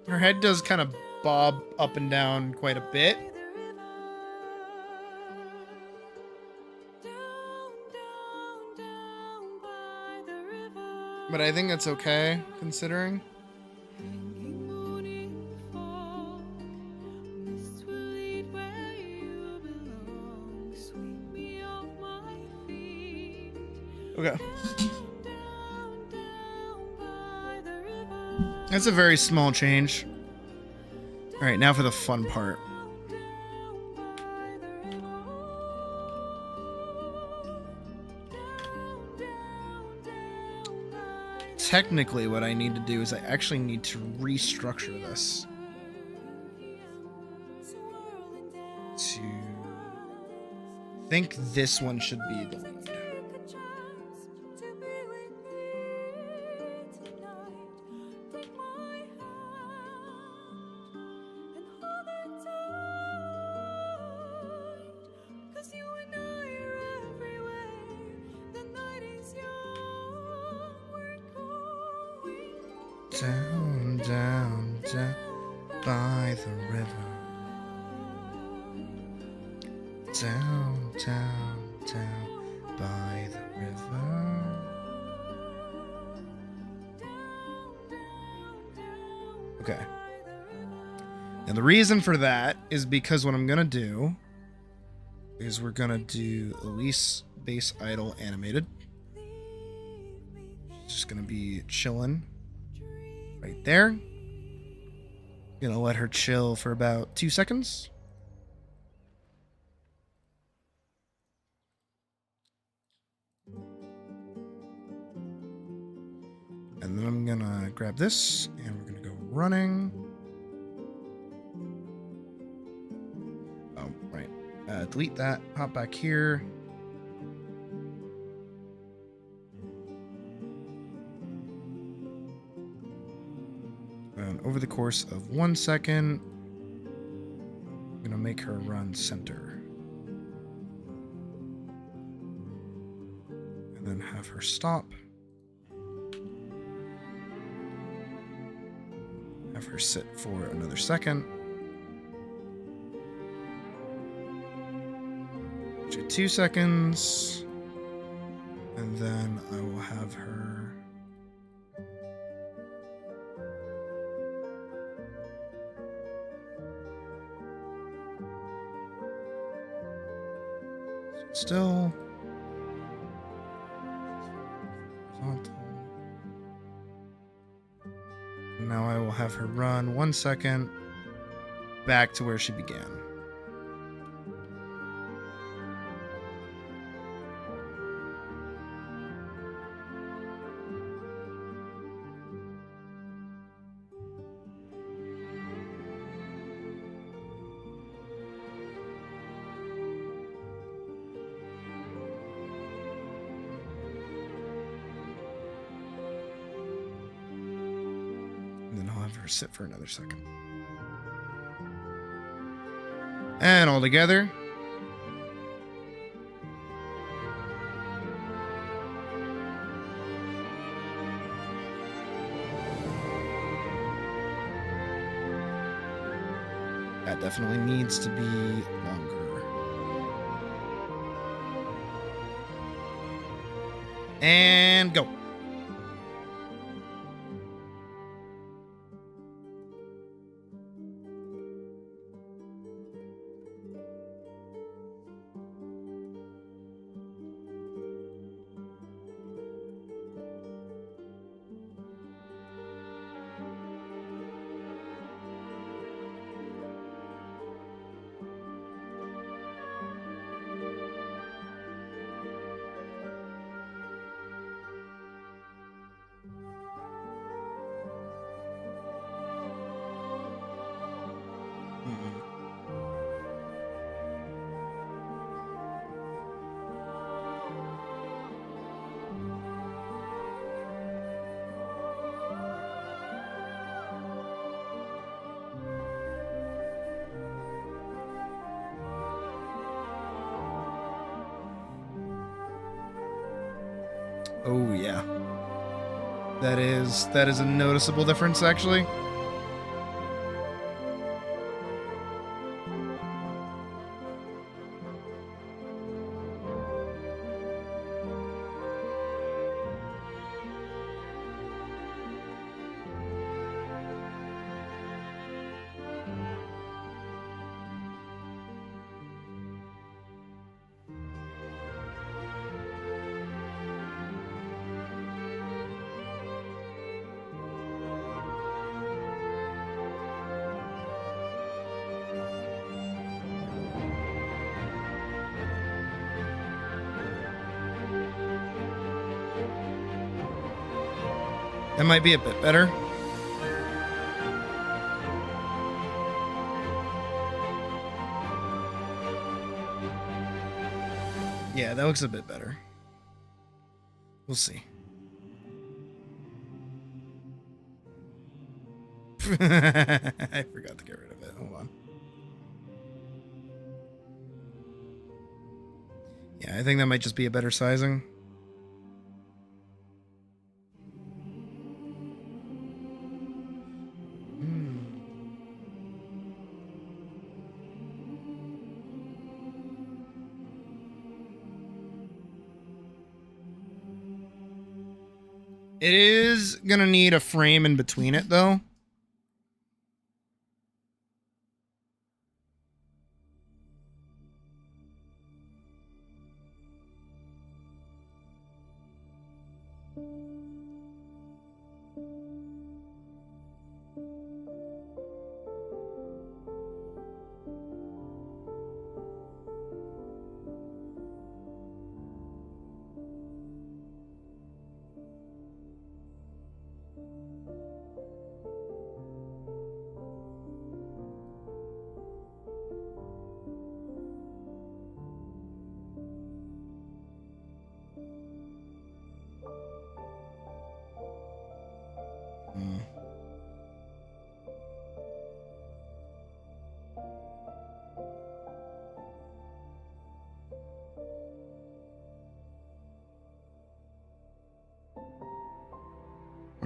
Her head does kind of bob up and down quite a bit. But I think that's okay, considering. Okay. That's a very small change. Alright, now for the fun part. Technically, what I need to do is I actually need to restructure this. I think this one should be the lead. Down, down, down by the river. Down, down, down by the river. Okay. And the reason for that is because what I'm gonna do is we're gonna do Elise base idle animated. She's just gonna be chilling right there. Gonna let her chill for about 2 seconds. And then I'm gonna grab this and we're gonna go running. Oh, right. Delete that, hop back here. And over the course of 1 second, I'm gonna make her run center. And then have her stop. Have her sit for another second. 2 seconds. And then I will have her still. Now I will have her run 1 second back to where she began. Sit for another second. And all together. That definitely needs to be longer. And go. Oh yeah. That is a noticeable difference actually. That might be a bit better. Yeah, that looks a bit better. We'll see. I forgot to get rid of it. Hold on. Yeah, I think that might just be a better sizing. It is gonna need a frame in between it though.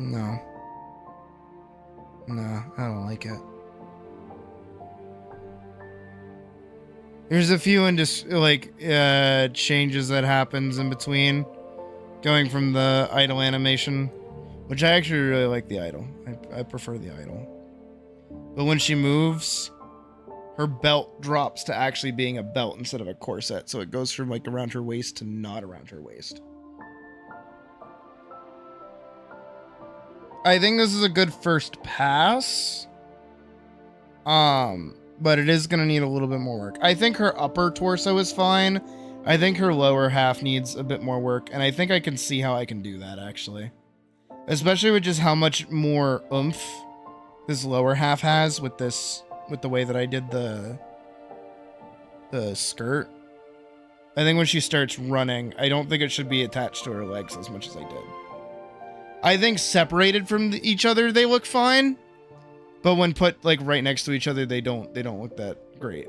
No. No, I don't like it. There's a few changes that happens in between, going from the idle animation, which I actually really like the idle. I prefer the idle. But when she moves, her belt drops to actually being a belt instead of a corset, so it goes from like around her waist to not around her waist. I think this is a good first pass. But it is gonna need a little bit more work. I think her upper torso is fine. I think her lower half needs a bit more work, and I think I can see how I can do that, actually. Especially with just how much more oomph this lower half has with the way that I did the skirt. I think when she starts running, I don't think it should be attached to her legs as much as I did. I think separated from each other, they look fine. But when put like right next to each other, they don't look that great.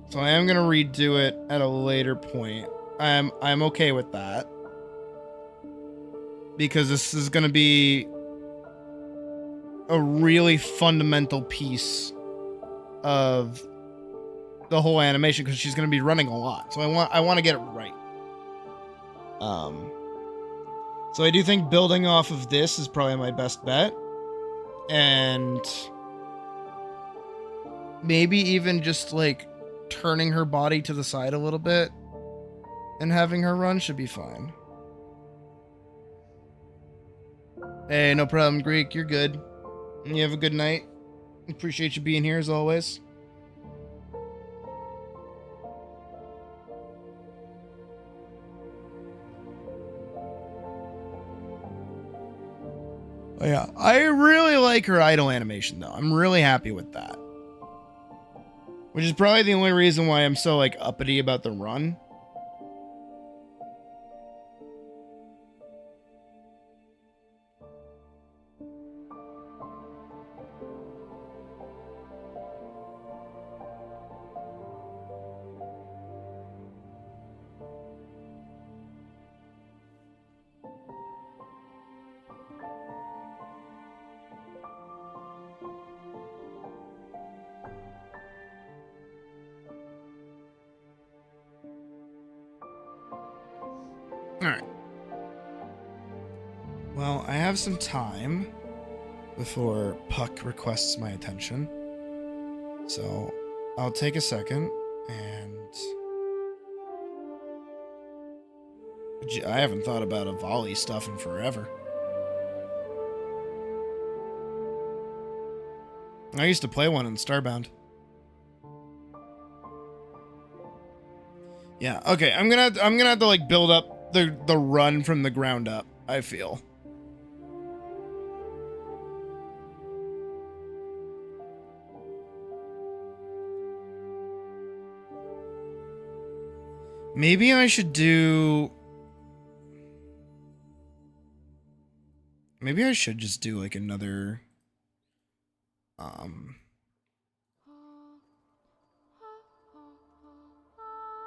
So I am gonna redo it at a later point. I'm okay with that. Because this is gonna be a really fundamental piece of the whole animation, because she's going to be running a lot. So I want to get it right. So I do think building off of this is probably my best bet. And maybe even just like turning her body to the side a little bit and having her run should be fine. Hey, no problem, Greek. You're good. You have a good night. Appreciate you being here as always. Oh, yeah, I really like her idle animation though. I'm really happy with that. Which is probably the only reason why I'm so like uppity about the run. Alright. Well, I have some time before Puck requests my attention. So, I'll take a second and... I haven't thought about a volley stuff in forever. I used to play one in Starbound. Yeah, okay, I'm gonna have to like build up the run from the ground up, I feel. Maybe I should do... Maybe I should just do like another...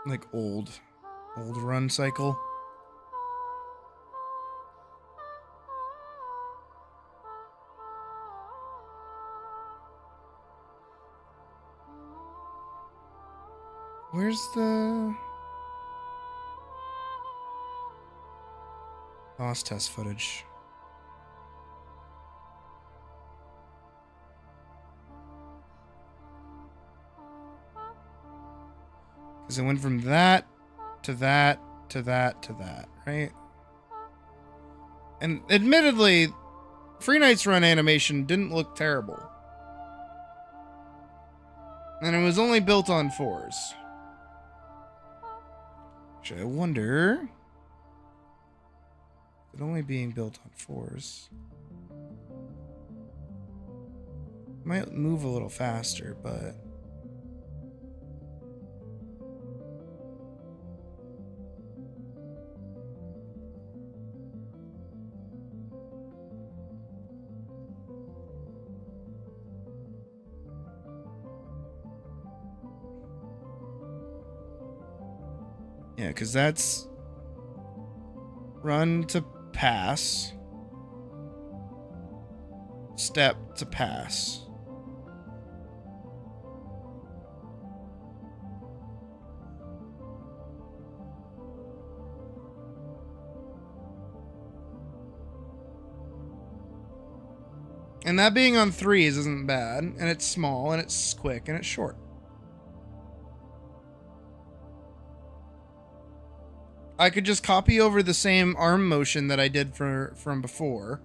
like old run cycle. Where's the boss test footage? Because it went from that to that to that to that, right? And admittedly, Free Knight's Run animation didn't look terrible. And it was only built on 4s. Which I wonder... It only being built on 4s... might move a little faster, but... Yeah, because that's run to pass. Step to pass. And that being on 3s isn't bad, and it's small, and it's quick, and it's short. I could just copy over the same arm motion that I did from before,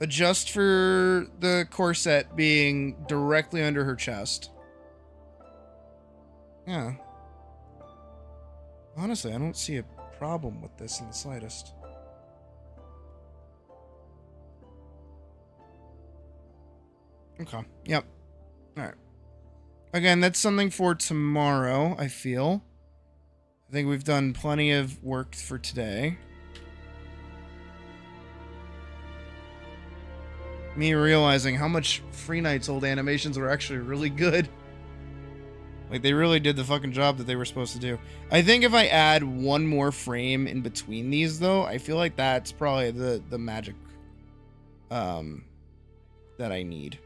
adjust for the corset being directly under her chest. Yeah. Honestly, I don't see a problem with this in the slightest. Okay. Yep. Alright. Again, that's something for tomorrow, I feel. I think we've done plenty of work for today. Me realizing how much Free Night's old animations were actually really good. Like, they really did the fucking job that they were supposed to do. I think if I add one more frame in between these, though, I feel like that's probably the magic that I need.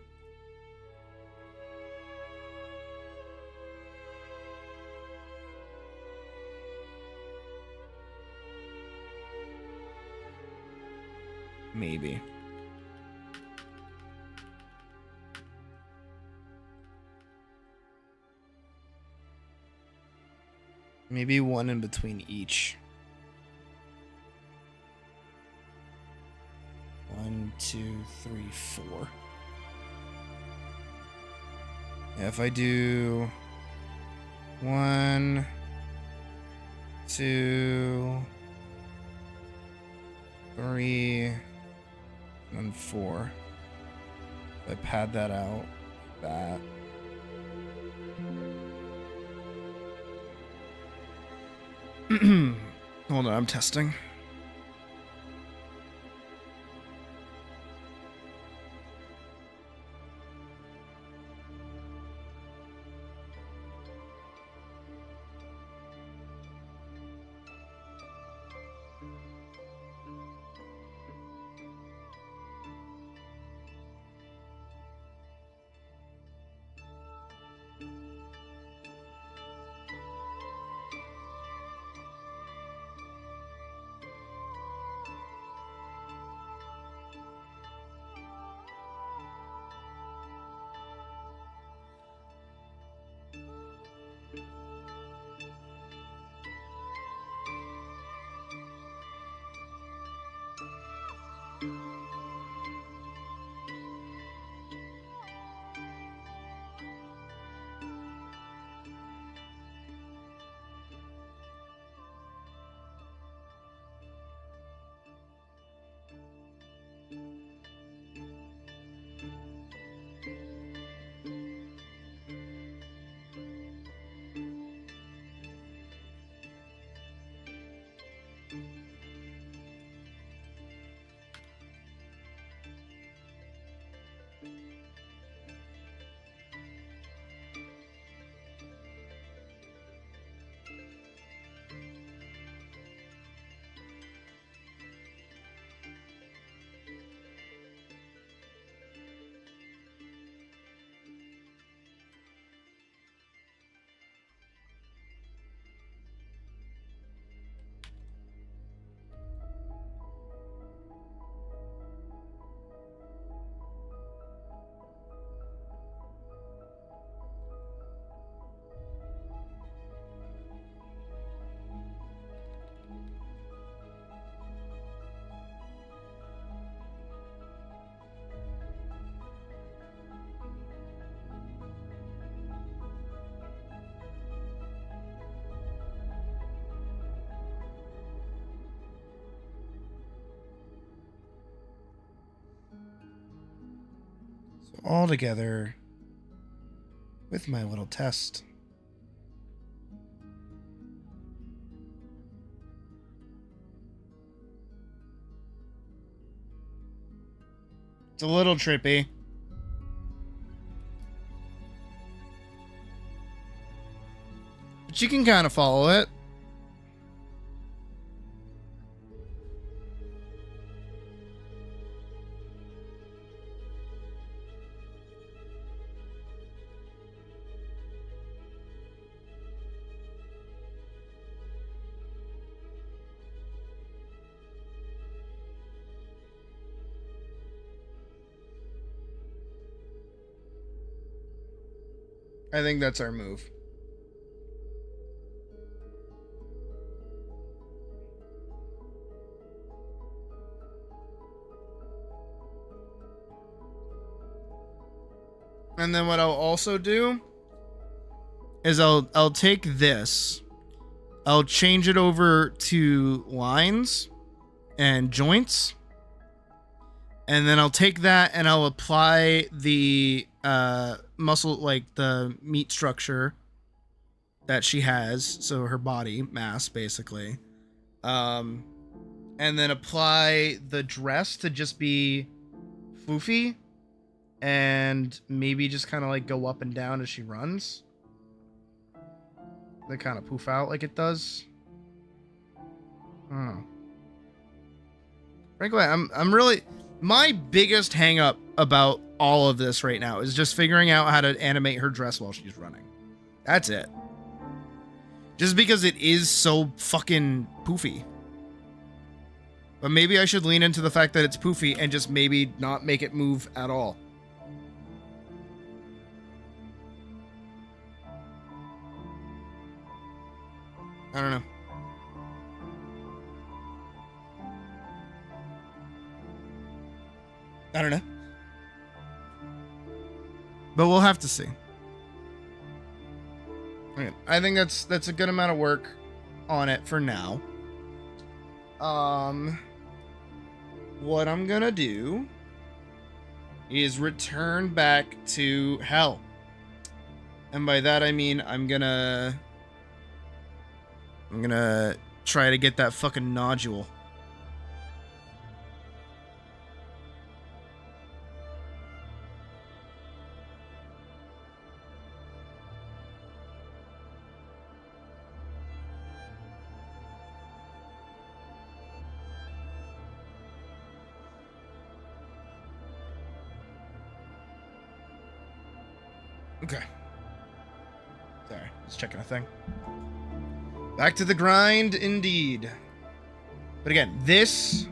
Maybe. Maybe one in between each. 1, 2, 3, 4. Yeah, if I do 1, 2, 3, and 4. If I pad that out, that. Hold on, I'm testing. All together with my little test. It's a little trippy. But you can kind of follow it. I think that's our move. And then what I'll also do is I'll take this, I'll change it over to lines and joints, and then I'll take that and I'll apply the muscle, like the meat structure that she has, so her body mass basically, and then apply the dress to just be floofy and maybe just kind of like go up and down as she runs. They kind of poof out like it does. I don't know. Frankly, I'm really, my biggest hang up about all of this right now is just figuring out how to animate her dress while she's running. That's it. Just because it is so fucking poofy. But maybe I should lean into the fact that it's poofy and just maybe not make it move at all. I don't know. I don't know. But we'll have to see. Okay, I think that's a good amount of work on it for now. What I'm gonna do is return back to hell. And by that I mean I'm gonna try to get that fucking nodule. Okay. Sorry, just checking a thing. Back to the grind, indeed. But again, this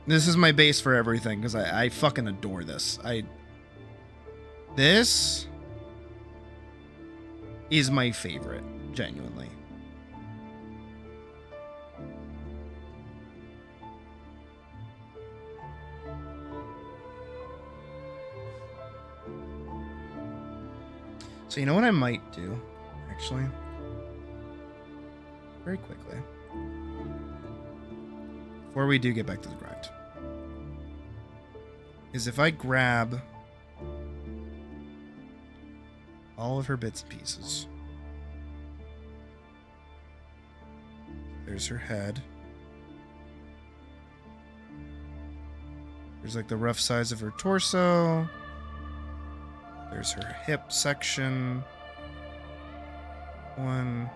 is my base for everything, because I fucking adore this. This is my favorite, genuinely. So you know what I might do, actually? Very quickly. Before we do get back to the grind. Is if I grab all of her bits and pieces. There's her head. There's like the rough size of her torso. There's her hip section. 1,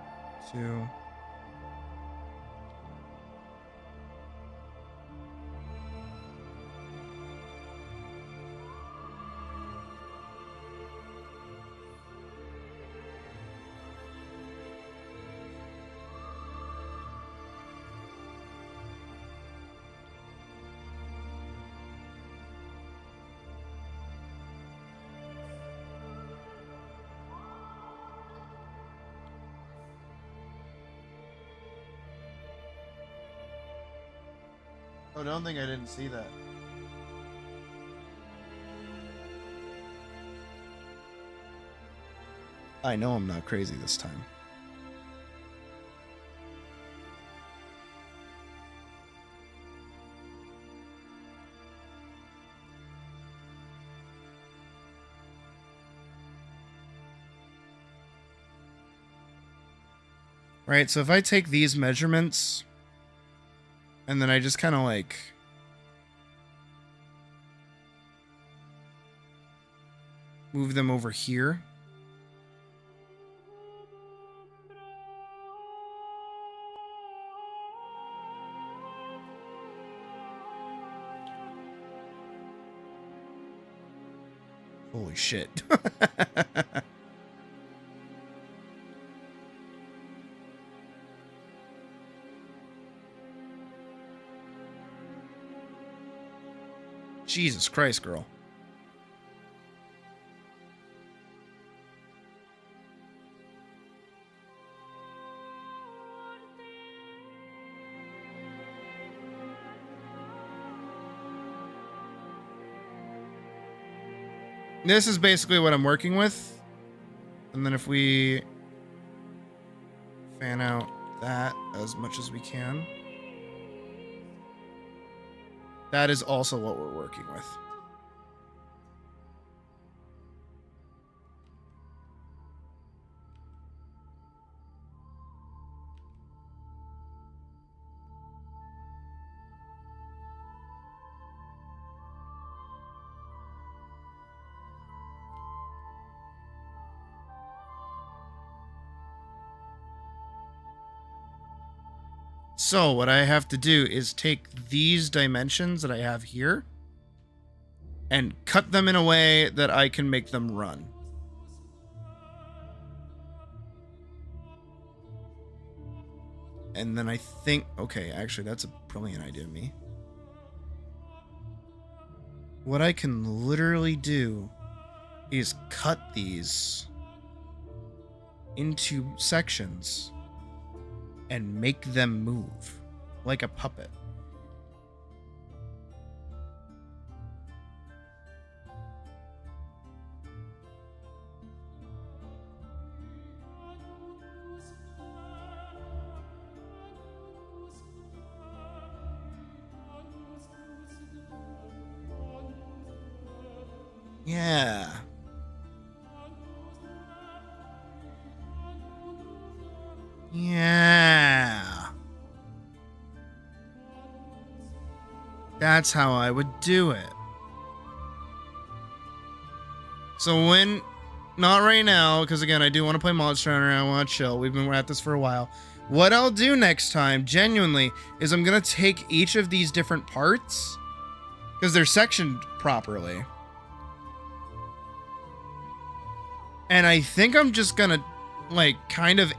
2. Oh, don't think I didn't see that. I know I'm not crazy this time. Right, so if I take these measurements and then I just kind of like move them over here. Holy shit. Jesus Christ, girl. this is basically what I'm working with. And then if we fan out that as much as we can, that is also what we're working with. So what I have to do is take these dimensions that I have here and cut them in a way that I can make them run. And then I think, okay, actually that's a brilliant idea of me. What I can literally do is cut these into sections and make them move like a puppet. Yeah. Yeah. That's how I would do it. So when, not right now, because again, I do want to play Monster Hunter and I want to chill. We've been at this for a while. What I'll do next time, genuinely, is I'm going to take each of these different parts, because they're sectioned properly. And I think I'm just going to, like, kind of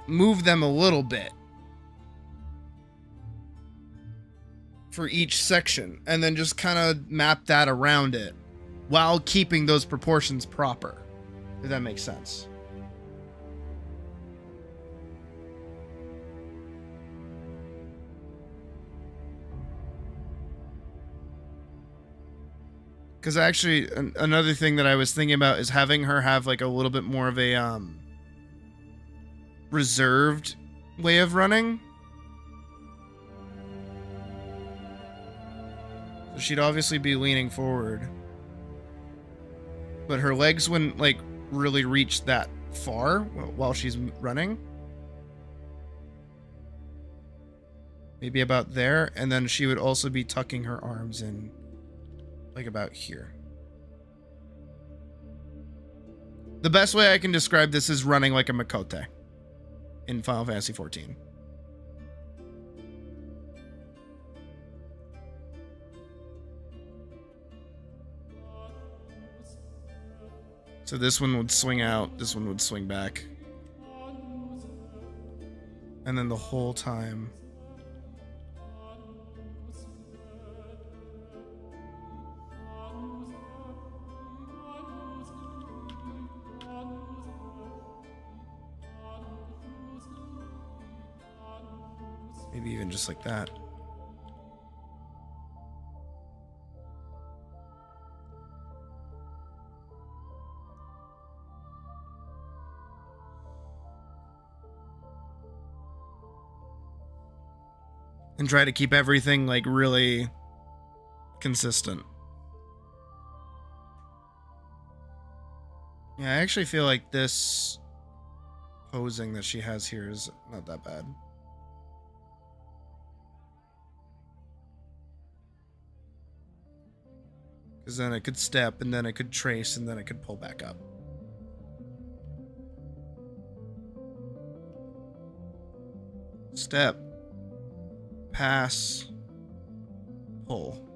move them a little bit for each section, and then just kind of map that around it while keeping those proportions proper, if that makes sense. Because actually, another thing that I was thinking about is having her have like a little bit more of a reserved way of running. So she'd obviously be leaning forward, but her legs wouldn't like really reach that far while she's running. Maybe about there, and then she would also be tucking her arms in like about here. The best way I can describe this is running like a Makote in Final Fantasy XIV. So this one would swing out, this one would swing back. And then the whole time. Maybe even just like that. And try to keep everything like really consistent. Yeah, I actually feel like this posing that she has here is not that bad. Because then I could step, and then I could trace, and then I could pull back up. Step. Pass. Pull.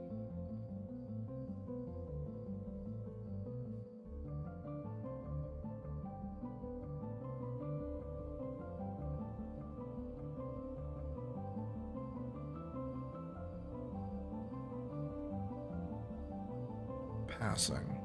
Passing.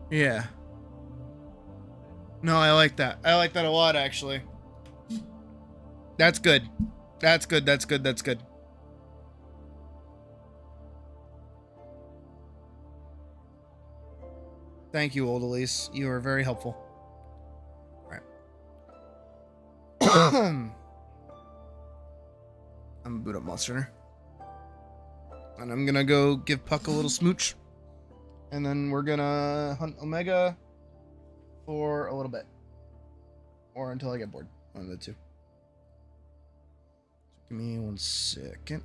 Yeah. No, I like that. I like that a lot, actually. That's good. That's good. That's good. That's good. Thank you, old Elise. You are very helpful. All right. I'm gonna boot up Monster Hunter. And I'm gonna go give Puck a little smooch. And then we're gonna hunt Omega for a little bit. Or until I get bored. One of the two. Give me 1 second.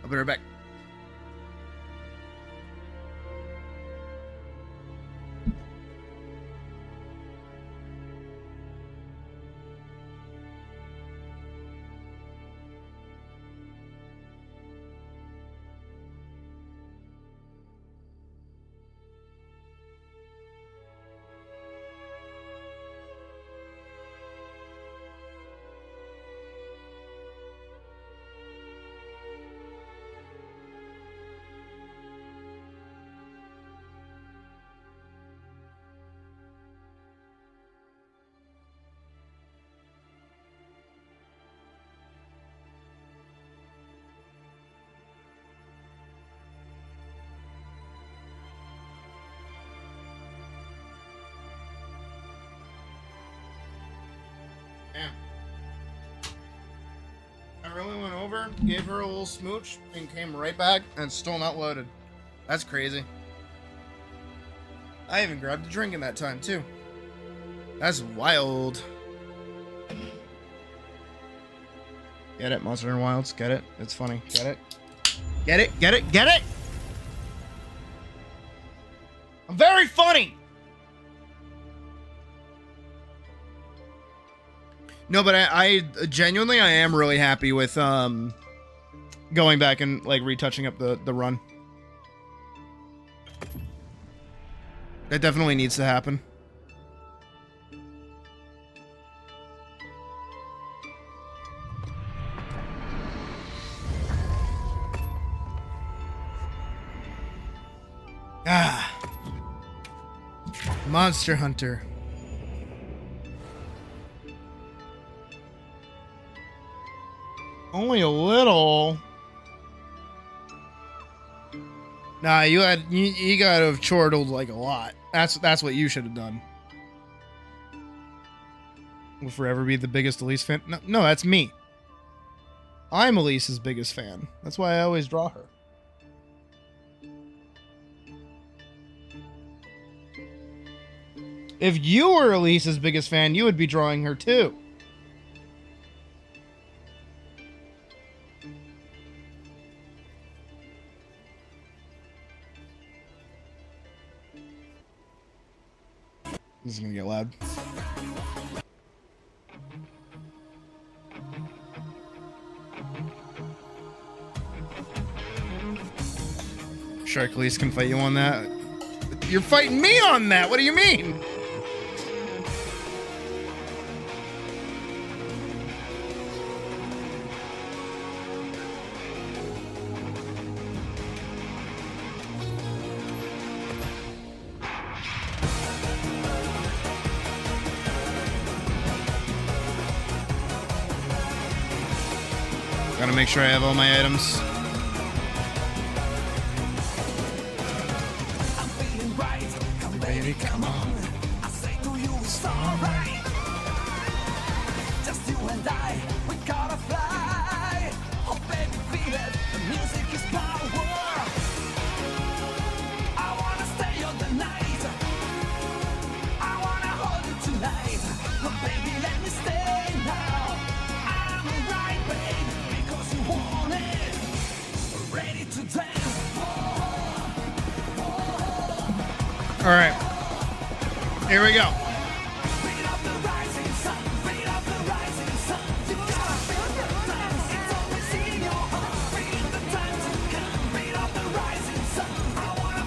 I'll be right back. Damn. I really went over, gave her a little smooch, and came right back, and it's still not loaded. That's crazy. I even grabbed a drink in that time, too. That's wild. Get it, Monster Hunter Wilds? Get it? It's funny. Get it? Get it? Get it? Get it? I'm very funny! No, but I genuinely, I am really happy with going back and like retouching up the run. That definitely needs to happen. Ah. Monster Hunter. Only a little. Nah, you got to have chortled like a lot. That's what you should have done. Will forever be the biggest Elise fan. No, that's me. I'm Elise's biggest fan. That's why I always draw her. If you were Elise's biggest fan, you would be drawing her too. This is gonna get loud. Shark Elise can fight you on that. You're fighting me on that. What do you mean? Gotta make sure I have all my items. Baby, come on. I say to you it's alright. Just you and I, we gotta fly. Oh baby, feel it, the music is power. I wanna stay all the night. I wanna hold you tonight. Oh baby, let me stay now. I'm alright, babe, because you want it. Ready to dance. All right. Here we go. I wanna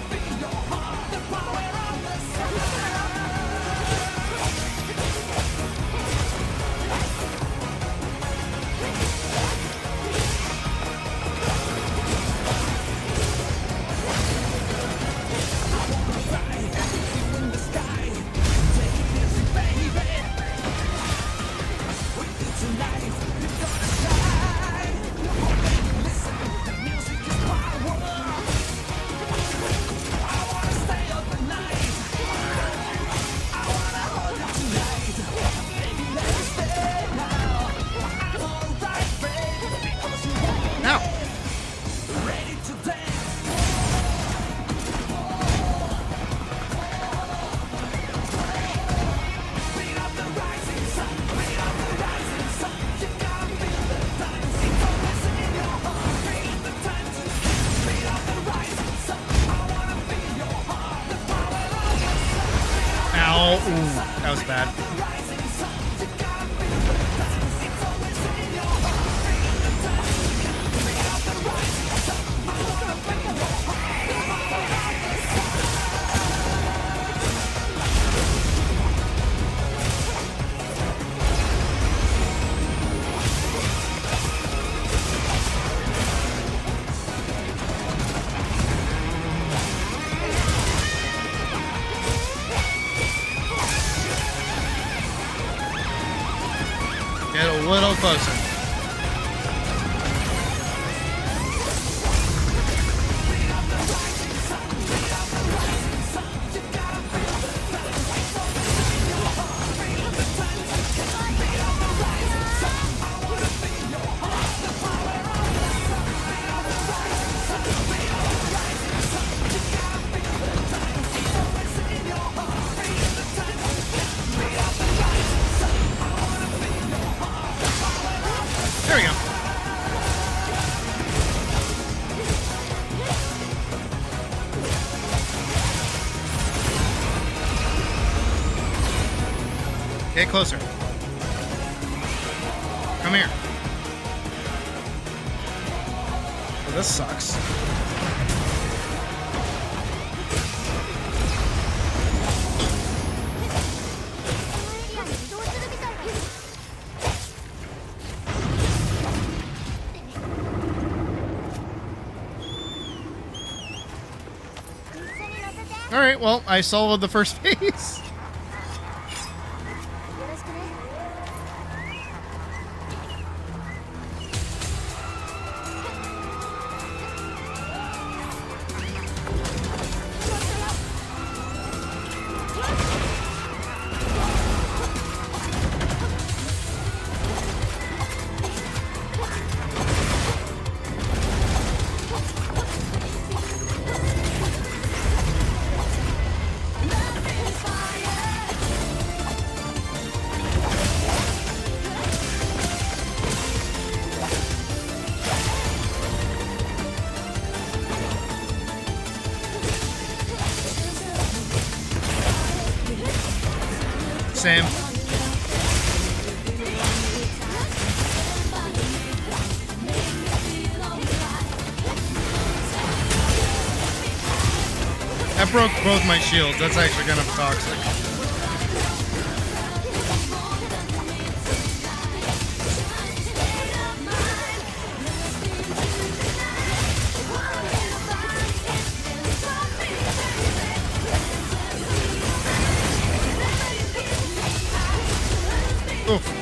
Get a little closer. There we go. Get closer. Come here. Oh, this sucks. Alright, well, I soloed the first phase. Same. That broke both my shields. That's actually kind of toxic. Oof.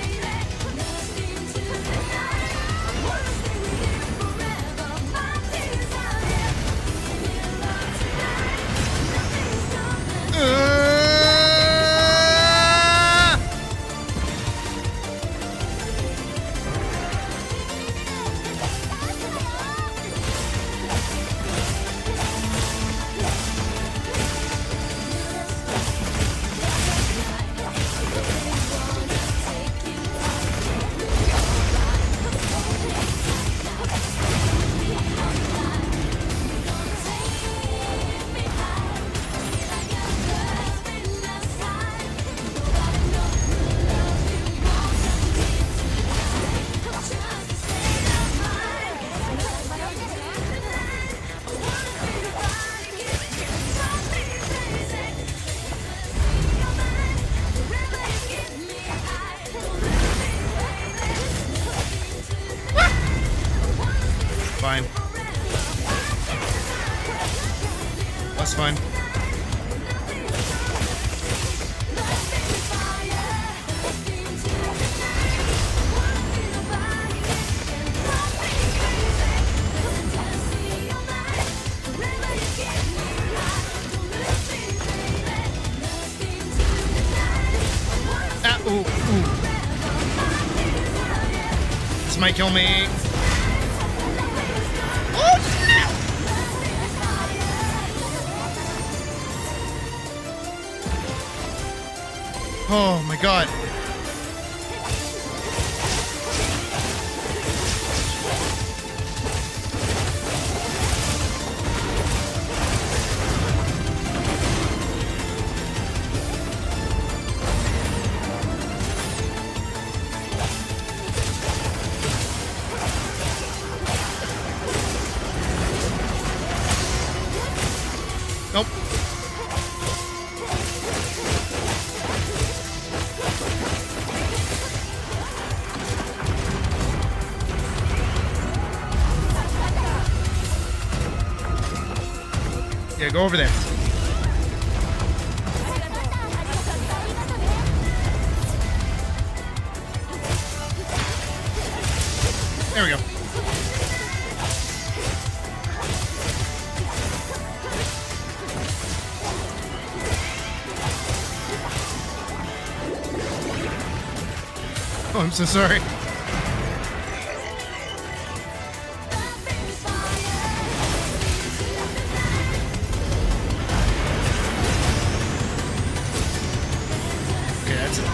Fine. That's fine. Ah, ooh, ooh. This might kill me. Oh my god. Okay, go over there. There we go. Oh, I'm so sorry. Okay, that's it.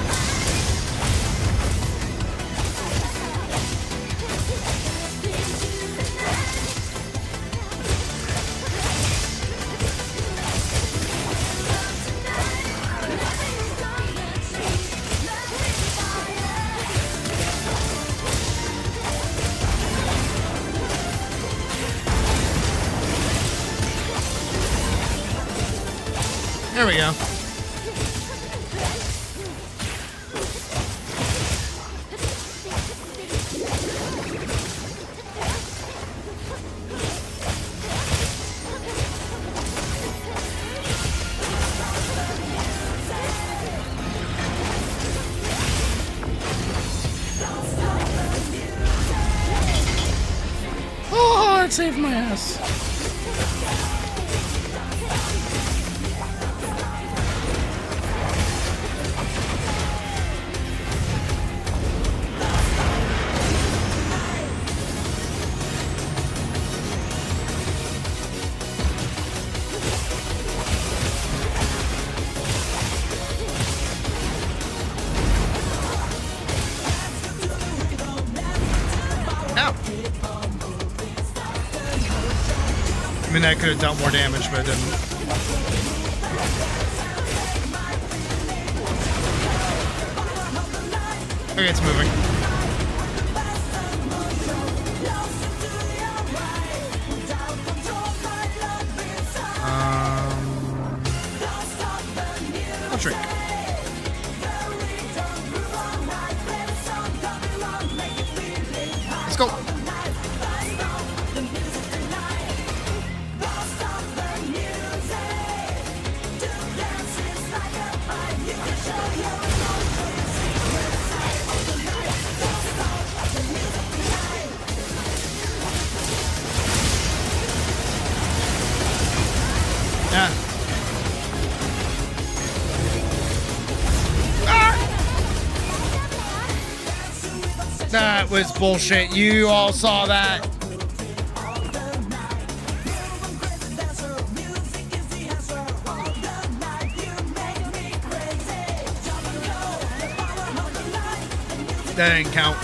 There we go. Oh, it saved my ass. I mean, I could have dealt more damage, but I didn't. Okay, it's moving. I'll drink. Let's go. Yeah. That was bullshit. You all saw that. That didn't count.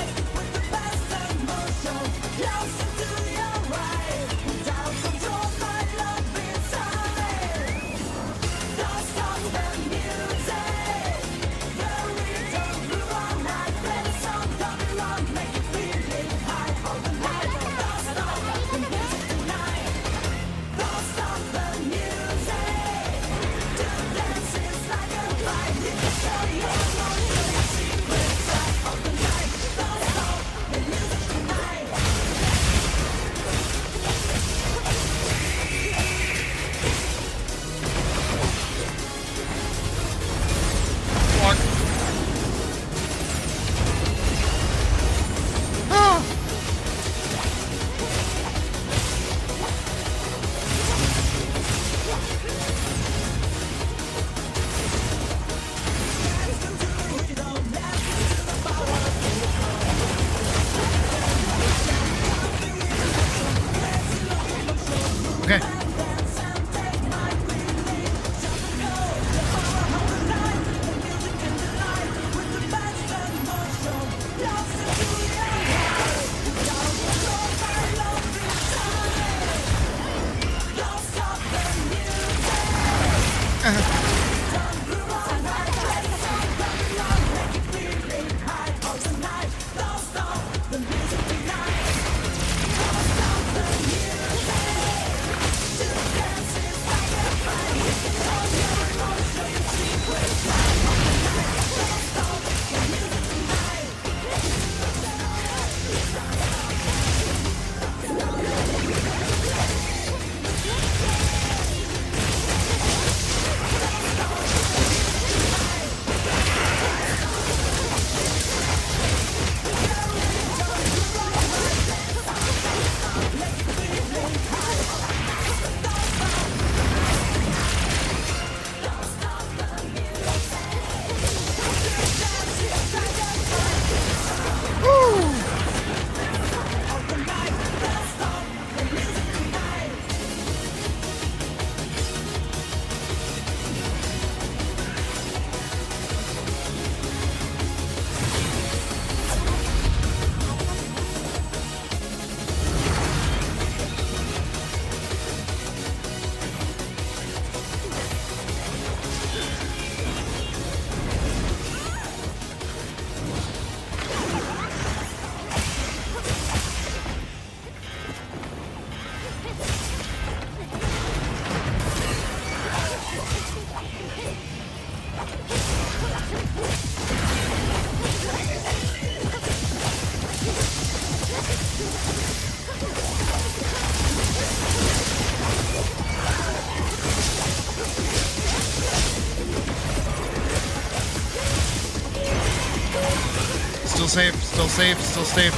Still safe, still safe, still safe.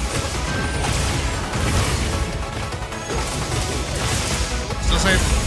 Still safe.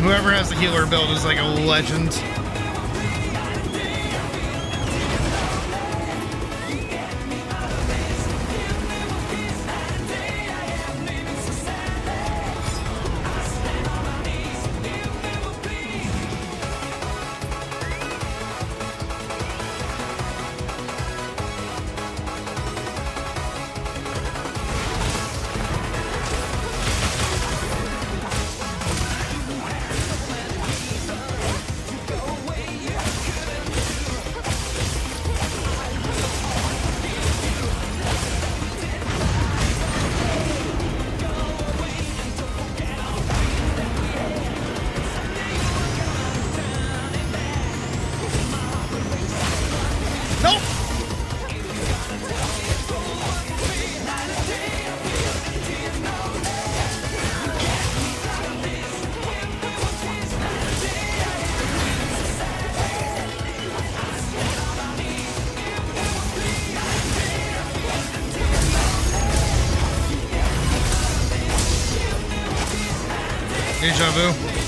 Whoever has the healer build is like a legend. Deja vu.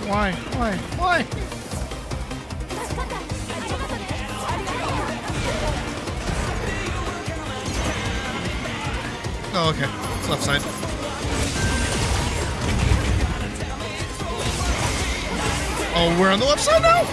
Why? Oh, okay. It's left side. Oh, we're on the left side now?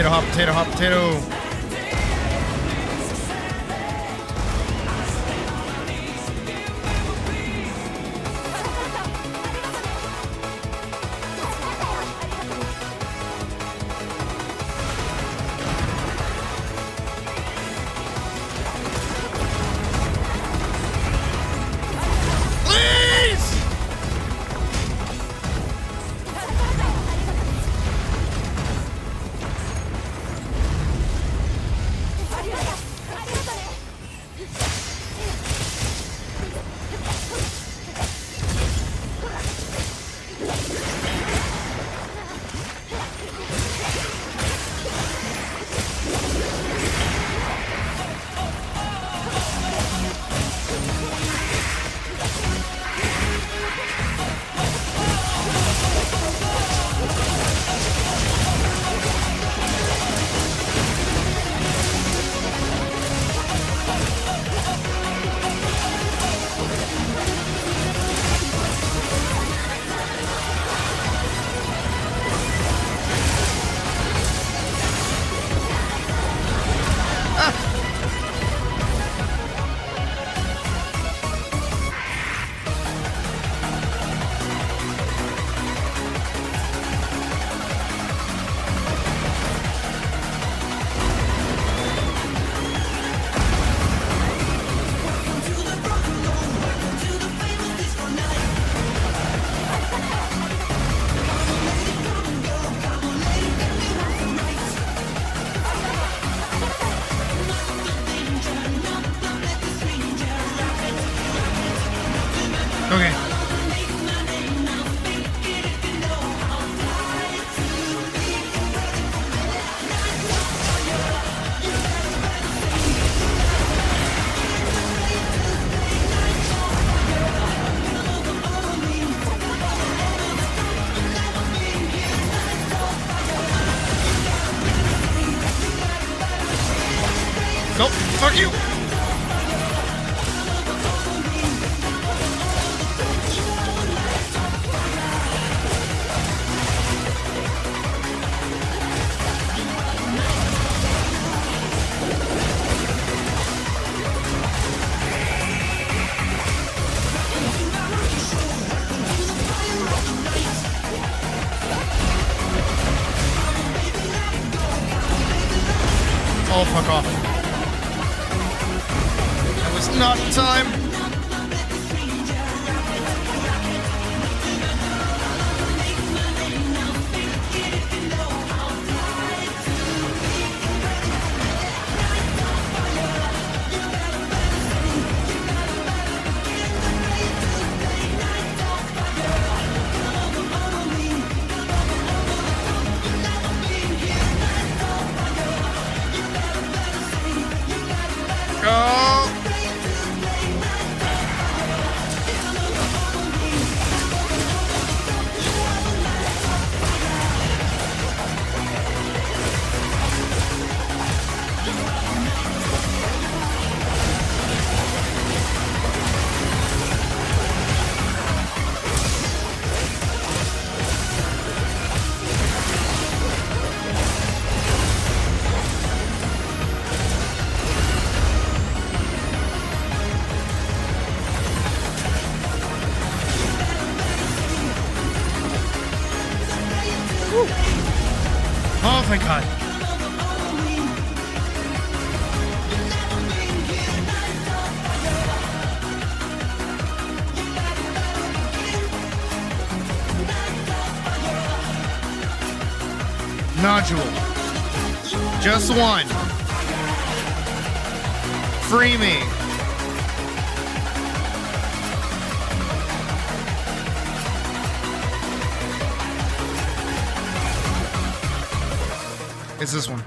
Hot potato, hot potato. Okay. Nope. Fuck you. Oh, fuck off. That was not the time. Go. Oh, thank God. Nodule. Just one. Free me. It's this one.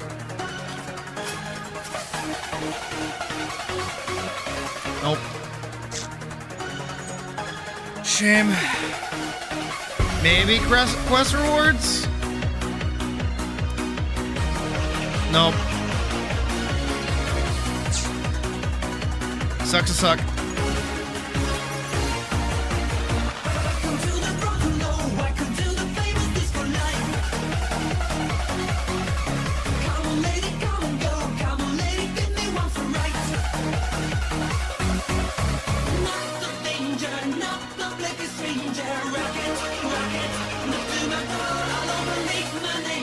Nope. Shame. Maybe quest rewards? Nope. Sucks to suck.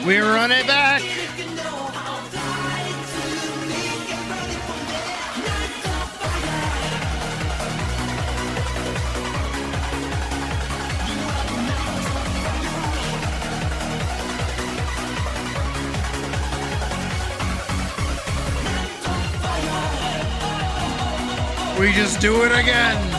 We run it back. We just do it again.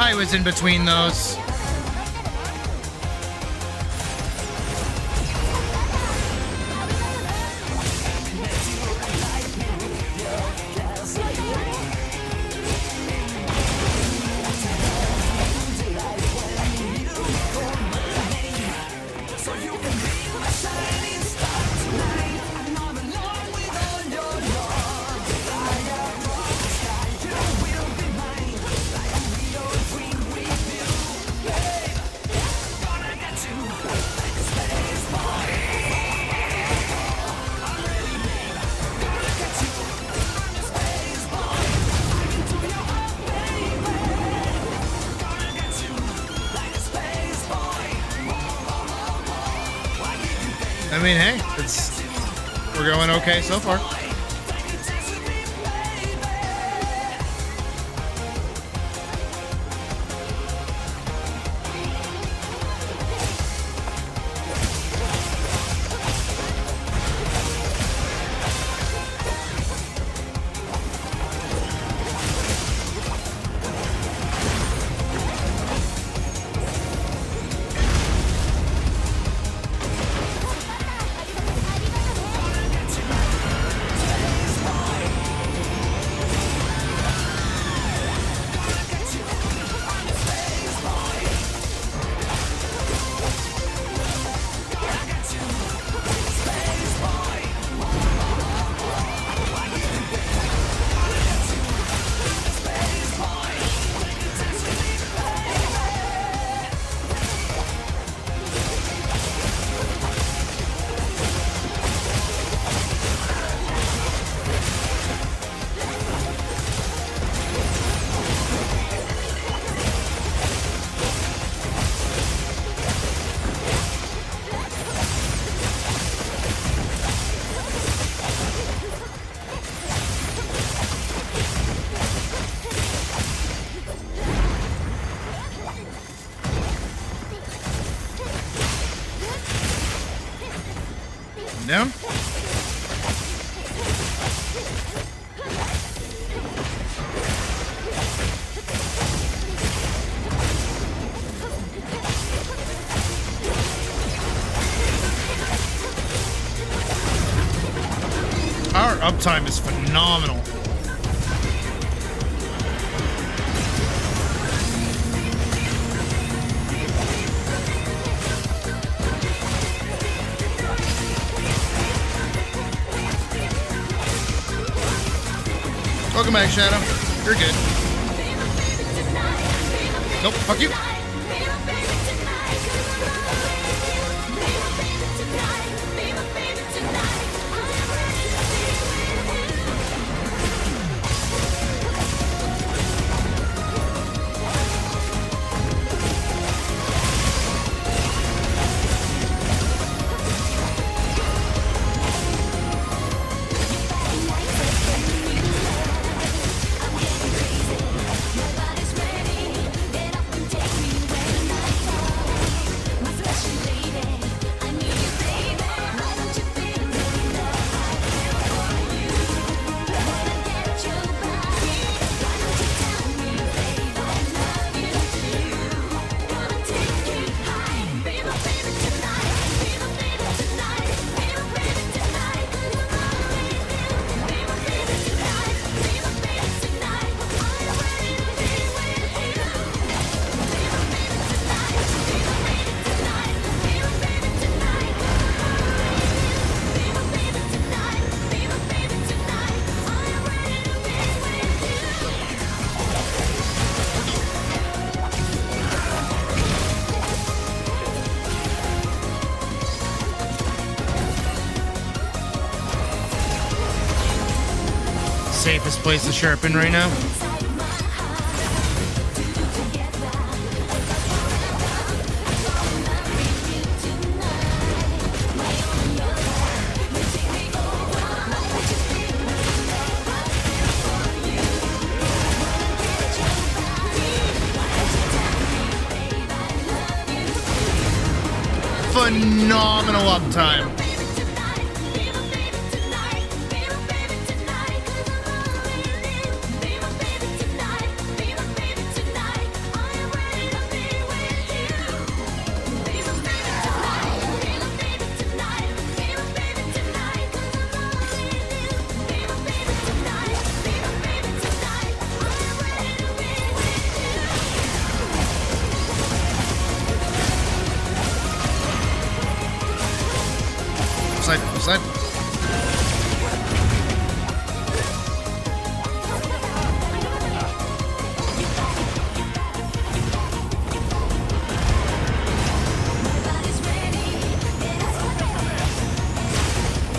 I was in between those. I mean, hey, we're going okay so far. Down. Our uptime is phenomenal. Welcome back, Shadow. You're good. Nope, fuck you. Safest place to sharpen right now. Phenomenal uptime. side, left side.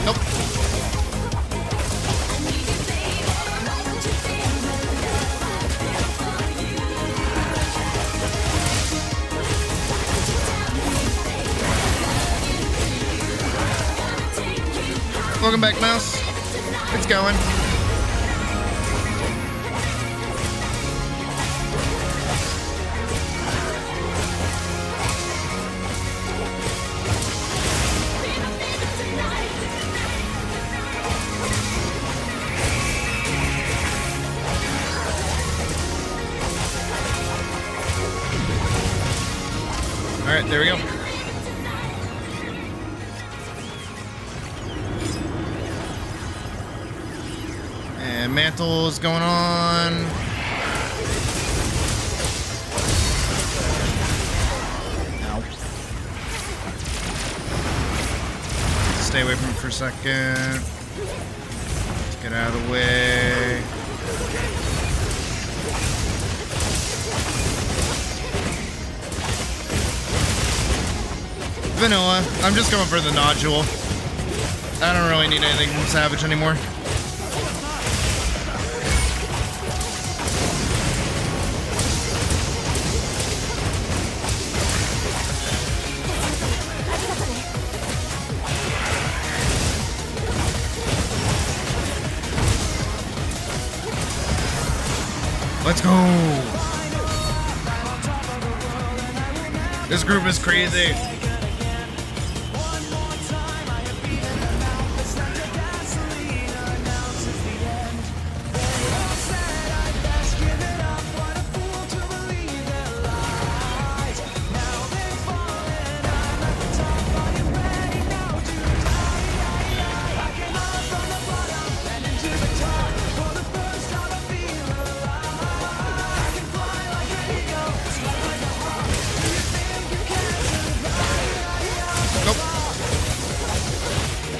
Nope. Welcome back, Mouse. It's going. All right, there we go. And mantle's going on. Ow. Stay away from him for a second. Let's get out of the way. Vanilla. I'm just going for the nodule. I don't really need anything from Savage anymore. Let's go. This group is crazy.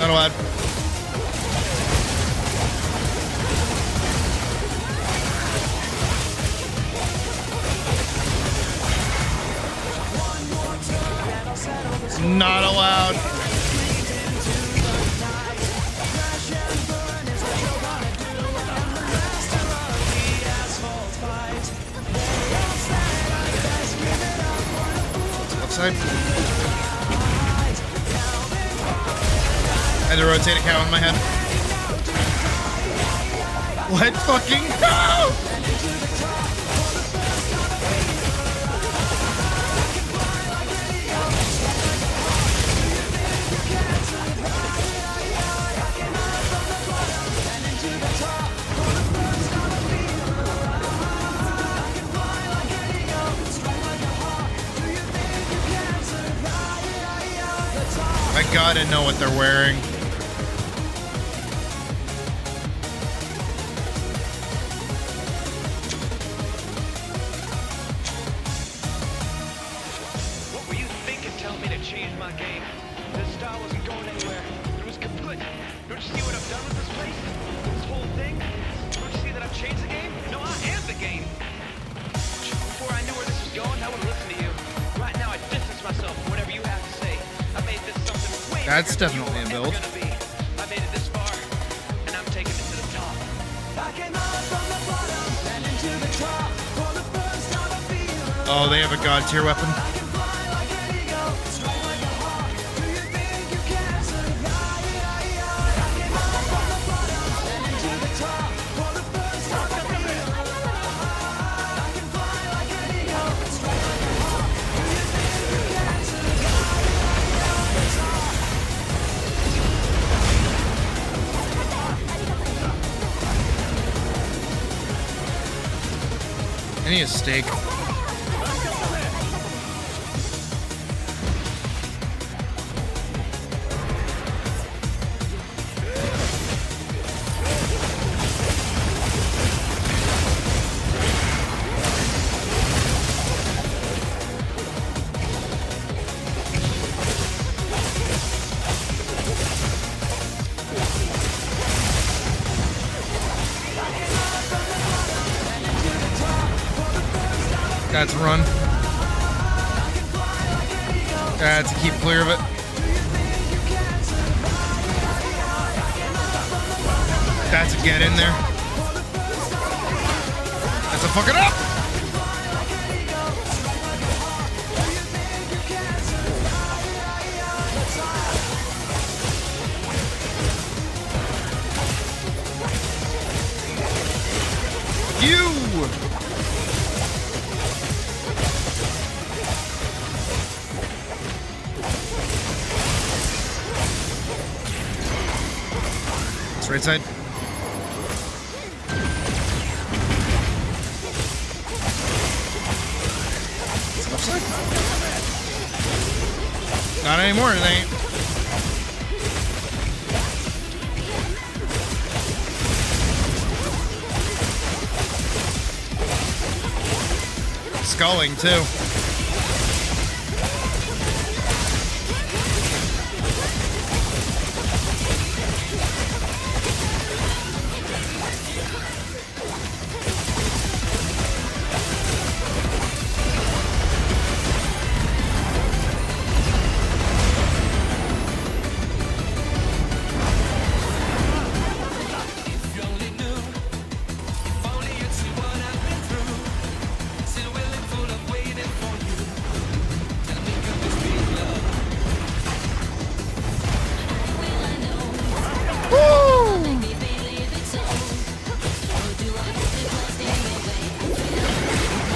Not allowed. Not allowed. Left side. I had to rotate a cow in my head. What fucking no! I gotta know what they're wearing. That's definitely a build. Oh, they have a god tier weapon. I need a steak. That's a run. To keep clear of it. That's a get in there. That's a fuck it up. You. It's right side. It's left side. Not anymore, it ain't. Sculling too.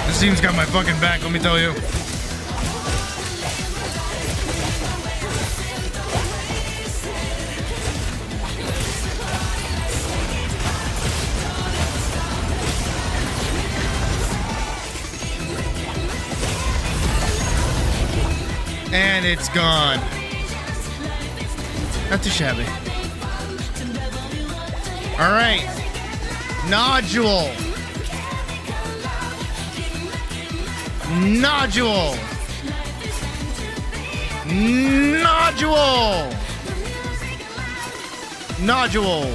This team's got my fucking back, let me tell you. And it's gone. Not too shabby. All right. Nodule. Nodule. Nodule. Nodule.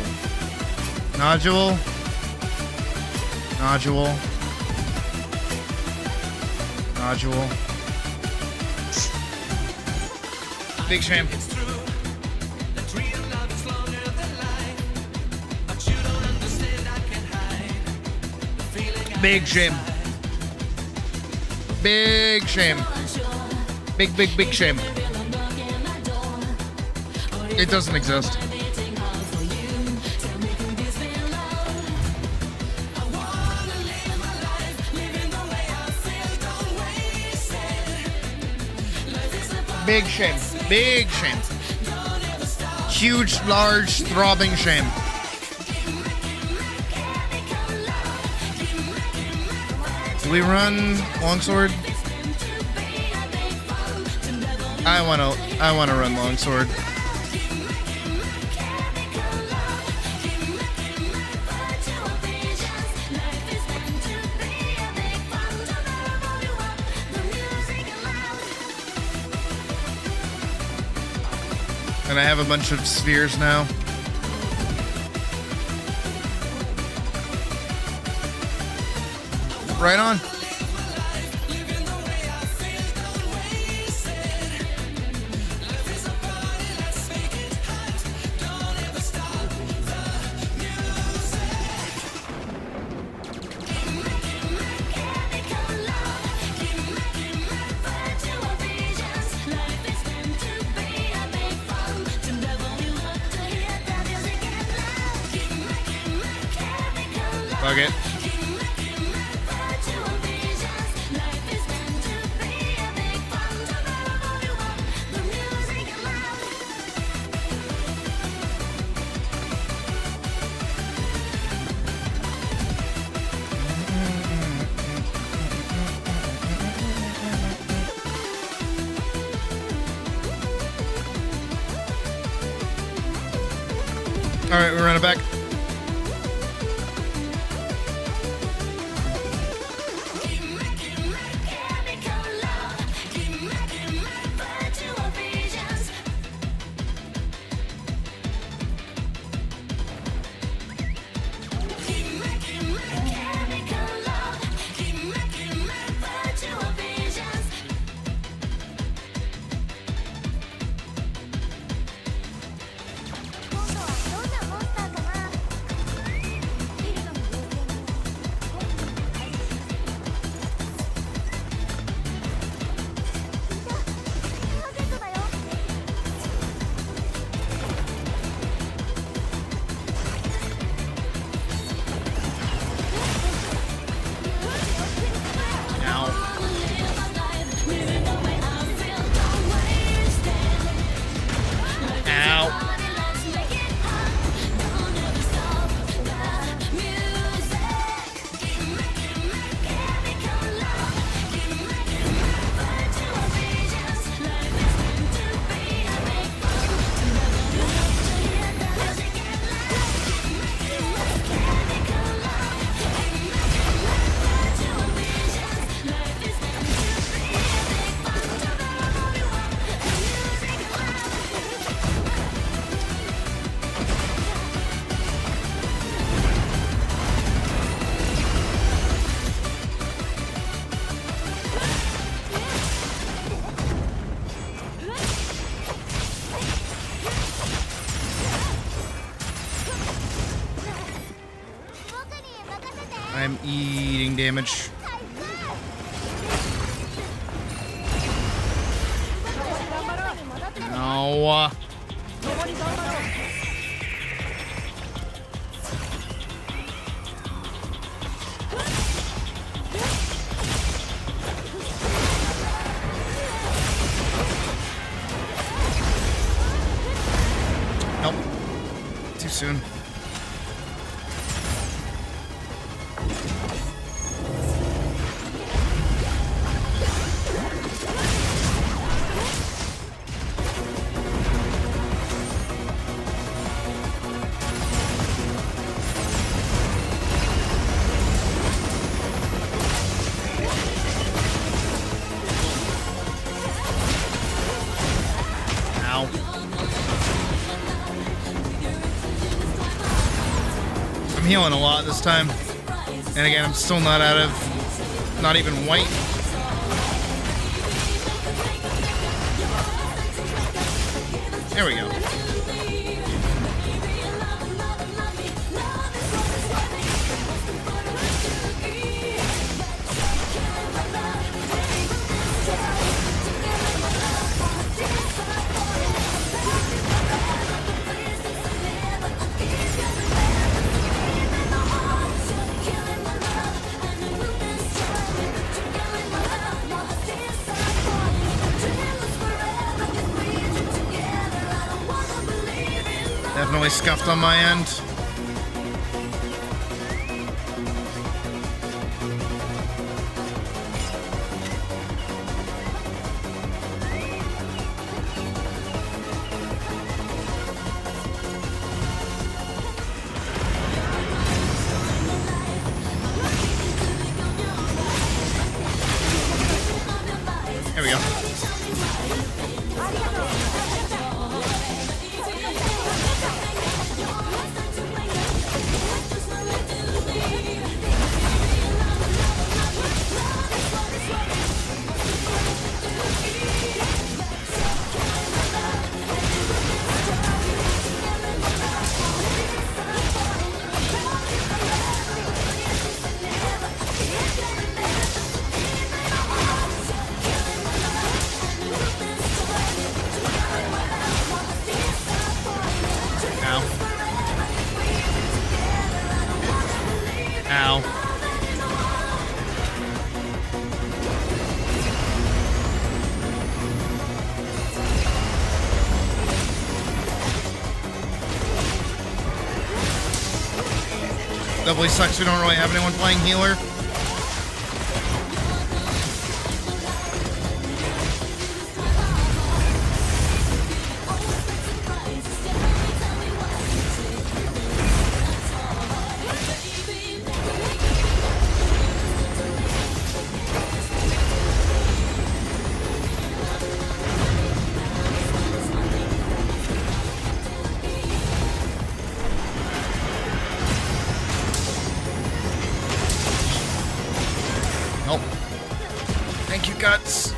Nodule. Nodule. Nodule. Big shame. Big shame. Big shame. Big shame. It doesn't exist. Big shame. Big shame. Huge, large, throbbing shame. Do we run longsword? I wanna run longsword. And I have a bunch of spheres now. Right on. Fuck it. All right, we run it back. damage. No. Nope. Too soon. I'm healing a lot this time. And again, I'm still not out of, not even white. There we go. Definitely scuffed on my end. There we go. Ow. Doubly sucks we don't really have anyone playing healer. Nope. Thank you, Guts.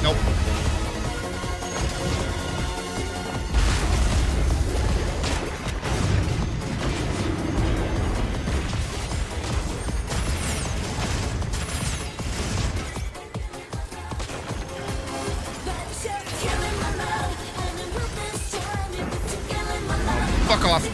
Nope. Fuck off.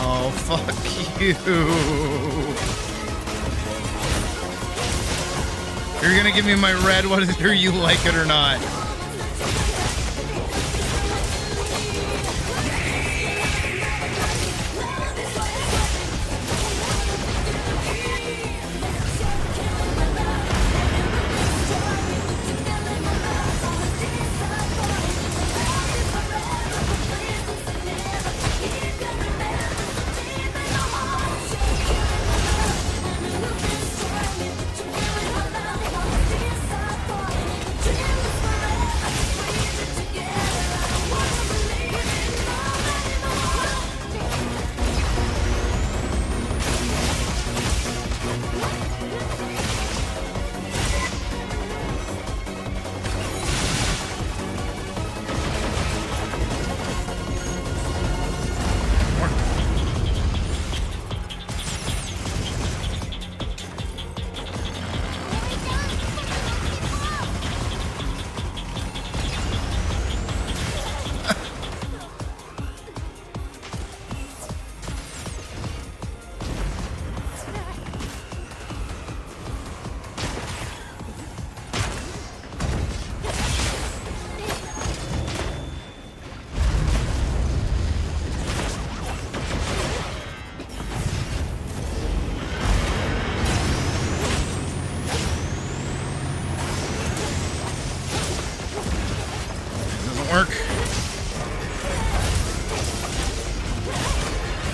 Oh, fuck you. You're gonna give me my red whether you like it or not.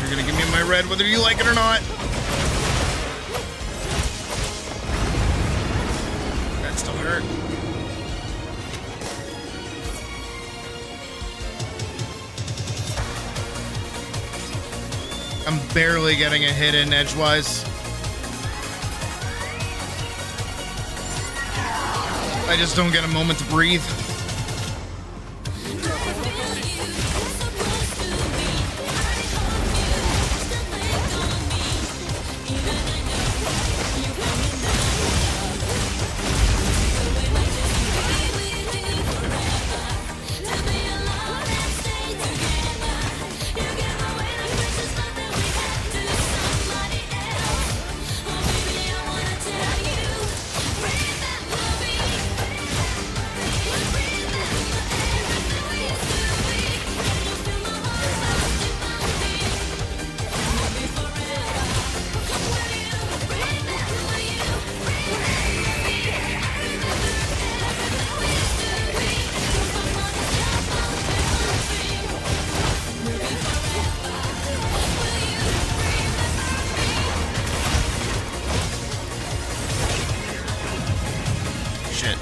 You're gonna give me my red whether you like it or not. That still hurt. I'm barely getting a hit in edgewise. I just don't get a moment to breathe. Shit.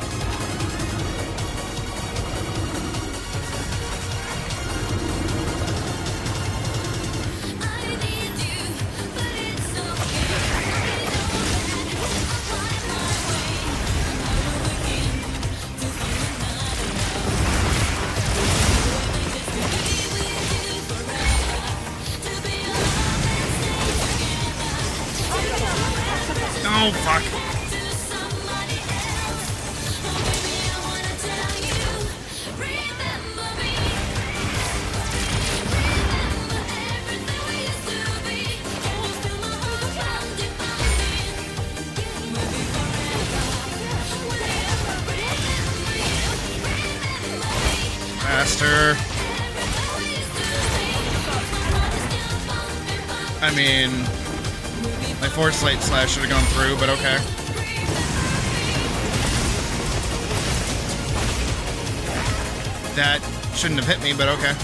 Oh, fuck. Faster. I mean, my force light slash should have gone through, but okay. That shouldn't have hit me, but okay.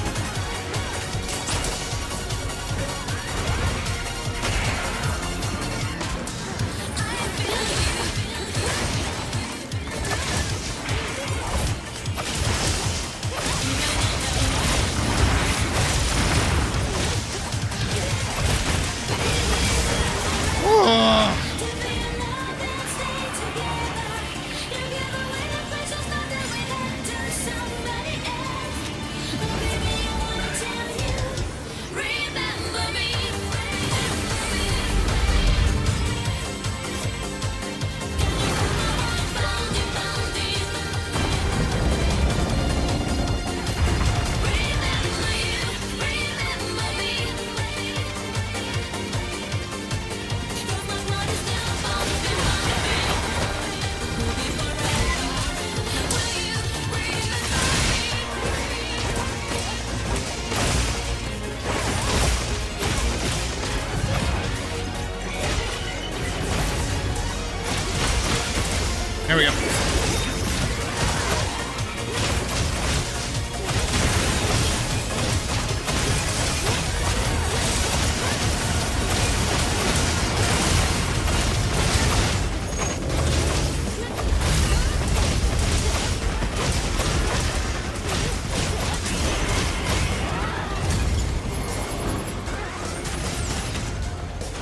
There we go.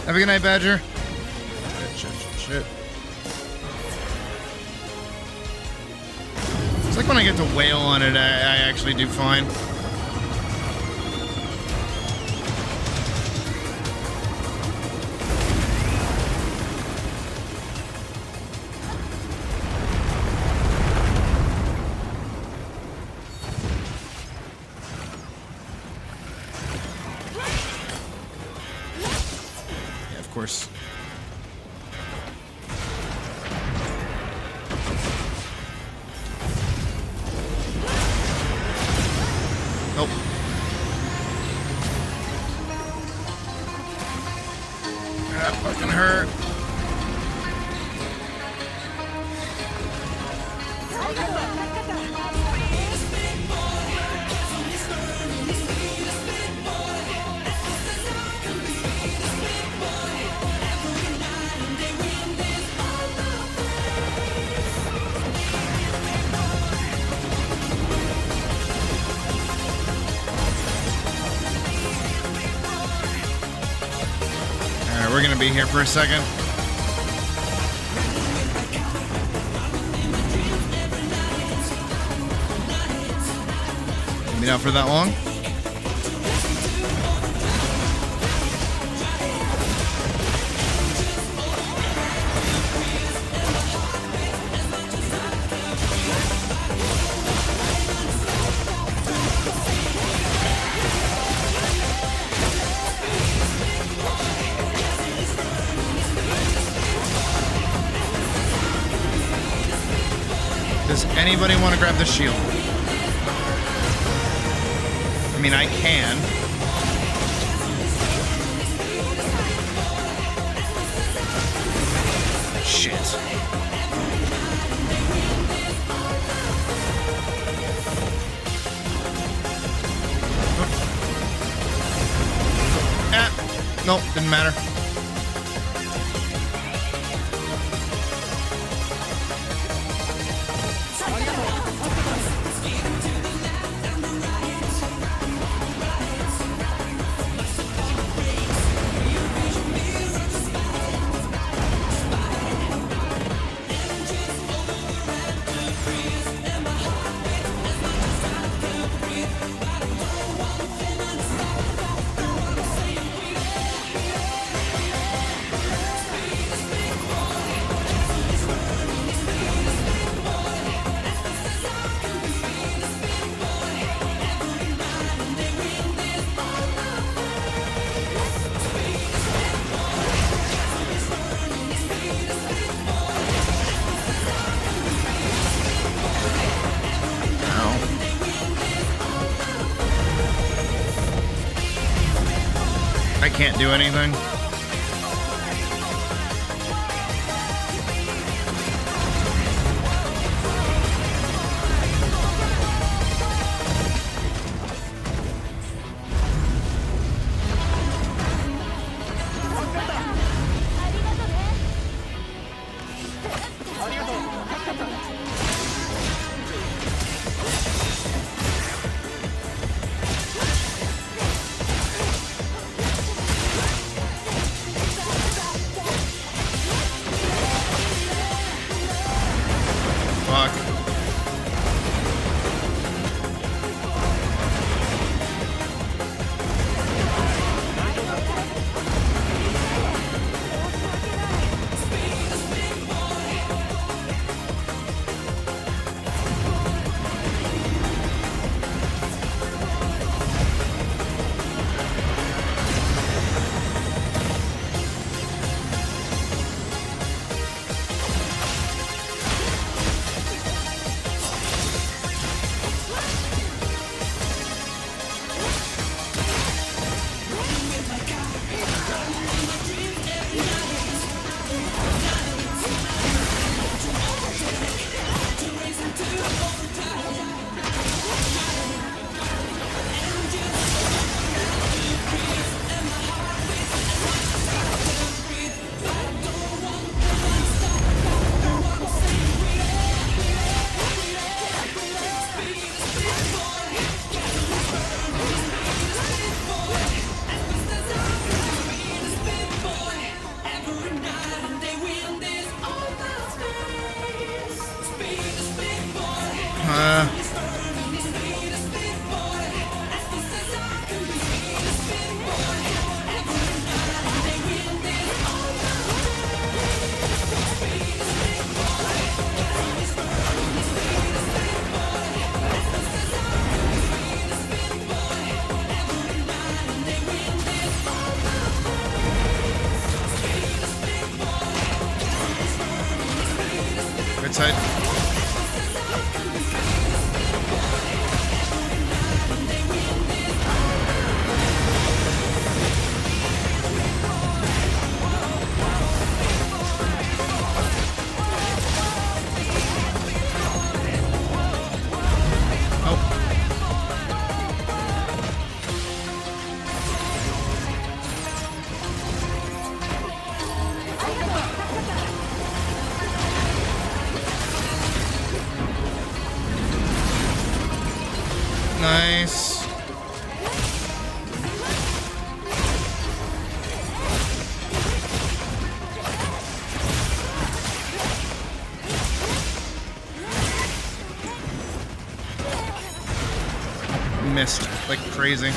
Have a good night, Badger. Shit. It's like when I get to wail on it, I actually do fine. Yeah, of course. Nope. That fucking hurt. gonna be here for a second. Maybe not for that long. Does anybody want to grab the shield? I mean, I can. Shit. Nope, didn't matter. I can't do anything. like crazy.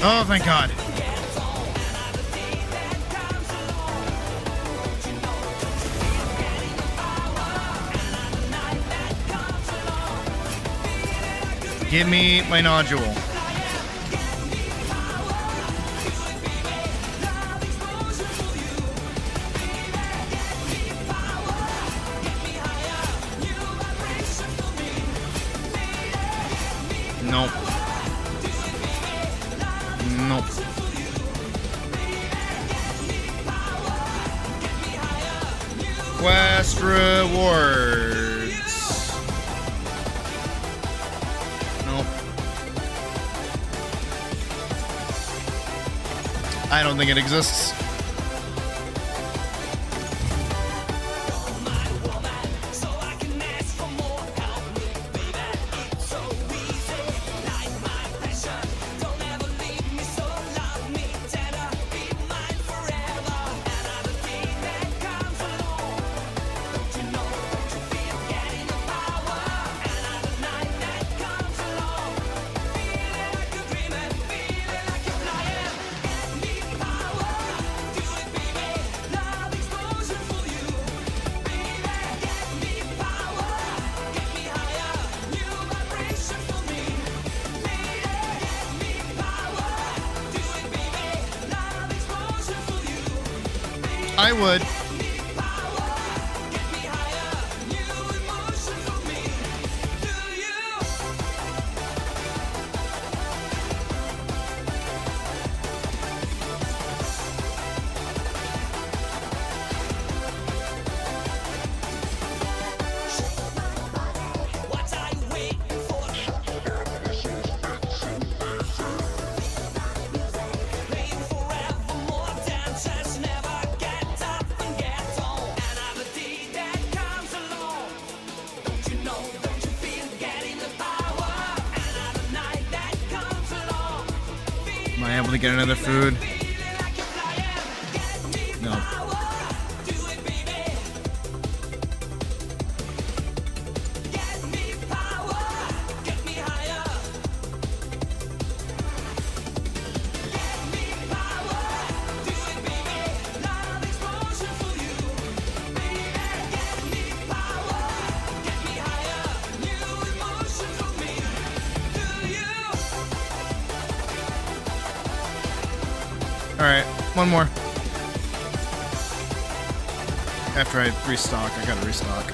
Oh, thank God. Give me my nodule. Nope. Nope. Quest rewards. Nope. I don't think it exists. I would. Am I able to get another food? No. Alright, one more. After I restock, I gotta restock.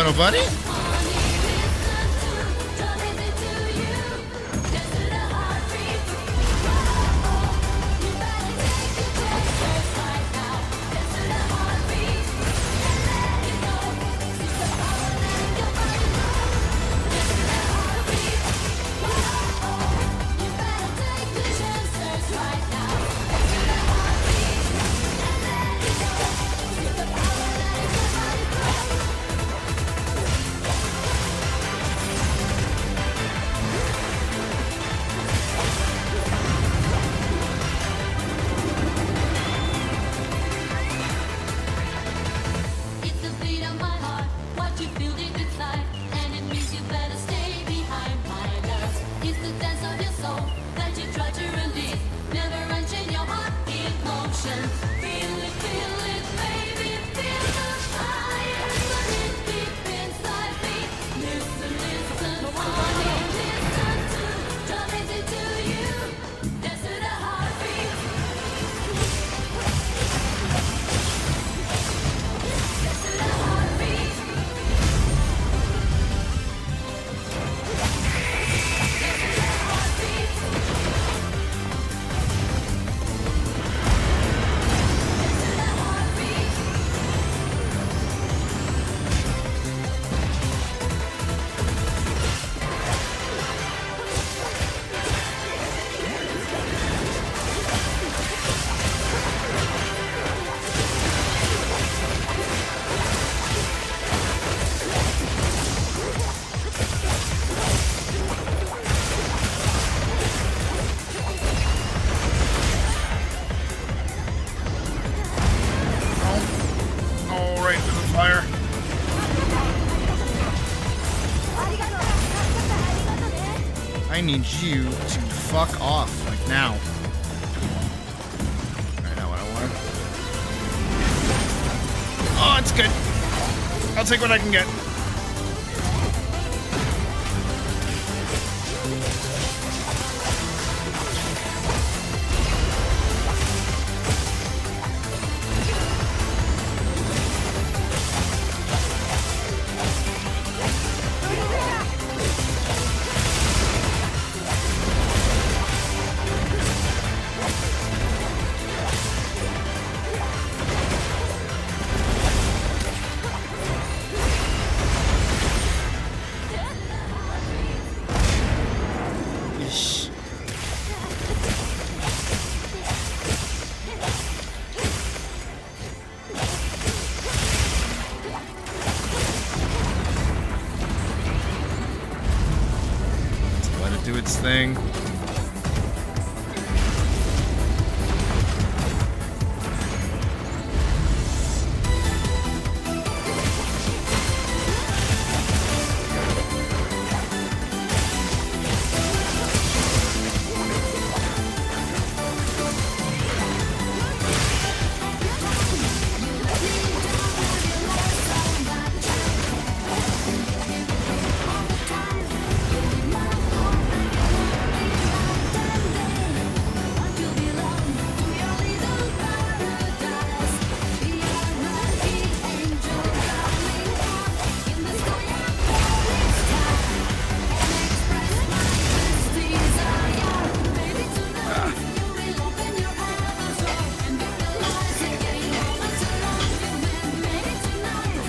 little buddy. I need you to fuck off, like now. Alright, not what I wanted. Oh, it's good. I'll take what I can get. Do its thing.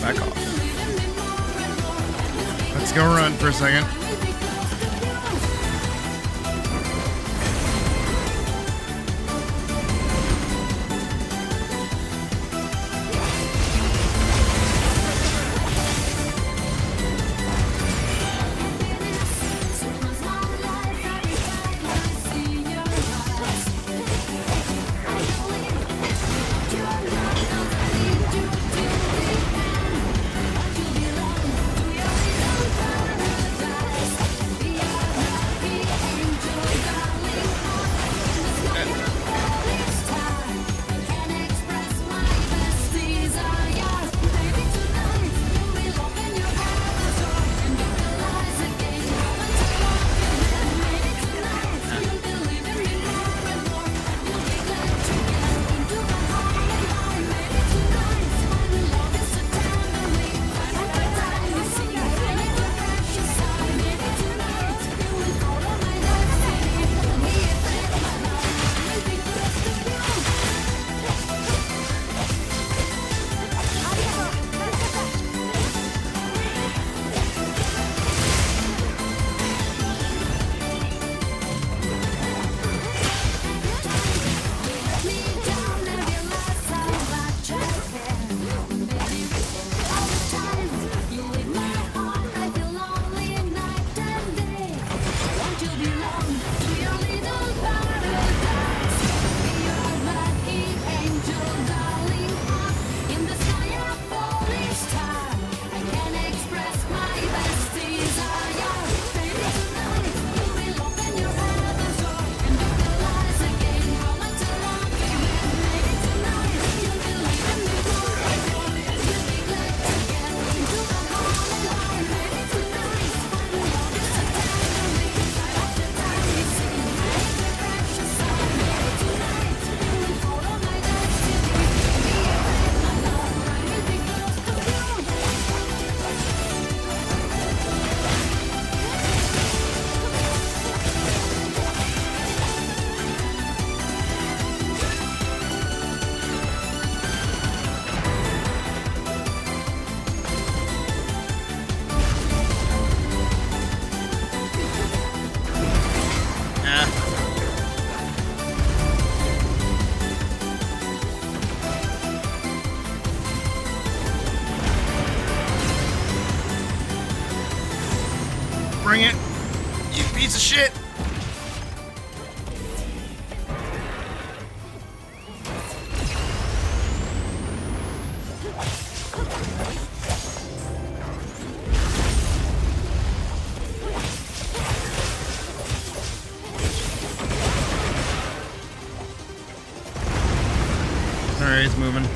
Back off. Let's go run for a second. piece of shit. Alright, he's moving.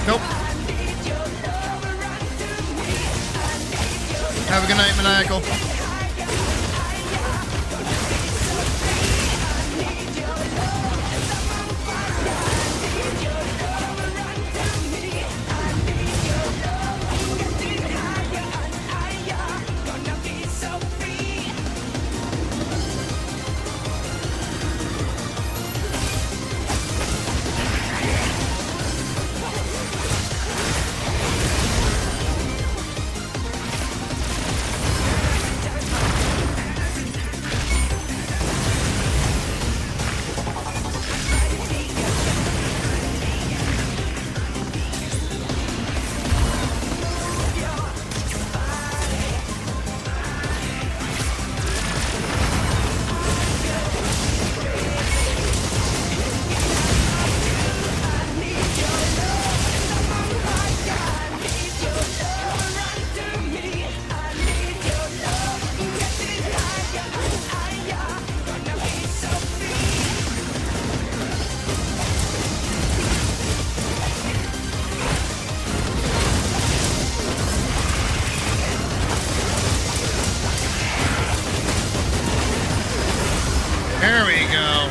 Nope. Have a good night, Maniacal. There we go.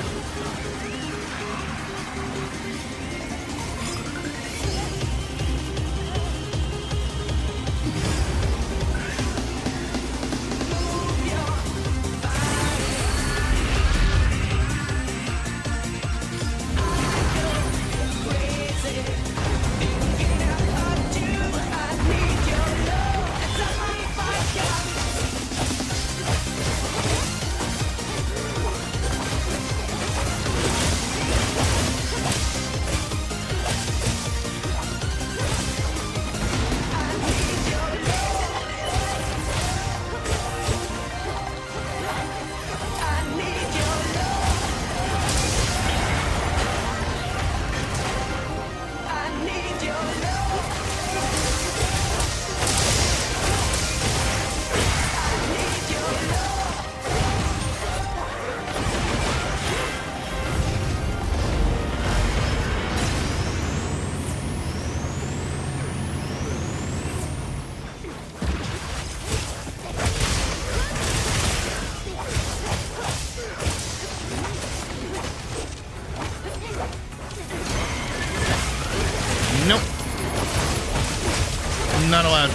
Not allowed.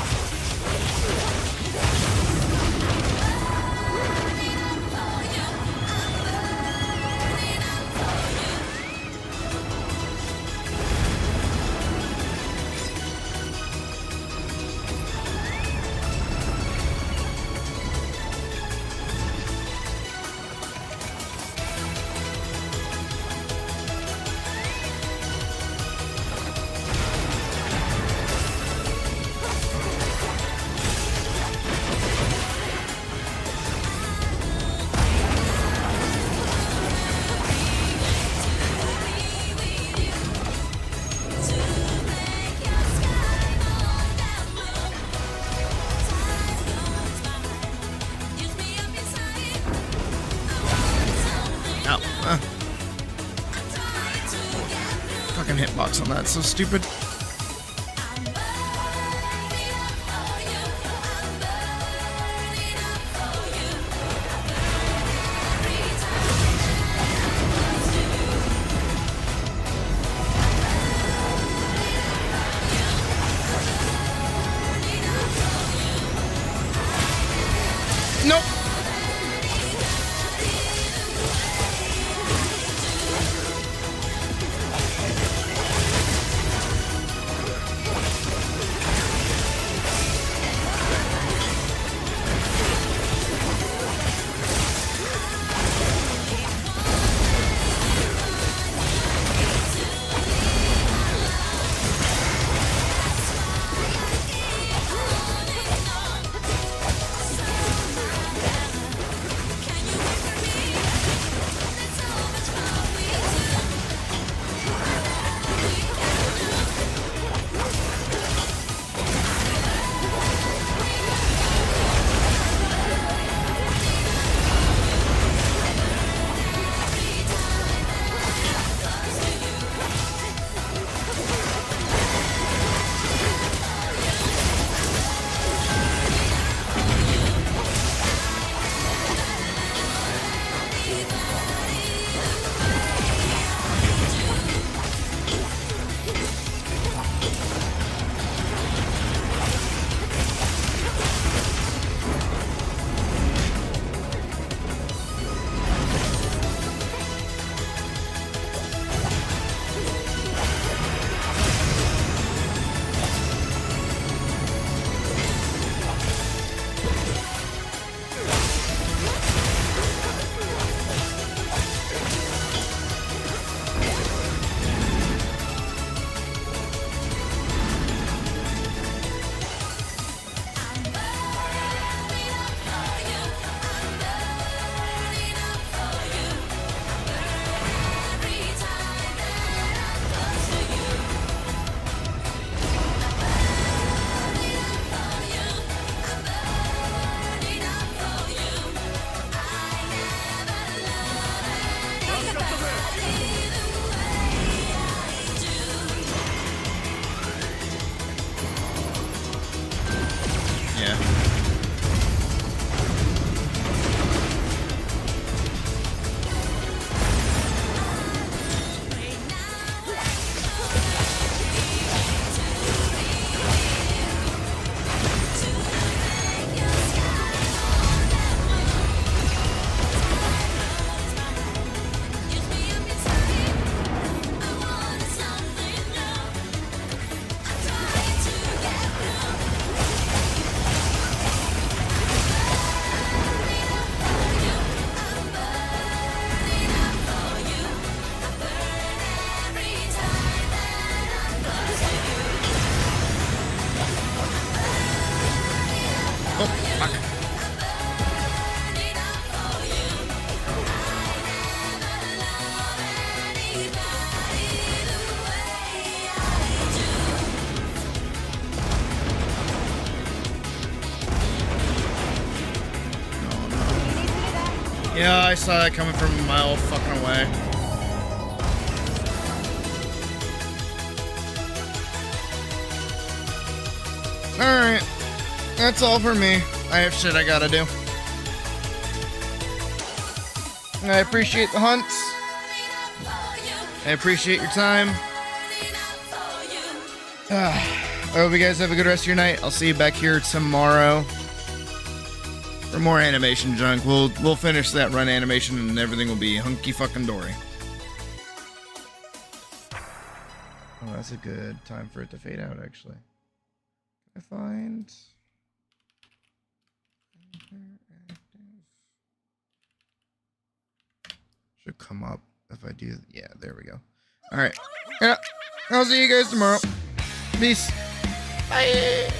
Fucking hitbox on that, so stupid. Nope. Yeah, I saw that coming from a mile fucking away. Alright. That's all for me. I have shit I gotta do. I appreciate the hunts. I appreciate your time. I hope you guys have a good rest of your night. I'll see you back here tomorrow for more animation junk. We'll finish that run animation and everything will be hunky fucking dory. Oh, that's a good time for it to fade out, actually. Can I find... Should come up if I do... Yeah, there we go. Alright. Yeah, I'll see you guys tomorrow. Peace. Bye.